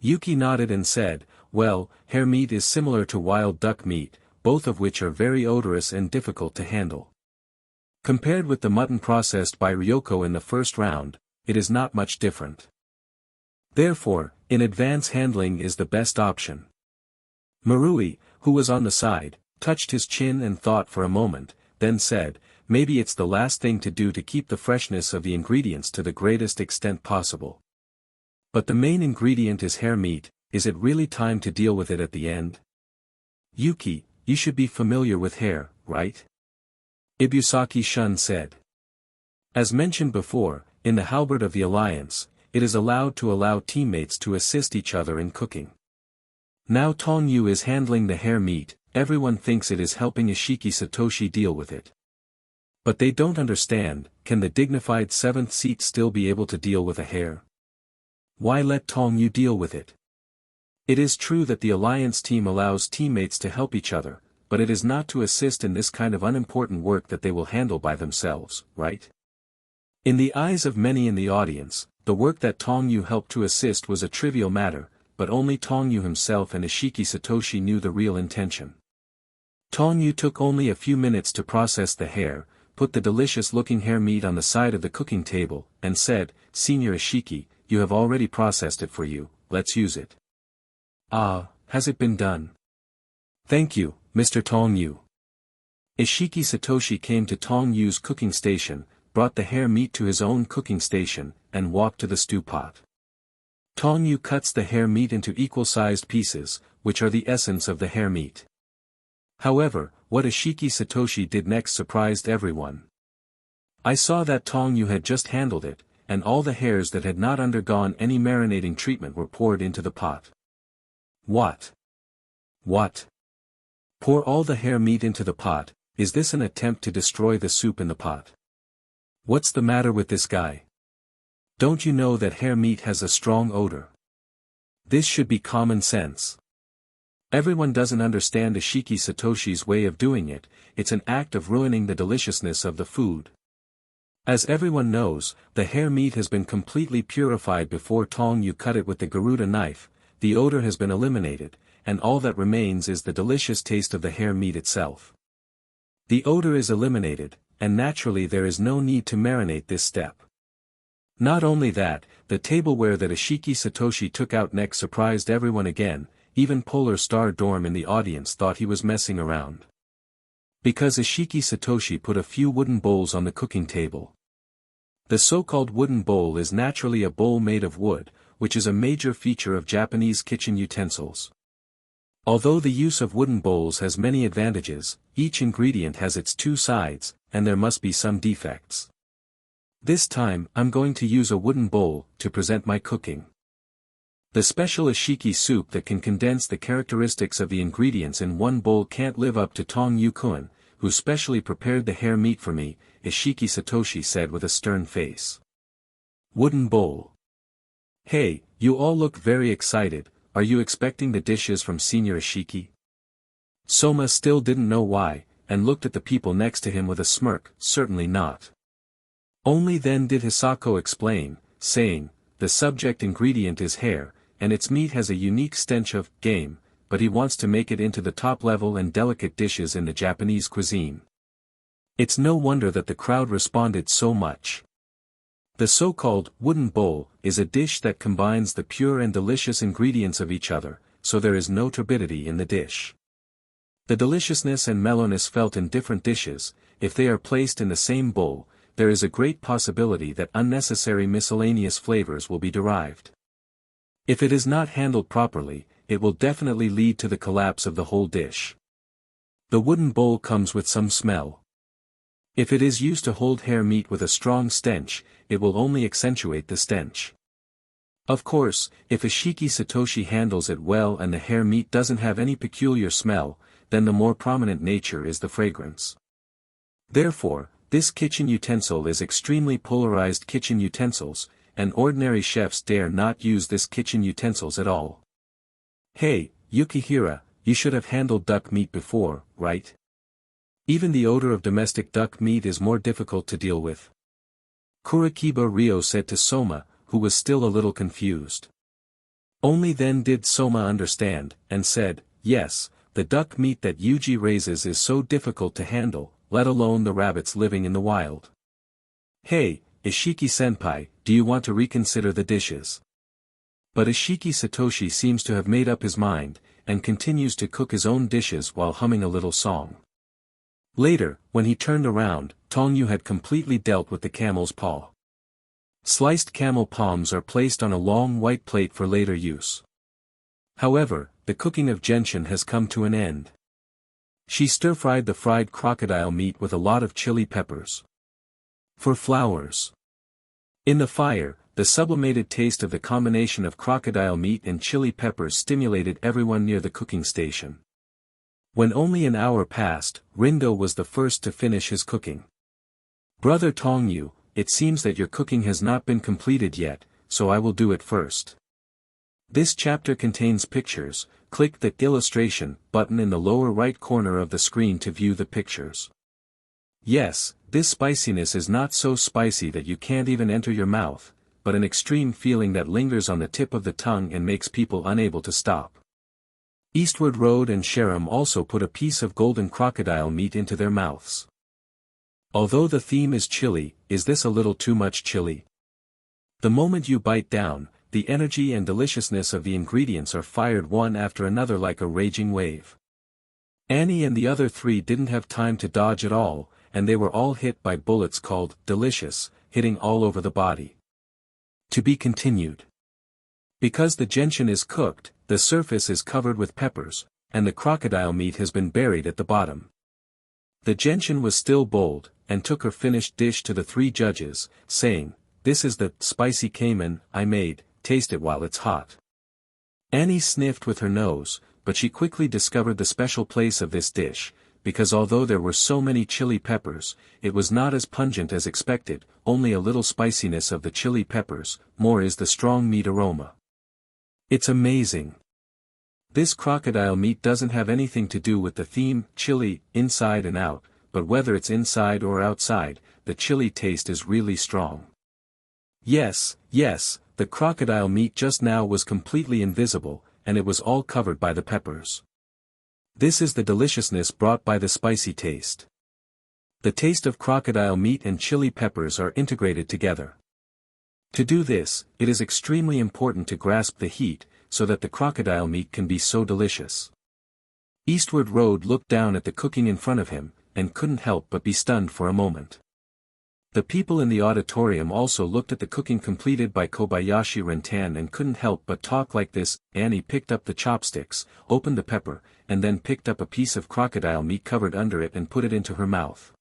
Yuki nodded and said, well, hare meat is similar to wild duck meat, both of which are very odorous and difficult to handle. Compared with the mutton processed by Ryoko in the first round, it is not much different. Therefore, in advance handling is the best option. Marui, who was on the side, touched his chin and thought for a moment, then said, maybe it's the last thing to do to keep the freshness of the ingredients to the greatest extent possible. But the main ingredient is hare meat, is it really time to deal with it at the end? Yuki, you should be familiar with hare, right? Ibusaki Shun said. As mentioned before, in the halberd of the Alliance, it is allowed to allow teammates to assist each other in cooking. Now Tong Yu is handling the hare meat, everyone thinks it is helping Ishiki Satoshi deal with it. But they don't understand, can the dignified 7th seat still be able to deal with a hare? Why let Tong Yu deal with it? It is true that the Alliance team allows teammates to help each other, but it is not to assist in this kind of unimportant work that they will handle by themselves, right? In the eyes of many in the audience, the work that Tong Yu helped to assist was a trivial matter, but only Tong Yu himself and Ishiki Satoshi knew the real intention. Tong Yu took only a few minutes to process the hare, put the delicious-looking hare meat on the side of the cooking table, and said, "Senior Ishiki, you have already processed it for you, let's use it." "Ah, has it been done?" "Thank you, Mr. Tong Yu." Ishiki Satoshi came to Tong Yu's cooking station, brought the hare meat to his own cooking station, and walked to the stew pot. Tong Yu cuts the hare meat into equal-sized pieces, which are the essence of the hare meat. However, what Ishiki Satoshi did next surprised everyone. I saw that Tong Yu had just handled it, and all the hares that had not undergone any marinating treatment were poured into the pot. What? What? Pour all the hare meat into the pot? Is this an attempt to destroy the soup in the pot? What's the matter with this guy? Don't you know that hare meat has a strong odor? This should be common sense. Everyone doesn't understand Ishiki Satoshi's way of doing it, it's an act of ruining the deliciousness of the food. As everyone knows, the hare meat has been completely purified before Tong Yu cut it with the Garuda knife, the odor has been eliminated, and all that remains is the delicious taste of the hare meat itself. The odor is eliminated, and naturally there is no need to marinate this step. Not only that, the tableware that Ishiki Satoshi took out next surprised everyone again, even Polar Star Dorm in the audience thought he was messing around. Because Ishiki Satoshi put a few wooden bowls on the cooking table. The so-called wooden bowl is naturally a bowl made of wood, which is a major feature of Japanese kitchen utensils. Although the use of wooden bowls has many advantages, each ingredient has its two sides, and there must be some defects. This time, I'm going to use a wooden bowl to present my cooking. The special Ishiki soup that can condense the characteristics of the ingredients in one bowl can't live up to Tong Yu-kun, who specially prepared the hare meat for me, Ishiki Satoshi said with a stern face. Wooden bowl. Hey, you all look very excited, are you expecting the dishes from Senior Ishiki? Sōma still didn't know why, and looked at the people next to him with a smirk, certainly not. Only then did Hisako explain, saying, the subject ingredient is hare, and its meat has a unique stench of game, but he wants to make it into the top-level and delicate dishes in the Japanese cuisine. It's no wonder that the crowd responded so much. The so-called wooden bowl is a dish that combines the pure and delicious ingredients of each other, so there is no turbidity in the dish. The deliciousness and mellowness felt in different dishes, if they are placed in the same bowl, there is a great possibility that unnecessary miscellaneous flavors will be derived. If it is not handled properly, it will definitely lead to the collapse of the whole dish. The wooden bowl comes with some smell. If it is used to hold hare meat with a strong stench, it will only accentuate the stench. Of course, if Ishiki Satoshi handles it well and the hare meat doesn't have any peculiar smell, then the more prominent nature is the fragrance. Therefore, this kitchen utensil is extremely polarized kitchen utensils, and ordinary chefs dare not use this kitchen utensils at all. Hey, Yukihira, you should have handled duck meat before, right? Even the odor of domestic duck meat is more difficult to deal with. Kurikiba Ryo said to Sōma, who was still a little confused. Only then did Sōma understand, and said, yes, the duck meat that Yuji raises is so difficult to handle, let alone the rabbits living in the wild. Hey, Ishiki-senpai, do you want to reconsider the dishes? But Ishiki Satoshi seems to have made up his mind, and continues to cook his own dishes while humming a little song. Later, when he turned around, Tong Yu had completely dealt with the camel's paw. Sliced camel palms are placed on a long white plate for later use. However, the cooking of genshin has come to an end. She stir-fried the fried crocodile meat with a lot of chili peppers. For flowers. In the fire, the sublimated taste of the combination of crocodile meat and chili peppers stimulated everyone near the cooking station. When only an hour passed, Rindō was the first to finish his cooking. Brother Tong Yu, it seems that your cooking has not been completed yet, so I will do it first. This chapter contains pictures, click the illustration button in the lower right corner of the screen to view the pictures. Yes, this spiciness is not so spicy that you can't even enter your mouth, but an extreme feeling that lingers on the tip of the tongue and makes people unable to stop. Eastward Road and Sharam also put a piece of golden crocodile meat into their mouths. Although the theme is chili, is this a little too much chili? The moment you bite down, the energy and deliciousness of the ingredients are fired one after another like a raging wave. Annie and the other three didn't have time to dodge at all, and they were all hit by bullets called delicious, hitting all over the body. To be continued. Because the gentian is cooked, the surface is covered with peppers, and the crocodile meat has been buried at the bottom. The gentian was still bold, and took her finished dish to the three judges, saying, "This is the spicy cayman I made, taste it while it's hot." Annie sniffed with her nose, but she quickly discovered the special place of this dish, because although there were so many chili peppers, it was not as pungent as expected, only a little spiciness of the chili peppers, more is the strong meat aroma. It's amazing. This crocodile meat doesn't have anything to do with the theme, chili, inside and out, but whether it's inside or outside, the chili taste is really strong. Yes, the crocodile meat just now was completely invisible, and it was all covered by the peppers. This is the deliciousness brought by the spicy taste. The taste of crocodile meat and chili peppers are integrated together. To do this, it is extremely important to grasp the heat, so that the crocodile meat can be so delicious. Eastward Road looked down at the cooking in front of him, and couldn't help but be stunned for a moment. The people in the auditorium also looked at the cooking completed by Kobayashi Rentan and couldn't help but talk like this. Annie picked up the chopsticks, opened the pepper, and then picked up a piece of crocodile meat covered under it and put it into her mouth.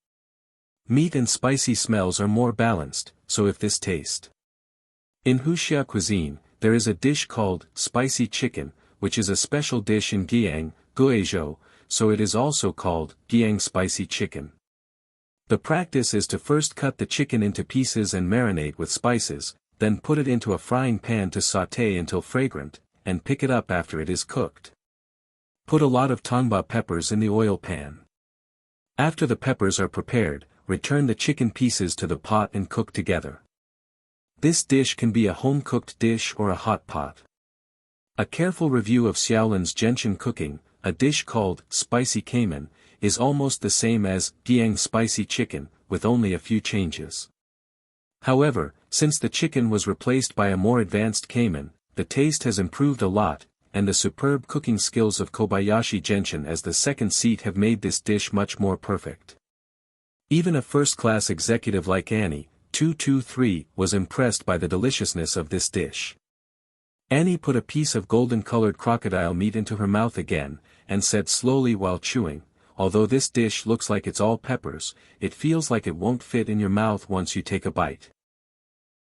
Meat and spicy smells are more balanced, so if this taste. In Wuxia cuisine, there is a dish called spicy chicken, which is a special dish in Giang, Guizhou, so it is also called Giang spicy chicken. The practice is to first cut the chicken into pieces and marinate with spices, then put it into a frying pan to sauté until fragrant, and pick it up after it is cooked. Put a lot of tongba peppers in the oil pan. After the peppers are prepared, return the chicken pieces to the pot and cook together. This dish can be a home-cooked dish or a hot pot. A careful review of Xiaolin's gentian cooking, a dish called spicy cayman, is almost the same as Giang spicy chicken, with only a few changes. However, since the chicken was replaced by a more advanced cayman, the taste has improved a lot, and the superb cooking skills of Kobayashi Gentian as the second seat have made this dish much more perfect. Even a first-class executive like Annie, 223, was impressed by the deliciousness of this dish. Annie put a piece of golden-colored crocodile meat into her mouth again, and said slowly while chewing, "Although this dish looks like it's all peppers, it feels like it won't fit in your mouth once you take a bite."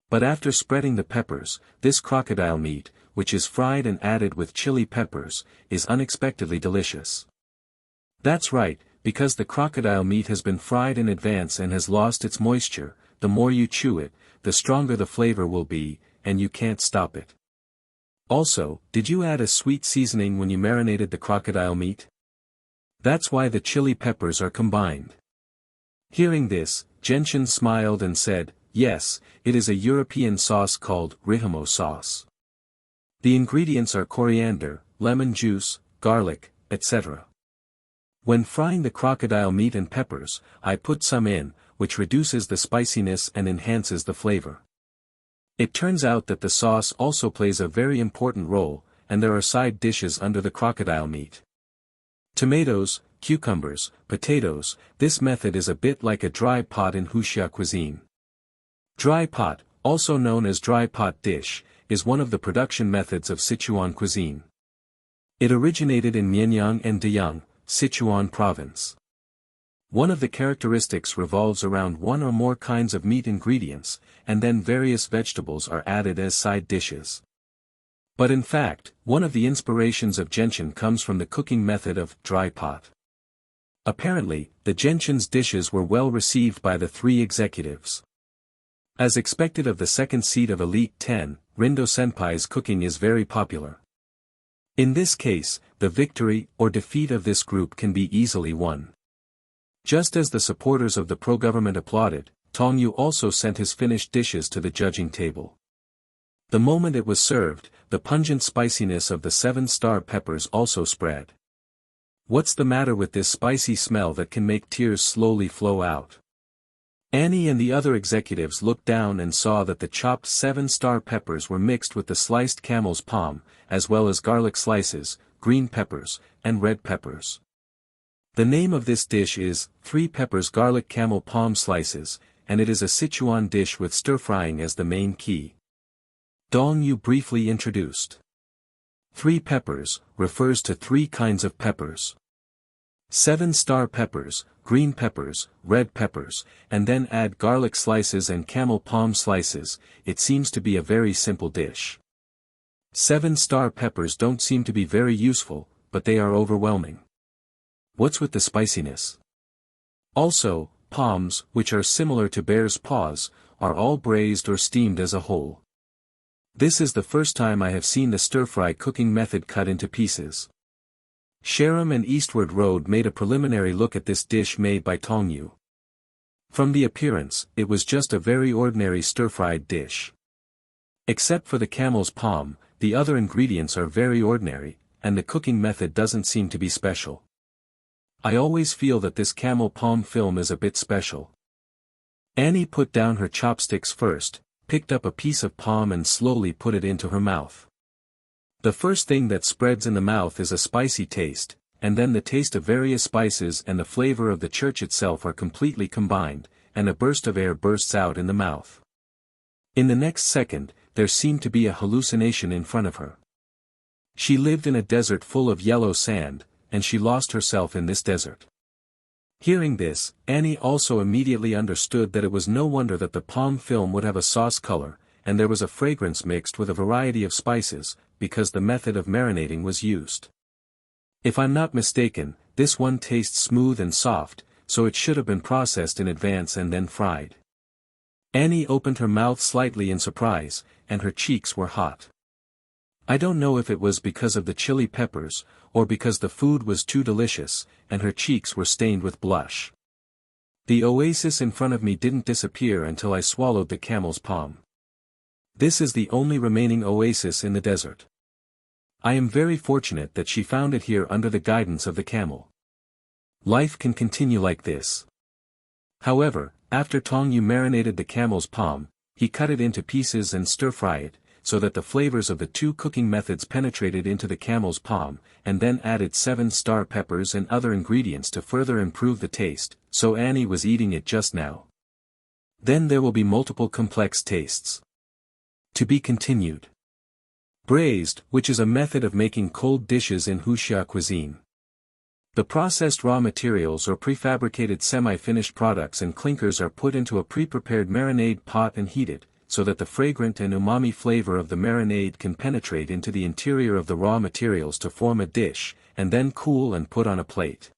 But after spreading the peppers, this crocodile meat, which is fried and added with chili peppers, is unexpectedly delicious. That's right, because the crocodile meat has been fried in advance and has lost its moisture, the more you chew it, the stronger the flavor will be, and you can't stop it. Also, did you add a sweet seasoning when you marinated the crocodile meat? That's why the chili peppers are combined. Hearing this, Gentian smiled and said, "Yes, it is a European sauce called Rihamo sauce. The ingredients are coriander, lemon juice, garlic, etc. When frying the crocodile meat and peppers, I put some in, which reduces the spiciness and enhances the flavor. It turns out that the sauce also plays a very important role, and there are side dishes under the crocodile meat. Tomatoes, cucumbers, potatoes. This method is a bit like a dry pot in Wuxia cuisine. Dry pot, also known as dry pot dish, is one of the production methods of Sichuan cuisine. It originated in Mianyang and Deyang, Sichuan province. One of the characteristics revolves around one or more kinds of meat ingredients, and then various vegetables are added as side dishes. But in fact, one of the inspirations of gentian comes from the cooking method of dry pot. Apparently, the gentian's dishes were well received by the three executives. As expected of the second seat of Elite 10, Rindō Senpai's cooking is very popular. In this case, the victory or defeat of this group can be easily won. Just as the supporters of the pro-government applauded, Tong Yu also sent his finished dishes to the judging table. The moment it was served, the pungent spiciness of the 7-star peppers also spread. What's the matter with this spicy smell that can make tears slowly flow out? Annie and the other executives looked down and saw that the chopped 7-star peppers were mixed with the sliced camel's palm, as well as garlic slices, green peppers, and red peppers. The name of this dish is 3 peppers garlic camel palm slices, and it is a Sichuan dish with stir-frying as the main key. Tong Yu briefly introduced. 3 peppers refers to 3 kinds of peppers. 7-star peppers, green peppers, red peppers, and then add garlic slices and camel palm slices. It seems to be a very simple dish. 7-star peppers don't seem to be very useful, but they are overwhelming. What's with the spiciness? Also, palms, which are similar to bear's paws, are all braised or steamed as a whole. This is the first time I have seen the stir-fry cooking method cut into pieces. Sharam and Eastward Road made a preliminary look at this dish made by Tong Yu. From the appearance, it was just a very ordinary stir-fried dish. Except for the camel's palm, the other ingredients are very ordinary, and the cooking method doesn't seem to be special. I always feel that this camel palm film is a bit special. Annie put down her chopsticks first, picked up a piece of palm and slowly put it into her mouth. The first thing that spreads in the mouth is a spicy taste, and then the taste of various spices and the flavor of the church itself are completely combined, and a burst of air bursts out in the mouth. In the next second, there seemed to be a hallucination in front of her. She lived in a desert full of yellow sand, and she lost herself in this desert. Hearing this, Annie also immediately understood that it was no wonder that the palm film would have a sauce color, and there was a fragrance mixed with a variety of spices, because the method of marinating was used. If I'm not mistaken, this one tastes smooth and soft, so it should have been processed in advance and then fried. Annie opened her mouth slightly in surprise, and her cheeks were hot. I don't know if it was because of the chili peppers, or because the food was too delicious, and her cheeks were stained with blush. The oasis in front of me didn't disappear until I swallowed the camel's palm. This is the only remaining oasis in the desert. I am very fortunate that she found it here under the guidance of the camel. Life can continue like this. However, after Tong Yu marinated the camel's palm, he cut it into pieces and stir-fry it, so that the flavors of the 2 cooking methods penetrated into the camel's palm, and then added 7-star peppers and other ingredients to further improve the taste, so Annie was eating it just now. Then there will be multiple complex tastes. To be continued. Braised, which is a method of making cold dishes in Wuxia cuisine. The processed raw materials or prefabricated semi-finished products and clinkers are put into a pre-prepared marinade pot and heated, so that the fragrant and umami flavor of the marinade can penetrate into the interior of the raw materials to form a dish, and then cool and put on a plate.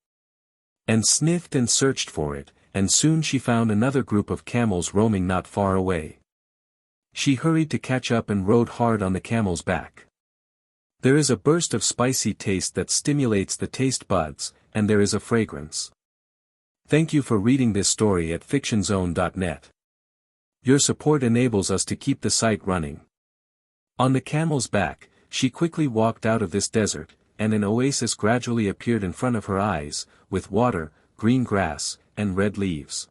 And sniffed and searched for it, and soon she found another group of camels roaming not far away. She hurried to catch up and rode hard on the camel's back. There is a burst of spicy taste that stimulates the taste buds, and there is a fragrance. Thank you for reading this story at fictionzone.net. Your support enables us to keep the site running. On the camel's back, she quickly walked out of this desert, and an oasis gradually appeared in front of her eyes, with water, green grass, and red leaves.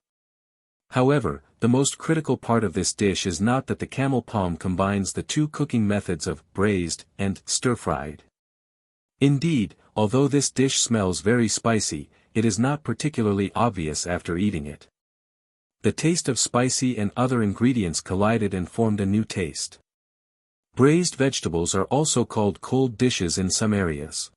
However, the most critical part of this dish is not that the camel palm combines the 2 cooking methods of braised and stir-fried. Indeed, although this dish smells very spicy, it is not particularly obvious after eating it. The taste of spicy and other ingredients collided and formed a new taste. Braised vegetables are also called cold dishes in some areas.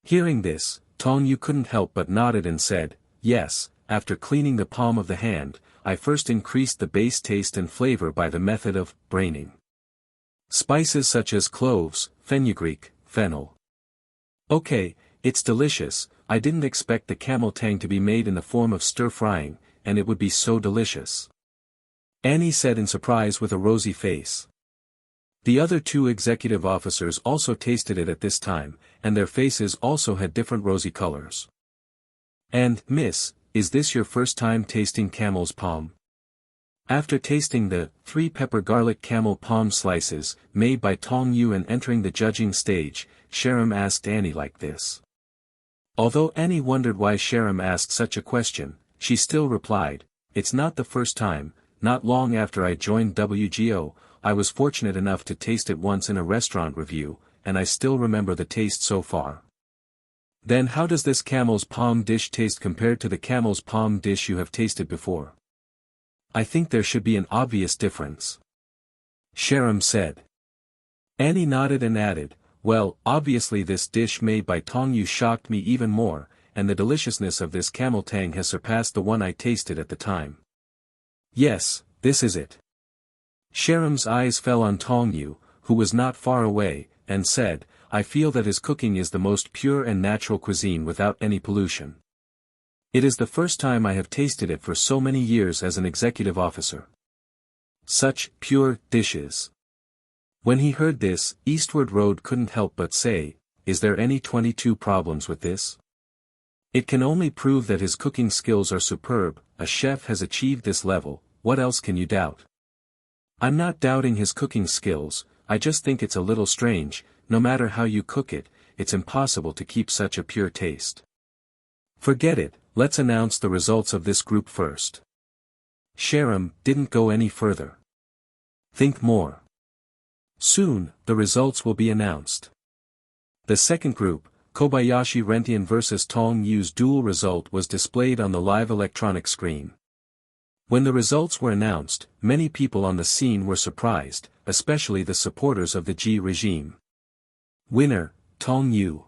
Hearing this, Tong Yu couldn't help but nodded and said, yes, after cleaning the palm of the hand, I first increased the base taste and flavor by the method of braining. Spices such as cloves, fenugreek, fennel. Okay, it's delicious. I didn't expect the camel tang to be made in the form of stir-frying, and it would be so delicious. Annie said in surprise with a rosy face. The other 2 executive officers also tasted it at this time, and their faces also had different rosy colors. And, Miss, is this your first time tasting camel's palm? After tasting the 3 pepper garlic camel palm slices, made by Tong Yu and entering the judging stage, Sharam asked Annie like this. Although Annie wondered why Sharam asked such a question, she still replied, it's not the first time. Not long after I joined WGO, I was fortunate enough to taste it once in a restaurant review, and I still remember the taste so far. Then how does this camel's palm dish taste compared to the camel's palm dish you have tasted before? I think there should be an obvious difference. Sharam said. Annie nodded and added, well, obviously this dish made by Tong Yu shocked me even more, and the deliciousness of this camel tang has surpassed the one I tasted at the time. Yes, this is it. Sharam's eyes fell on Tong Yu, who was not far away, and said, I feel that his cooking is the most pure and natural cuisine without any pollution. It is the first time I have tasted it for so many years as an executive officer. Such pure dishes. When he heard this, Eastward Road couldn't help but say, is there any 22 problems with this? It can only prove that his cooking skills are superb. A chef has achieved this level, what else can you doubt? I'm not doubting his cooking skills, I just think it's a little strange, no matter how you cook it, it's impossible to keep such a pure taste. Forget it, let's announce the results of this group first. Sharam didn't go any further. Think more. Soon, the results will be announced. The second group, Kobayashi Rentian vs Tong Yu's duel result was displayed on the live electronic screen. When the results were announced, many people on the scene were surprised, especially the supporters of the Ji regime. Winner, Tong Yu.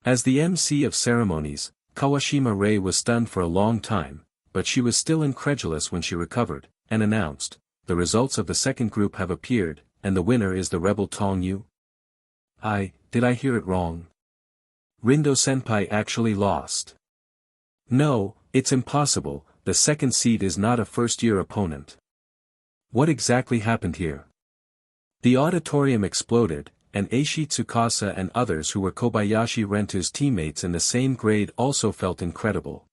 As the MC of ceremonies, Kawashima Rei was stunned for a long time, but she was still incredulous when she recovered, and announced, the results of the second group have appeared, and the winner is the rebel Tong Yu? Did I hear it wrong? Rindō-senpai actually lost. No, it's impossible, the second seed is not a first-year opponent. What exactly happened here? The auditorium exploded, and Eishi Tsukasa and others who were Kobayashi Rentu's teammates in the same grade also felt incredible.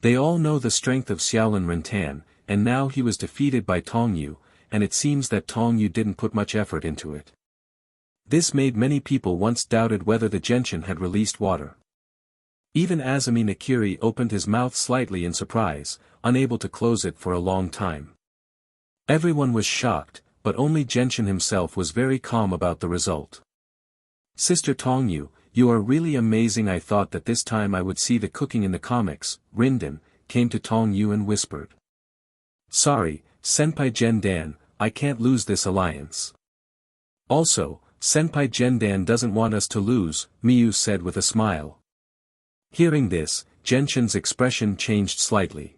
They all know the strength of Xiaolin Rentan, and now he was defeated by Tong Yu, and it seems that Tong Yu didn't put much effort into it. This made many people once doubted whether the gentian had released water. Even Azumi Nakiri opened his mouth slightly in surprise, unable to close it for a long time. Everyone was shocked, but only Genshin himself was very calm about the result. Sister Tong Yu, you are really amazing. I thought that this time I would see the cooking in the comics. Rindon came to Tong Yu and whispered. Sorry, Senpai Gendan, I can't lose this alliance. Also, Senpai Gendan doesn't want us to lose, Miyu said with a smile. Hearing this, Genshin's expression changed slightly.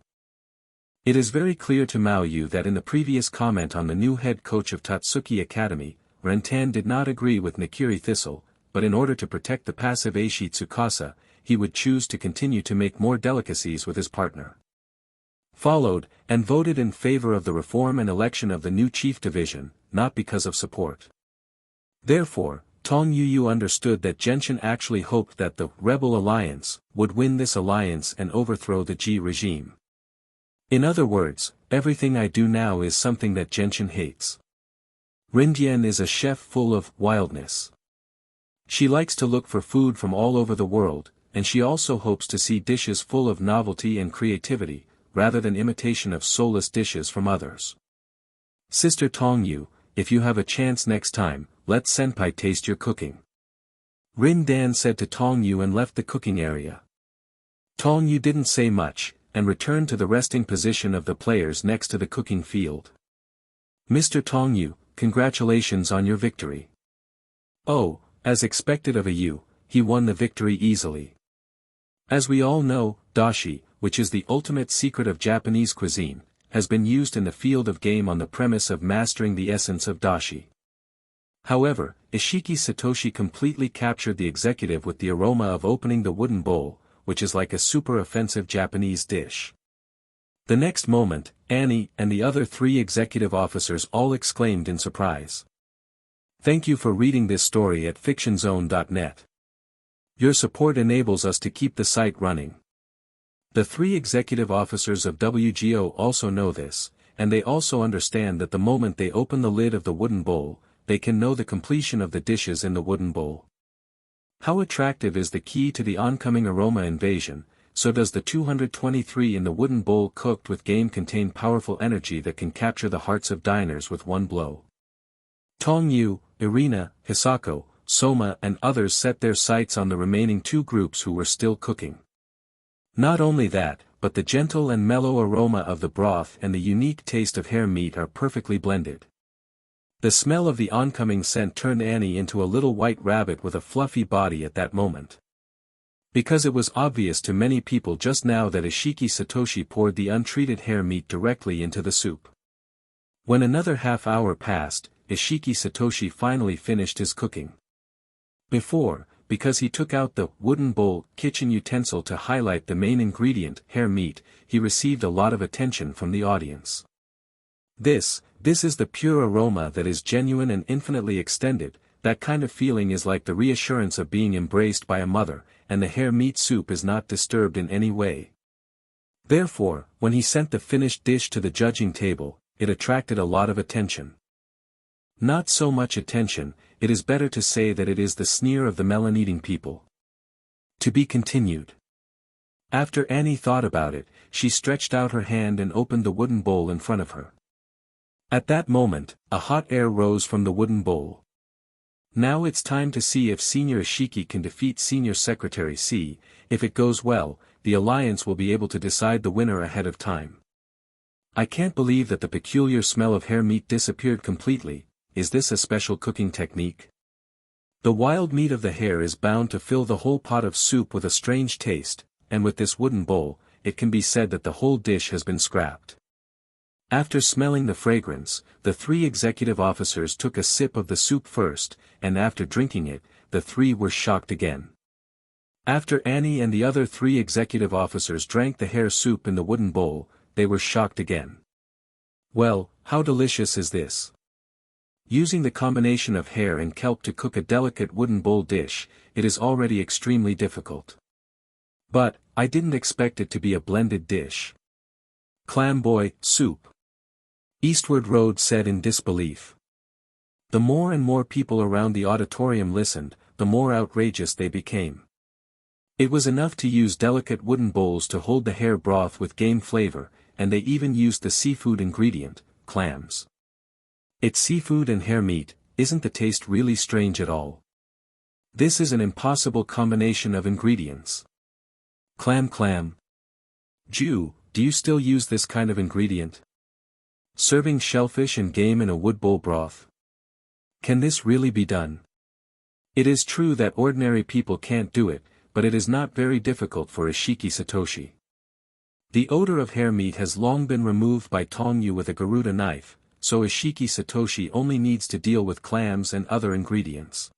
It is very clear to Mao Yu that in the previous comment on the new head coach of Totsuki Academy, Rentan did not agree with Nakiri Thistle, but in order to protect the passive Eishi Tsukasa, he would choose to continue to make more delicacies with his partner. Followed, and voted in favor of the reform and election of the new chief division, not because of support. Therefore, Tong Yu understood that Genshin actually hoped that the Rebel Alliance would win this alliance and overthrow the Ji regime. In other words, everything I do now is something that Genshin hates. Rindian is a chef full of wildness. She likes to look for food from all over the world, and she also hopes to see dishes full of novelty and creativity, rather than imitation of soulless dishes from others. Sister Tong Yu, if you have a chance next time, let Senpai taste your cooking. Rin Dan said to Tong Yu and left the cooking area. Tong Yu didn't say much, and returned to the resting position of the players next to the cooking field. Mr. Tong Yu, congratulations on your victory. Oh, as expected of a Yu, he won the victory easily. As we all know, dashi, which is the ultimate secret of Japanese cuisine, has been used in the field of game on the premise of mastering the essence of dashi. However, Ishiki Satoshi completely captured the executive with the aroma of opening the wooden bowl, which is like a super offensive Japanese dish. The next moment, Annie and the other 3 executive officers all exclaimed in surprise. Thank you for reading this story at fictionzone.net. Your support enables us to keep the site running. The 3 executive officers of WGO also know this, and they also understand that the moment they open the lid of the wooden bowl, they can know the completion of the dishes in the wooden bowl. How attractive is the key to the oncoming aroma invasion, so does the 223 in the wooden bowl cooked with game contain powerful energy that can capture the hearts of diners with one blow. Tong Yu, Irina, Hisako, Sōma and others set their sights on the remaining two groups who were still cooking. Not only that, but the gentle and mellow aroma of the broth and the unique taste of hare meat are perfectly blended. The smell of the oncoming scent turned Annie into a little white rabbit with a fluffy body at that moment. Because it was obvious to many people just now that Ishiki Satoshi poured the untreated hare meat directly into the soup. When another half hour passed, Ishiki Satoshi finally finished his cooking. Because he took out the wooden bowl kitchen utensil to highlight the main ingredient, hare meat, he received a lot of attention from the audience. This is the pure aroma that is genuine and infinitely extended. That kind of feeling is like the reassurance of being embraced by a mother, and the hare meat soup is not disturbed in any way. Therefore, when he sent the finished dish to the judging table, it attracted a lot of attention. Not so much attention, it is better to say that it is the sneer of the melon-eating people. To be continued. After Annie thought about it, she stretched out her hand and opened the wooden bowl in front of her. At that moment, a hot air rose from the wooden bowl. Now it's time to see if Senior Ishiki can defeat Senior Secretary C. If it goes well, the alliance will be able to decide the winner ahead of time. I can't believe that the peculiar smell of hare meat disappeared completely. Is this a special cooking technique? The wild meat of the hare is bound to fill the whole pot of soup with a strange taste, and with this wooden bowl, it can be said that the whole dish has been scrapped. After smelling the fragrance, the three executive officers took a sip of the soup first, and after drinking it, the three were shocked again. After Annie and the other three executive officers drank the hare soup in the wooden bowl, they were shocked again. Well, how delicious is this? Using the combination of hare and kelp to cook a delicate wooden bowl dish, it is already extremely difficult. But, I didn't expect it to be a blended dish. Clam boy, soup. Eastward Road said in disbelief. The more and more people around the auditorium listened, the more outrageous they became. It was enough to use delicate wooden bowls to hold the hare broth with game flavor, and they even used the seafood ingredient, clams. It's seafood and hare meat, isn't the taste really strange at all? This is an impossible combination of ingredients. Clam. Jew, do you still use this kind of ingredient? Serving shellfish and game in a wood bowl broth? Can this really be done? It is true that ordinary people can't do it, but it is not very difficult for Ishiki Satoshi. The odor of hare meat has long been removed by Tong Yu with a Garuda knife, so Ishiki Satoshi only needs to deal with clams and other ingredients.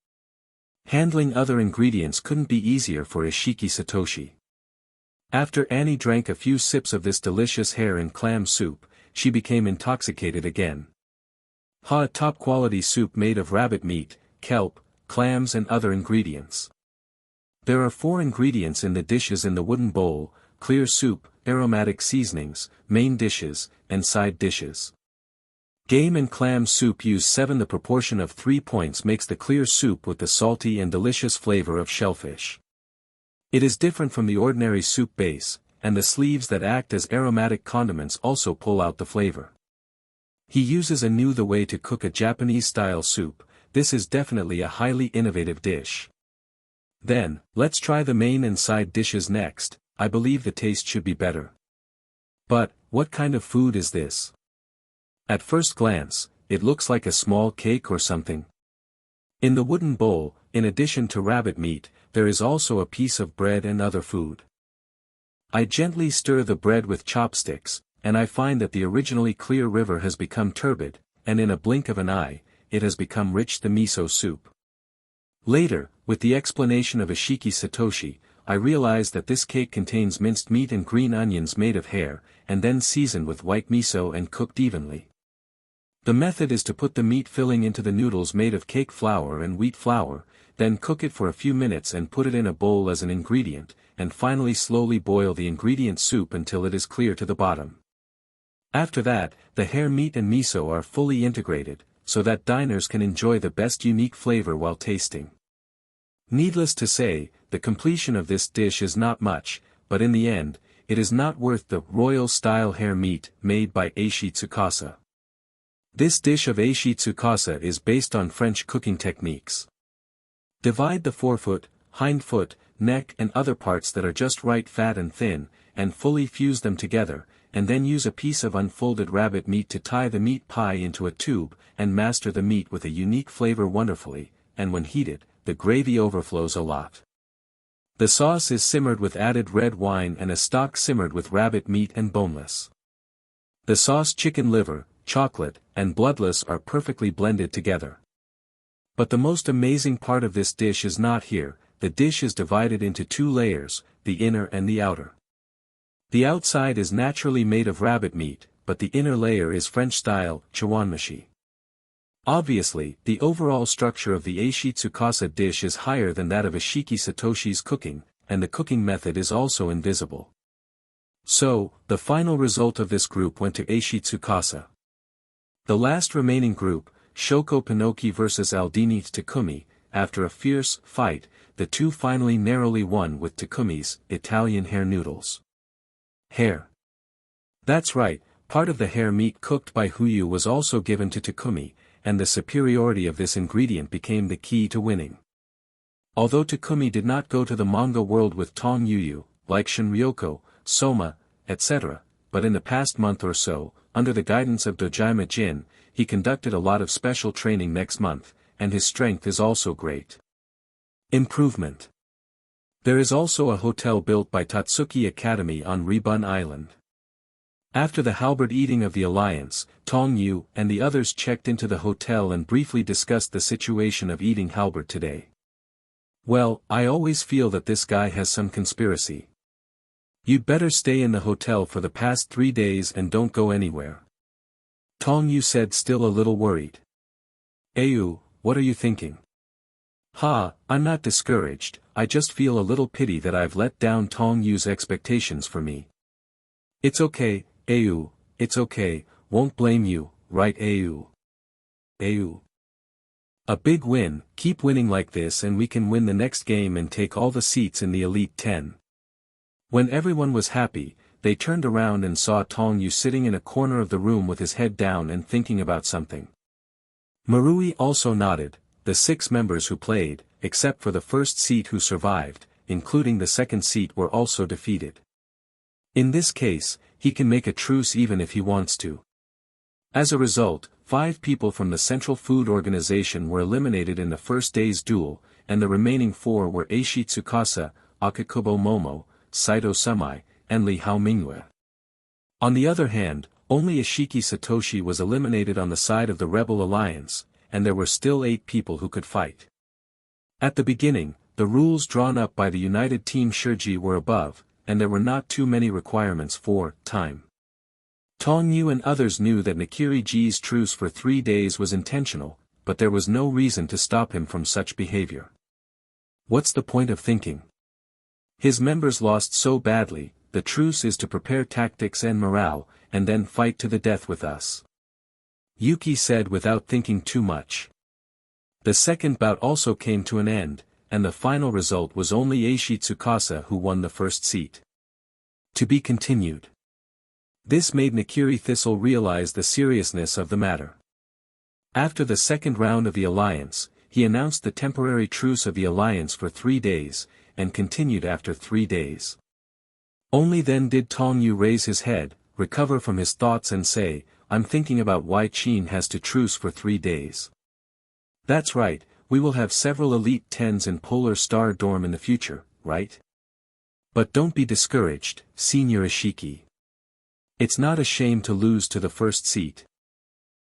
Handling other ingredients couldn't be easier for Ishiki Satoshi. After Annie drank a few sips of this delicious hare and clam soup, she became intoxicated again. A top-quality soup made of rabbit meat, kelp, clams and other ingredients. There are 4 ingredients in the dishes in the wooden bowl: clear soup, aromatic seasonings, main dishes, and side dishes. Game and clam soup use 7. The proportion of 3 points makes the clear soup with the salty and delicious flavor of shellfish. It is different from the ordinary soup base, and the sleeves that act as aromatic condiments also pull out the flavor. He uses the way to cook a Japanese-style soup. This is definitely a highly innovative dish. Then, let's try the main and side dishes next. I believe the taste should be better. But, what kind of food is this? At first glance, it looks like a small cake or something. In the wooden bowl, in addition to rabbit meat, there is also a piece of bread and other food. I gently stir the bread with chopsticks, and I find that the originally clear river has become turbid, and in a blink of an eye, it has become rich the miso soup. Later, with the explanation of Ishiki Satoshi, I realize that this cake contains minced meat and green onions made of hare, and then seasoned with white miso and cooked evenly. The method is to put the meat filling into the noodles made of cake flour and wheat flour, then cook it for a few minutes and put it in a bowl as an ingredient, and finally slowly boil the ingredient soup until it is clear to the bottom. After that, the hare meat and miso are fully integrated, so that diners can enjoy the best unique flavor while tasting. Needless to say, the completion of this dish is not much, but in the end, it is not worth the royal-style hare meat made by Eishi Tsukasa. This dish of Eishi Tsukasa is based on French cooking techniques. Divide the forefoot, hind foot, neck and other parts that are just right fat and thin, and fully fuse them together, and then use a piece of unfolded rabbit meat to tie the meat pie into a tube, and master the meat with a unique flavor wonderfully, and when heated, the gravy overflows a lot. The sauce is simmered with added red wine and a stock simmered with rabbit meat and boneless. The sauce chicken liver, chocolate, and bloodless are perfectly blended together. But the most amazing part of this dish is not here. The dish is divided into 2 layers, the inner and the outer. The outside is naturally made of rabbit meat, but the inner layer is French-style, chawanmushi. Obviously, the overall structure of the Eishi Tsukasa dish is higher than that of Ashiki Satoshi's cooking, and the cooking method is also invisible. So, the final result of this group went to Eishi Tsukasa. The last remaining group, Shoko Pinoki vs Aldini Takumi, after a fierce fight, the 2 finally narrowly won with Takumi's Italian hare noodles. Hare. That's right, part of the hare meat cooked by Huyu was also given to Takumi, and the superiority of this ingredient became the key to winning. Although Takumi did not go to the manga world with Tong Yu, like Shinryoko, Soma, etc., but in the past month or so, under the guidance of Dojima Jin, he conducted a lot of special training next month, and his strength is also great. Improvement. There is also a hotel built by Totsuki Academy on Ribun Island. After the halberd eating of the alliance, Tong Yu and the others checked into the hotel and briefly discussed the situation of eating halberd today. Well, I always feel that this guy has some conspiracy. You'd better stay in the hotel for the past 3 days and don't go anywhere. Tong Yu said, still a little worried. Ayu, what are you thinking? I'm not discouraged, I just feel a little pity that I've let down Tong Yu's expectations for me. It's okay, Ayu, it's okay, won't blame you, right Ayu? Ayu. A big win, keep winning like this and we can win the next game and take all the seats in the Elite 10. When everyone was happy, they turned around and saw Tong Yu sitting in a corner of the room with his head down and thinking about something. Marui also nodded. The 6 members who played, except for the first seat who survived, including the second seat, were also defeated. In this case, he can make a truce even if he wants to. As a result, 5 people from the Central Food Organization were eliminated in the first day's duel, and the remaining 4 were Eishi Tsukasa, Akakubo Momo, Saito Sumai, and Li Hao Mingyue. On the other hand, only Ashiki Satoshi was eliminated on the side of the Rebel Alliance, and there were still 8 people who could fight. At the beginning, the rules drawn up by the United Team Shirji were above, and there were not too many requirements for time. Tong Yu and others knew that Nakiri-ji's truce for 3 days was intentional, but there was no reason to stop him from such behavior. What's the point of thinking? His members lost so badly, the truce is to prepare tactics and morale, and then fight to the death with us. Yuki said without thinking too much. The second bout also came to an end, and the final result was only Eishi Tsukasa who won the first seat. To be continued. This made Nakiri Thistle realize the seriousness of the matter. After the second round of the alliance, he announced the temporary truce of the alliance for 3 days, and continued after 3 days. Only then did Tong Yu raise his head, recover from his thoughts and say, I'm thinking about why Qin has to truce for 3 days. That's right, we will have several Elite 10s in Polar Star Dorm in the future, right? But don't be discouraged, Senior Ashiki. It's not a shame to lose to the first seat.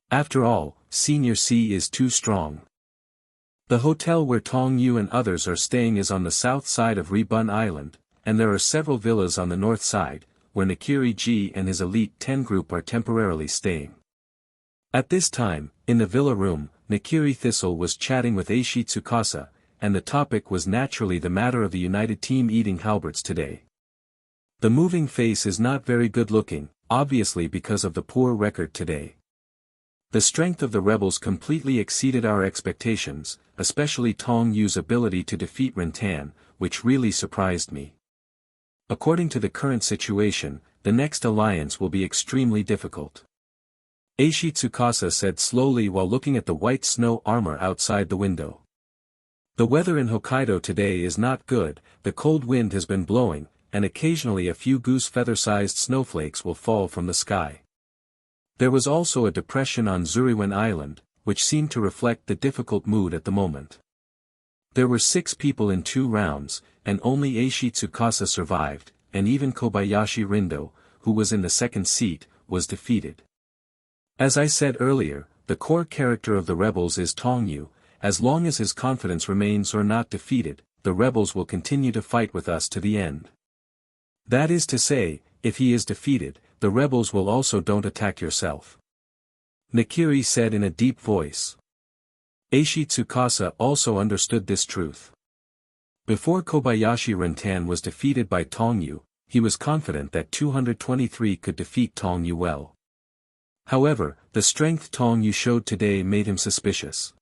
After all, Senior C is too strong. The hotel where Tong Yu and others are staying is on the south side of Ribun Island, and there are several villas on the north side, where Nakiri-ji and his Elite 10 group are temporarily staying. At this time, in the villa room, Nakiri Thistle was chatting with Eishi Tsukasa, and the topic was naturally the matter of the United Team eating halberds today. The moving face is not very good looking, obviously because of the poor record today. The strength of the rebels completely exceeded our expectations, especially Tong Yu's ability to defeat Rintan, which really surprised me. According to the current situation, the next alliance will be extremely difficult. Eishi Tsukasa said slowly while looking at the white snow armor outside the window. The weather in Hokkaido today is not good, the cold wind has been blowing, and occasionally a few goose feather-sized snowflakes will fall from the sky. There was also a depression on Zuriwen Island, which seemed to reflect the difficult mood at the moment. There were 6 people in 2 rounds, and only Eishi Tsukasa survived, and even Kobayashi Rindō, who was in the second seat, was defeated. As I said earlier, the core character of the rebels is Tong Yu. As long as his confidence remains or not defeated, the rebels will continue to fight with us to the end. That is to say, if he is defeated, the rebels will also don't attack yourself. Nakiri said in a deep voice. Eishi Tsukasa also understood this truth. Before Kobayashi Rentan was defeated by Tong Yu, he was confident that 223 could defeat Tong Yu well. However, the strength Tong Yu showed today made him suspicious.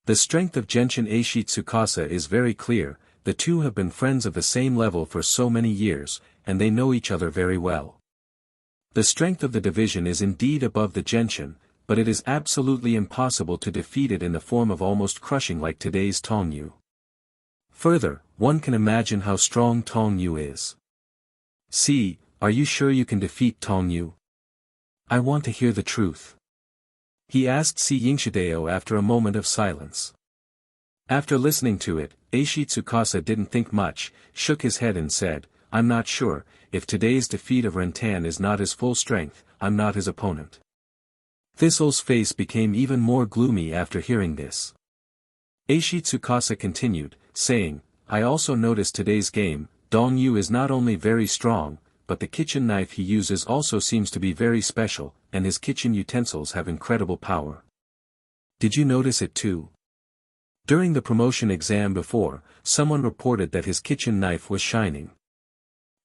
The strength of Genshin Eishi Tsukasa is very clear, the two have been friends of the same level for so many years, and they know each other very well. The strength of the division is indeed above the Genshin, but it is absolutely impossible to defeat it in the form of almost crushing like today's Tong Yu. Further, one can imagine how strong Tong Yu is. See, are you sure you can defeat Tong Yu? I want to hear the truth. He asked Si Yingshideo after a moment of silence. After listening to it, Eishi Tsukasa didn't think much, shook his head and said, I'm not sure, if today's defeat of Rentan is not his full strength, I'm not his opponent. Thistle's face became even more gloomy after hearing this. Eishi Tsukasa continued, saying, I also noticed today's game, Tong Yu is not only very strong, but the kitchen knife he uses also seems to be very special, and his kitchen utensils have incredible power. Did you notice it too? During the promotion exam before, someone reported that his kitchen knife was shining.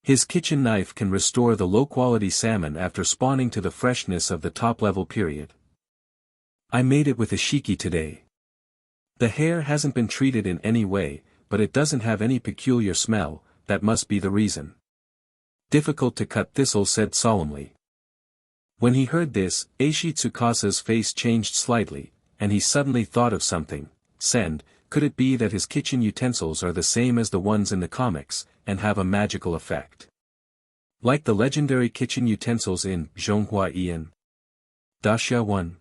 His kitchen knife can restore the low-quality salmon after spawning to the freshness of the top-level period. I made it with a shiki today. The hair hasn't been treated in any way, but it doesn't have any peculiar smell, that must be the reason. Difficult to cut, Thistle said solemnly. When he heard this, Eishi Tsukasa's face changed slightly, and he suddenly thought of something. Send, could it be that his kitchen utensils are the same as the ones in the comics, and have a magical effect? Like the legendary kitchen utensils in Zhonghua Ian. Daxia 1.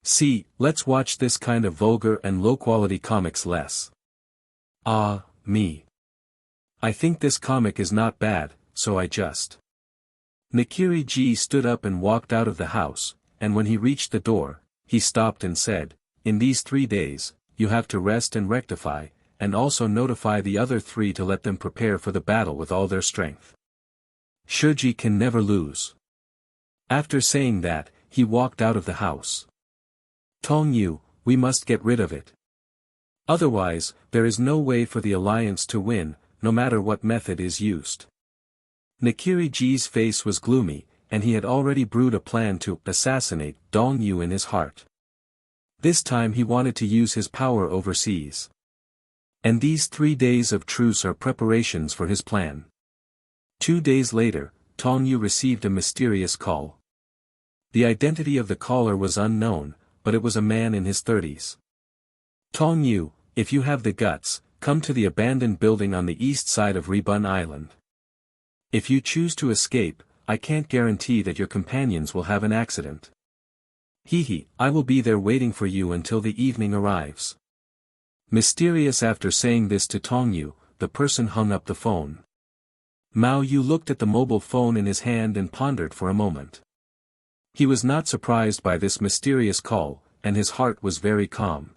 See, let's watch this kind of vulgar and low-quality comics less. Ah, me. I think this comic is not bad, so I just. Nakiri-ji stood up and walked out of the house, and when he reached the door, he stopped and said, in these 3 days, you have to rest and rectify, and also notify the other 3 to let them prepare for the battle with all their strength. Shoji can never lose. After saying that, he walked out of the house. Tong Yu, we must get rid of it. Otherwise, there is no way for the alliance to win, no matter what method is used. Nakiri-ji's face was gloomy, and he had already brewed a plan to assassinate Tong Yu in his heart. This time he wanted to use his power overseas. And these 3 days of truce are preparations for his plan. 2 days later, Tong Yu received a mysterious call. The identity of the caller was unknown, but it was a man in his 30s. Tong Yu, if you have the guts, come to the abandoned building on the east side of Ribun Island. If you choose to escape, I can't guarantee that your companions will have an accident. I will be there waiting for you until the evening arrives. Mysterious. After saying this to Tong Yu, the person hung up the phone. Mao Yu looked at the mobile phone in his hand and pondered for a moment. He was not surprised by this mysterious call, and his heart was very calm.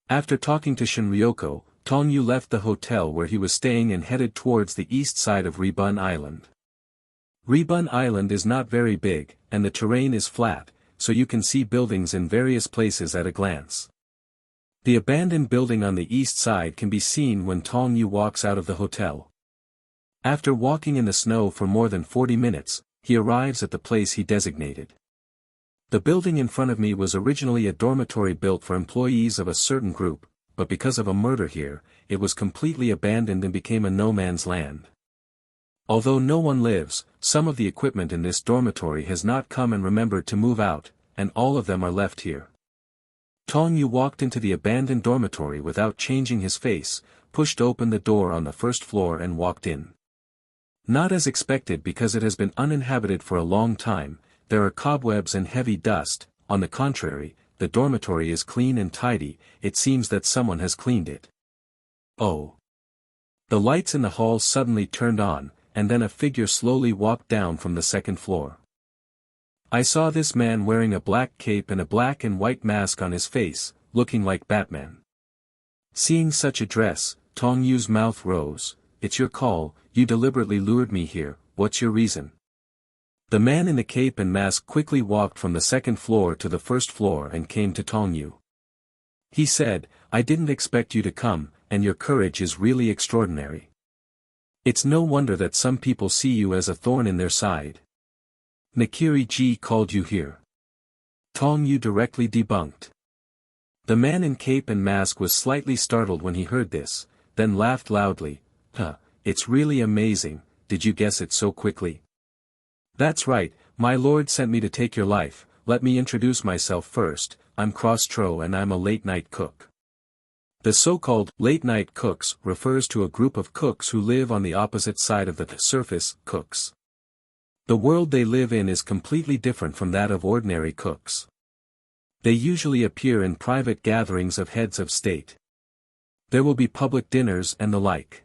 After talking to Shinryoko, Tong Yu left the hotel where he was staying and headed towards the east side of Ribun Island. Ribun Island is not very big, and the terrain is flat, so you can see buildings in various places at a glance. The abandoned building on the east side can be seen when Tong Yu walks out of the hotel. After walking in the snow for more than 40 minutes, he arrives at the place he designated. The building in front of me was originally a dormitory built for employees of a certain group, but because of a murder here, it was completely abandoned and became a no man's land. Although no one lives, some of the equipment in this dormitory has not come and remembered to move out, and all of them are left here. Tong Yu walked into the abandoned dormitory without changing his face, pushed open the door on the first floor and walked in. Not as expected because it has been uninhabited for a long time, there are cobwebs and heavy dust. On the contrary, the dormitory is clean and tidy, it seems that someone has cleaned it. Oh! The lights in the hall suddenly turned on, and then a figure slowly walked down from the second floor. I saw this man wearing a black cape and a black and white mask on his face, looking like Batman. Seeing such a dress, Tong Yu's mouth rose. It's your call, you deliberately lured me here, what's your reason? The man in the cape and mask quickly walked from the second floor to the first floor and came to Tong Yu. He said, I didn't expect you to come, and your courage is really extraordinary. It's no wonder that some people see you as a thorn in their side. Nakiri-ji called you here. Tong Yu directly debunked. The man in cape and mask was slightly startled when he heard this, then laughed loudly. It's really amazing, did you guess it so quickly? That's right, my lord sent me to take your life. Let me introduce myself first, I'm Cross-Tro and I'm a late-night cook. The so-called late-night cooks refers to a group of cooks who live on the opposite side of the surface, cooks. The world they live in is completely different from that of ordinary cooks. They usually appear in private gatherings of heads of state. There will be public dinners and the like.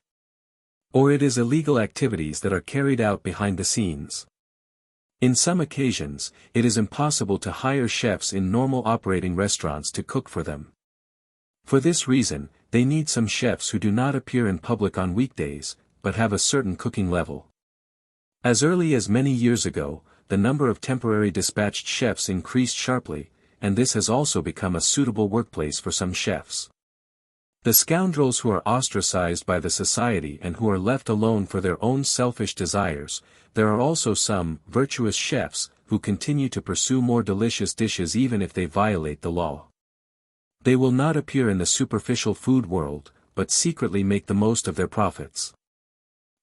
Or it is illegal activities that are carried out behind the scenes. In some occasions, it is impossible to hire chefs in normal operating restaurants to cook for them. For this reason, they need some chefs who do not appear in public on weekdays, but have a certain cooking level. As early as many years ago, the number of temporary dispatched chefs increased sharply, and this has also become a suitable workplace for some chefs. The scoundrels who are ostracized by the society and who are left alone for their own selfish desires, there are also some virtuous chefs who continue to pursue more delicious dishes even if they violate the law. They will not appear in the superficial food world, but secretly make the most of their profits.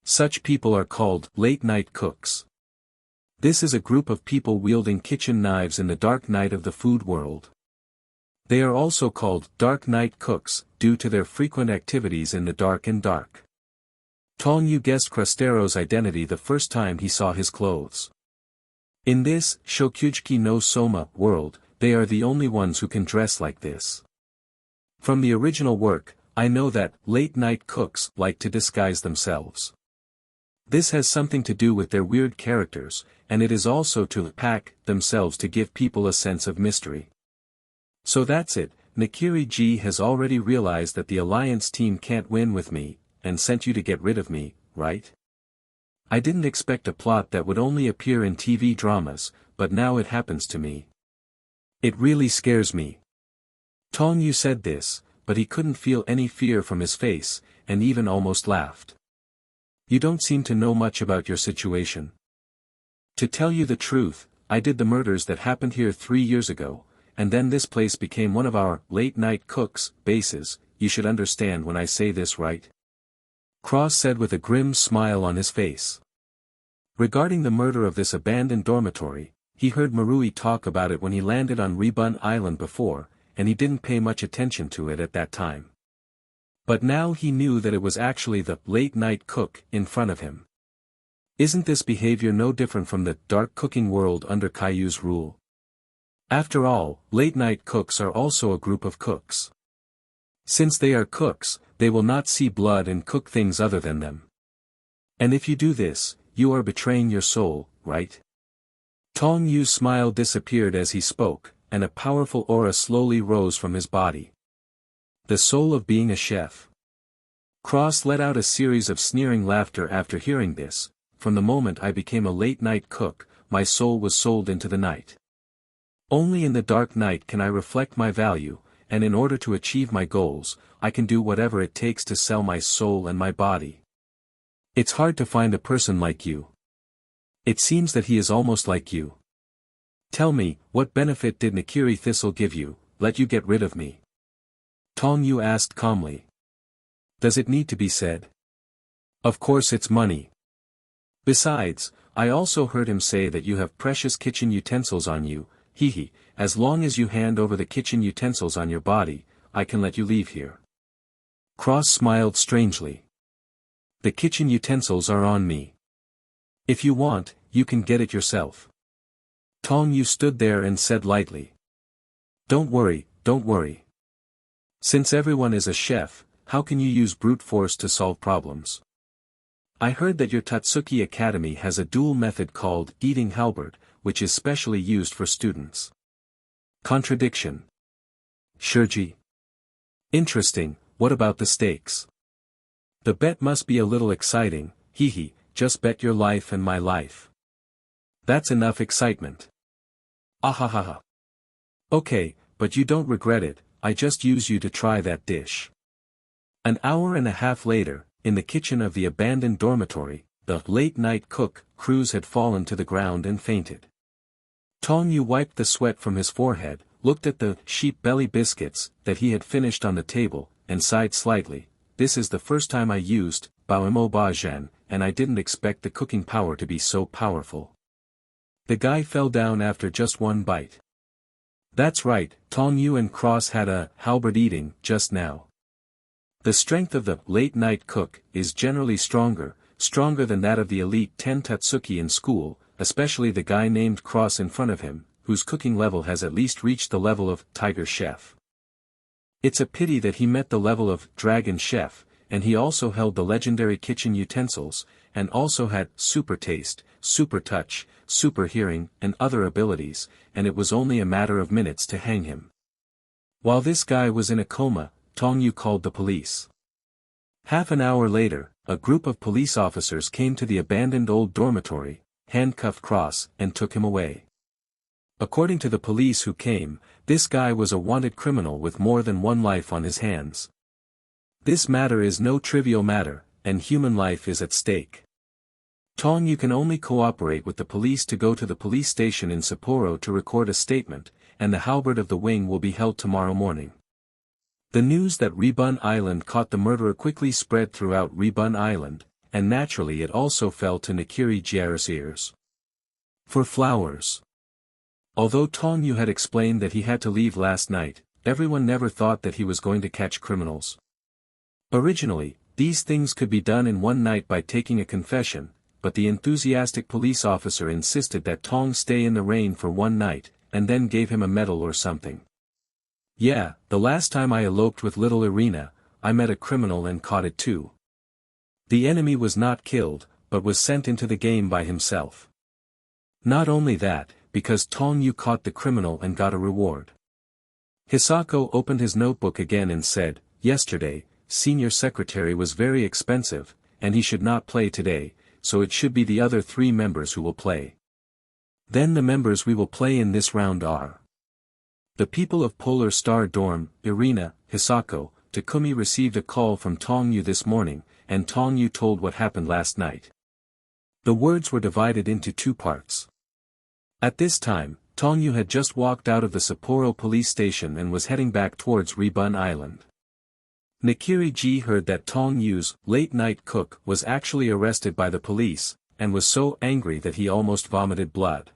Such people are called late-night cooks. This is a group of people wielding kitchen knives in the dark night of the food world. They are also called dark night cooks, due to their frequent activities in the dark and dark. Tong Yu guessed Crustero's identity the first time he saw his clothes. In this shokugeki no Soma world, they are the only ones who can dress like this. From the original work, I know that late-night cooks like to disguise themselves. This has something to do with their weird characters, and it is also to pack themselves to give people a sense of mystery. So that's it, Nakiri-ji has already realized that the Alliance team can't win with me, and sent you to get rid of me, right? I didn't expect a plot that would only appear in TV dramas, but now it happens to me. It really scares me. Tong Yu said this, but he couldn't feel any fear from his face, and even almost laughed. You don't seem to know much about your situation. To tell you the truth, I did the murders that happened here 3 years ago, and then this place became one of our late-night cooks' bases. You should understand when I say this, right? Cross said with a grim smile on his face. Regarding the murder of this abandoned dormitory, he heard Marui talk about it when he landed on Rebun Island before, and he didn't pay much attention to it at that time. But now he knew that it was actually the late-night cook in front of him. Isn't this behavior no different from the dark cooking world under Caillou's rule? After all, late-night cooks are also a group of cooks. Since they are cooks, they will not see blood and cook things other than them. And if you do this, you are betraying your soul, right? Tong Yu's smile disappeared as he spoke, and a powerful aura slowly rose from his body. The soul of being a chef. Cross let out a series of sneering laughter after hearing this. From the moment I became a late-night cook, my soul was sold into the night. Only in the dark night can I reflect my value, and in order to achieve my goals, I can do whatever it takes to sell my soul and my body. It's hard to find a person like you. It seems that he is almost like you. Tell me, what benefit did Nakiri Thistle give you, let you get rid of me? Tong Yu asked calmly. Does it need to be said? Of course it's money. Besides, I also heard him say that you have precious kitchen utensils on you, hehe, as long as you hand over the kitchen utensils on your body, I can let you leave here. Cross smiled strangely. The kitchen utensils are on me. If you want, you can get it yourself. Tong Yu stood there and said lightly. Don't worry, don't worry. Since everyone is a chef, how can you use brute force to solve problems? I heard that your Totsuki Academy has a dual method called eating halberd, which is specially used for students. Contradiction. Shurji. Interesting, what about the stakes? The bet must be a little exciting, hehe, just bet your life and my life. That's enough excitement. Ahahaha. Okay, but you don't regret it, I just use you to try that dish. An hour and a half later, in the kitchen of the abandoned dormitory, the late-night cook, Cruz had fallen to the ground and fainted. Tong Yu wiped the sweat from his forehead, looked at the sheep belly biscuits that he had finished on the table, and sighed slightly. This is the first time I used Baomo Bajan, and I didn't expect the cooking power to be so powerful. The guy fell down after just one bite. That's right, Tong Yu and Cross had a halberd eating just now. The strength of the late-night cook is generally stronger than that of the elite 10 Totsuki in school, especially the guy named Cross in front of him, whose cooking level has at least reached the level of Tiger Chef. It's a pity that he met the level of Dragon Chef, and he also held the legendary kitchen utensils, and also had super taste, super touch, super hearing, and other abilities, and it was only a matter of minutes to hang him. While this guy was in a coma, Tong Yu called the police. Half an hour later, a group of police officers came to the abandoned old dormitory, handcuffed Cross, and took him away. According to the police who came, this guy was a wanted criminal with more than one life on his hands. This matter is no trivial matter, and human life is at stake. Tong Yu can only cooperate with the police to go to the police station in Sapporo to record a statement, and the halberd of the wing will be held tomorrow morning. The news that Rebun Island caught the murderer quickly spread throughout Rebun Island, and naturally it also fell to Nakiri Jiara's ears. For flowers. Although Tong Yu had explained that he had to leave last night, everyone never thought that he was going to catch criminals. Originally, these things could be done in one night by taking a confession, but the enthusiastic police officer insisted that Tong stay in the rain for one night, and then gave him a medal or something. Yeah, the last time I eloped with little Irina, I met a criminal and caught it too. The enemy was not killed, but was sent into the game by himself. Not only that, because Tong Yu caught the criminal and got a reward. Hisako opened his notebook again and said, yesterday, senior secretary was very expensive, and he should not play today, so it should be the other 3 members who will play. Then the members we will play in this round are the people of Polar Star Dorm, Irina, Hisako. Takumi received a call from Tong Yu this morning, and Tong Yu told what happened last night. The words were divided into 2 parts. At this time, Tong Yu had just walked out of the Sapporo police station and was heading back towards Rebun Island. Nakiri heard that Tong Yu's late-night cook was actually arrested by the police, and was so angry that he almost vomited blood.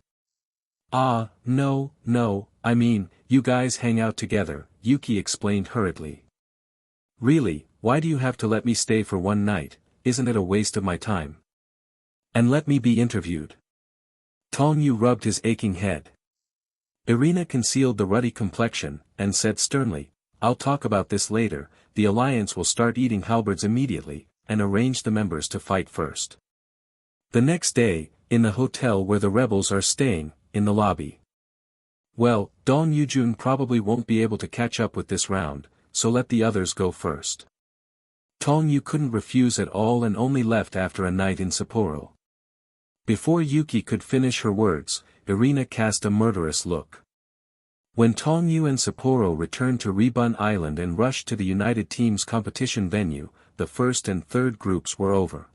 Ah, no, I mean, you guys hang out together, Yuki explained hurriedly. Really, why do you have to let me stay for one night, isn't it a waste of my time? And let me be interviewed. Tong Yu rubbed his aching head. Irina concealed the ruddy complexion, and said sternly, I'll talk about this later, the alliance will start eating halberds immediately, and arrange the members to fight first. The next day, in the hotel where the rebels are staying, in the lobby. Well, Dong Yujun probably won't be able to catch up with this round, so let the others go first. Tong Yu couldn't refuse at all and only left after a night in Sapporo. Before Yuki could finish her words, Irina cast a murderous look. When Tong Yu and Sapporo returned to Rebun Island and rushed to the United Team's competition venue, the first and third groups were over.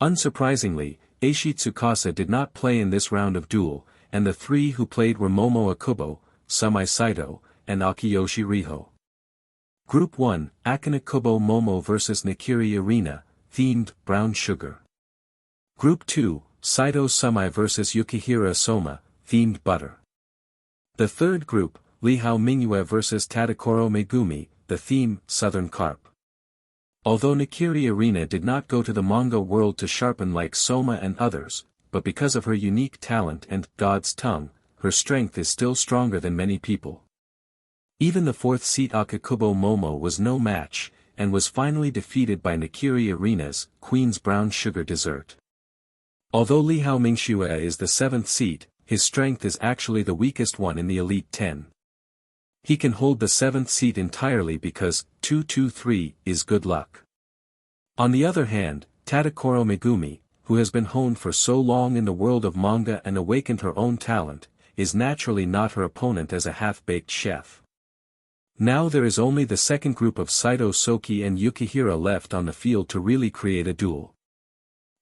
Unsurprisingly, Aishi Tsukasa did not play in this round of duel, and the 3 who played were Momo Akanegakubo, Sōmei Saitō, and Akiyoshi Riho. Group 1, Akanegakubo Momo vs Nakiri Irina, themed Brown Sugar. Group 2, Saitō Sōmei vs Yukihira Sōma, themed butter. The third group, Lihao Mingyue vs Tadakoro Megumi, the theme, Southern Carp. Although Nikiri Arena did not go to the manga world to sharpen like Sōma and others, but because of her unique talent and God's tongue, her strength is still stronger than many people. Even the fourth seat Akakubo Momo was no match, and was finally defeated by Nikiri Arena's Queen's Brown Sugar Dessert. Although Lihao Mingyue is the seventh seat, his strength is actually the weakest one in the Elite 10. He can hold the seventh seat entirely because 223 is good luck. On the other hand, Tadakoro Megumi, who has been honed for so long in the world of manga and awakened her own talent, is naturally not her opponent as a half-baked chef. Now there is only the second group of Saitō Soki and Yukihira left on the field to really create a duel.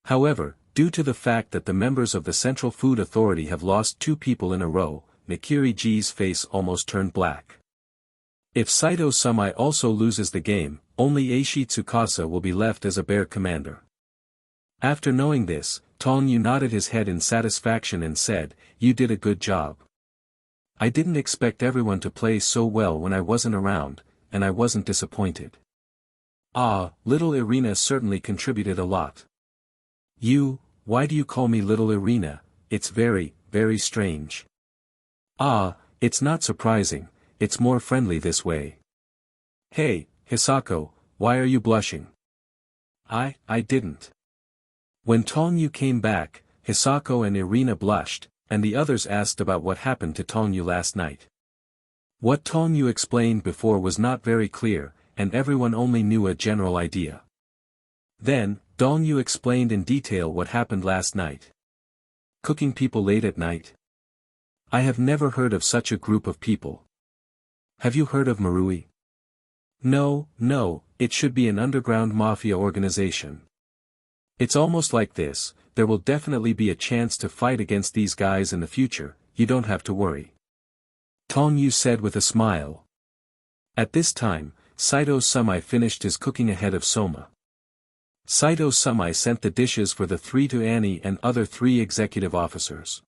However, due to the fact that the members of the Central Food Authority have lost two people in a row, Nikiri-ji's face almost turned black. If Saitō Sōmei also loses the game, only Eishi Tsukasa will be left as a bear commander. After knowing this, Tong Yu nodded his head in satisfaction and said, "You did a good job. I didn't expect everyone to play so well when I wasn't around, and I wasn't disappointed." "Ah, little Irina certainly contributed a lot." Why do you call me little Irina? It's very, very strange." "Ah, it's not surprising, it's more friendly this way." "Hey, Hisako, why are you blushing?" I didn't." When Tong Yu came back, Hisako and Irina blushed, and the others asked about what happened to Tong Yu last night. What Tong Yu explained before was not very clear, and everyone only knew a general idea. Then, Tong Yu explained in detail what happened last night. Cooking people late at night? I have never heard of such a group of people. Have you heard of Marui? No, it should be an underground mafia organization. It's almost like this, there will definitely be a chance to fight against these guys in the future, you don't have to worry. Tong Yu said with a smile. At this time, Saitō Sōmei finished his cooking ahead of Sōma. Saitō Sōmei sent the dishes for the three to Annie and other 3 executive officers.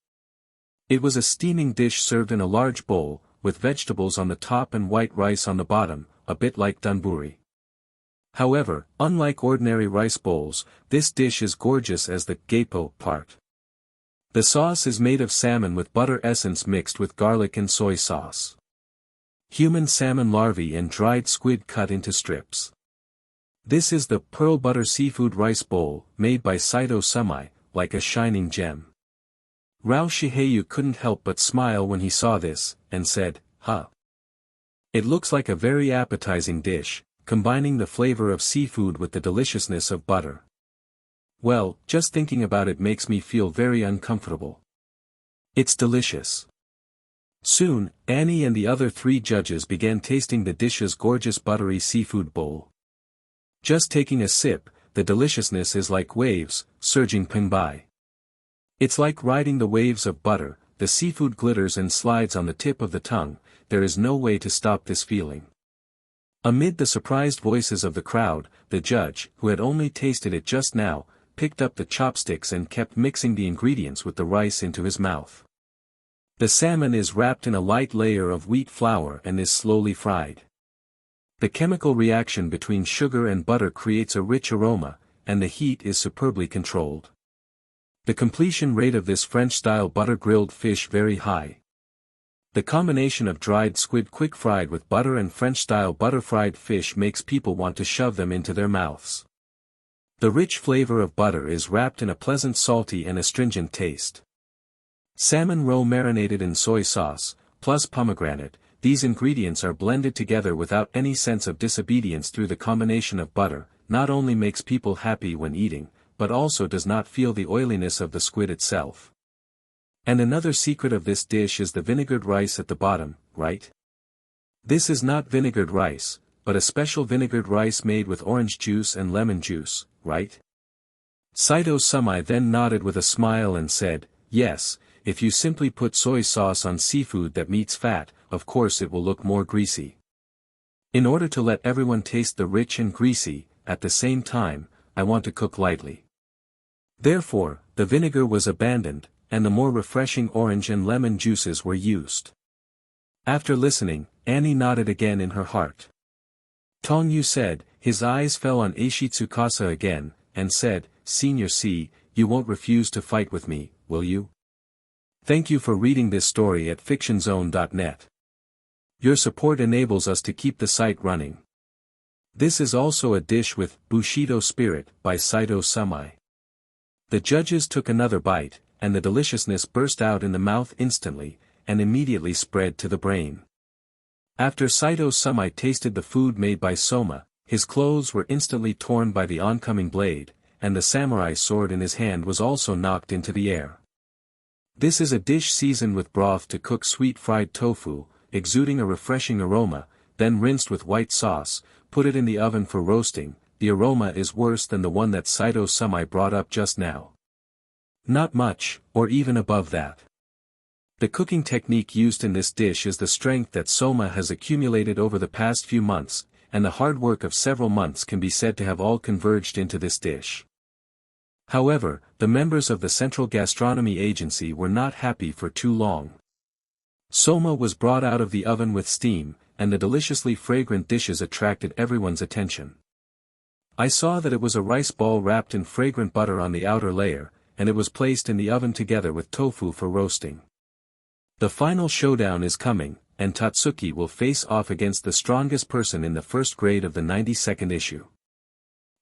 It was a steaming dish served in a large bowl, with vegetables on the top and white rice on the bottom, a bit like donburi. However, unlike ordinary rice bowls, this dish is gorgeous as the geipo part. The sauce is made of salmon with butter essence mixed with garlic and soy sauce. Human salmon larvae and dried squid cut into strips. This is the pearl butter seafood rice bowl, made by Saitō Sōmei, like a shining gem. Rao Shiheyu couldn't help but smile when he saw this, and said, "Huh. It looks like a very appetizing dish, combining the flavor of seafood with the deliciousness of butter. Well, just thinking about it makes me feel very uncomfortable. It's delicious." Soon, Annie and the other 3 judges began tasting the dish's gorgeous buttery seafood bowl. Just taking a sip, the deliciousness is like waves, surging by. It's like riding the waves of butter, the seafood glitters and slides on the tip of the tongue, there is no way to stop this feeling. Amid the surprised voices of the crowd, the judge, who had only tasted it just now, picked up the chopsticks and kept mixing the ingredients with the rice into his mouth. The salmon is wrapped in a light layer of wheat flour and is slowly fried. The chemical reaction between sugar and butter creates a rich aroma, and the heat is superbly controlled. The completion rate of this French-style butter-grilled fish very high. The combination of dried squid quick-fried with butter and French-style butter-fried fish makes people want to shove them into their mouths. The rich flavor of butter is wrapped in a pleasant salty and astringent taste. Salmon roe marinated in soy sauce, plus pomegranate, these ingredients are blended together without any sense of disobedience through the combination of butter, not only makes people happy when eating, but also does not feel the oiliness of the squid itself. And another secret of this dish is the vinegared rice at the bottom, right? This is not vinegared rice, but a special vinegared rice made with orange juice and lemon juice, right? Saitō Sōmei then nodded with a smile and said, "Yes, if you simply put soy sauce on seafood that meets fat, of course it will look more greasy. In order to let everyone taste the rich and greasy, at the same time, I want to cook lightly. Therefore, the vinegar was abandoned, and the more refreshing orange and lemon juices were used. After listening, Annie nodded again in her heart. Tong Yu said, his eyes fell on Eishi Tsukasa again, and said, Senior C, you won't refuse to fight with me, will you? Thank you for reading this story at fictionzone.net. Your support enables us to keep the site running. This is also a dish with Bushido Spirit by Saito Sumai. The judges took another bite, and the deliciousness burst out in the mouth instantly, and immediately spread to the brain. After Saito Sumai tasted the food made by Soma, his clothes were instantly torn by the oncoming blade, and the samurai sword in his hand was also knocked into the air. This is a dish seasoned with broth to cook sweet fried tofu, exuding a refreshing aroma, then rinsed with white sauce, put it in the oven for roasting. The aroma is worse than the one that Saito Sumai brought up just now. Not much, or even above that. The cooking technique used in this dish is the strength that Soma has accumulated over the past few months, and the hard work of several months can be said to have all converged into this dish. However, the members of the Central Gastronomy Agency were not happy for too long. Soma was brought out of the oven with steam, and the deliciously fragrant dishes attracted everyone's attention. I saw that it was a rice ball wrapped in fragrant butter on the outer layer, and it was placed in the oven together with tofu for roasting. The final showdown is coming, and Totsuki will face off against the strongest person in the first grade of the 92nd issue.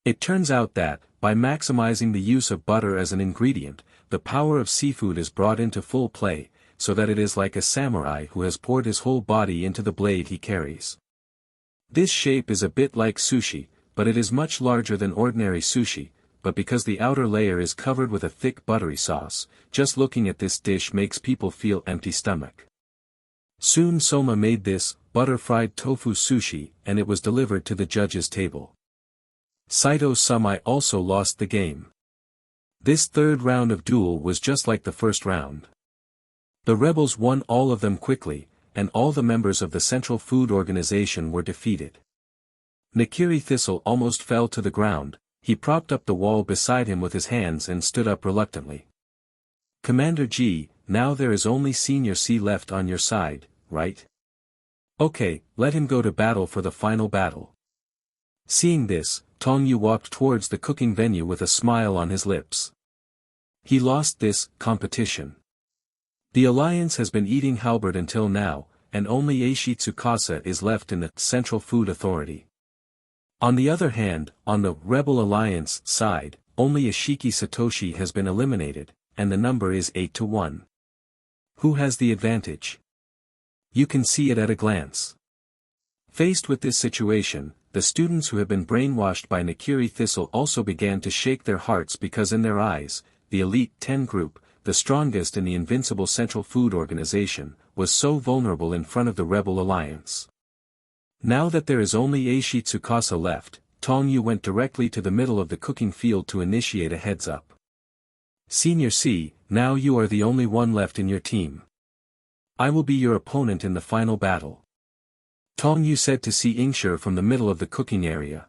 It turns out that, by maximizing the use of butter as an ingredient, the power of seafood is brought into full play, so that it is like a samurai who has poured his whole body into the blade he carries. This shape is a bit like sushi, but it is much larger than ordinary sushi, but because the outer layer is covered with a thick buttery sauce, just looking at this dish makes people feel empty stomach. Soon Soma made this, butter-fried tofu sushi, and it was delivered to the judges' table. Saito Sumai also lost the game. This third round of duel was just like the first round. The rebels won all of them quickly, and all the members of the Central Food Organization were defeated. Nakiri Thistle almost fell to the ground. He propped up the wall beside him with his hands and stood up reluctantly. Commander G, now there is only Senior C left on your side, right? Okay, let him go to battle for the final battle. Seeing this, Tong Yu walked towards the cooking venue with a smile on his lips. He lost this competition. The Alliance has been eating halberd until now, and only Eishi Tsukasa is left in the Central Food Authority. On the other hand, on the Rebel Alliance side, only Ishiki Satoshi has been eliminated, and the number is 8-1. Who has the advantage? You can see it at a glance. Faced with this situation, the students who have been brainwashed by Nakiri Thistle also began to shake their hearts because in their eyes, the Elite 10 group, the strongest in the invincible Central Food Organization, was so vulnerable in front of the Rebel Alliance. Now that there is only Eishi Tsukasa left, Tong Yu went directly to the middle of the cooking field to initiate a heads-up. Senior C, now you are the only one left in your team. I will be your opponent in the final battle. Tong Yu said to Si Ingshir from the middle of the cooking area.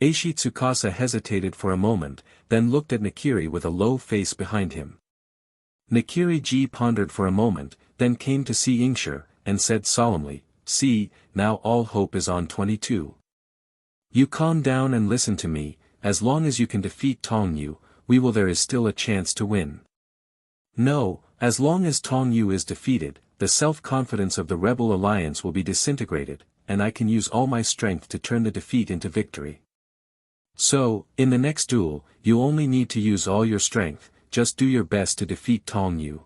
Eishi Tsukasa hesitated for a moment, then looked at Nakiri with a low face behind him. Nakiri G pondered for a moment, then came to Si Ingshir, and said solemnly, See, now all hope is on 22. You calm down and listen to me, as long as you can defeat Tong Yu, there is still a chance to win. No, as long as Tong Yu is defeated, the self-confidence of the Rebel Alliance will be disintegrated, and I can use all my strength to turn the defeat into victory. So, in the next duel, you only need to use all your strength, just do your best to defeat Tong Yu.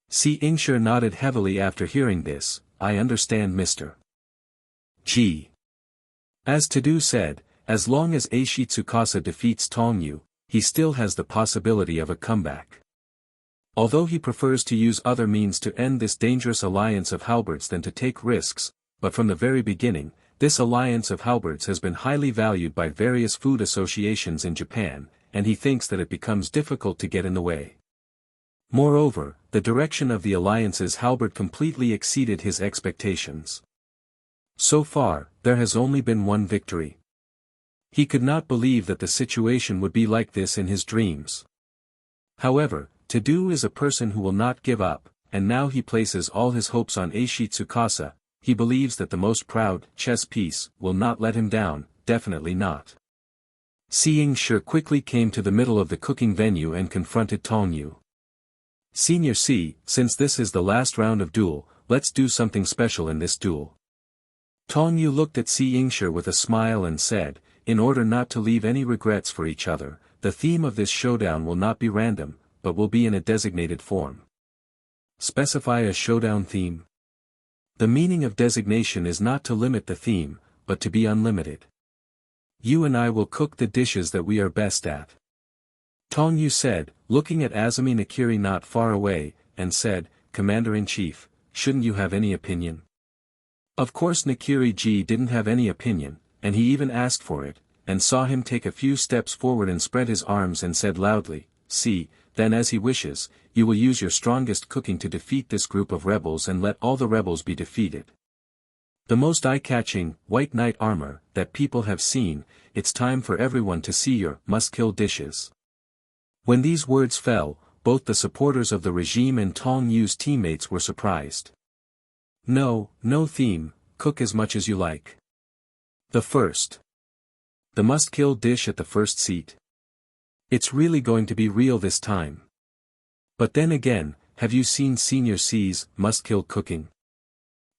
Si Ingshir nodded heavily after hearing this. I understand, Mr. G. As Tadu said, as long as Eishi Tsukasa defeats Tong Yu, he still has the possibility of a comeback. Although he prefers to use other means to end this dangerous alliance of halberds than to take risks, but from the very beginning, this alliance of halberds has been highly valued by various food associations in Japan, and he thinks that it becomes difficult to get in the way. Moreover, the direction of the alliance's halberd completely exceeded his expectations. So far, there has only been one victory. He could not believe that the situation would be like this in his dreams. However, Tadu is a person who will not give up, and now he places all his hopes on Eishi Tsukasa. He believes that the most proud chess piece will not let him down, definitely not. Seeing Sure quickly came to the middle of the cooking venue and confronted Tong Yu. Senior C, since this is the last round of duel, let's do something special in this duel. Tong Yu looked at Si Yingshi with a smile and said, in order not to leave any regrets for each other, the theme of this showdown will not be random, but will be in a designated form. Specify a showdown theme. The meaning of designation is not to limit the theme, but to be unlimited. You and I will cook the dishes that we are best at. Tong Yu said, looking at Azumi Nakiri not far away, and said, Commander-in-Chief, shouldn't you have any opinion? Of course Nakiri-ji didn't have any opinion, and he even asked for it, and saw him take a few steps forward and spread his arms and said loudly, see, then as he wishes, you will use your strongest cooking to defeat this group of rebels and let all the rebels be defeated. The most eye-catching, white knight armor, that people have seen, it's time for everyone to see your must-kill dishes. When these words fell, both the supporters of the regime and Tong Yu's teammates were surprised. No theme, cook as much as you like. The first. The must-kill dish at the first seat. It's really going to be real this time. But then again, have you seen Senior C's must-kill cooking?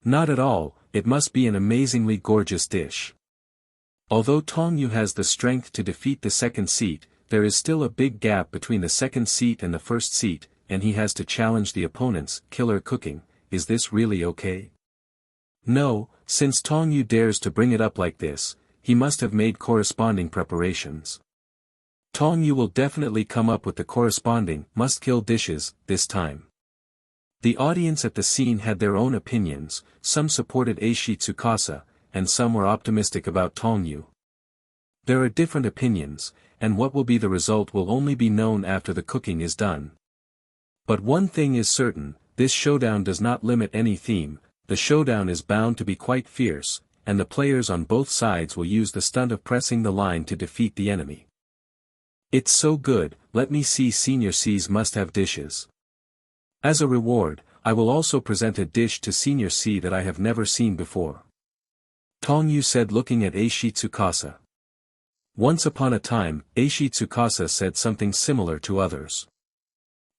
Not at all, it must be an amazingly gorgeous dish. Although Tong Yu has the strength to defeat the second seat, there is still a big gap between the second seat and the first seat, and he has to challenge the opponent's killer cooking. Is this really okay? No, since Tong Yu dares to bring it up like this, he must have made corresponding preparations. Tong Yu will definitely come up with the corresponding must-kill dishes this time. The audience at the scene had their own opinions, some supported Eishi Tsukasa, and some were optimistic about Tong Yu. There are different opinions, and what will be the result will only be known after the cooking is done. But one thing is certain, this showdown does not limit any theme, the showdown is bound to be quite fierce, and the players on both sides will use the stunt of pressing the line to defeat the enemy. It's so good, let me see Senior C's must-have dishes. As a reward, I will also present a dish to Senior C that I have never seen before. Tong Yu said looking at Eishi Tsukasa. Once upon a time, Eishi Tsukasa said something similar to others.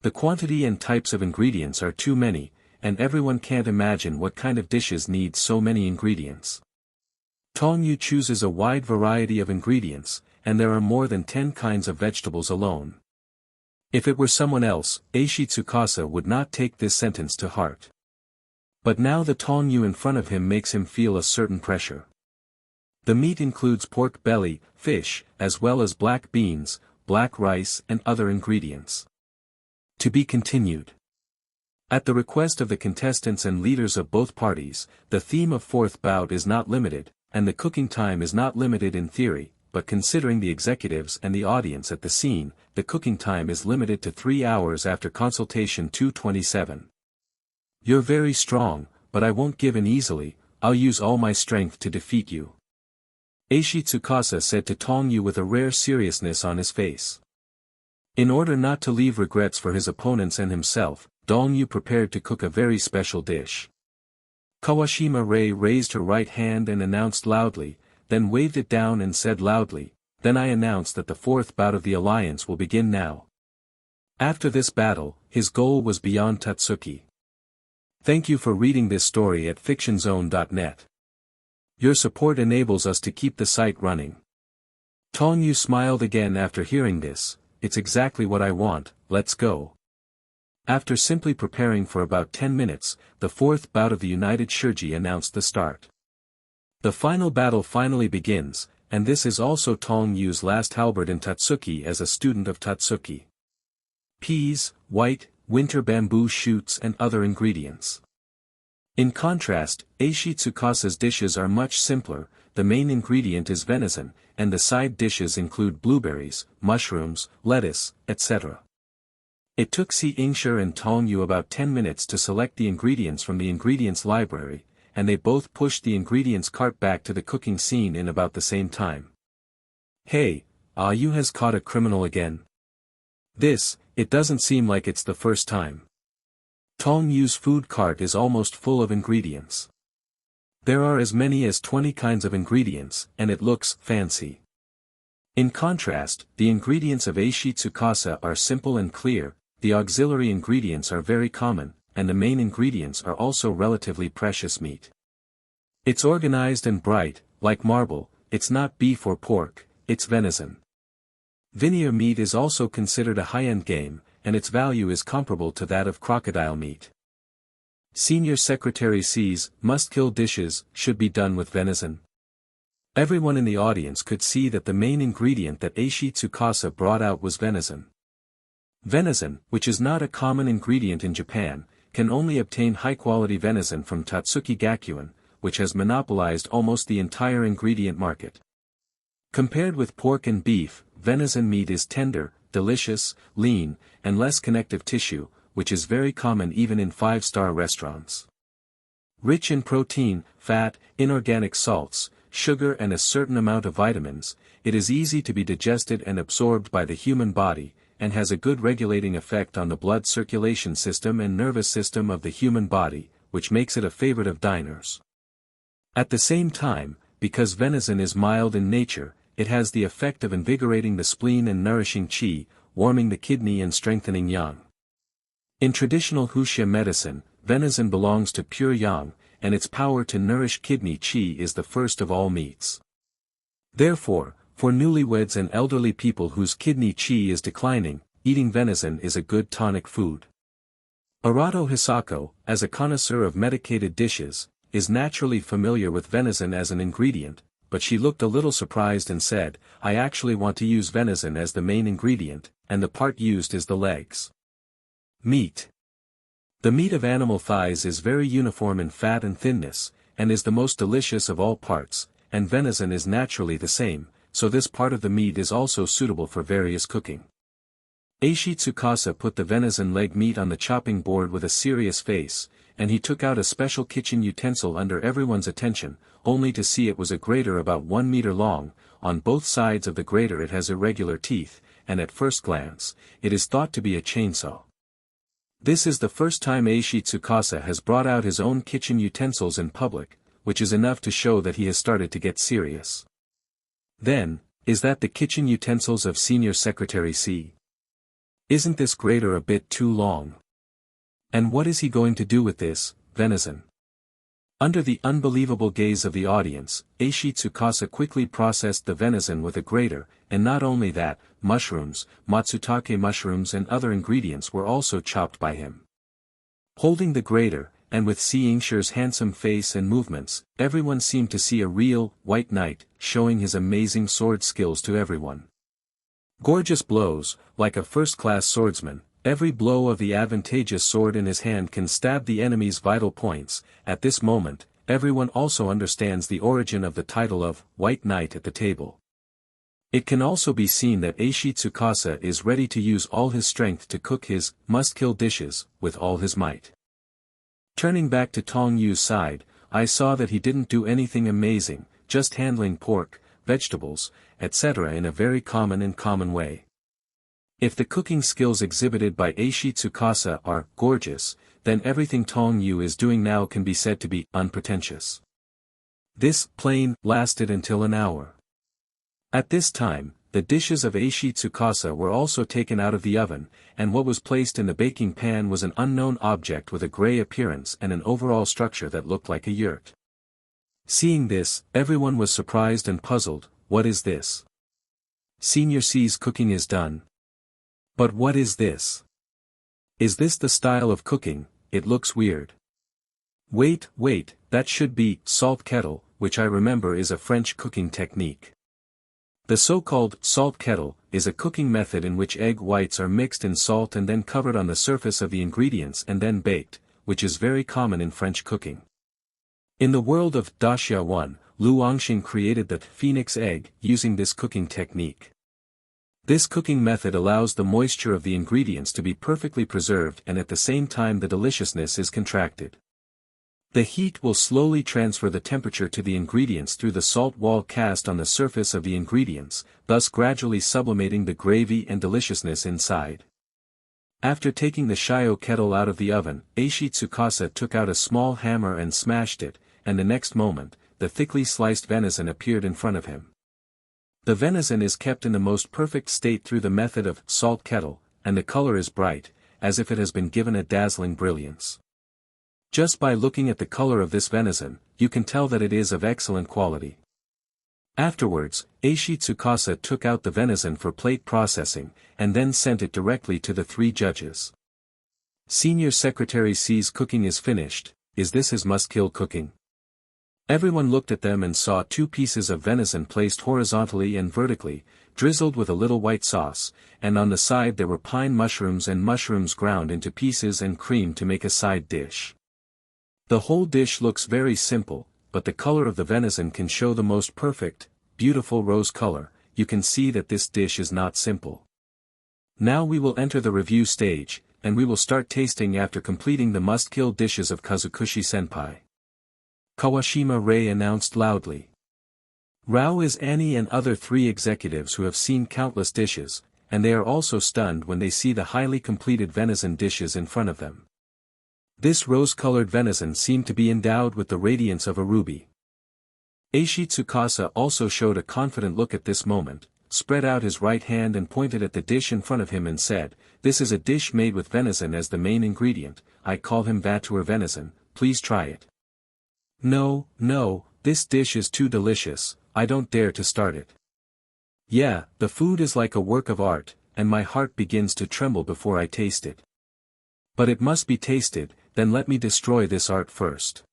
The quantity and types of ingredients are too many, and everyone can't imagine what kind of dishes need so many ingredients. Tong Yu chooses a wide variety of ingredients, and there are more than 10 kinds of vegetables alone. If it were someone else, Eishi Tsukasa would not take this sentence to heart. But now the Tong Yu in front of him makes him feel a certain pressure. The meat includes pork belly, fish, as well as black beans, black rice and other ingredients. To be continued. At the request of the contestants and leaders of both parties, the theme of fourth bout is not limited, and the cooking time is not limited in theory, but considering the executives and the audience at the scene, the cooking time is limited to 3 hours after consultation 227. You're very strong, but I won't give in easily, I'll use all my strength to defeat you. Eishi Tsukasa said to Tong Yu with a rare seriousness on his face. In order not to leave regrets for his opponents and himself, Tong Yu prepared to cook a very special dish. Kawashima Rei raised her right hand and announced loudly, then waved it down and said loudly, then I announce that the fourth bout of the alliance will begin now. After this battle, his goal was beyond Totsuki. Thank you for reading this story at fictionzone.net. Your support enables us to keep the site running. Tong Yu smiled again after hearing this, it's exactly what I want, let's go. After simply preparing for about 10 minutes, the fourth bout of the United Shurji announced the start. The final battle finally begins, and this is also Tong Yu's last halberd in Totsuki as a student of Totsuki. Peas, white, winter bamboo shoots and other ingredients. In contrast, Eishi Tsukasa's dishes are much simpler, the main ingredient is venison, and the side dishes include blueberries, mushrooms, lettuce, etc. It took Si Yingshi and Tong Yu about 10 minutes to select the ingredients from the ingredients library, and they both pushed the ingredients cart back to the cooking scene in about the same time. Hey, you has caught a criminal again. It doesn't seem like it's the first time. Tong Yu's food cart is almost full of ingredients. There are as many as 20 kinds of ingredients, and it looks fancy. In contrast, the ingredients of Eishi Tsukasa are simple and clear, the auxiliary ingredients are very common, and the main ingredients are also relatively precious meat. It's organized and bright, like marble, it's not beef or pork, it's venison. Veneer meat is also considered a high-end game, and its value is comparable to that of crocodile meat. Senior Secretary sees, must-kill dishes, should be done with venison. Everyone in the audience could see that the main ingredient that Eishi Tsukasa brought out was venison. Venison, which is not a common ingredient in Japan, can only obtain high-quality venison from Totsuki Gakuen, which has monopolized almost the entire ingredient market. Compared with pork and beef, venison meat is tender, delicious, lean, and less connective tissue, which is very common even in 5-star restaurants. Rich in protein, fat, inorganic salts, sugar and a certain amount of vitamins, it is easy to be digested and absorbed by the human body, and has a good regulating effect on the blood circulation system and nervous system of the human body, which makes it a favorite of diners. At the same time, because venison is mild in nature, it has the effect of invigorating the spleen and nourishing qi, warming the kidney and strengthening yang. In traditional Wuxia medicine, venison belongs to pure yang, and its power to nourish kidney qi is the first of all meats. Therefore, for newlyweds and elderly people whose kidney qi is declining, eating venison is a good tonic food. Arato Hisako, as a connoisseur of medicated dishes, is naturally familiar with venison as an ingredient, but she looked a little surprised and said, I actually want to use venison as the main ingredient, and the part used is the legs. Meat. The meat of animal thighs is very uniform in fat and thinness, and is the most delicious of all parts, and venison is naturally the same, so this part of the meat is also suitable for various cooking. Eishi Tsukasa put the venison leg meat on the chopping board with a serious face, and he took out a special kitchen utensil under everyone's attention, only to see it was a grater about 1 meter long. On both sides of the grater it has irregular teeth, and at first glance, it is thought to be a chainsaw. This is the first time Eishi Tsukasa has brought out his own kitchen utensils in public, which is enough to show that he has started to get serious. Then, is that the kitchen utensils of Senior Secretary C? Isn't this grater a bit too long? And what is he going to do with this, venison? Under the unbelievable gaze of the audience, Eishi Tsukasa quickly processed the venison with a grater, and not only that, mushrooms, matsutake mushrooms and other ingredients were also chopped by him. Holding the grater, and with Seeingshir's handsome face and movements, everyone seemed to see a real, white knight, showing his amazing sword skills to everyone. Gorgeous blows, like a first-class swordsman, every blow of the advantageous sword in his hand can stab the enemy's vital points. At this moment, everyone also understands the origin of the title of White Knight at the table. It can also be seen that Eishi Tsukasa is ready to use all his strength to cook his must-kill dishes with all his might. Turning back to Tong Yu's side, I saw that he didn't do anything amazing, just handling pork, vegetables, etc. in a very common way. If the cooking skills exhibited by Eishi Tsukasa are gorgeous, then everything Tong Yu is doing now can be said to be unpretentious. This plane lasted until an hour. At this time, the dishes of Eishi Tsukasa were also taken out of the oven, and what was placed in the baking pan was an unknown object with a gray appearance and an overall structure that looked like a yurt. Seeing this, everyone was surprised and puzzled. What is this? Senior C's cooking is done. But what is this? Is this the style of cooking? It looks weird. Wait, that should be salt kettle, which I remember is a French cooking technique. The so-called salt kettle is a cooking method in which egg whites are mixed in salt and then covered on the surface of the ingredients and then baked, which is very common in French cooking. In the world of Daxia 1, Lu Angxing created the phoenix egg using this cooking technique. This cooking method allows the moisture of the ingredients to be perfectly preserved and at the same time the deliciousness is contracted. The heat will slowly transfer the temperature to the ingredients through the salt wall cast on the surface of the ingredients, thus gradually sublimating the gravy and deliciousness inside. After taking the shio kettle out of the oven, Eishi Tsukasa took out a small hammer and smashed it, and the next moment, the thickly sliced venison appeared in front of him. The venison is kept in the most perfect state through the method of salt kettle, and the color is bright, as if it has been given a dazzling brilliance. Just by looking at the color of this venison, you can tell that it is of excellent quality. Afterwards, Eishi Tsukasa took out the venison for plate processing, and then sent it directly to the 3 judges. Senior Secretary sees cooking is finished. Is this his must-kill cooking? Everyone looked at them and saw 2 pieces of venison placed horizontally and vertically, drizzled with a little white sauce, and on the side there were pine mushrooms and mushrooms ground into pieces and cream to make a side dish. The whole dish looks very simple, but the color of the venison can show the most perfect, beautiful rose color. You can see that this dish is not simple. Now we will enter the review stage, and we will start tasting after completing the must-kill dishes of Kazukushi-senpai. Kawashima Rei announced loudly. Rao is Annie and other 3 executives who have seen countless dishes, and they are also stunned when they see the highly completed venison dishes in front of them. This rose-colored venison seemed to be endowed with the radiance of a ruby. Eishi Tsukasa also showed a confident look at this moment, spread out his right hand and pointed at the dish in front of him and said, "This is a dish made with venison as the main ingredient. I call him Vatur venison, please try it." No, this dish is too delicious, I don't dare to start it. Yeah, the food is like a work of art, and my heart begins to tremble before I taste it. But it must be tasted, then let me destroy this art first.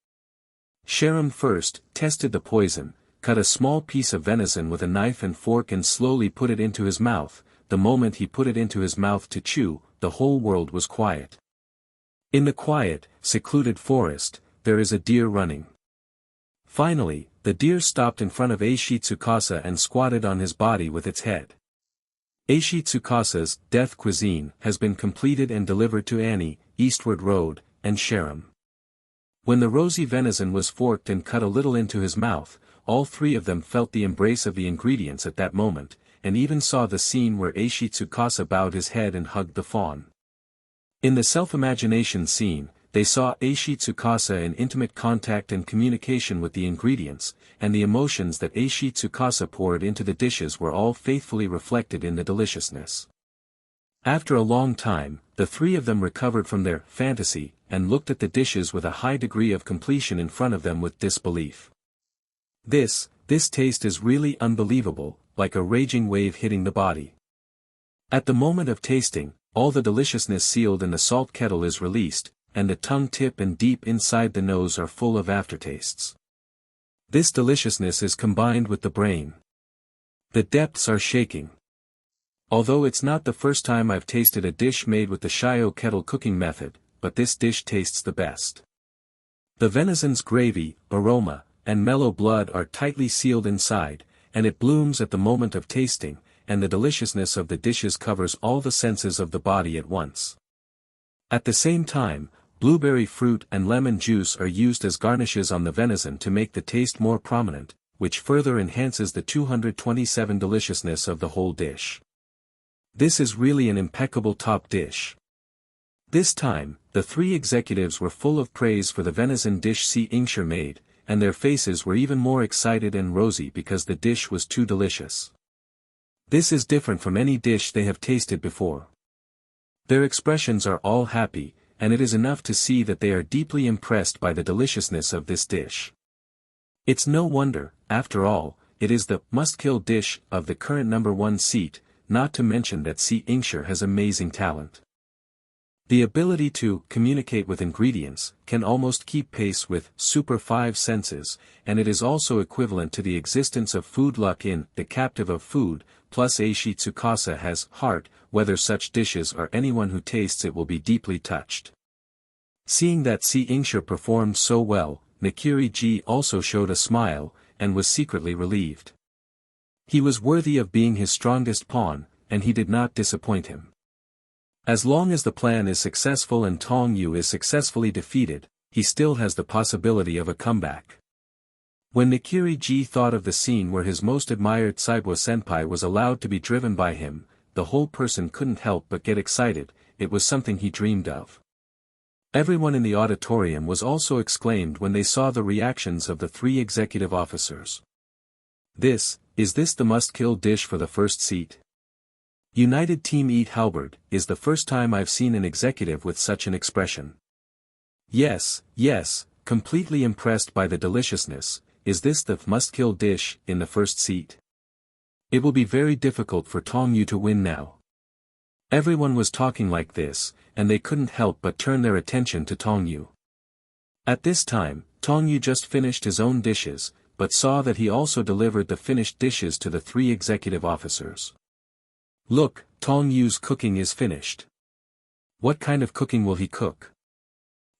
Sharam first tested the poison, cut a small piece of venison with a knife and fork and slowly put it into his mouth. The moment he put it into his mouth to chew, the whole world was quiet. In the quiet, secluded forest, there is a deer running. Finally, the deer stopped in front of Eishi Tsukasa and squatted on his body with its head. Eishi Tsukasa's death cuisine has been completed and delivered to Annie, Eastward Road, and Sharam. When the rosy venison was forked and cut a little into his mouth, all 3 of them felt the embrace of the ingredients at that moment, and even saw the scene where Eishi Tsukasa bowed his head and hugged the fawn. In the self-imagination scene, they saw Eishi Tsukasa in intimate contact and communication with the ingredients, and the emotions that Eishi Tsukasa poured into the dishes were all faithfully reflected in the deliciousness. After a long time, the 3 of them recovered from their fantasy, and looked at the dishes with a high degree of completion in front of them with disbelief. This taste is really unbelievable, like a raging wave hitting the body. At the moment of tasting, all the deliciousness sealed in the salt kettle is released, and the tongue tip and deep inside the nose are full of aftertastes. This deliciousness is combined with the brain. The depths are shaking. Although it's not the first time I've tasted a dish made with the shio kettle cooking method, but this dish tastes the best. The venison's gravy, aroma, and mellow blood are tightly sealed inside, and it blooms at the moment of tasting, and the deliciousness of the dishes covers all the senses of the body at once. At the same time, blueberry fruit and lemon juice are used as garnishes on the venison to make the taste more prominent, which further enhances the 227 deliciousness of the whole dish. This is really an impeccable top dish. This time, the 3 executives were full of praise for the venison dish Si Ingshir made, and their faces were even more excited and rosy because the dish was too delicious. This is different from any dish they have tasted before. Their expressions are all happy, and it is enough to see that they are deeply impressed by the deliciousness of this dish. It's no wonder, after all, it is the must-kill dish of the current #1 seat, not to mention that Si Ingshir has amazing talent. The ability to communicate with ingredients can almost keep pace with super 5 senses, and it is also equivalent to the existence of food luck in The Captive of Food, plus Eishi Tsukasa has heart, whether such dishes or anyone who tastes it will be deeply touched. Seeing that Si Ingshir performed so well, Nikiri-ji also showed a smile, and was secretly relieved. He was worthy of being his strongest pawn, and he did not disappoint him. As long as the plan is successful and Tong Yu is successfully defeated, he still has the possibility of a comeback. When Nikiri-ji thought of the scene where his most admired Saibo-senpai was allowed to be driven by him, the whole person couldn't help but get excited. It was something he dreamed of. Everyone in the auditorium was also exclaimed when they saw the reactions of the 3 executive officers. Is this the must-kill dish for the first seat? United Team Eat Halberd, is the first time I've seen an executive with such an expression. Yes, completely impressed by the deliciousness. Is this the must-kill dish in the first seat? It will be very difficult for Tong Yu to win now. Everyone was talking like this, and they couldn't help but turn their attention to Tong Yu. At this time, Tong Yu just finished his own dishes, but saw that he also delivered the finished dishes to the 3 executive officers. Look, Tong Yu's cooking is finished. What kind of cooking will he cook?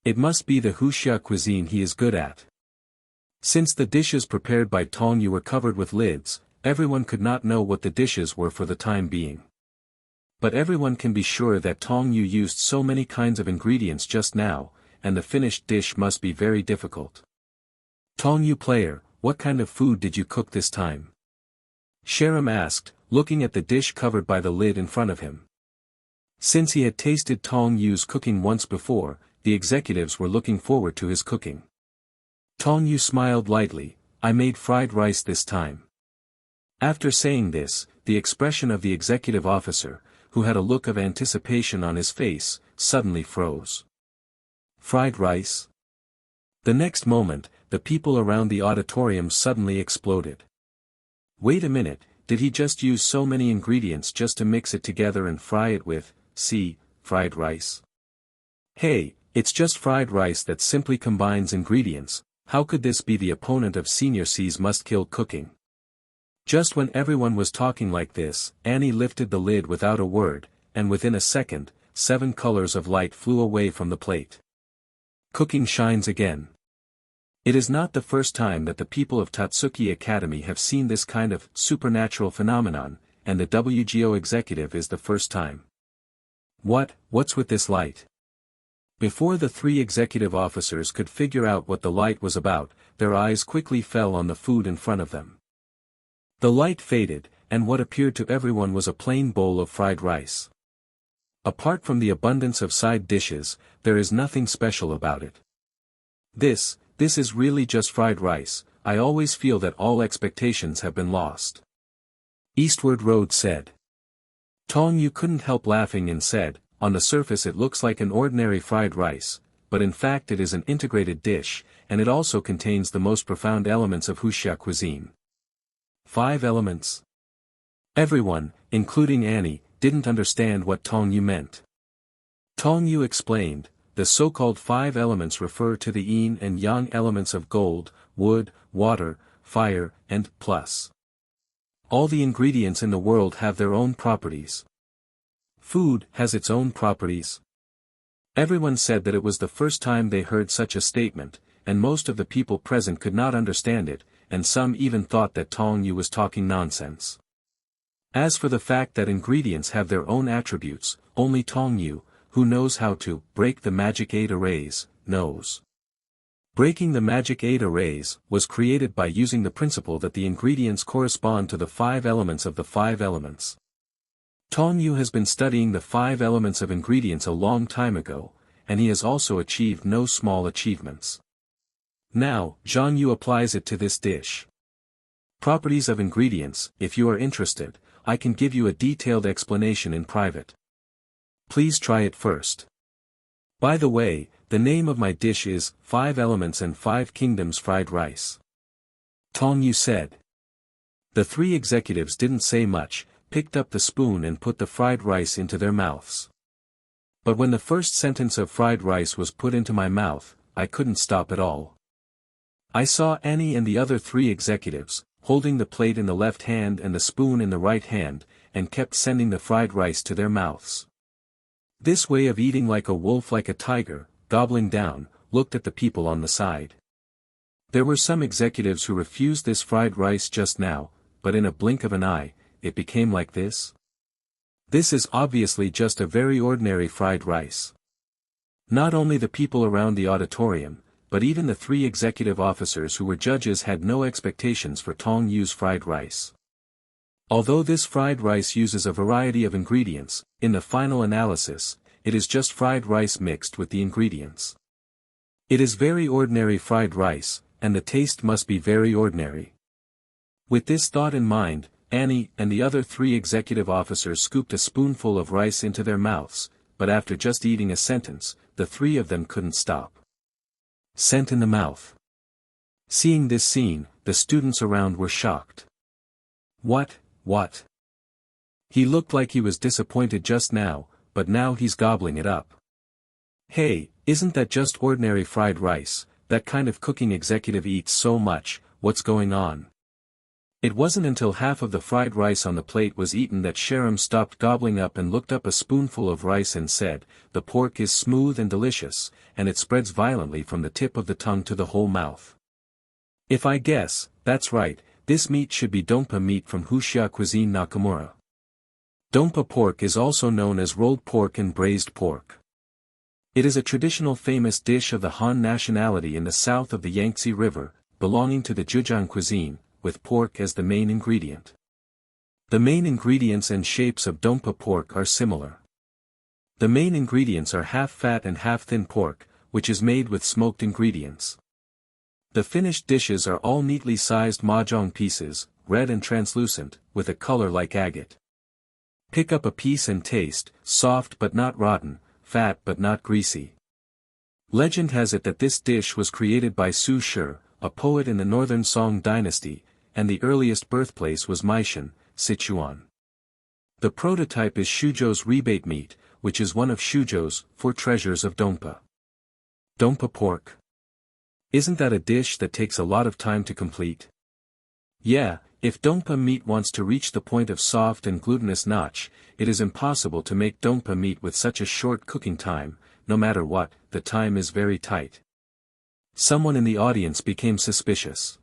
It must be the Wuxia cuisine he is good at. Since the dishes prepared by Tong Yu were covered with lids, everyone could not know what the dishes were for the time being. But everyone can be sure that Tong Yu used so many kinds of ingredients just now, and the finished dish must be very difficult. Tong Yu player, what kind of food did you cook this time? Sharam asked, looking at the dish covered by the lid in front of him. Since he had tasted Tong Yu's cooking once before, the executives were looking forward to his cooking. Tong Yu smiled lightly, I made fried rice this time. After saying this, the expression of the executive officer, who had a look of anticipation on his face, suddenly froze. Fried rice? The next moment, the people around the auditorium suddenly exploded. Wait a minute, did he just use so many ingredients just to mix it together and fry it with, fried rice? Hey, it's just fried rice that simply combines ingredients. How could this be the opponent of Senior C's must-kill cooking? Just when everyone was talking like this, Annie lifted the lid without a word, and within a second, 7 colors of light flew away from the plate. Cooking shines again. It is not the first time that the people of Totsuki Academy have seen this kind of supernatural phenomenon, and the WGO executive is the first time. What's with this light? Before the 3 executive officers could figure out what the light was about, their eyes quickly fell on the food in front of them. The light faded, and what appeared to everyone was a plain bowl of fried rice. Apart from the abundance of side dishes, there is nothing special about it. This is really just fried rice. I always feel that all expectations have been lost. Eastward Road said. Tong Yu couldn't help laughing and said, on the surface it looks like an ordinary fried rice, but in fact it is an integrated dish, and it also contains the most profound elements of Wuxia cuisine. 5 elements? Everyone, including Annie, didn't understand what Tong Yu meant. Tong Yu explained, the so-called 5 elements refer to the yin and yang elements of gold, wood, water, fire, and plus. All the ingredients in the world have their own properties. Food has its own properties. Everyone said that it was the first time they heard such a statement, and most of the people present could not understand it, and some even thought that Tong Yu was talking nonsense. As for the fact that ingredients have their own attributes, only Tong Yu, who knows how to break the magic 8 arrays, knows. Breaking the magic 8 arrays was created by using the principle that the ingredients correspond to the 5 elements of the 5 elements. Tong Yu has been studying the 5 elements of ingredients a long time ago, and he has also achieved no small achievements. Now, Zhang Yu applies it to this dish. Properties of ingredients, if you are interested, I can give you a detailed explanation in private. Please try it first. By the way, the name of my dish is 5 Elements and 5 Kingdoms Fried Rice. Tong Yu said. The 3 executives didn't say much, picked up the spoon and put the fried rice into their mouths. But when the first sentence of fried rice was put into my mouth, I couldn't stop at all. I saw Annie and the other 3 executives, holding the plate in the left hand and the spoon in the right hand, and kept sending the fried rice to their mouths. This way of eating like a wolf, like a tiger, gobbling down, looked at the people on the side. There were some executives who refused this fried rice just now, but in a blink of an eye, it became like this. This is obviously just a very ordinary fried rice. Not only the people around the auditorium, but even the 3 executive officers who were judges had no expectations for Tong Yu's fried rice. Although this fried rice uses a variety of ingredients, in the final analysis, it is just fried rice mixed with the ingredients. It is very ordinary fried rice, and the taste must be very ordinary. With this thought in mind, Annie and the other 3 executive officers scooped a spoonful of rice into their mouths, but after just eating a sentence, the 3 of them couldn't stop. Scent in the mouth. Seeing this scene, the students around were shocked. What? He looked like he was disappointed just now, but now he's gobbling it up. Hey, isn't that just ordinary fried rice? That kind of cooking executive eats so much, what's going on? It wasn't until half of the fried rice on the plate was eaten that Sharam stopped gobbling up and looked up a spoonful of rice and said, "The pork is smooth and delicious, and it spreads violently from the tip of the tongue to the whole mouth. If I guess, that's right, this meat should be donpa meat from Huxia cuisine Nakamura. Donpa pork is also known as rolled pork and braised pork. It is a traditional famous dish of the Han nationality in the south of the Yangtze River, belonging to the Zhejiang cuisine, with pork as the main ingredient. The main ingredients and shapes of donpa pork are similar. The main ingredients are half fat and half thin pork, which is made with smoked ingredients. The finished dishes are all neatly sized mahjong pieces, red and translucent, with a color like agate. Pick up a piece and taste, soft but not rotten, fat but not greasy. Legend has it that this dish was created by Su Shi, a poet in the northern Song dynasty, and the earliest birthplace was Maishan, Sichuan. The prototype is Shuzhou's rebate meat, which is one of Shuzhou's 4 treasures of donpa. Donpa pork. Isn't that a dish that takes a lot of time to complete? Yeah, if donpa meat wants to reach the point of soft and glutinous notch, it is impossible to make donpa meat with such a short cooking time. No matter what, the time is very tight. Someone in the audience became suspicious.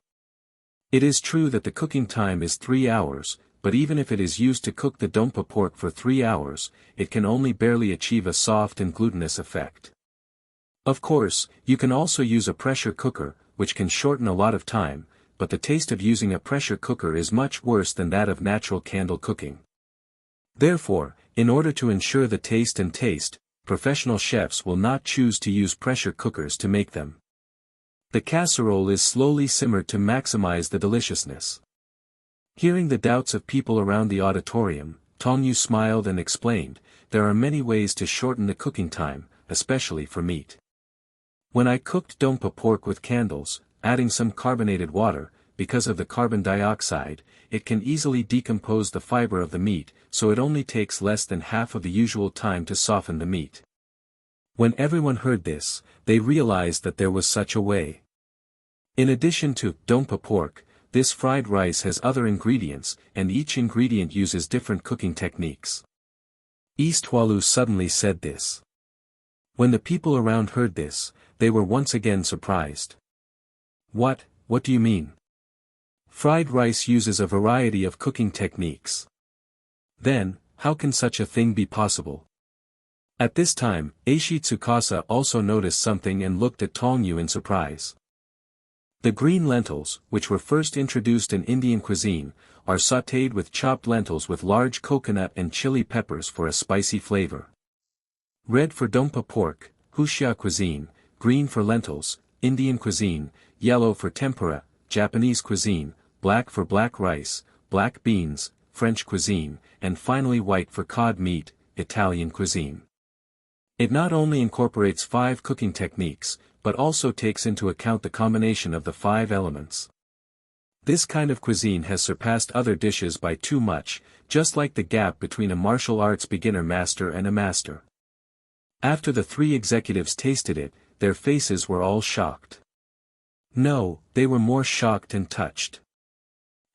It is true that the cooking time is 3 hours, but even if it is used to cook the donpa pork for 3 hours, it can only barely achieve a soft and glutinous effect. Of course, you can also use a pressure cooker, which can shorten a lot of time, but the taste of using a pressure cooker is much worse than that of natural candle cooking. Therefore, in order to ensure the taste, professional chefs will not choose to use pressure cookers to make them. The casserole is slowly simmered to maximize the deliciousness. Hearing the doubts of people around the auditorium, Tong Yu smiled and explained, there are many ways to shorten the cooking time, especially for meat. When I cooked donpa pork with candles, adding some carbonated water, because of the carbon dioxide, it can easily decompose the fiber of the meat, so it only takes less than half of the usual time to soften the meat. When everyone heard this, they realized that there was such a way. In addition to donpa pork, this fried rice has other ingredients, and each ingredient uses different cooking techniques. East Hualu suddenly said this. When the people around heard this, they were once again surprised. What do you mean? Fried rice uses a variety of cooking techniques. Then, how can such a thing be possible? At this time, Eishi Tsukasa also noticed something and looked at Tong Yu in surprise. The green lentils, which were first introduced in Indian cuisine, are sautéed with chopped lentils with large coconut and chili peppers for a spicy flavor. Red for donpa pork, Huxia cuisine, green for lentils, Indian cuisine, yellow for tempura, Japanese cuisine, black for black rice, black beans, French cuisine, and finally white for cod meat, Italian cuisine. It not only incorporates 5 cooking techniques, but also takes into account the combination of the 5 elements. This kind of cuisine has surpassed other dishes by too much, just like the gap between a martial arts beginner master and a master. After the 3 executives tasted it, their faces were all shocked. No, they were more shocked and touched.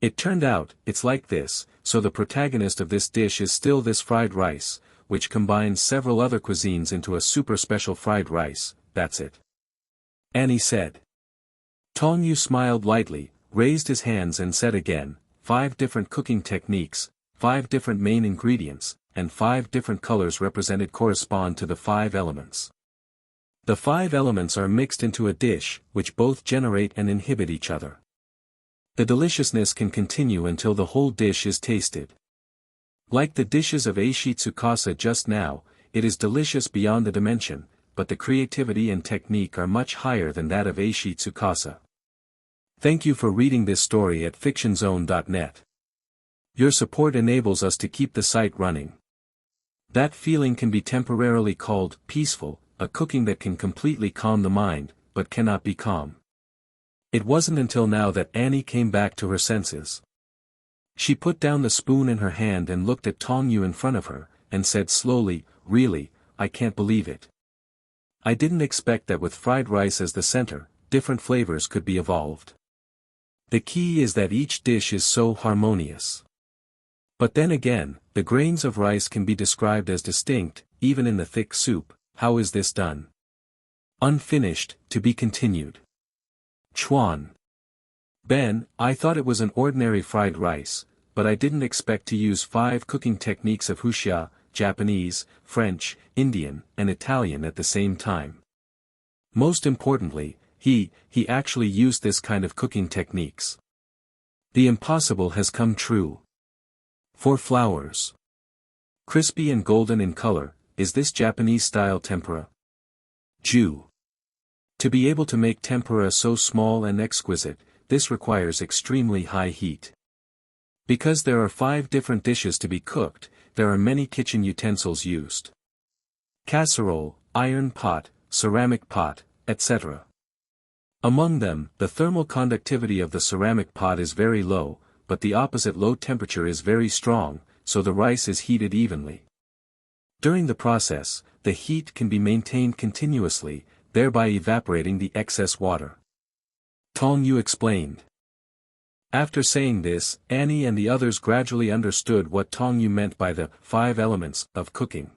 It turned out, it's like this, so the protagonist of this dish is still this fried rice, which combines several other cuisines into a super special fried rice, that's it. Annie said. Tong Yu smiled lightly, raised his hands and said again, 5 different cooking techniques, 5 different main ingredients, and 5 different colors represented correspond to the 5 elements. The 5 elements are mixed into a dish, which both generate and inhibit each other. The deliciousness can continue until the whole dish is tasted. Like the dishes of Eishi Tsukasa just now, it is delicious beyond the dimension, but the creativity and technique are much higher than that of Eishi Tsukasa. Thank you for reading this story at fictionzone.net. Your support enables us to keep the site running. That feeling can be temporarily called peaceful, a cooking that can completely calm the mind, but cannot be calm. It wasn't until now that Annie came back to her senses. She put down the spoon in her hand and looked at Tong Yu in front of her, and said slowly, "Really, I can't believe it. I didn't expect that with fried rice as the center, different flavors could be evolved. The key is that each dish is so harmonious. But then again, the grains of rice can be described as distinct, even in the thick soup. How is this done? Unfinished, to be continued." Chuan. Ben, I thought it was an ordinary fried rice, but I didn't expect to use 5 cooking techniques of Wuxia, Japanese, French, Indian, and Italian at the same time. Most importantly, he actually used this kind of cooking techniques. The impossible has come true. 4 flowers. Crispy and golden in color, is this Japanese-style tempura? Jew. To be able to make tempura so small and exquisite, this requires extremely high heat. Because there are 5 different dishes to be cooked, there are many kitchen utensils used. Casserole, iron pot, ceramic pot, etc. Among them, the thermal conductivity of the ceramic pot is very low, but the opposite low temperature is very strong, so the rice is heated evenly. During the process, the heat can be maintained continuously, thereby evaporating the excess water. Tong Yu explained. After saying this, Annie and the others gradually understood what Tong Yu meant by the 5 elements of cooking.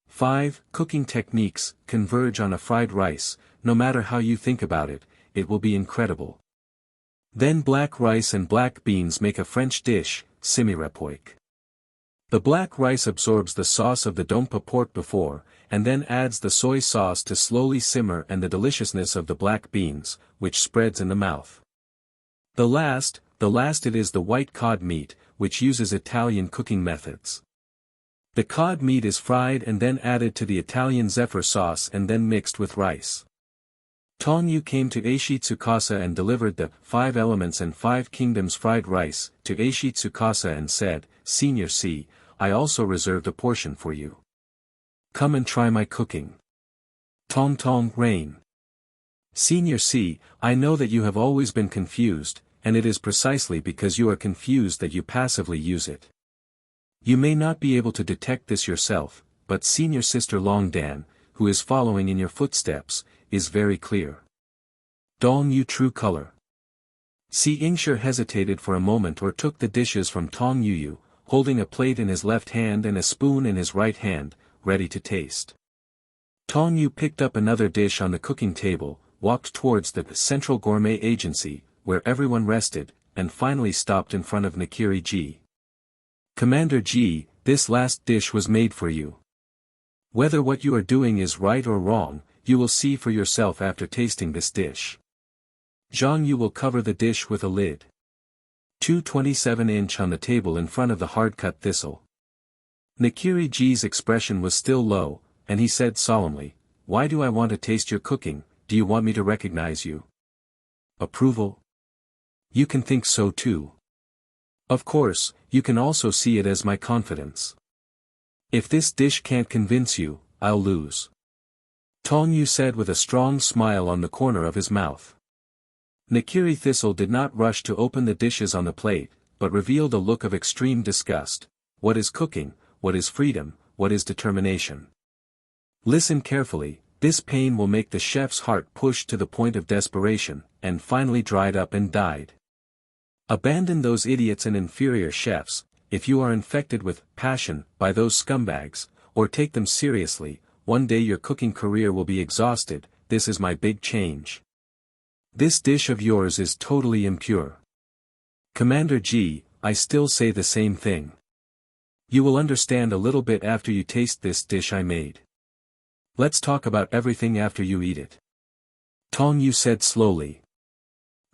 5 cooking techniques converge on a fried rice. No matter how you think about it, it will be incredible. Then black rice and black beans make a French dish, simirepoik. The black rice absorbs the sauce of the dompa pork before, and then adds the soy sauce to slowly simmer and the deliciousness of the black beans, which spreads in the mouth. The last it is the white cod meat, which uses Italian cooking methods. The cod meat is fried and then added to the Italian zephyr sauce and then mixed with rice. Tong Yu came to Eishi Tsukasa and delivered the 5 elements and 5 kingdoms fried rice to Eishi Tsukasa and said, "Senior C, I also reserved a portion for you. Come and try my cooking." Tong Tong Rain. Senior C, I know that you have always been confused, and it is precisely because you are confused that you passively use it. You may not be able to detect this yourself, but Senior Sister Long Dan, who is following in your footsteps, is very clear. Dong Yu true color. Si Ingshir hesitated for a moment or took the dishes from Tong Yu, holding a plate in his left hand and a spoon in his right hand, ready to taste. Tong Yu picked up another dish on the cooking table, walked towards the Central Gourmet Agency, where everyone rested, and finally stopped in front of Nakiri Ji. "Commander Ji, this last dish was made for you. Whether what you are doing is right or wrong, you will see for yourself after tasting this dish." Zhang Yu will cover the dish with a lid. 227-inch on the table in front of the hard-cut thistle. Nakiri Ji's expression was still low, and he said solemnly, "Why do I want to taste your cooking? Do you want me to recognize you?" Approval? You can think so too. Of course, you can also see it as my confidence. If this dish can't convince you, I'll lose. Tong Yu said with a strong smile on the corner of his mouth. Nakiri Thistle did not rush to open the dishes on the plate, but revealed a look of extreme disgust. What is cooking? What is freedom? What is determination? Listen carefully, this pain will make the chef's heart push to the point of desperation, and finally dried up and died. Abandon those idiots and inferior chefs, if you are infected with passion by those scumbags, or take them seriously, one day your cooking career will be exhausted. This is my big change. This dish of yours is totally impure. Commander G, I still say the same thing. You will understand a little bit after you taste this dish I made. Let's talk about everything after you eat it. Tong Yu said slowly.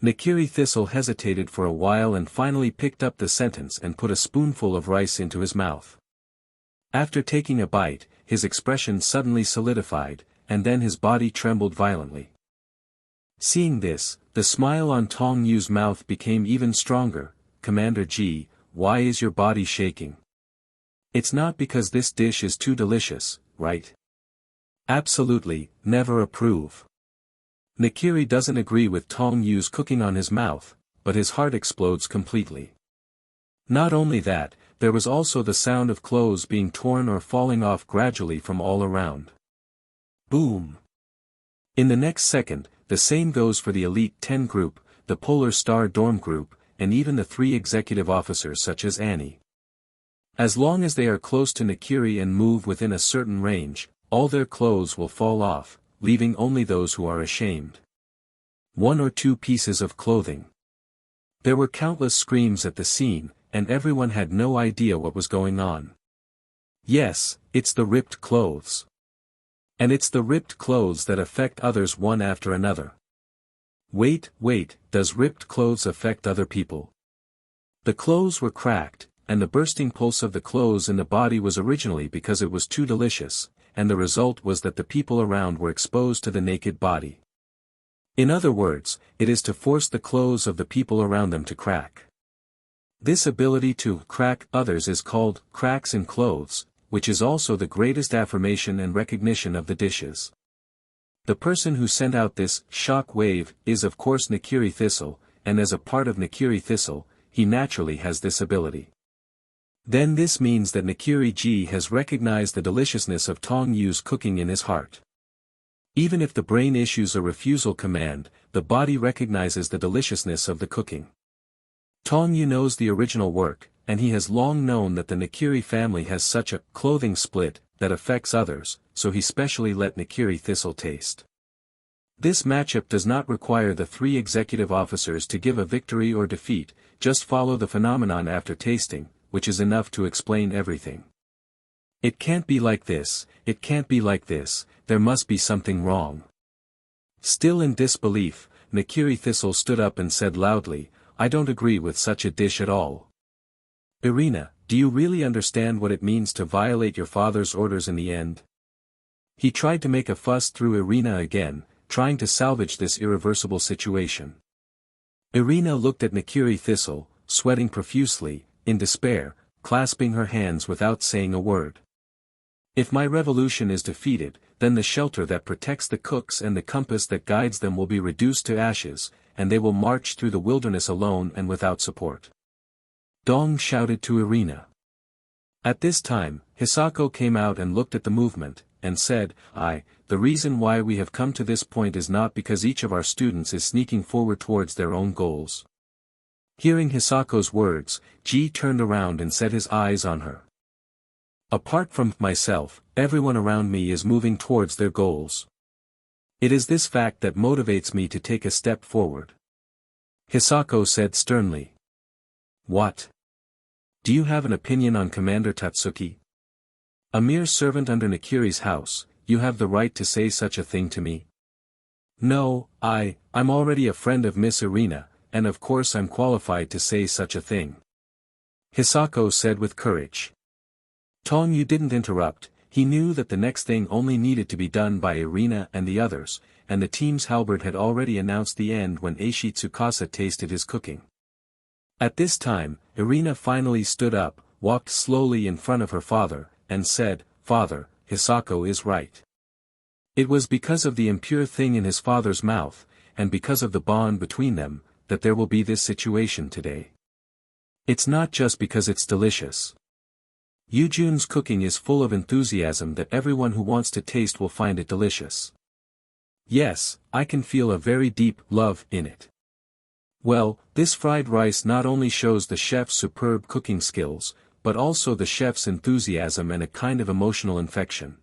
Nikiri Thistle hesitated for a while and finally picked up the sentence and put a spoonful of rice into his mouth. After taking a bite, his expression suddenly solidified, and then his body trembled violently. Seeing this, the smile on Tong Yu's mouth became even stronger. Commander G, why is your body shaking? It's not because this dish is too delicious, right? Absolutely, never approve. Nikiri doesn't agree with Tong Yu's cooking on his mouth, but his heart explodes completely. Not only that, there was also the sound of clothes being torn or falling off gradually from all around. Boom! In the next second, the same goes for the Elite 10 group, the Polar Star Dorm group, and even the 3 executive officers such as Annie. As long as they are close to Nikiri and move within a certain range, all their clothes will fall off, leaving only those who are ashamed. 1 or 2 pieces of clothing. There were countless screams at the scene, and everyone had no idea what was going on. Yes, it's the ripped clothes. And it's the ripped clothes that affect others one after another. Wait, does ripped clothes affect other people? The clothes were cracked, and the bursting pulse of the clothes in the body was originally because it was too delicious, and the result was that the people around were exposed to the naked body. In other words, it is to force the clothes of the people around them to crack. This ability to crack others is called cracks in clothes, which is also the greatest affirmation and recognition of the dishes. The person who sent out this shock wave is of course Nikiri Thistle, and as a part of Nikiri Thistle, he naturally has this ability. Then this means that Nikiri G has recognized the deliciousness of Tong Yu's cooking in his heart. Even if the brain issues a refusal command, the body recognizes the deliciousness of the cooking. Tong Yu knows the original work, and he has long known that the Nikiri family has such a clothing split that affects others, so he specially let Nikiri Thistle taste. This matchup does not require the 3 executive officers to give a victory or defeat, just follow the phenomenon after tasting, which is enough to explain everything. It can't be like this, it can't be like this, there must be something wrong. Still in disbelief, Nikiri Thistle stood up and said loudly, I don't agree with such a dish at all. Irina, do you really understand what it means to violate your father's orders in the end? He tried to make a fuss through Irina again, trying to salvage this irreversible situation. Irina looked at Nikiri Thistle, sweating profusely, in despair, clasping her hands without saying a word. If my revolution is defeated, then the shelter that protects the cooks and the compass that guides them will be reduced to ashes, and they will march through the wilderness alone and without support. Dong shouted to Irina. At this time, Hisako came out and looked at the movement, and said, the reason why we have come to this point is not because each of our students is sneaking forward towards their own goals. Hearing Hisako's words, Ji turned around and set his eyes on her. Apart from myself, everyone around me is moving towards their goals. It is this fact that motivates me to take a step forward. Hisako said sternly. What? Do you have an opinion on Commander Totsuki? A mere servant under Nikiri's house, you have the right to say such a thing to me? No, I'm already a friend of Miss Irina, and of course I'm qualified to say such a thing. Hisako said with courage. Tong Yu didn't interrupt, he knew that the next thing only needed to be done by Irina and the others, and the team's halberd had already announced the end when Eishi Tsukasa tasted his cooking. At this time, Irina finally stood up, walked slowly in front of her father, and said, Father, Hisako is right. It was because of the impure thing in his father's mouth, and because of the bond between them, that there will be this situation today. It's not just because it's delicious. Yujun's cooking is full of enthusiasm that everyone who wants to taste will find it delicious. Yes, I can feel a very deep love in it. Well, this fried rice not only shows the chef's superb cooking skills, but also the chef's enthusiasm and a kind of emotional infection.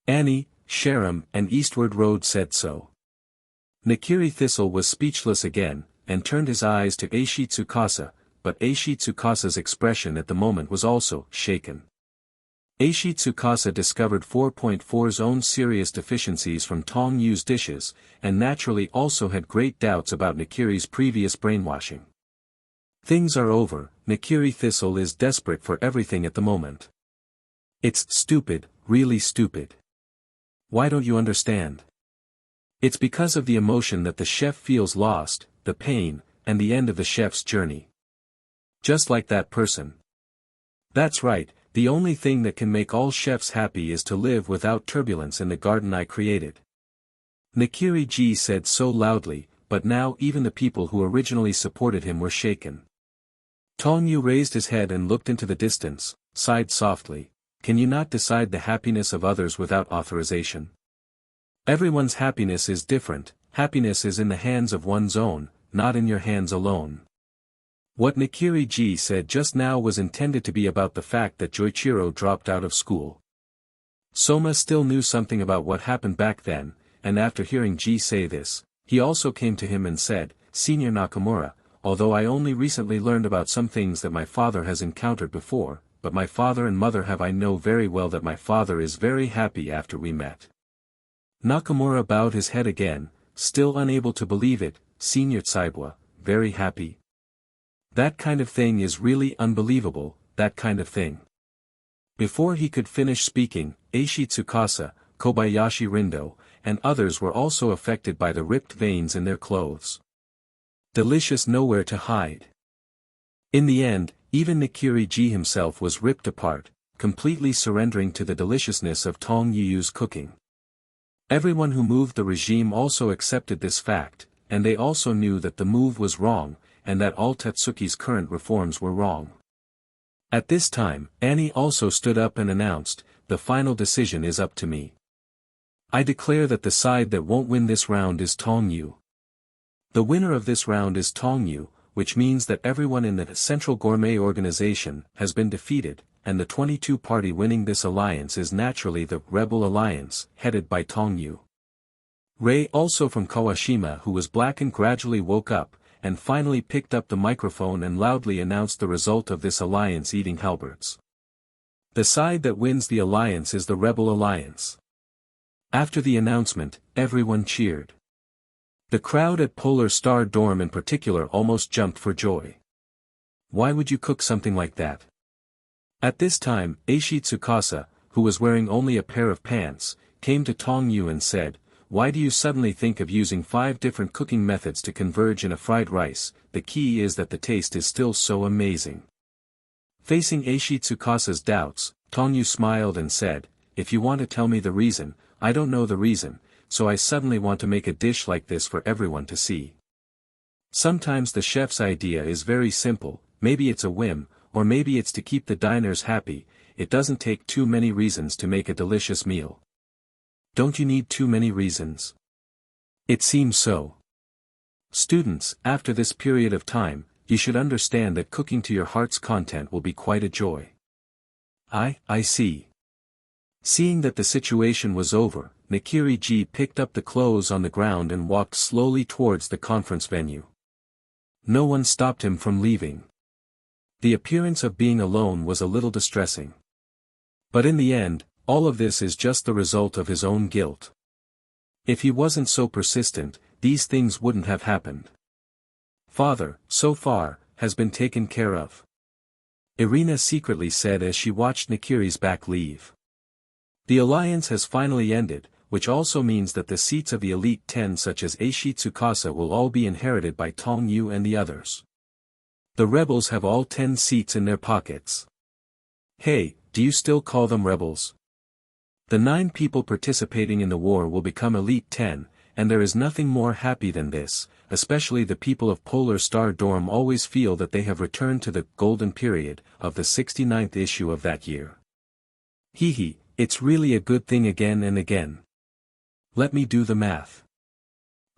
Annie, Sharam, and Eastward Road said so. Nikiri Thistle was speechless again, and turned his eyes to Eishi Tsukasa, but Eishi Tsukasa's expression at the moment was also shaken. Eishi Tsukasa discovered 4.4's own serious deficiencies from Tong Yu's dishes, and naturally also had great doubts about Nakiri's previous brainwashing. Things are over, Nakiri Thistle is desperate for everything at the moment. It's stupid, really stupid. Why don't you understand? It's because of the emotion that the chef feels lost, the pain, and the end of the chef's journey. Just like that person. That's right, the only thing that can make all chefs happy is to live without turbulence in the garden I created. Nakiri said so loudly, but now even the people who originally supported him were shaken. Tong Yu raised his head and looked into the distance, sighed softly. Can you not decide the happiness of others without authorization? Everyone's happiness is different, happiness is in the hands of one's own, not in your hands alone. What Nakiri said just now was intended to be about the fact that Joichiro dropped out of school. Soma still knew something about what happened back then, and after hearing G say this, he also came to him and said, Senior Nakamura, although I only recently learned about some things that my father has encountered before, but my father and mother I know very well that my father is very happy after we met. Nakamura bowed his head again, still unable to believe it. Senior Tsaibwa, very happy. That kind of thing is really unbelievable, that kind of thing. Before he could finish speaking, Eishi Tsukasa, Kobayashi Rindō, and others were also affected by the ripped veins in their clothes. Delicious nowhere to hide. In the end, even Nakiri himself was ripped apart, completely surrendering to the deliciousness of Tong Yu's cooking. Everyone who moved the regime also accepted this fact, and they also knew that the move was wrong, and that all Totsuki's current reforms were wrong. At this time, Annie also stood up and announced, the final decision is up to me. I declare that the side that won't win this round is Tong Yu. The winner of this round is Tong Yu, which means that everyone in the Central Gourmet Organization has been defeated, and the 22 party winning this alliance is naturally the Rebel Alliance, headed by Tong Yu. Rei also from Kawashima who was blackened gradually woke up, and finally picked up the microphone and loudly announced the result of this alliance eating halberds. The side that wins the alliance is the Rebel Alliance. After the announcement, everyone cheered. The crowd at Polar Star Dorm in particular almost jumped for joy. Why would you cook something like that? At this time, Eishi Tsukasa, who was wearing only a pair of pants, came to Tong Yu and said, why do you suddenly think of using 5 different cooking methods to converge in a fried rice? The key is that the taste is still so amazing. Facing Eishi Tsukasa's doubts, Tong Yu smiled and said, if you want to tell me the reason, I don't know the reason, so I suddenly want to make a dish like this for everyone to see. Sometimes the chef's idea is very simple, maybe it's a whim, or maybe it's to keep the diners happy. It doesn't take too many reasons to make a delicious meal. Don't you need too many reasons? It seems so. Students, after this period of time, you should understand that cooking to your heart's content will be quite a joy. I see. Seeing that the situation was over, Nakiri picked up the clothes on the ground and walked slowly towards the conference venue. No one stopped him from leaving. The appearance of being alone was a little distressing. But in the end, all of this is just the result of his own guilt. If he wasn't so persistent, these things wouldn't have happened. Father, so far, has been taken care of. Irina secretly said as she watched Nakiri's back leave. The alliance has finally ended, which also means that the seats of the Elite 10 such as Eishi Tsukasa will all be inherited by Tong Yu and the others. The rebels have all 10 seats in their pockets. Hey, do you still call them rebels? The 9 people participating in the war will become Elite 10, and there is nothing more happy than this, especially the people of Polar Star Dorm always feel that they have returned to the golden period of the 69th issue of that year. Hee, it's really a good thing again and again. Let me do the math.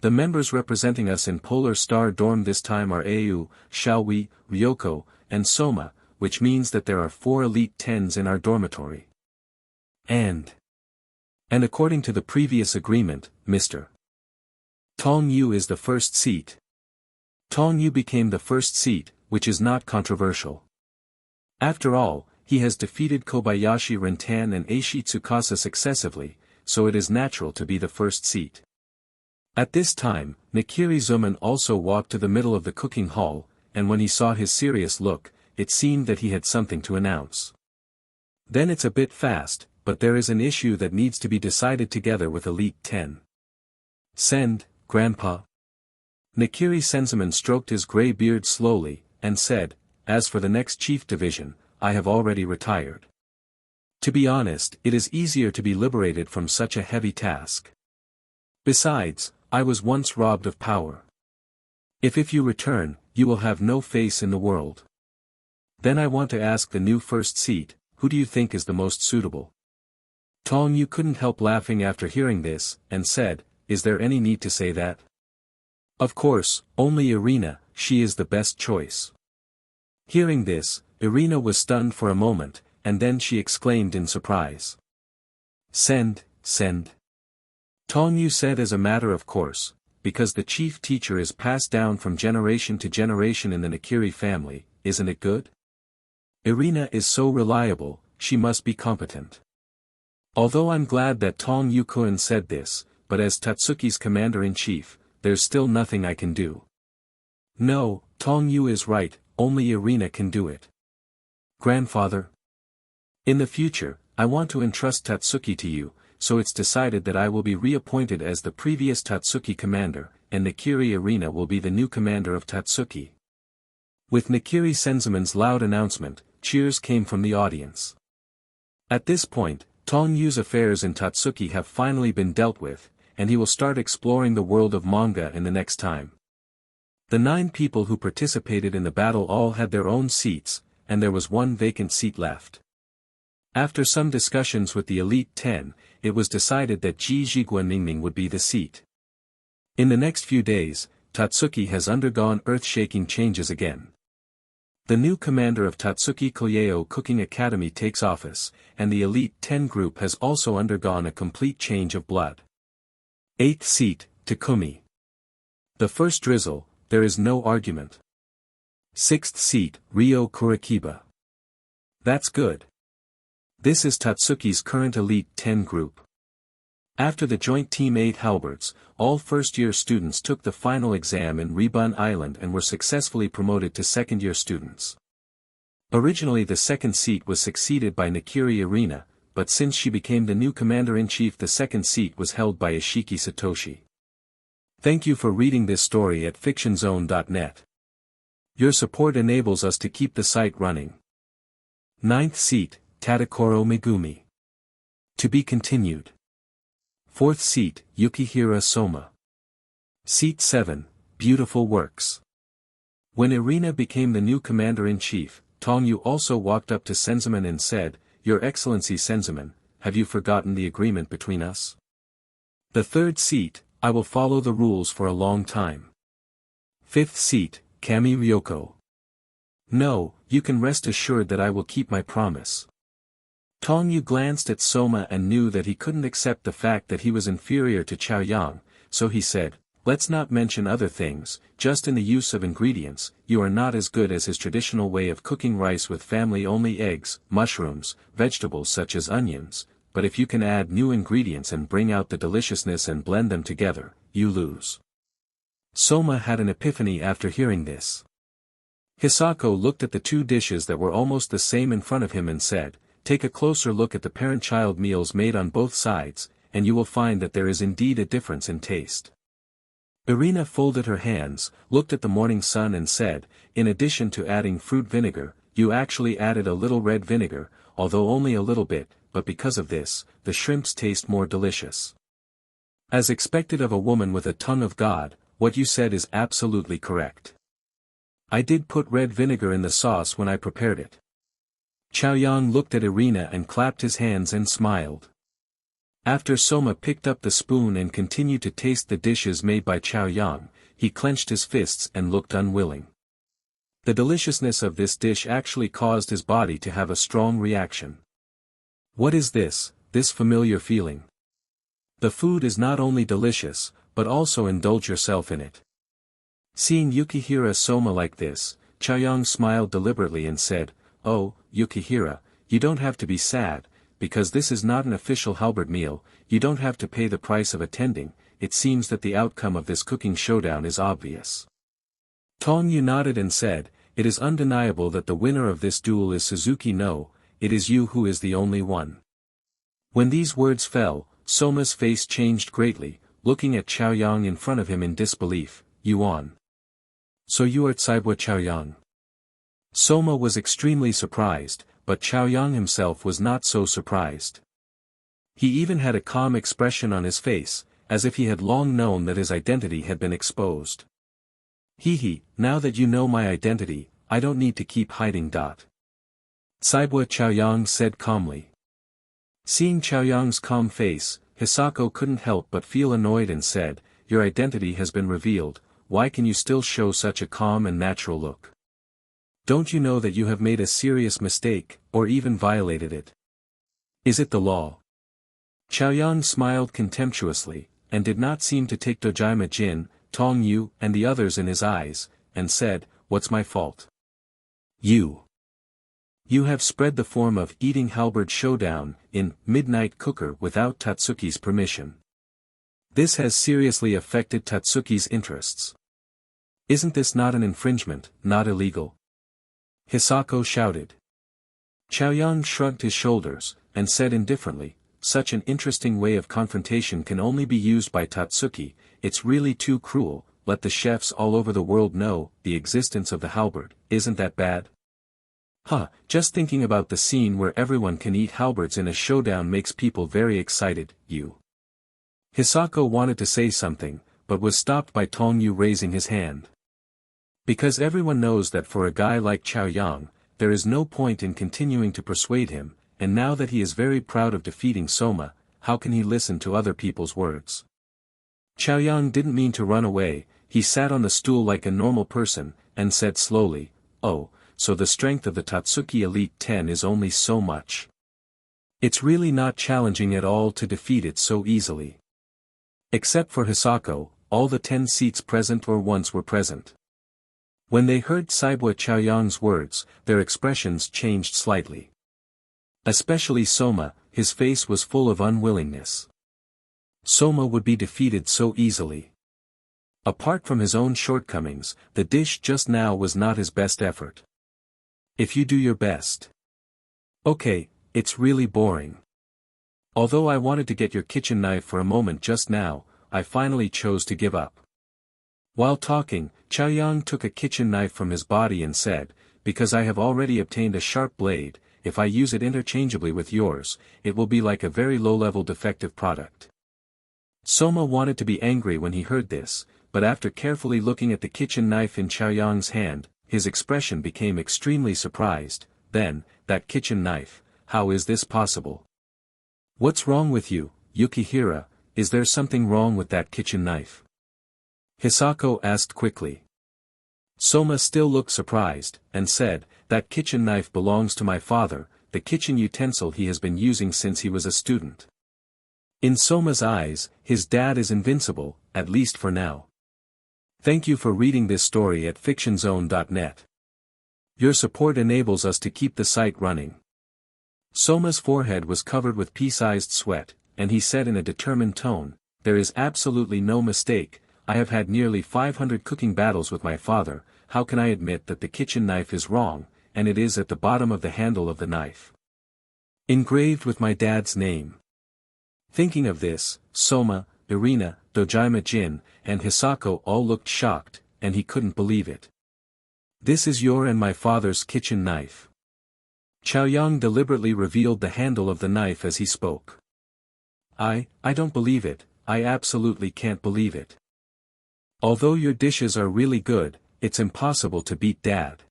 The members representing us in Polar Star Dorm this time are Au, Xiaohui, Ryoko, and Soma, which means that there are 4 Elite 10s in our dormitory. And according to the previous agreement, Mr. Tong Yu is the first seat. Tong Yu became the first seat, which is not controversial. After all, he has defeated Kobayashi Rentan and Eishi Tsukasa successively, so it is natural to be the first seat. At this time, Nikiri-zuman also walked to the middle of the cooking hall, and when he saw his serious look, it seemed that he had something to announce. Then it's a bit fast, but there is an issue that needs to be decided together with Elite 10. Send, Grandpa. Nikiri-senzuman stroked his gray beard slowly, and said, as for the next chief division, I have already retired. To be honest, it is easier to be liberated from such a heavy task. Besides, I was once robbed of power. If you return, you will have no face in the world. Then I want to ask the new first seat, who do you think is the most suitable? Tong Yu couldn't help laughing after hearing this, and said, is there any need to say that? Of course, only Irina, she is the best choice. Hearing this, Irina was stunned for a moment, and then she exclaimed in surprise. Send. Tong Yu said as a matter of course, because the chief teacher is passed down from generation to generation in the Nikiri family, isn't it good? Irina is so reliable, she must be competent. Although I'm glad that Tong Yu-kun said this, but as Totsuki's commander-in-chief, there's still nothing I can do. No, Tong Yu is right, only Irina can do it. Grandfather. In the future, I want to entrust Totsuki to you, so it's decided that I will be reappointed as the previous Totsuki commander, and Nikiri Irina will be the new commander of Totsuki. With Nikiri-senzuman's loud announcement, cheers came from the audience. At this point, Tong Yu's affairs in Totsuki have finally been dealt with, and he will start exploring the world of manga in the next time. The 9 people who participated in the battle all had their own seats, and there was one vacant seat left. After some discussions with the Elite 10, it was decided that Jijigua Ningning would be the seat. In the next few days, Totsuki has undergone earth-shaking changes again. The new commander of Totsuki Koyeo Cooking Academy takes office, and the Elite 10 group has also undergone a complete change of blood. 8th seat, Takumi. The first drizzle, there is no argument. 6th seat, Ryo Kurikiba. That's good. This is Totsuki's current Elite 10 group. After the joint Team 8 halberds, all first-year students took the final exam in Ribun Island and were successfully promoted to second-year students. Originally the second seat was succeeded by Nikiri Irina, but since she became the new commander-in-chief the second seat was held by Ishiki Satoshi. Thank you for reading this story at fictionzone.net. Your support enables us to keep the site running. 9th seat, Tadakoro Megumi. To be continued. 4th seat, Yukihira Sōma. Seat 7, Beautiful Works. When Irina became the new commander-in-chief, Tong Yu also walked up to Senzuman and said, Your Excellency Senzuman, have you forgotten the agreement between us? The 3rd seat, I will follow the rules for a long time. 5th seat, Kami Ryoko. No, you can rest assured that I will keep my promise. Tong Yu glanced at Sōma and knew that he couldn't accept the fact that he was inferior to Chaoyang, so he said, let's not mention other things, just in the use of ingredients, you are not as good as his traditional way of cooking rice with family-only eggs, mushrooms, vegetables such as onions, but if you can add new ingredients and bring out the deliciousness and blend them together, you lose. Sōma had an epiphany after hearing this. Hisako looked at the 2 dishes that were almost the same in front of him and said, Take a closer look at the parent-child meals made on both sides, and you will find that there is indeed a difference in taste. Irina folded her hands, looked at the morning sun and said, in addition to adding fruit vinegar, you actually added a little red vinegar, although only a little bit, but because of this, the shrimps taste more delicious. As expected of a woman with a tongue of God, what you said is absolutely correct. I did put red vinegar in the sauce when I prepared it. Chaoyang looked at Irina and clapped his hands and smiled. After Sōma picked up the spoon and continued to taste the dishes made by Chaoyang, he clenched his fists and looked unwilling. The deliciousness of this dish actually caused his body to have a strong reaction. What is this familiar feeling? The food is not only delicious, but also indulge yourself in it. Seeing Yukihira Sōma like this, Chaoyang smiled deliberately and said, Oh, Yukihira, you don't have to be sad, because this is not an official halberd meal, you don't have to pay the price of attending, it seems that the outcome of this cooking showdown is obvious. Tong Yu nodded and said, it is undeniable that the winner of this duel is Suzuki no, it is you who is the only one. When these words fell, Soma's face changed greatly, looking at Chaoyang in front of him in disbelief. You won. So you are Tsaibwa Chaoyang. Sōma was extremely surprised, but Chaoyang himself was not so surprised. He even had a calm expression on his face, as if he had long known that his identity had been exposed. Hee, now that you know my identity, I don't need to keep hiding. Tsaibwa Chaoyang said calmly. Seeing Chaoyang's calm face, Hisako couldn't help but feel annoyed and said, your identity has been revealed, why can you still show such a calm and natural look? Don't you know that you have made a serious mistake, or even violated it? Is it the law? Chaoyang smiled contemptuously, and did not seem to take Dojima Jin, Tong Yu and the others in his eyes, and said, what's my fault? You have spread the form of eating halberd showdown in Midnight Cooker without Totsuki's permission. This has seriously affected Totsuki's interests. Isn't this not an infringement, not illegal? Hisako shouted. Chaoyang shrugged his shoulders, and said indifferently, such an interesting way of confrontation can only be used by Totsuki, it's really too cruel, let the chefs all over the world know the existence of the halberd, isn't that bad? Just thinking about the scene where everyone can eat halberds in a showdown makes people very excited, you. Hisako wanted to say something, but was stopped by Tong Yu raising his hand. Because everyone knows that for a guy like Chaoyang, there is no point in continuing to persuade him, and now that he is very proud of defeating Sōma, how can he listen to other people's words? Chaoyang didn't mean to run away, he sat on the stool like a normal person, and said slowly, oh, so the strength of the Totsuki Elite 10 is only so much. It's really not challenging at all to defeat it so easily. Except for Hisako, all the 10 seats present or once were present. When they heard Tsaibwa Chaoyang's words, their expressions changed slightly. Especially Sōma, his face was full of unwillingness. Sōma would be defeated so easily. Apart from his own shortcomings, the dish just now was not his best effort. If you do your best. Okay, it's really boring. Although I wanted to get your kitchen knife for a moment just now, I finally chose to give up. While talking, Chaoyang took a kitchen knife from his body and said, because I have already obtained a sharp blade, if I use it interchangeably with yours, it will be like a very low-level defective product. Sōma wanted to be angry when he heard this, but after carefully looking at the kitchen knife in Chaoyang's hand, his expression became extremely surprised. Then, that kitchen knife, how is this possible? What's wrong with you, Yukihira, is there something wrong with that kitchen knife? Hisako asked quickly. Sōma still looked surprised, and said, that kitchen knife belongs to my father, the kitchen utensil he has been using since he was a student. In Sōma's eyes, his dad is invincible, at least for now. Thank you for reading this story at fictionzone.net. Your support enables us to keep the site running. Sōma's forehead was covered with pea-sized sweat, and he said in a determined tone, there is absolutely no mistake, I have had nearly 500 cooking battles with my father, how can I admit that the kitchen knife is wrong, and it is at the bottom of the handle of the knife. Engraved with my dad's name. Thinking of this, Sōma, Irina, Dojima Jin, and Hisako all looked shocked, and he couldn't believe it. This is your and my father's kitchen knife. Chaoyang deliberately revealed the handle of the knife as he spoke. I don't believe it, I absolutely can't believe it. Although your dishes are really good, it's impossible to beat Dad.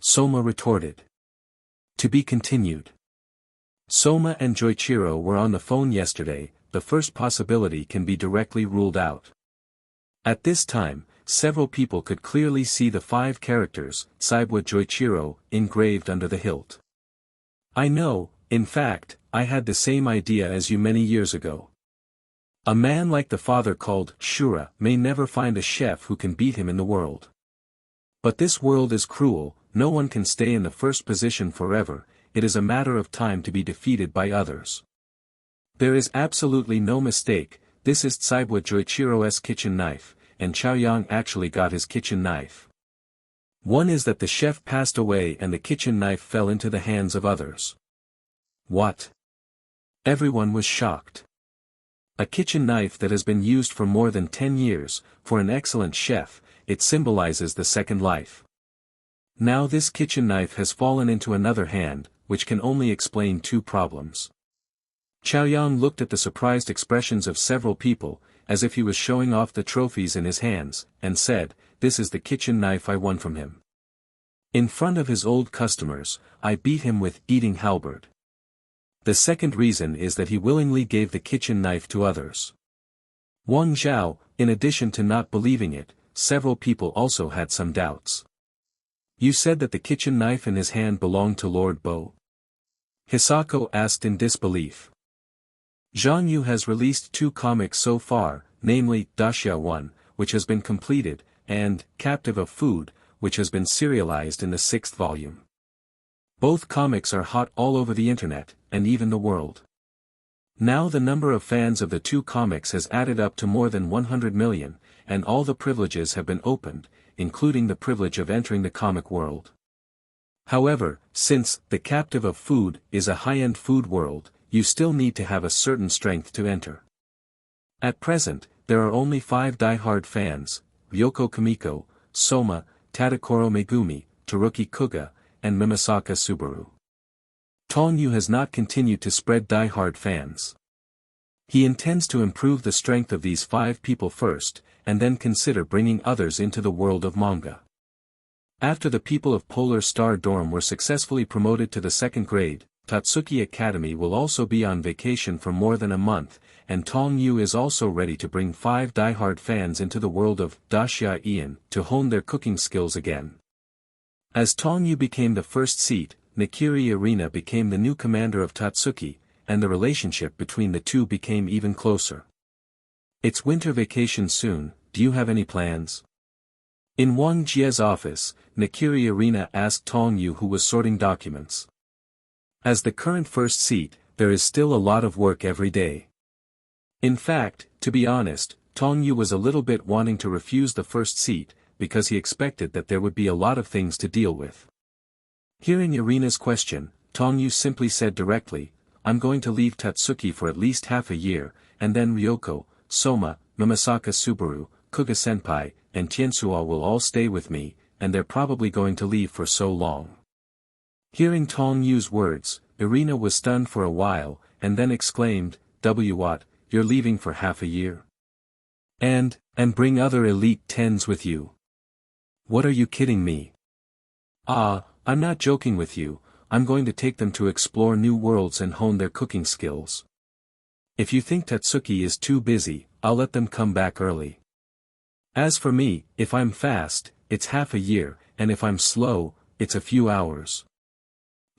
Sōma retorted. To be continued. Sōma and Joichiro were on the phone yesterday, the first possibility can be directly ruled out. At this time, several people could clearly see the 5 characters, Tsaibwa Joichiro, engraved under the hilt. I know, in fact, I had the same idea as you many years ago. A man like the father called Shura may never find a chef who can beat him in the world. But this world is cruel, no one can stay in the first position forever, it is a matter of time to be defeated by others. There is absolutely no mistake, this is Tsuiba Joichiro's kitchen knife, and Chaoyang actually got his kitchen knife. One is that the chef passed away and the kitchen knife fell into the hands of others. What? Everyone was shocked. A kitchen knife that has been used for more than 10 years, for an excellent chef, it symbolizes the second life. Now this kitchen knife has fallen into another hand, which can only explain two problems. Chaoyang looked at the surprised expressions of several people, as if he was showing off the trophies in his hands, and said, "This is the kitchen knife I won from him. In front of his old customers, I beat him with eating halberd." The second reason is that he willingly gave the kitchen knife to others. Wang Zhao, in addition to not believing it, several people also had some doubts. "You said that the kitchen knife in his hand belonged to Lord Bo?" Hisako asked in disbelief. Zhang Yu has released 2 comics so far, namely, Dashia 1, which has been completed, and Captive of Food, which has been serialized in the 6th volume. Both comics are hot all over the internet, and even the world. Now the number of fans of the 2 comics has added up to more than 100 million, and all the privileges have been opened, including the privilege of entering the comic world. However, since The Captive of Food is a high-end food world, you still need to have a certain strength to enter. At present, there are only 5 die-hard fans, Ryoko Kamiko, Soma, Tadakoro Megumi, Teruki Kuga, and Mimasaka Subaru. Tong Yu has not continued to spread die-hard fans. He intends to improve the strength of these 5 people first, and then consider bringing others into the world of manga. After the people of Polar Star Dorm were successfully promoted to the 2nd grade, Totsuki Academy will also be on vacation for more than a month, and Tong Yu is also ready to bring 5 die-hard fans into the world of Dashia Ian to hone their cooking skills again. As Tong Yu became the first seat, Nakiri Arena became the new commander of Totsuki, and the relationship between the two became even closer. "It's winter vacation soon, do you have any plans?" In Wang Jie's office, Nakiri Arena asked Tong Yu, who was sorting documents. As the current first seat, there is still a lot of work every day. In fact, to be honest, Tong Yu was a little bit wanting to refuse the first seat, because he expected that there would be a lot of things to deal with. Hearing Irina's question, Tong Yu simply said directly, "I'm going to leave Totsuki for at least half a year, and then Ryoko, Soma, Mimasaka Subaru, Kuga Senpai, and Tiensuo will all stay with me, and they're probably going to leave for so long." Hearing Tong Yu's words, Irina was stunned for a while, and then exclaimed, "What, you're leaving for half a year? And bring other elite 10s with you? What are you kidding me?" I'm not joking with you, I'm going to take them to explore new worlds and hone their cooking skills. If you think Totsuki is too busy, I'll let them come back early. As for me, if I'm fast, it's half a year, and if I'm slow, it's a few hours.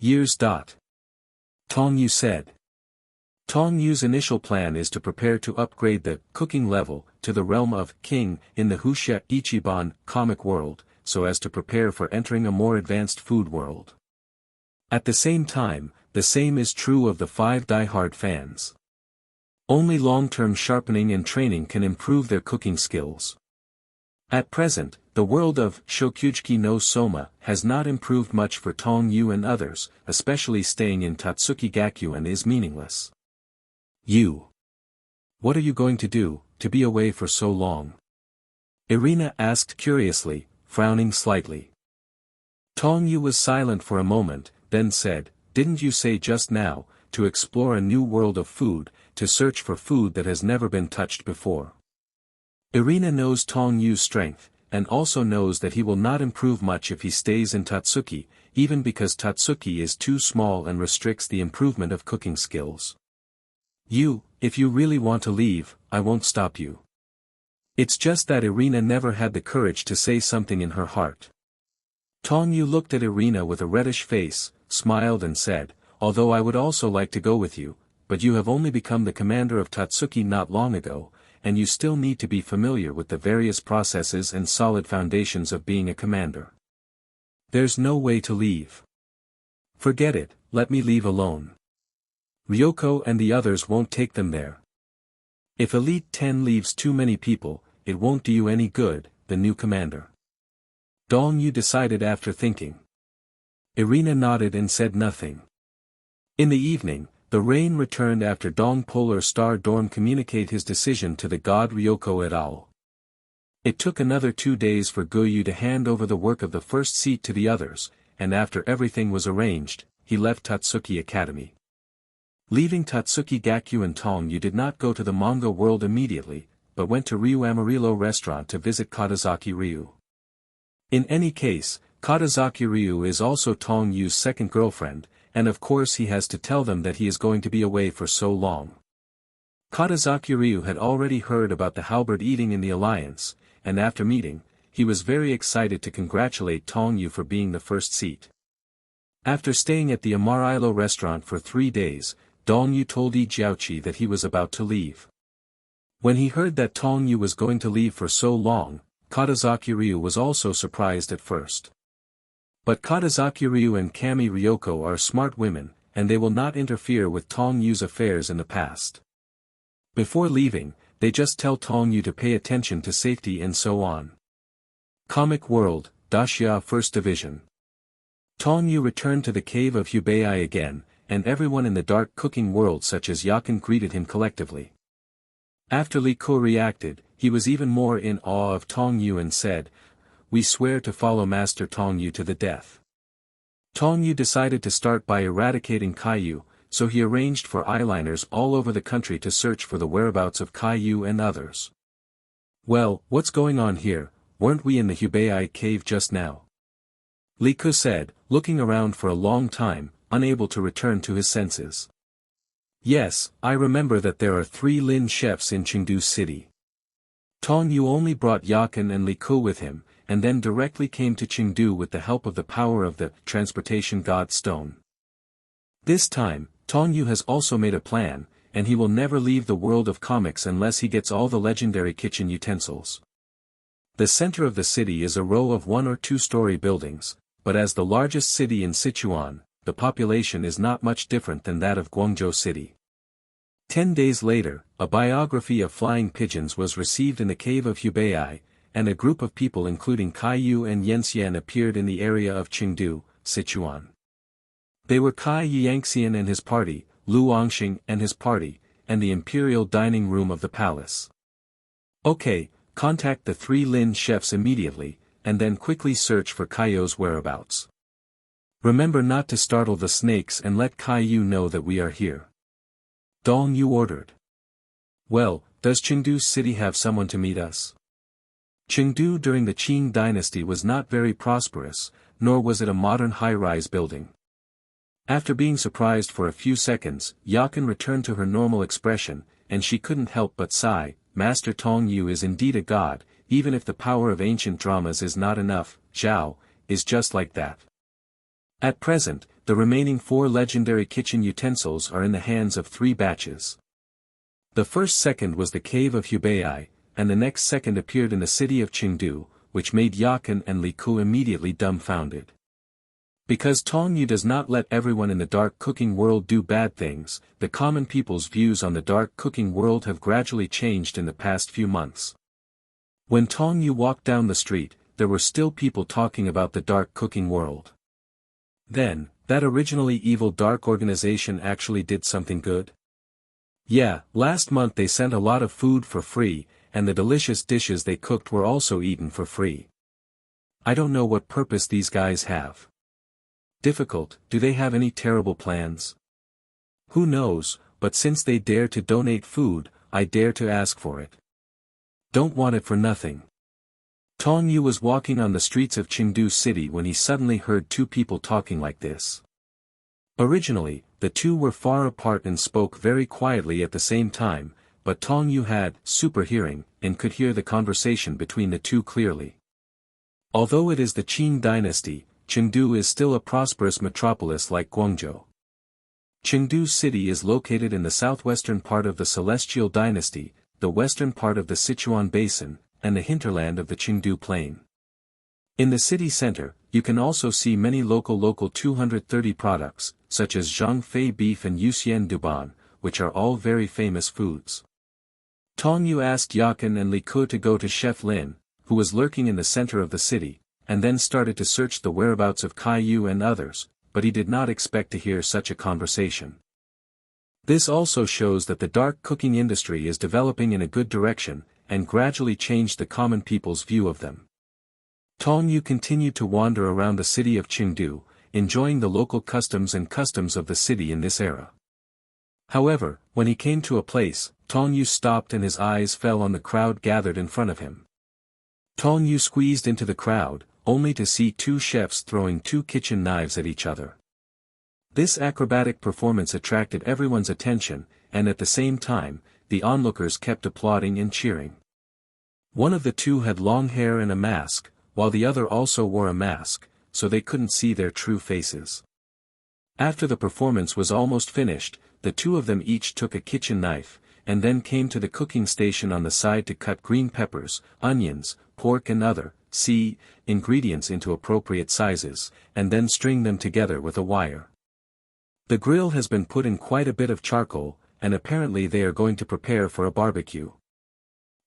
Years. Tong Yu said. Tong Yu's initial plan is to prepare to upgrade the cooking level to the realm of king in the Huxia Ichiban comic world, so as to prepare for entering a more advanced food world. At the same time, the same is true of the 5 die-hard fans. Only long-term sharpening and training can improve their cooking skills. At present, the world of shokugeki no Soma has not improved much for Tong Yu and others, especially staying in Totsuki Gakuen is meaningless. What are you going to do, to be away for so long?" Irina asked curiously, frowning slightly. Tong Yu was silent for a moment, then said, "Didn't you say just now, to explore a new world of food, to search for food that has never been touched before?" Irina knows Tong Yu's strength, and also knows that he will not improve much if he stays in Totsuki, even because Totsuki is too small and restricts the improvement of cooking skills. If you really want to leave, I won't stop you. It's just that Irina never had the courage to say something in her heart. Tong Yu looked at Irina with a reddish face, smiled and said, "Although I would also like to go with you, but you have only become the commander of Totsuki not long ago, and you still need to be familiar with the various processes and solid foundations of being a commander. There's no way to leave. Forget it, let me leave alone. Ryoko and the others won't take them there. If Elite 10 leaves too many people, it won't do you any good, the new commander. Tong Yu decided after thinking. Irina nodded and said nothing. In the evening, the rain returned after Dong Polar Star Dorm communicate his decision to the god Ryoko et al. It took another 2 days for Goyu to hand over the work of the first seat to the others, and after everything was arranged, he left Totsuki Academy. Leaving Totsuki Gakyu and Tong Yu did not go to the manga world immediately, but went to Ryu Amarillo restaurant to visit Katazaki Ryu. In any case, Katazaki Ryu is also Tong Yu's second girlfriend, and of course he has to tell them that he is going to be away for so long. Katazaki Ryu had already heard about the halberd eating in the alliance, and after meeting, he was very excited to congratulate Tong Yu for being the first seat. After staying at the Amarillo restaurant for 3 days, Tong Yu told Yi Jiaoqi that he was about to leave. When he heard that Tong Yu was going to leave for so long, Katazaki Ryu was also surprised at first. But Katazaki Ryu and Kami Ryoko are smart women, and they will not interfere with Tong Yu's affairs in the past. Before leaving, they just tell Tong Yu to pay attention to safety and so on. Comic World, Dacia 1st Division. Tong Yu returned to the cave of Hubei again, and everyone in the dark cooking world such as Yakin greeted him collectively. After Li Ko reacted, he was even more in awe of Tong Yu and said, "We swear to follow Master Tong Yu to the death." Tong Yu decided to start by eradicating Kaiyu, so he arranged for eyeliners all over the country to search for the whereabouts of Kaiyu and others. "Well, what's going on here? Weren't we in the Hubei cave just now?" Li Ko said, looking around for a long time, unable to return to his senses. "Yes, I remember that there are 3 Lin chefs in Chengdu City. Tong Yu only brought Yakin and Li Ko with him, and then directly came to Chengdu with the help of the power of the transportation god stone. This time, Tong Yu has also made a plan, and he will never leave the world of comics unless he gets all the legendary kitchen utensils. The center of the city is a row of 1 or 2-story buildings, but as the largest city in Sichuan, the population is not much different than that of Guangzhou City. 10 days later, a biography of flying pigeons was received in the cave of Hubei, and a group of people including Kaiyu and Yanxian appeared in the area of Chengdu, Sichuan. They were Kai Yangxian and his party, Lu Angxing and his party, and the imperial dining room of the palace. "Okay, contact the 3 Lin chefs immediately, and then quickly search for Kaiyu's whereabouts. Remember not to startle the snakes and let Kaiyu know that we are here." Tong Yu ordered. "Well, does Chengdu City have someone to meet us?" Chengdu during the Qing dynasty was not very prosperous, nor was it a modern high-rise building. After being surprised for a few seconds, Yakin returned to her normal expression, and she couldn't help but sigh. Master Tong Yu is indeed a god, even if the power of ancient dramas is not enough. Zhao is just like that. At present, the remaining 4 legendary kitchen utensils are in the hands of 3 batches. The first second was the cave of Hubei, and the next second appeared in the city of Chengdu, which made Yakin and Li Ku immediately dumbfounded. Because Tong Yu does not let everyone in the dark cooking world do bad things, the common people's views on the dark cooking world have gradually changed in the past few months. When Tong Yu walked down the street, there were still people talking about the dark cooking world. Then, that originally evil dark organization actually did something good? Yeah, last month they sent a lot of food for free, and the delicious dishes they cooked were also eaten for free. I don't know what purpose these guys have. Difficult, do they have any terrible plans? Who knows, but since they dare to donate food, I dare to ask for it. Don't want it for nothing. Tong Yu was walking on the streets of Chengdu City when he suddenly heard 2 people talking like this. Originally, the 2 were far apart and spoke very quietly at the same time, but Tong Yu had super hearing and could hear the conversation between the 2 clearly. Although it is the Qing dynasty, Chengdu is still a prosperous metropolis like Guangzhou. Chengdu City is located in the southwestern part of the Celestial Dynasty, the western part of the Sichuan Basin, and the hinterland of the Chengdu Plain. In the city center, you can also see many local 230 products, such as Zhangfei beef and Yuxian Duban, which are all very famous foods. Tong Yu asked Yakin and Li Ke to go to Chef Lin, who was lurking in the center of the city, and then started to search the whereabouts of Kai Yu and others, but he did not expect to hear such a conversation. This also shows that the dark cooking industry is developing in a good direction, and gradually changed the common people's view of them. Tong Yu continued to wander around the city of Chengdu, enjoying the local customs of the city in this era. However, when he came to a place, Tong Yu stopped and his eyes fell on the crowd gathered in front of him. Tong Yu squeezed into the crowd, only to see two chefs throwing two kitchen knives at each other. This acrobatic performance attracted everyone's attention, and at the same time, the onlookers kept applauding and cheering. One of the two had long hair and a mask, while the other also wore a mask, so they couldn't see their true faces. After the performance was almost finished, the two of them each took a kitchen knife, and then came to the cooking station on the side to cut green peppers, onions, pork and other ingredients into appropriate sizes, and then string them together with a wire. The grill has been put in quite a bit of charcoal, and apparently they are going to prepare for a barbecue.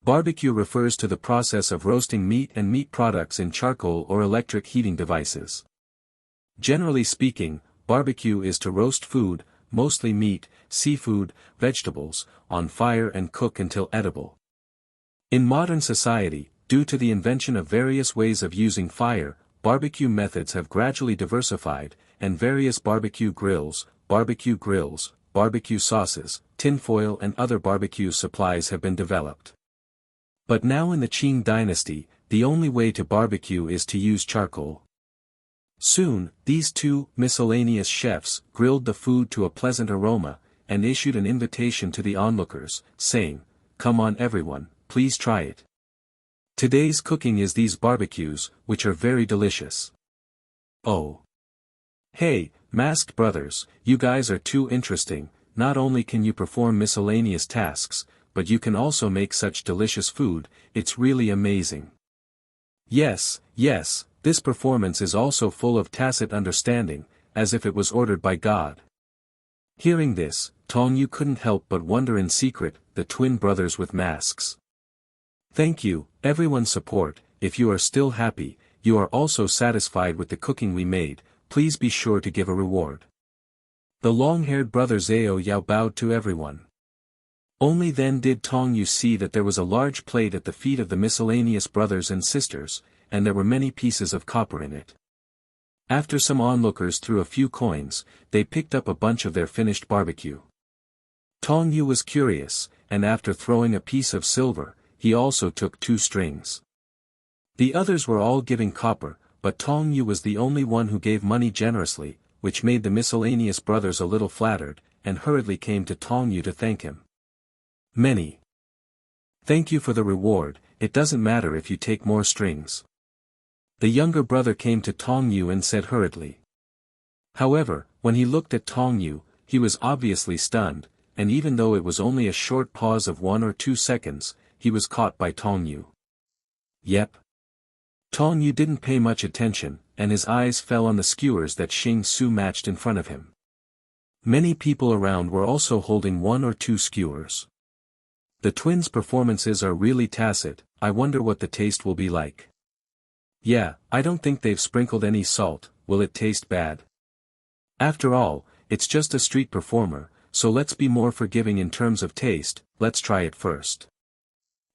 Barbecue refers to the process of roasting meat and meat products in charcoal or electric heating devices. Generally speaking, barbecue is to roast food, mostly meat, seafood, vegetables, on fire and cook until edible. In modern society, due to the invention of various ways of using fire, barbecue methods have gradually diversified, and various barbecue grills, barbecue sauces, tinfoil and other barbecue supplies have been developed. But now in the Qing dynasty, the only way to barbecue is to use charcoal. Soon, these two miscellaneous chefs grilled the food to a pleasant aroma, and issued an invitation to the onlookers, saying, "Come on everyone, please try it. Today's cooking is these barbecues, which are very delicious." Oh! Hey, masked brothers, you guys are too interesting. Not only can you perform miscellaneous tasks, but you can also make such delicious food, it's really amazing. Yes, this performance is also full of tacit understanding, as if it was ordered by God. Hearing this, Tong Yu couldn't help but wonder in secret, the twin brothers with masks. Thank you, everyone's support. If you are still happy, you are also satisfied with the cooking we made, please be sure to give a reward. The long-haired brother Zhao Yao bowed to everyone. Only then did Tong Yu see that there was a large plate at the feet of the miscellaneous brothers and sisters, and there were many pieces of copper in it. After some onlookers threw a few coins, they picked up a bunch of their finished barbecue. Tong Yu was curious, and after throwing a piece of silver, he also took 2 strings. The others were all giving copper, but Tong Yu was the only one who gave money generously, which made the miscellaneous brothers a little flattered, and hurriedly came to Tong Yu to thank him. Many. Thank you for the reward, it doesn't matter if you take more strings. The younger brother came to Tong Yu and said hurriedly. However, when he looked at Tong Yu, he was obviously stunned, and even though it was only a short pause of 1 or 2 seconds, he was caught by Tong Yu. Yep. Tong Yu didn't pay much attention, and his eyes fell on the skewers that Xing Su matched in front of him. Many people around were also holding 1 or 2 skewers. The twins' performances are really tacit, I wonder what the taste will be like. Yeah, I don't think they've sprinkled any salt, will it taste bad? After all, it's just a street performer, so let's be more forgiving in terms of taste, let's try it first.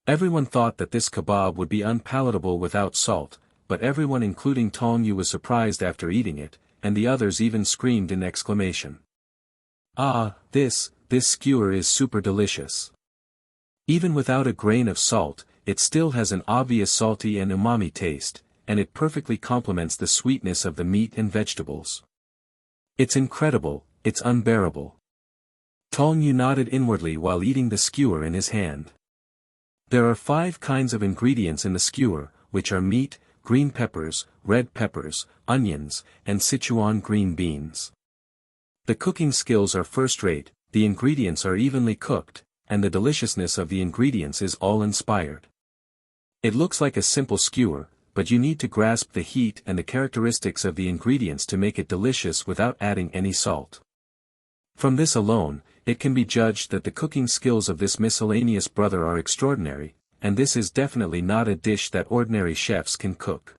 Everyone thought that this kebab would be unpalatable without salt, but everyone including Tong Yu was surprised after eating it, and the others even screamed in exclamation. Ah, this skewer is super delicious. Even without a grain of salt, it still has an obvious salty and umami taste, and it perfectly complements the sweetness of the meat and vegetables. It's incredible, it's unbearable. Tong Yu nodded inwardly while eating the skewer in his hand. There are 5 kinds of ingredients in the skewer, which are meat, green peppers, red peppers, onions, and Sichuan green beans. The cooking skills are first-rate, the ingredients are evenly cooked, and the deliciousness of the ingredients is all inspired. It looks like a simple skewer, but you need to grasp the heat and the characteristics of the ingredients to make it delicious without adding any salt. From this alone, it can be judged that the cooking skills of this miscellaneous brother are extraordinary, and this is definitely not a dish that ordinary chefs can cook.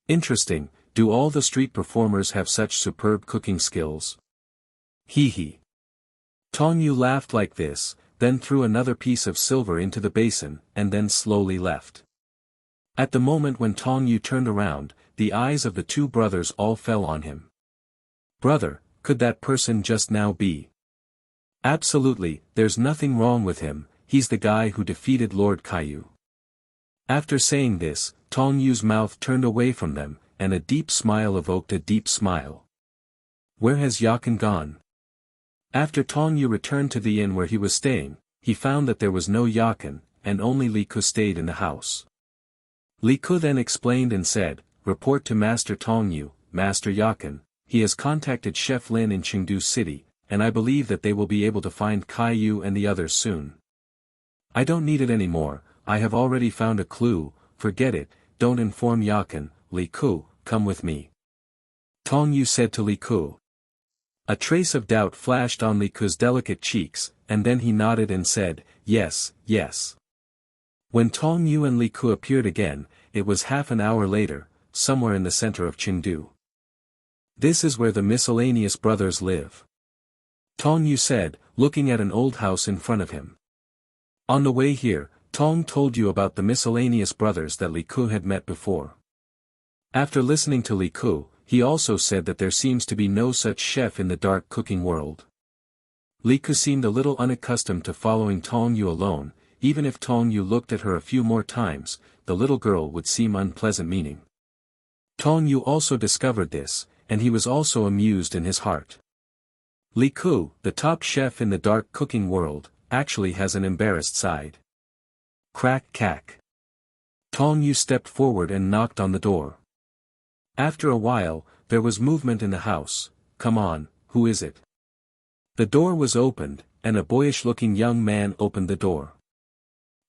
Interesting, do all the street performers have such superb cooking skills? Hee hee. Tong Yu laughed like this, then threw another piece of silver into the basin, and then slowly left. At the moment when Tong Yu turned around, the eyes of the two brothers all fell on him. Brother, could that person just now be? Absolutely, there's nothing wrong with him, he's the guy who defeated Lord Kaiyu. After saying this, Tong Yu's mouth turned away from them, and a deep smile evoked a deep smile. Where has Yakin gone? After Tong Yu returned to the inn where he was staying, he found that there was no Yakin, and only Li Ku stayed in the house. Li Ku then explained and said, "Report to Master Tong Yu, Master Yakin, he has contacted Chef Lin in Chengdu City, and I believe that they will be able to find Kaiyu and the others soon. I don't need it anymore, I have already found a clue, forget it, don't inform Yakin, Li Ku, come with me." Tong Yu said to Li Ku. A trace of doubt flashed on Li Ku's delicate cheeks, and then he nodded and said, "Yes, yes." When Tong Yu and Li Ku appeared again, it was half an hour later, somewhere in the center of Chengdu. This is where the miscellaneous brothers live. Tong Yu said, looking at an old house in front of him. On the way here, Tong told you about the miscellaneous brothers that Li Ku had met before. After listening to Li Ku, he also said that there seems to be no such chef in the dark cooking world. Li Ku seemed a little unaccustomed to following Tong Yu alone, even if Tong Yu looked at her a few more times, the little girl would seem unpleasant meaning. Tong Yu also discovered this, and he was also amused in his heart. Li Ku, the top chef in the dark cooking world, actually has an embarrassed side. Crack cack. Tong Yu stepped forward and knocked on the door. After a while, there was movement in the house. Come on, who is it? The door was opened, and a boyish-looking young man opened the door.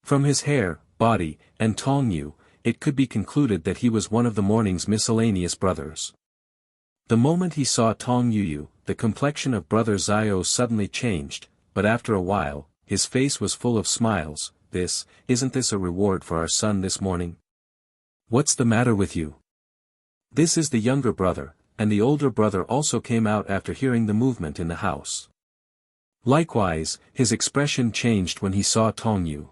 From his hair, body, and Tong Yu, it could be concluded that he was one of the morning's miscellaneous brothers. The moment he saw Tong Yu, the complexion of Brother Zio suddenly changed, but after a while, his face was full of smiles. Isn't this a reward for our son this morning? What's the matter with you? This is the younger brother, and the older brother also came out after hearing the movement in the house. Likewise, his expression changed when he saw Tong Yu.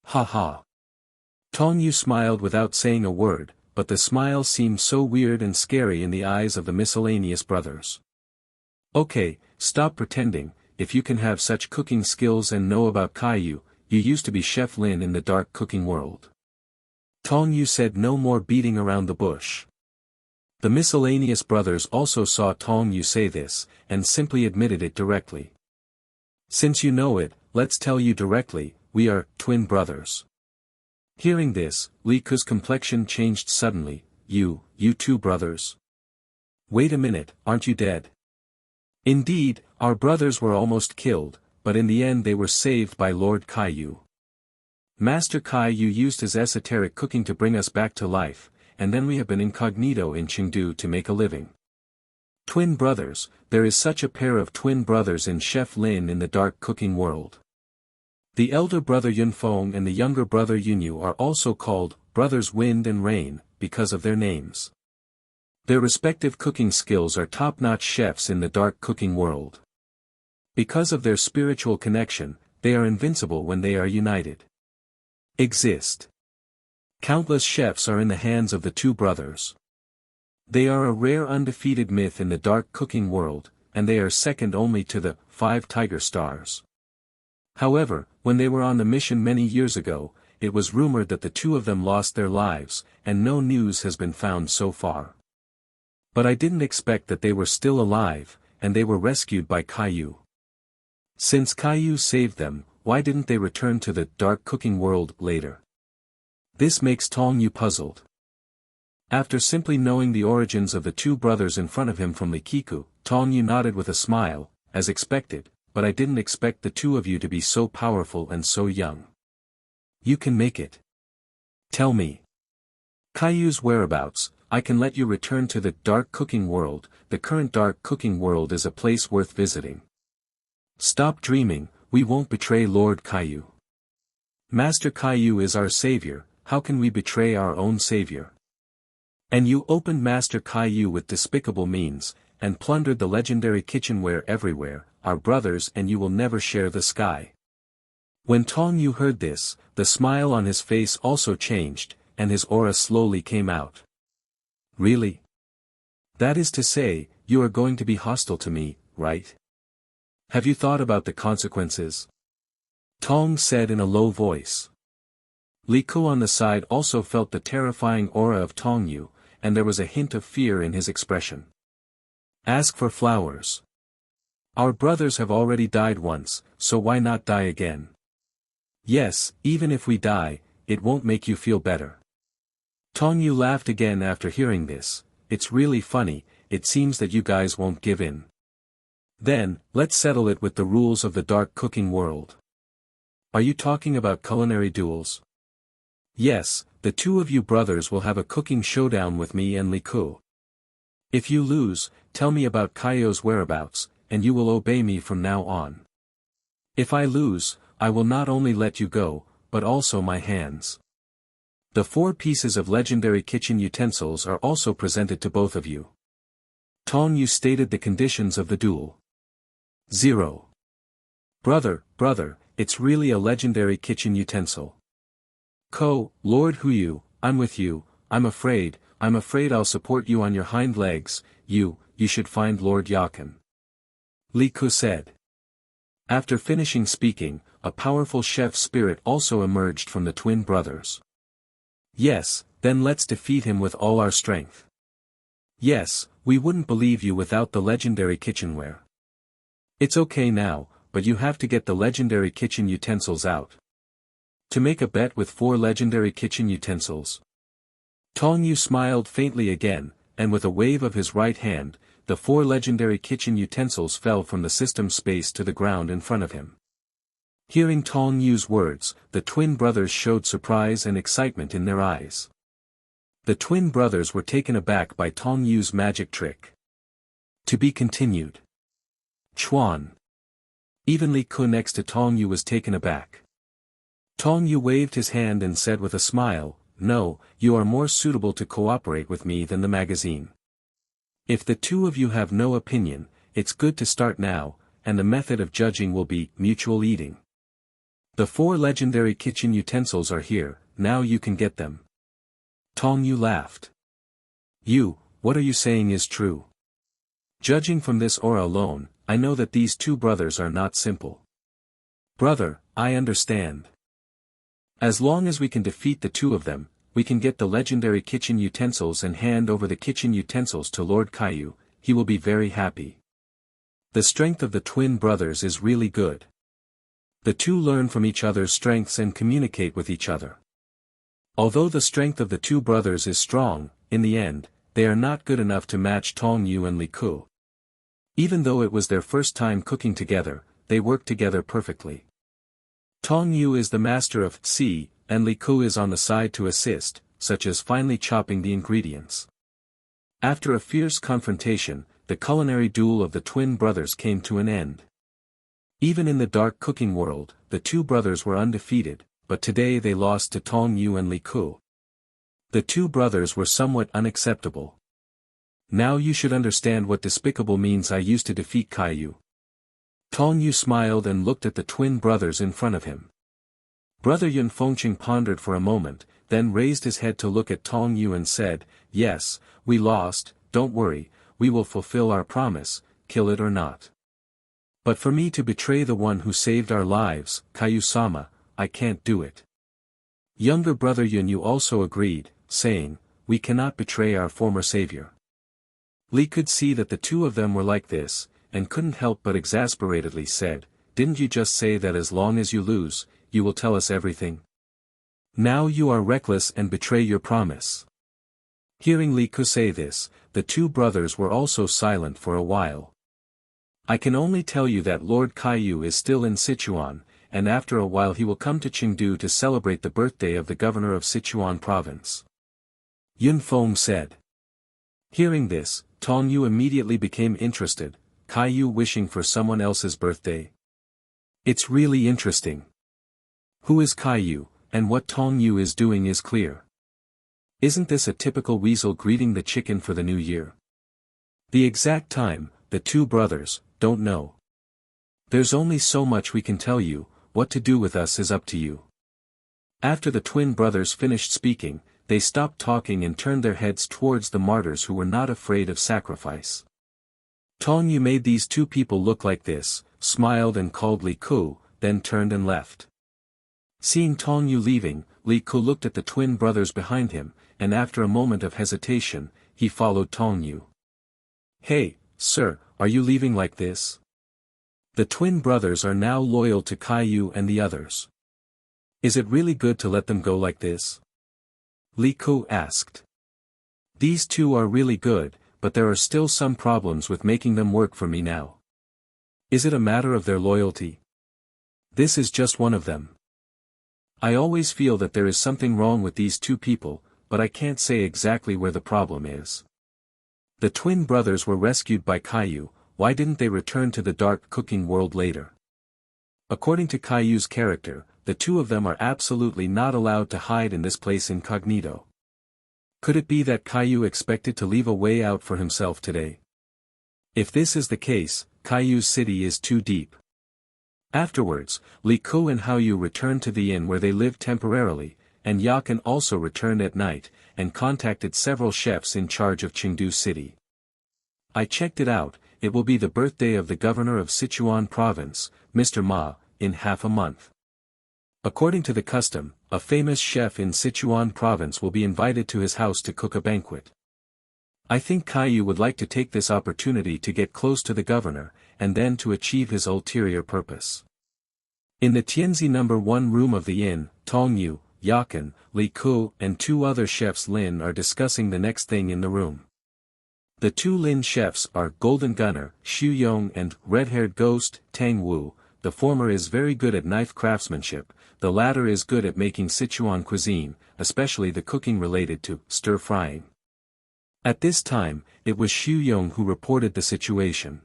Ha ha. Tong Yu smiled without saying a word, but the smile seemed so weird and scary in the eyes of the miscellaneous brothers. Okay, stop pretending, if you can have such cooking skills and know about Kaiyu, you used to be Chef Lin in the dark cooking world. Tong Yu said no more beating around the bush. The miscellaneous brothers also saw Tong Yu say this, and simply admitted it directly. Since you know it, let's tell you directly, we are twin brothers. Hearing this, Li Ku's complexion changed suddenly. You two brothers? Wait a minute, aren't you dead? Indeed, our brothers were almost killed, but in the end they were saved by Lord Kaiyu. Master Kaiyu used his esoteric cooking to bring us back to life, and then we have been incognito in Chengdu to make a living. Twin brothers, there is such a pair of twin brothers in Chef Lin in the dark cooking world. The elder brother Yunfeng and the younger brother Yunyu are also called Brothers Wind and Rain, because of their names. Their respective cooking skills are top-notch chefs in the dark cooking world. Because of their spiritual connection, they are invincible when they are united. Exist. Countless chefs are in the hands of the two brothers. They are a rare undefeated myth in the dark cooking world, and they are second only to the 5 tiger stars. However, when they were on the mission many years ago, it was rumored that the two of them lost their lives, and no news has been found so far. But I didn't expect that they were still alive, and they were rescued by Kaiyu. Since Kaiyu saved them, why didn't they return to the dark cooking world later? This makes Tong Yu puzzled. After simply knowing the origins of the two brothers in front of him from Likiku, Tong Yu nodded with a smile, as expected, but I didn't expect the two of you to be so powerful and so young. You can make it. Tell me. Caillou's whereabouts, I can let you return to the dark cooking world. The current dark cooking world is a place worth visiting. Stop dreaming, we won't betray Lord Caillou. Master Caillou is our savior, how can we betray our own savior? And you opened Master Caillou with despicable means, and plundered the legendary kitchenware everywhere, our brothers and you will never share the sky. When Tong Yu heard this, the smile on his face also changed, and his aura slowly came out. Really? That is to say, you are going to be hostile to me, right? Have you thought about the consequences? Tong said in a low voice. Li Ku on the side also felt the terrifying aura of Tong Yu, and there was a hint of fear in his expression. Ask for flowers. Our brothers have already died once, so why not die again? Yes, even if we die, it won't make you feel better. Tong Yu laughed again after hearing this. It's really funny, it seems that you guys won't give in. Then, let's settle it with the rules of the dark cooking world. Are you talking about culinary duels? Yes, the two of you brothers will have a cooking showdown with me and Li Ku. If you lose, tell me about Caillou's whereabouts, and you will obey me from now on. If I lose, I will not only let you go, but also my hands. The 4 pieces of legendary kitchen utensils are also presented to both of you. Tong Yu stated the conditions of the duel. 0. Brother, it's really a legendary kitchen utensil. Lord Huyu, I'm with you, I'm afraid I'll support you on your hind legs, you should find Lord Yakin. Li Ku said. After finishing speaking, a powerful chef spirit also emerged from the twin brothers. Yes, then let's defeat him with all our strength. Yes, we wouldn't believe you without the legendary kitchenware. It's okay now, but you have to get the legendary kitchen utensils out. To make a bet with 4 legendary kitchen utensils. Tong Yu smiled faintly again, and with a wave of his right hand, the 4 legendary kitchen utensils fell from the system space to the ground in front of him. Hearing Tong Yu's words, the twin brothers showed surprise and excitement in their eyes. The twin brothers were taken aback by Tong Yu's magic trick. To be continued. Chuan. Even Li Ku next to Tong Yu was taken aback. Tong Yu waved his hand and said with a smile, no, you are more suitable to cooperate with me than the magazine. If the two of you have no opinion, it's good to start now, and the method of judging will be mutual eating. The 4 legendary kitchen utensils are here, now you can get them. Tong Yu laughed. What are you saying is true? Judging from this aura alone, I know that these 2 brothers are not simple. Brother, I understand. As long as we can defeat the 2 of them, we can get the legendary kitchen utensils and hand over the kitchen utensils to Lord Caillou, he will be very happy. The strength of the twin brothers is really good. The 2 learn from each other's strengths and communicate with each other. Although the strength of the 2 brothers is strong, in the end, they are not good enough to match Tong Yu and Li Ku. Even though it was their first time cooking together, they work together perfectly. Tong Yu is the master of C, and Li Ku is on the side to assist, such as finely chopping the ingredients. After a fierce confrontation, the culinary duel of the twin brothers came to an end. Even in the dark cooking world, the 2 brothers were undefeated, but today they lost to Tong Yu and Li Ku. The 2 brothers were somewhat unacceptable. Now you should understand what despicable means I used to defeat Caillou. Tong Yu smiled and looked at the twin brothers in front of him. Brother Yun Fengqing pondered for a moment, then raised his head to look at Tong Yu and said, yes, we lost, don't worry, we will fulfill our promise, kill it or not. But for me to betray the one who saved our lives, Caillou-sama, I can't do it. Younger brother Yun Yu also agreed, saying, we cannot betray our former savior. Li could see that the 2 of them were like this, and couldn't help but exasperatedly said, didn't you just say that as long as you lose, you will tell us everything? Now you are reckless and betray your promise. Hearing Li Ku say this, the 2 brothers were also silent for a while. I can only tell you that Lord Caillou is still in Sichuan, and after a while he will come to Chengdu to celebrate the birthday of the governor of Sichuan province. Yun Feng said. Hearing this, Tong Yu immediately became interested, Caillou wishing for someone else's birthday. It's really interesting. Who is Caillou, and what Tong Yu is doing is clear. Isn't this a typical weasel greeting the chicken for the new year? The exact time, the two brothers, don't know. There's only so much we can tell you, what to do with us is up to you. After the twin brothers finished speaking, they stopped talking and turned their heads towards the martyrs who were not afraid of sacrifice. Tong Yu made these two people look like this, smiled and called Li Ku, then turned and left. Seeing Tong Yu leaving, Li Ku looked at the twin brothers behind him, and after a moment of hesitation, he followed Tong Yu. Hey, sir, are you leaving like this? The twin brothers are now loyal to Caillou and the others. Is it really good to let them go like this? Li Ku asked. These two are really good, but there are still some problems with making them work for me now. Is it a matter of their loyalty? This is just one of them. I always feel that there is something wrong with these two people, but I can't say exactly where the problem is. The twin brothers were rescued by Caillou, why didn't they return to the dark cooking world later? According to Caillou's character, the two of them are absolutely not allowed to hide in this place incognito. Could it be that Caillou expected to leave a way out for himself today? If this is the case, Caillou's city is too deep. Afterwards, Li Ku and Hao Yu returned to the inn where they lived temporarily, and Yakin also returned at night, and contacted several chefs in charge of Chengdu City. I checked it out, it will be the birthday of the governor of Sichuan province, Mr. Ma, in half a month. According to the custom, a famous chef in Sichuan province will be invited to his house to cook a banquet. I think Caillou would like to take this opportunity to get close to the governor, and then to achieve his ulterior purpose. In the Tianzi No. 1 room of the inn, Tong Yu, Yakin, Li Ku and two other chefs Lin are discussing the next thing in the room. The two Lin chefs are Golden Gunner, Xu Yong and Red-Haired Ghost, Tang Wu. The former is very good at knife craftsmanship, the latter is good at making Sichuan cuisine, especially the cooking related to stir-frying. At this time, it was Xu Yong who reported the situation.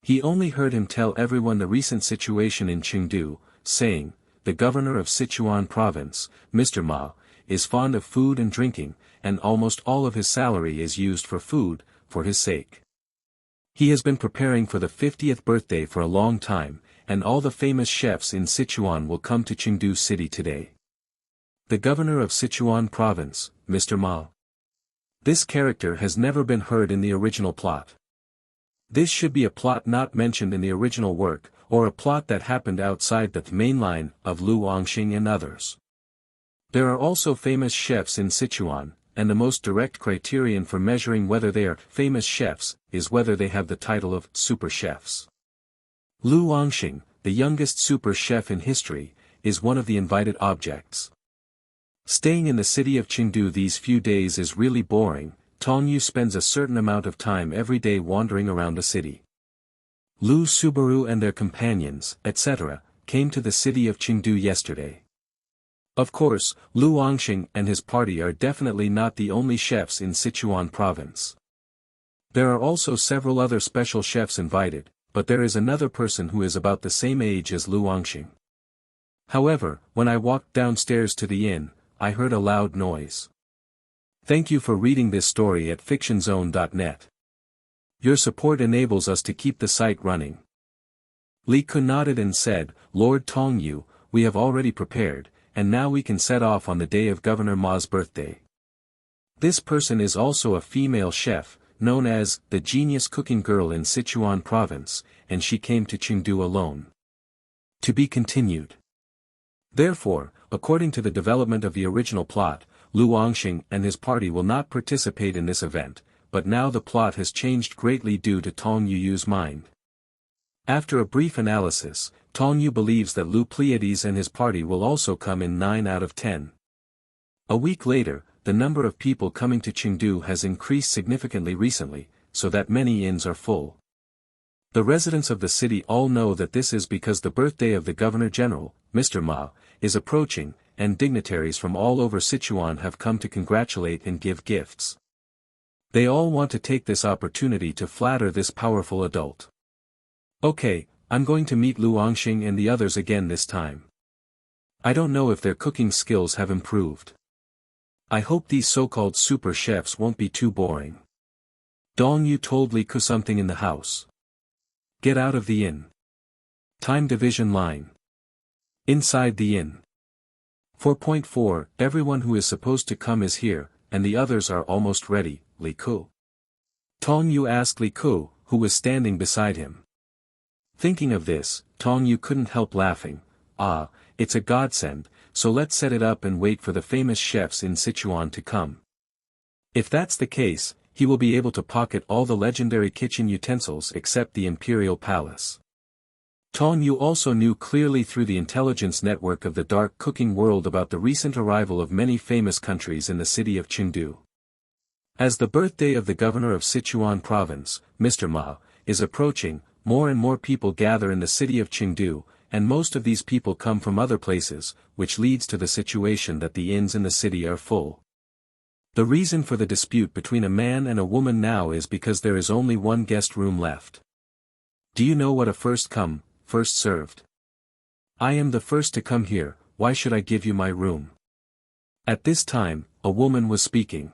He only heard him tell everyone the recent situation in Chengdu, saying, the governor of Sichuan province, Mr. Ma, is fond of food and drinking, and almost all of his salary is used for food, for his sake. He has been preparing for the 50th birthday for a long time, and all the famous chefs in Sichuan will come to Chengdu City today. The governor of Sichuan province, Mr. Ma. This character has never been heard in the original plot. This should be a plot not mentioned in the original work, or a plot that happened outside the main line of Lu Wangxing and others. There are also famous chefs in Sichuan, and the most direct criterion for measuring whether they are famous chefs is whether they have the title of super chefs. Lu Wangxing, the youngest super chef in history, is one of the invited objects. Staying in the city of Chengdu these few days is really boring. Tong Yu spends a certain amount of time every day wandering around the city. Lu Subaru and their companions, etc., came to the city of Chengdu yesterday. Of course, Lu Wangxing and his party are definitely not the only chefs in Sichuan province. There are also several other special chefs invited, but there is another person who is about the same age as Lu Wangxing. However, when I walked downstairs to the inn, I heard a loud noise. Thank you for reading this story at fictionzone.net. Your support enables us to keep the site running. Li Ku nodded and said, Lord Tong Yu, we have already prepared, and now we can set off on the day of Governor Ma's birthday. This person is also a female chef, known as the genius cooking girl in Sichuan province, and she came to Chengdu alone. To be continued. Therefore, according to the development of the original plot, Lu Wangxing and his party will not participate in this event, but now the plot has changed greatly due to Tong Yu's mind. After a brief analysis, Tong Yu believes that Lu Pleiades and his party will also come in 9 out of 10. A week later, the number of people coming to Chengdu has increased significantly recently, so that many inns are full. The residents of the city all know that this is because the birthday of the Governor General, Mr. Ma, is approaching, and dignitaries from all over Sichuan have come to congratulate and give gifts. They all want to take this opportunity to flatter this powerful adult. Okay, I'm going to meet Lu Angxing and the others again this time. I don't know if their cooking skills have improved. I hope these so-called super chefs won't be too boring. Tong Yu told Li Ku something in the house. Get out of the inn. Time division line. Inside the inn. 4.4 Everyone who is supposed to come is here, and the others are almost ready, Li Ku. Tong Yu asked Li Ku, who was standing beside him. Thinking of this, Tong Yu couldn't help laughing. Ah, it's a godsend, so let's set it up and wait for the famous chefs in Sichuan to come. If that's the case, he will be able to pocket all the legendary kitchen utensils except the imperial palace. Tong Yu also knew clearly through the intelligence network of the dark cooking world about the recent arrival of many famous countries in the city of Chengdu. As the birthday of the governor of Sichuan province, Mr. Ma, is approaching, more and more people gather in the city of Chengdu, and most of these people come from other places, which leads to the situation that the inns in the city are full. The reason for the dispute between a man and a woman now is because there is only one guest room left. Do you know what a first come, first served? I am the first to come here, why should I give you my room? At this time, a woman was speaking.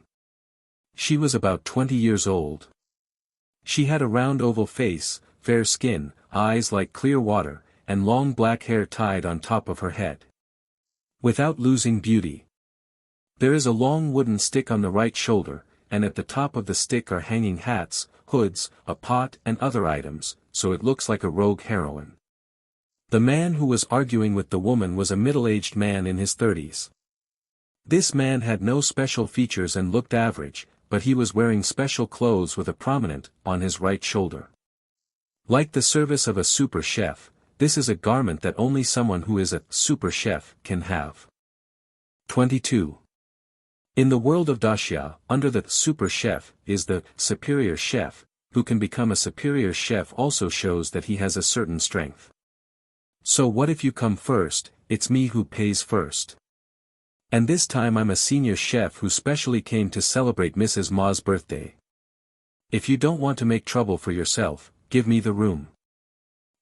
She was about 20 years old. She had a round oval face, fair skin, eyes like clear water, and long black hair tied on top of her head. Without losing beauty. There is a long wooden stick on the right shoulder, and at the top of the stick are hanging hats, hoods, a pot and other items, so it looks like a rogue heroine. The man who was arguing with the woman was a middle-aged man in his 30s. This man had no special features and looked average, but he was wearing special clothes with a prominent on his right shoulder. Like the service of a super chef, this is a garment that only someone who is a super chef can have. 22. In the world of Daxia, under the super chef is the superior chef, who can become a superior chef also shows that he has a certain strength. So what if you come first, it's me who pays first. And this time I'm a senior chef who specially came to celebrate Mrs. Ma's birthday. If you don't want to make trouble for yourself, give me the room.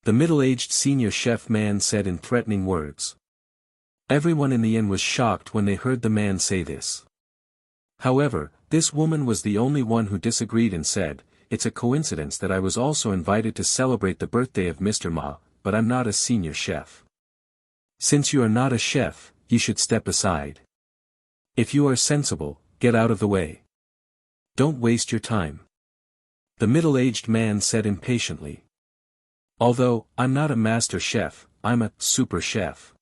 The middle-aged senior chef man said in threatening words. Everyone in the inn was shocked when they heard the man say this. However, this woman was the only one who disagreed and said, it's a coincidence that I was also invited to celebrate the birthday of Mr. Ma, but I'm not a senior chef. Since you are not a chef, you should step aside. If you are sensible, get out of the way. Don't waste your time. The middle-aged man said impatiently. Although, I'm not a master chef, I'm a super chef.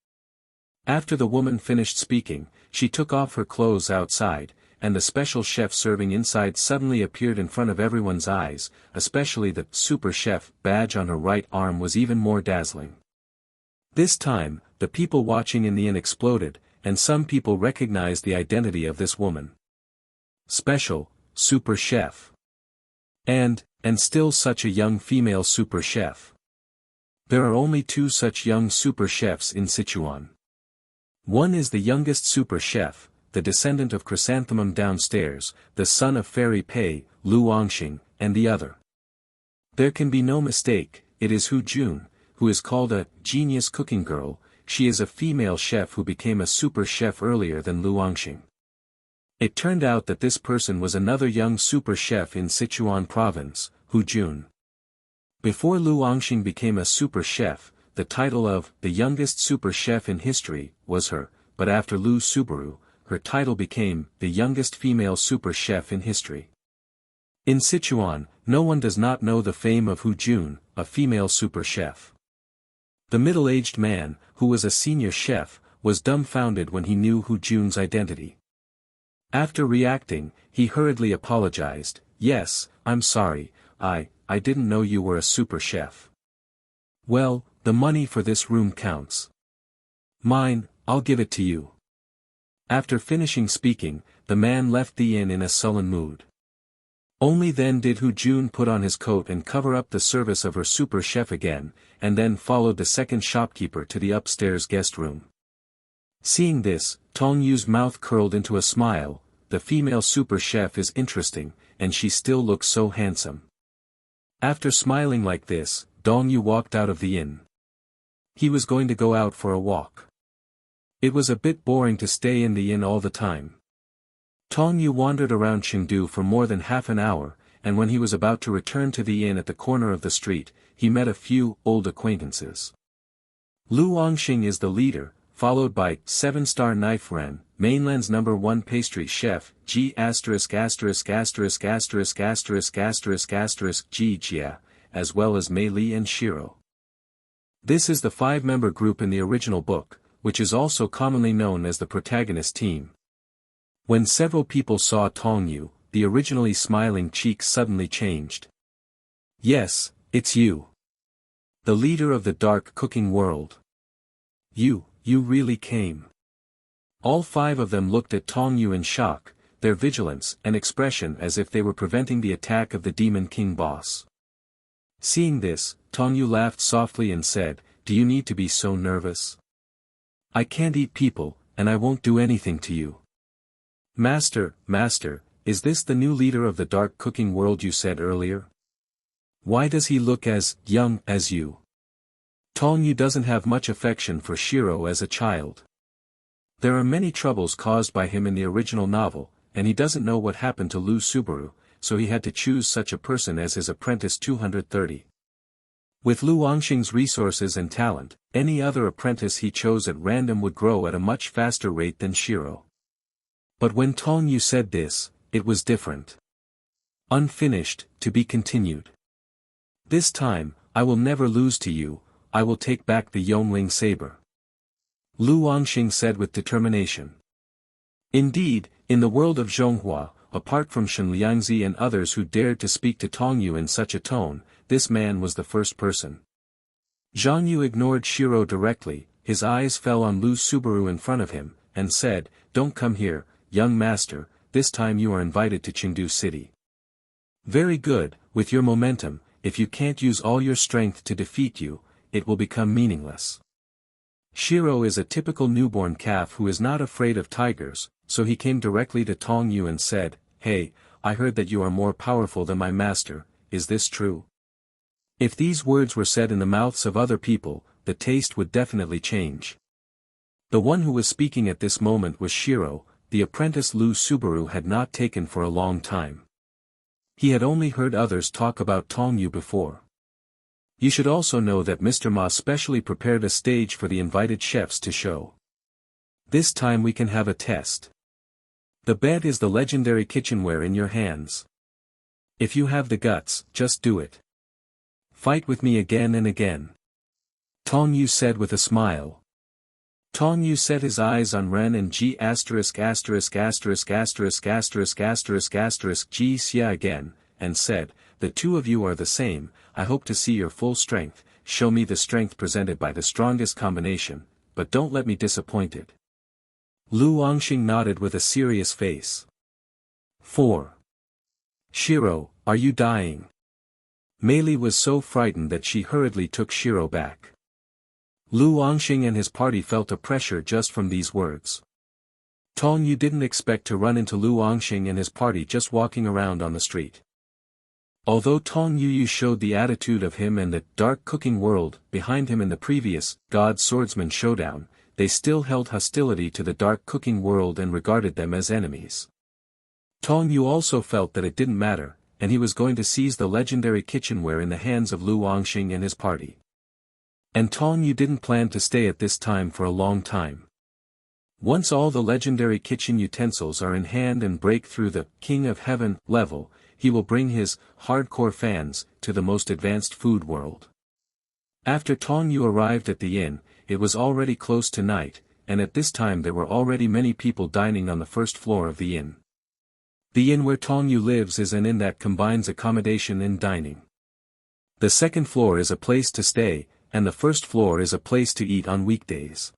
After the woman finished speaking, she took off her clothes outside, and the special chef serving inside suddenly appeared in front of everyone's eyes, especially the super chef badge on her right arm was even more dazzling. This time, the people watching in the inn exploded, and some people recognized the identity of this woman. Special, super chef. And still such a young female super chef. There are only two such young super chefs in Sichuan. One is the youngest super chef, the descendant of Chrysanthemum downstairs, the son of Fairy Pei, Lu Angxing, and the other. There can be no mistake, it is Hu Jun, who is called a genius cooking girl. She is a female chef who became a super chef earlier than Lu Angxing. It turned out that this person was another young super chef in Sichuan province, Hu Jun. Before Lu Angxing became a super chef, the title of the youngest super chef in history was her, but after Lu Subaru, her title became the youngest female super chef in history. In Sichuan, no one does not know the fame of Hu Jun, a female super chef. The middle-aged man, who was a senior chef, was dumbfounded when he knew Hu Jun's identity. After reacting, he hurriedly apologized. Yes, I'm sorry, I didn't know you were a super chef. Well, the money for this room counts. Mine, I'll give it to you. After finishing speaking, the man left the inn in a sullen mood. Only then did Hu Jun put on his coat and cover up the service of her super chef again, and then followed the second shopkeeper to the upstairs guest room. Seeing this, Tong Yu's mouth curled into a smile. The female super chef is interesting, and she still looks so handsome. After smiling like this, Tong Yu walked out of the inn. He was going to go out for a walk. It was a bit boring to stay in the inn all the time. Tong Yu wandered around Chengdu for more than half an hour, and when he was about to return to the inn at the corner of the street, he met a few old acquaintances. Lu Wangxing is the leader, followed by 7-star Knife Ren, mainland's #1 pastry chef, Ji******************************** Ji Jia, as well as Mei Li and Shiro. This is the 5-member group in the original book, which is also commonly known as the protagonist team. When several people saw Tong Yu, the originally smiling cheeks suddenly changed. Yes, it's you. The leader of the dark cooking world. You really came. All 5 of them looked at Tong Yu in shock, their vigilance and expression as if they were preventing the attack of the Demon King boss. Seeing this, Tong Yu laughed softly and said, "Do you need to be so nervous? I can't eat people, and I won't do anything to you." Master, is this the new leader of the dark cooking world you said earlier? Why does he look as young as you? Tong Yu doesn't have much affection for Shiro as a child. There are many troubles caused by him in the original novel, and he doesn't know what happened to Lu Subaru, so he had to choose such a person as his apprentice 230. With Lu Wangxing's resources and talent, any other apprentice he chose at random would grow at a much faster rate than Shiro. But when Tong Yu said this, it was different. Unfinished, to be continued. This time, I will never lose to you, I will take back the Yongling saber. Lu Wangxing said with determination. Indeed, in the world of Zhonghua, apart from Shen Liangzi and others who dared to speak to Tong Yu in such a tone, this man was the first person. Zhang Yu ignored Shiro directly, his eyes fell on Lu Subaru in front of him, and said, "Don't come here, young master, this time you are invited to Chengdu City." Very good, with your momentum, if you can't use all your strength to defeat you, it will become meaningless. Shiro is a typical newborn calf who is not afraid of tigers, so he came directly to Tong Yu and said, "Hey, I heard that you are more powerful than my master, is this true?" If these words were said in the mouths of other people, the taste would definitely change. The one who was speaking at this moment was Shiro, the apprentice Lu Subaru had not taken for a long time. He had only heard others talk about Tong Yu before. You should also know that Mr. Ma specially prepared a stage for the invited chefs to show. This time we can have a test. The bed is the legendary kitchenware in your hands. If you have the guts, just do it. Fight with me again and again. Tong Yu said with a smile. Tong Yu set his eyes on Ren and Ji******************************************* Ji Xia again, and said, "The two of you are the same, I hope to see your full strength, show me the strength presented by the strongest combination, but don't let me disappointed." Lu Wangxing nodded with a serious face. 4. Shiro, are you dying? Mei Li was so frightened that she hurriedly took Shiro back. Lu Wangxing and his party felt a pressure just from these words. Tong Yu didn't expect to run into Lu Wangxing and his party just walking around on the street. Although Tong Yu showed the attitude of him and the dark cooking world behind him in the previous God Swordsman showdown, they still held hostility to the dark cooking world and regarded them as enemies. Tong Yu also felt that it didn't matter, and he was going to seize the legendary kitchenware in the hands of Lu Wangxing and his party. And Tong Yu didn't plan to stay at this time for a long time. Once all the legendary kitchen utensils are in hand and break through the King of Heaven level, he will bring his hardcore fans to the most advanced food world. After Tong Yu arrived at the inn, it was already close to night, and at this time there were already many people dining on the first floor of the inn. The inn where Tong Yu lives is an inn that combines accommodation and dining. The second floor is a place to stay, and the first floor is a place to eat on weekdays.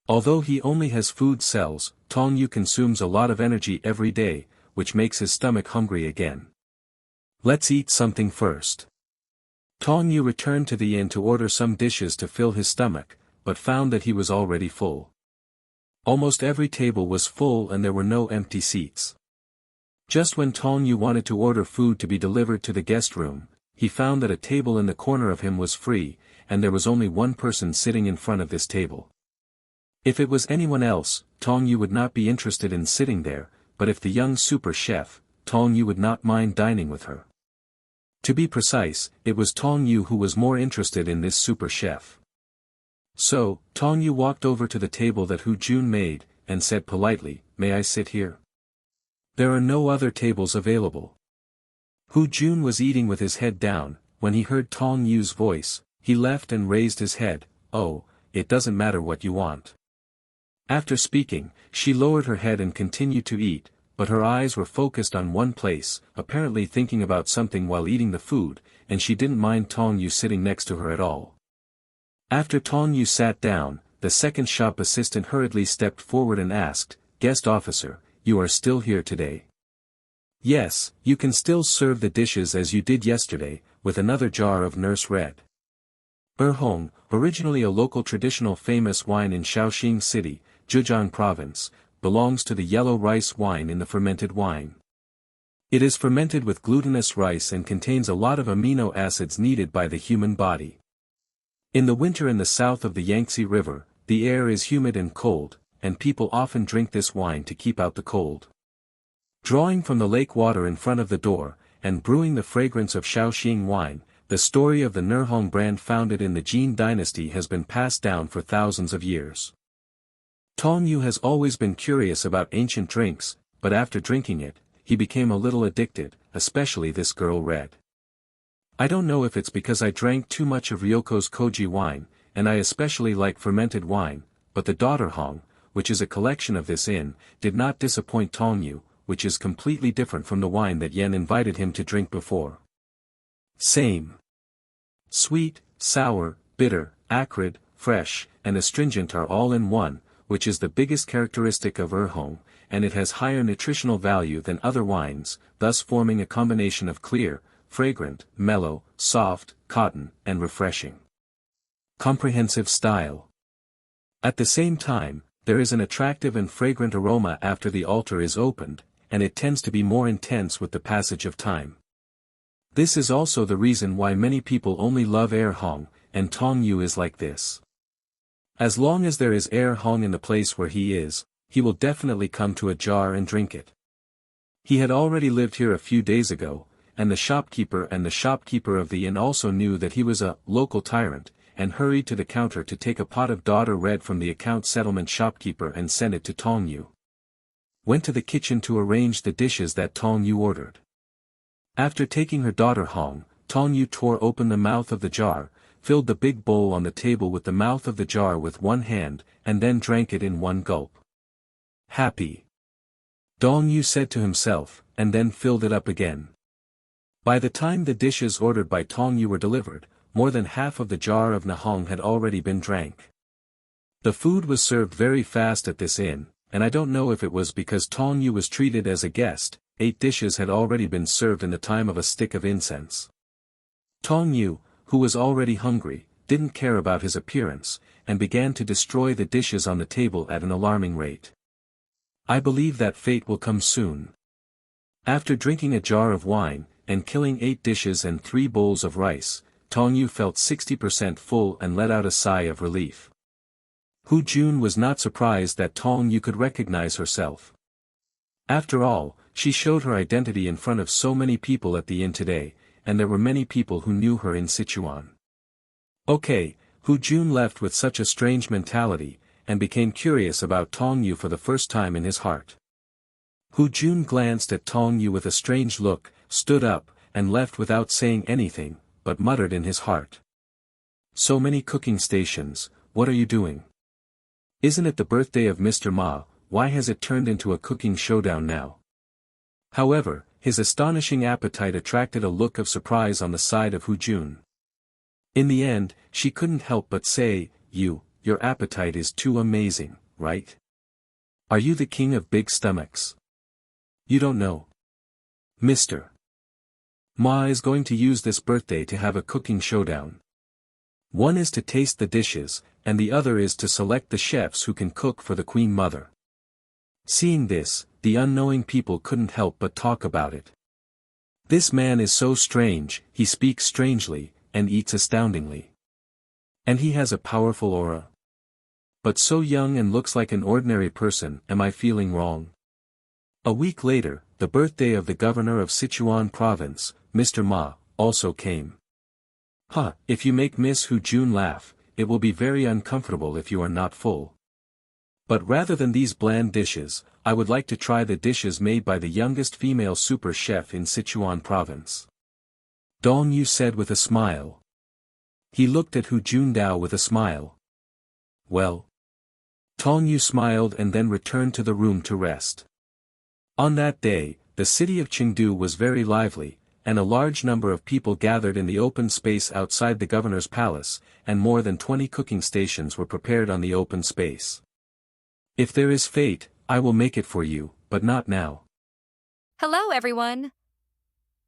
Although he only has food cells, Tong Yu consumes a lot of energy every day, which makes his stomach hungry again. Let's eat something first. Tong Yu returned to the inn to order some dishes to fill his stomach, but found that he was already full. Almost every table was full and there were no empty seats. Just when Tong Yu wanted to order food to be delivered to the guest room, he found that a table in the corner of him was free, and there was only one person sitting in front of this table. If it was anyone else, Tong Yu would not be interested in sitting there, but if the young super chef, Tong Yu would not mind dining with her. To be precise, it was Tong Yu who was more interested in this super chef. So, Tong Yu walked over to the table that Hu Jun made, and said politely, "May I sit here?" There are no other tables available. Hu Jun was eating with his head down. When he heard Tong Yu's voice, he left and raised his head. "Oh, it doesn't matter what you want." After speaking, she lowered her head and continued to eat, but her eyes were focused on one place, apparently thinking about something while eating the food, and she didn't mind Tong Yu sitting next to her at all. After Tong Yu sat down, the second shop assistant hurriedly stepped forward and asked, "Guest officer, you are still here today?" "Yes, you can still serve the dishes as you did yesterday, with another jar of nurse red." Erhong, originally a local traditional famous wine in Shaoxing City, Zhejiang Province, belongs to the yellow rice wine in the fermented wine. It is fermented with glutinous rice and contains a lot of amino acids needed by the human body. In the winter in the south of the Yangtze River, the air is humid and cold, and people often drink this wine to keep out the cold. Drawing from the lake water in front of the door, and brewing the fragrance of Shaoxing wine, the story of the Nerhong brand founded in the Jin dynasty has been passed down for thousands of years. Tong Yu has always been curious about ancient drinks, but after drinking it, he became a little addicted, especially this girl red. "I don't know if it's because I drank too much of Ryoko's koji wine, and I especially like fermented wine, but the daughter Hong, which is a collection of this inn, did not disappoint Tong Yu, which is completely different from the wine that Yen invited him to drink before. Same. Sweet, sour, bitter, acrid, fresh, and astringent are all in one, which is the biggest characteristic of Erhong, and it has higher nutritional value than other wines, thus forming a combination of clear, fragrant, mellow, soft, cotton, and refreshing. Comprehensive style. At the same time, there is an attractive and fragrant aroma after the altar is opened, and it tends to be more intense with the passage of time. This is also the reason why many people only love Erhong, and Tong Yu is like this. As long as there is Erhong in the place where he is, he will definitely come to a jar and drink it. He had already lived here a few days ago, and the shopkeeper of the inn also knew that he was a local tyrant, and hurried to the counter to take a pot of daughter red from the account settlement shopkeeper and send it to Tong Yu. Went to the kitchen to arrange the dishes that Tong Yu ordered. After taking her daughter Hong, Tong Yu tore open the mouth of the jar, filled the big bowl on the table with the mouth of the jar with one hand, and then drank it in one gulp. Happy. Tong Yu said to himself, and then filled it up again. By the time the dishes ordered by Tong Yu were delivered, more than half of the jar of Nahong had already been drank. The food was served very fast at this inn, and I don't know if it was because Tong Yu was treated as a guest. 8 dishes had already been served in the time of a stick of incense. Tong Yu, who was already hungry, didn't care about his appearance, and began to destroy the dishes on the table at an alarming rate. I believe that fate will come soon. After drinking a jar of wine, and killing 8 dishes and 3 bowls of rice, Tong Yu felt 60% full and let out a sigh of relief. Hu Jun was not surprised that Tong Yu could recognize herself. After all, she showed her identity in front of so many people at the inn today, and there were many people who knew her in Sichuan. Okay, Hu Jun left with such a strange mentality, and became curious about Tong Yu for the first time in his heart. Hu Jun glanced at Tong Yu with a strange look, stood up, and left without saying anything, but muttered in his heart. So many cooking stations, what are you doing? Isn't it the birthday of Mr. Ma, why has it turned into a cooking showdown now? However, his astonishing appetite attracted a look of surprise on the side of Hu Jun. In the end, she couldn't help but say, your appetite is too amazing, right? Are you the king of big stomachs? You don't know. Mr. Ma is going to use this birthday to have a cooking showdown. One is to taste the dishes, and the other is to select the chefs who can cook for the Queen Mother. Seeing this, the unknowing people couldn't help but talk about it. This man is so strange, he speaks strangely, and eats astoundingly. And he has a powerful aura. But so young and looks like an ordinary person, am I feeling wrong? A week later, the birthday of the governor of Sichuan province, Mr. Ma, also came. If you make Miss Hu Jun laugh, it will be very uncomfortable if you are not full. But rather than these bland dishes, I would like to try the dishes made by the youngest female super chef in Sichuan province. Tong Yu said with a smile. He looked at Hu Jundao with a smile. Well. Tong Yu smiled and then returned to the room to rest. On that day, the city of Chengdu was very lively, and a large number of people gathered in the open space outside the governor's palace, and more than 20 cooking stations were prepared on the open space. If there is fate, I will make it for you, but not now. Hello everyone!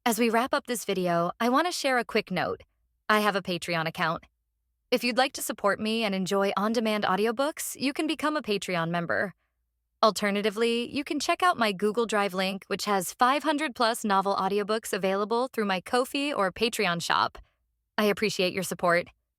As we wrap up this video, I want to share a quick note. I have a Patreon account. If you'd like to support me and enjoy on-demand audiobooks, you can become a Patreon member. Alternatively, you can check out my Google Drive link, which has 500+ novel audiobooks available through my Ko-fi or Patreon shop. I appreciate your support.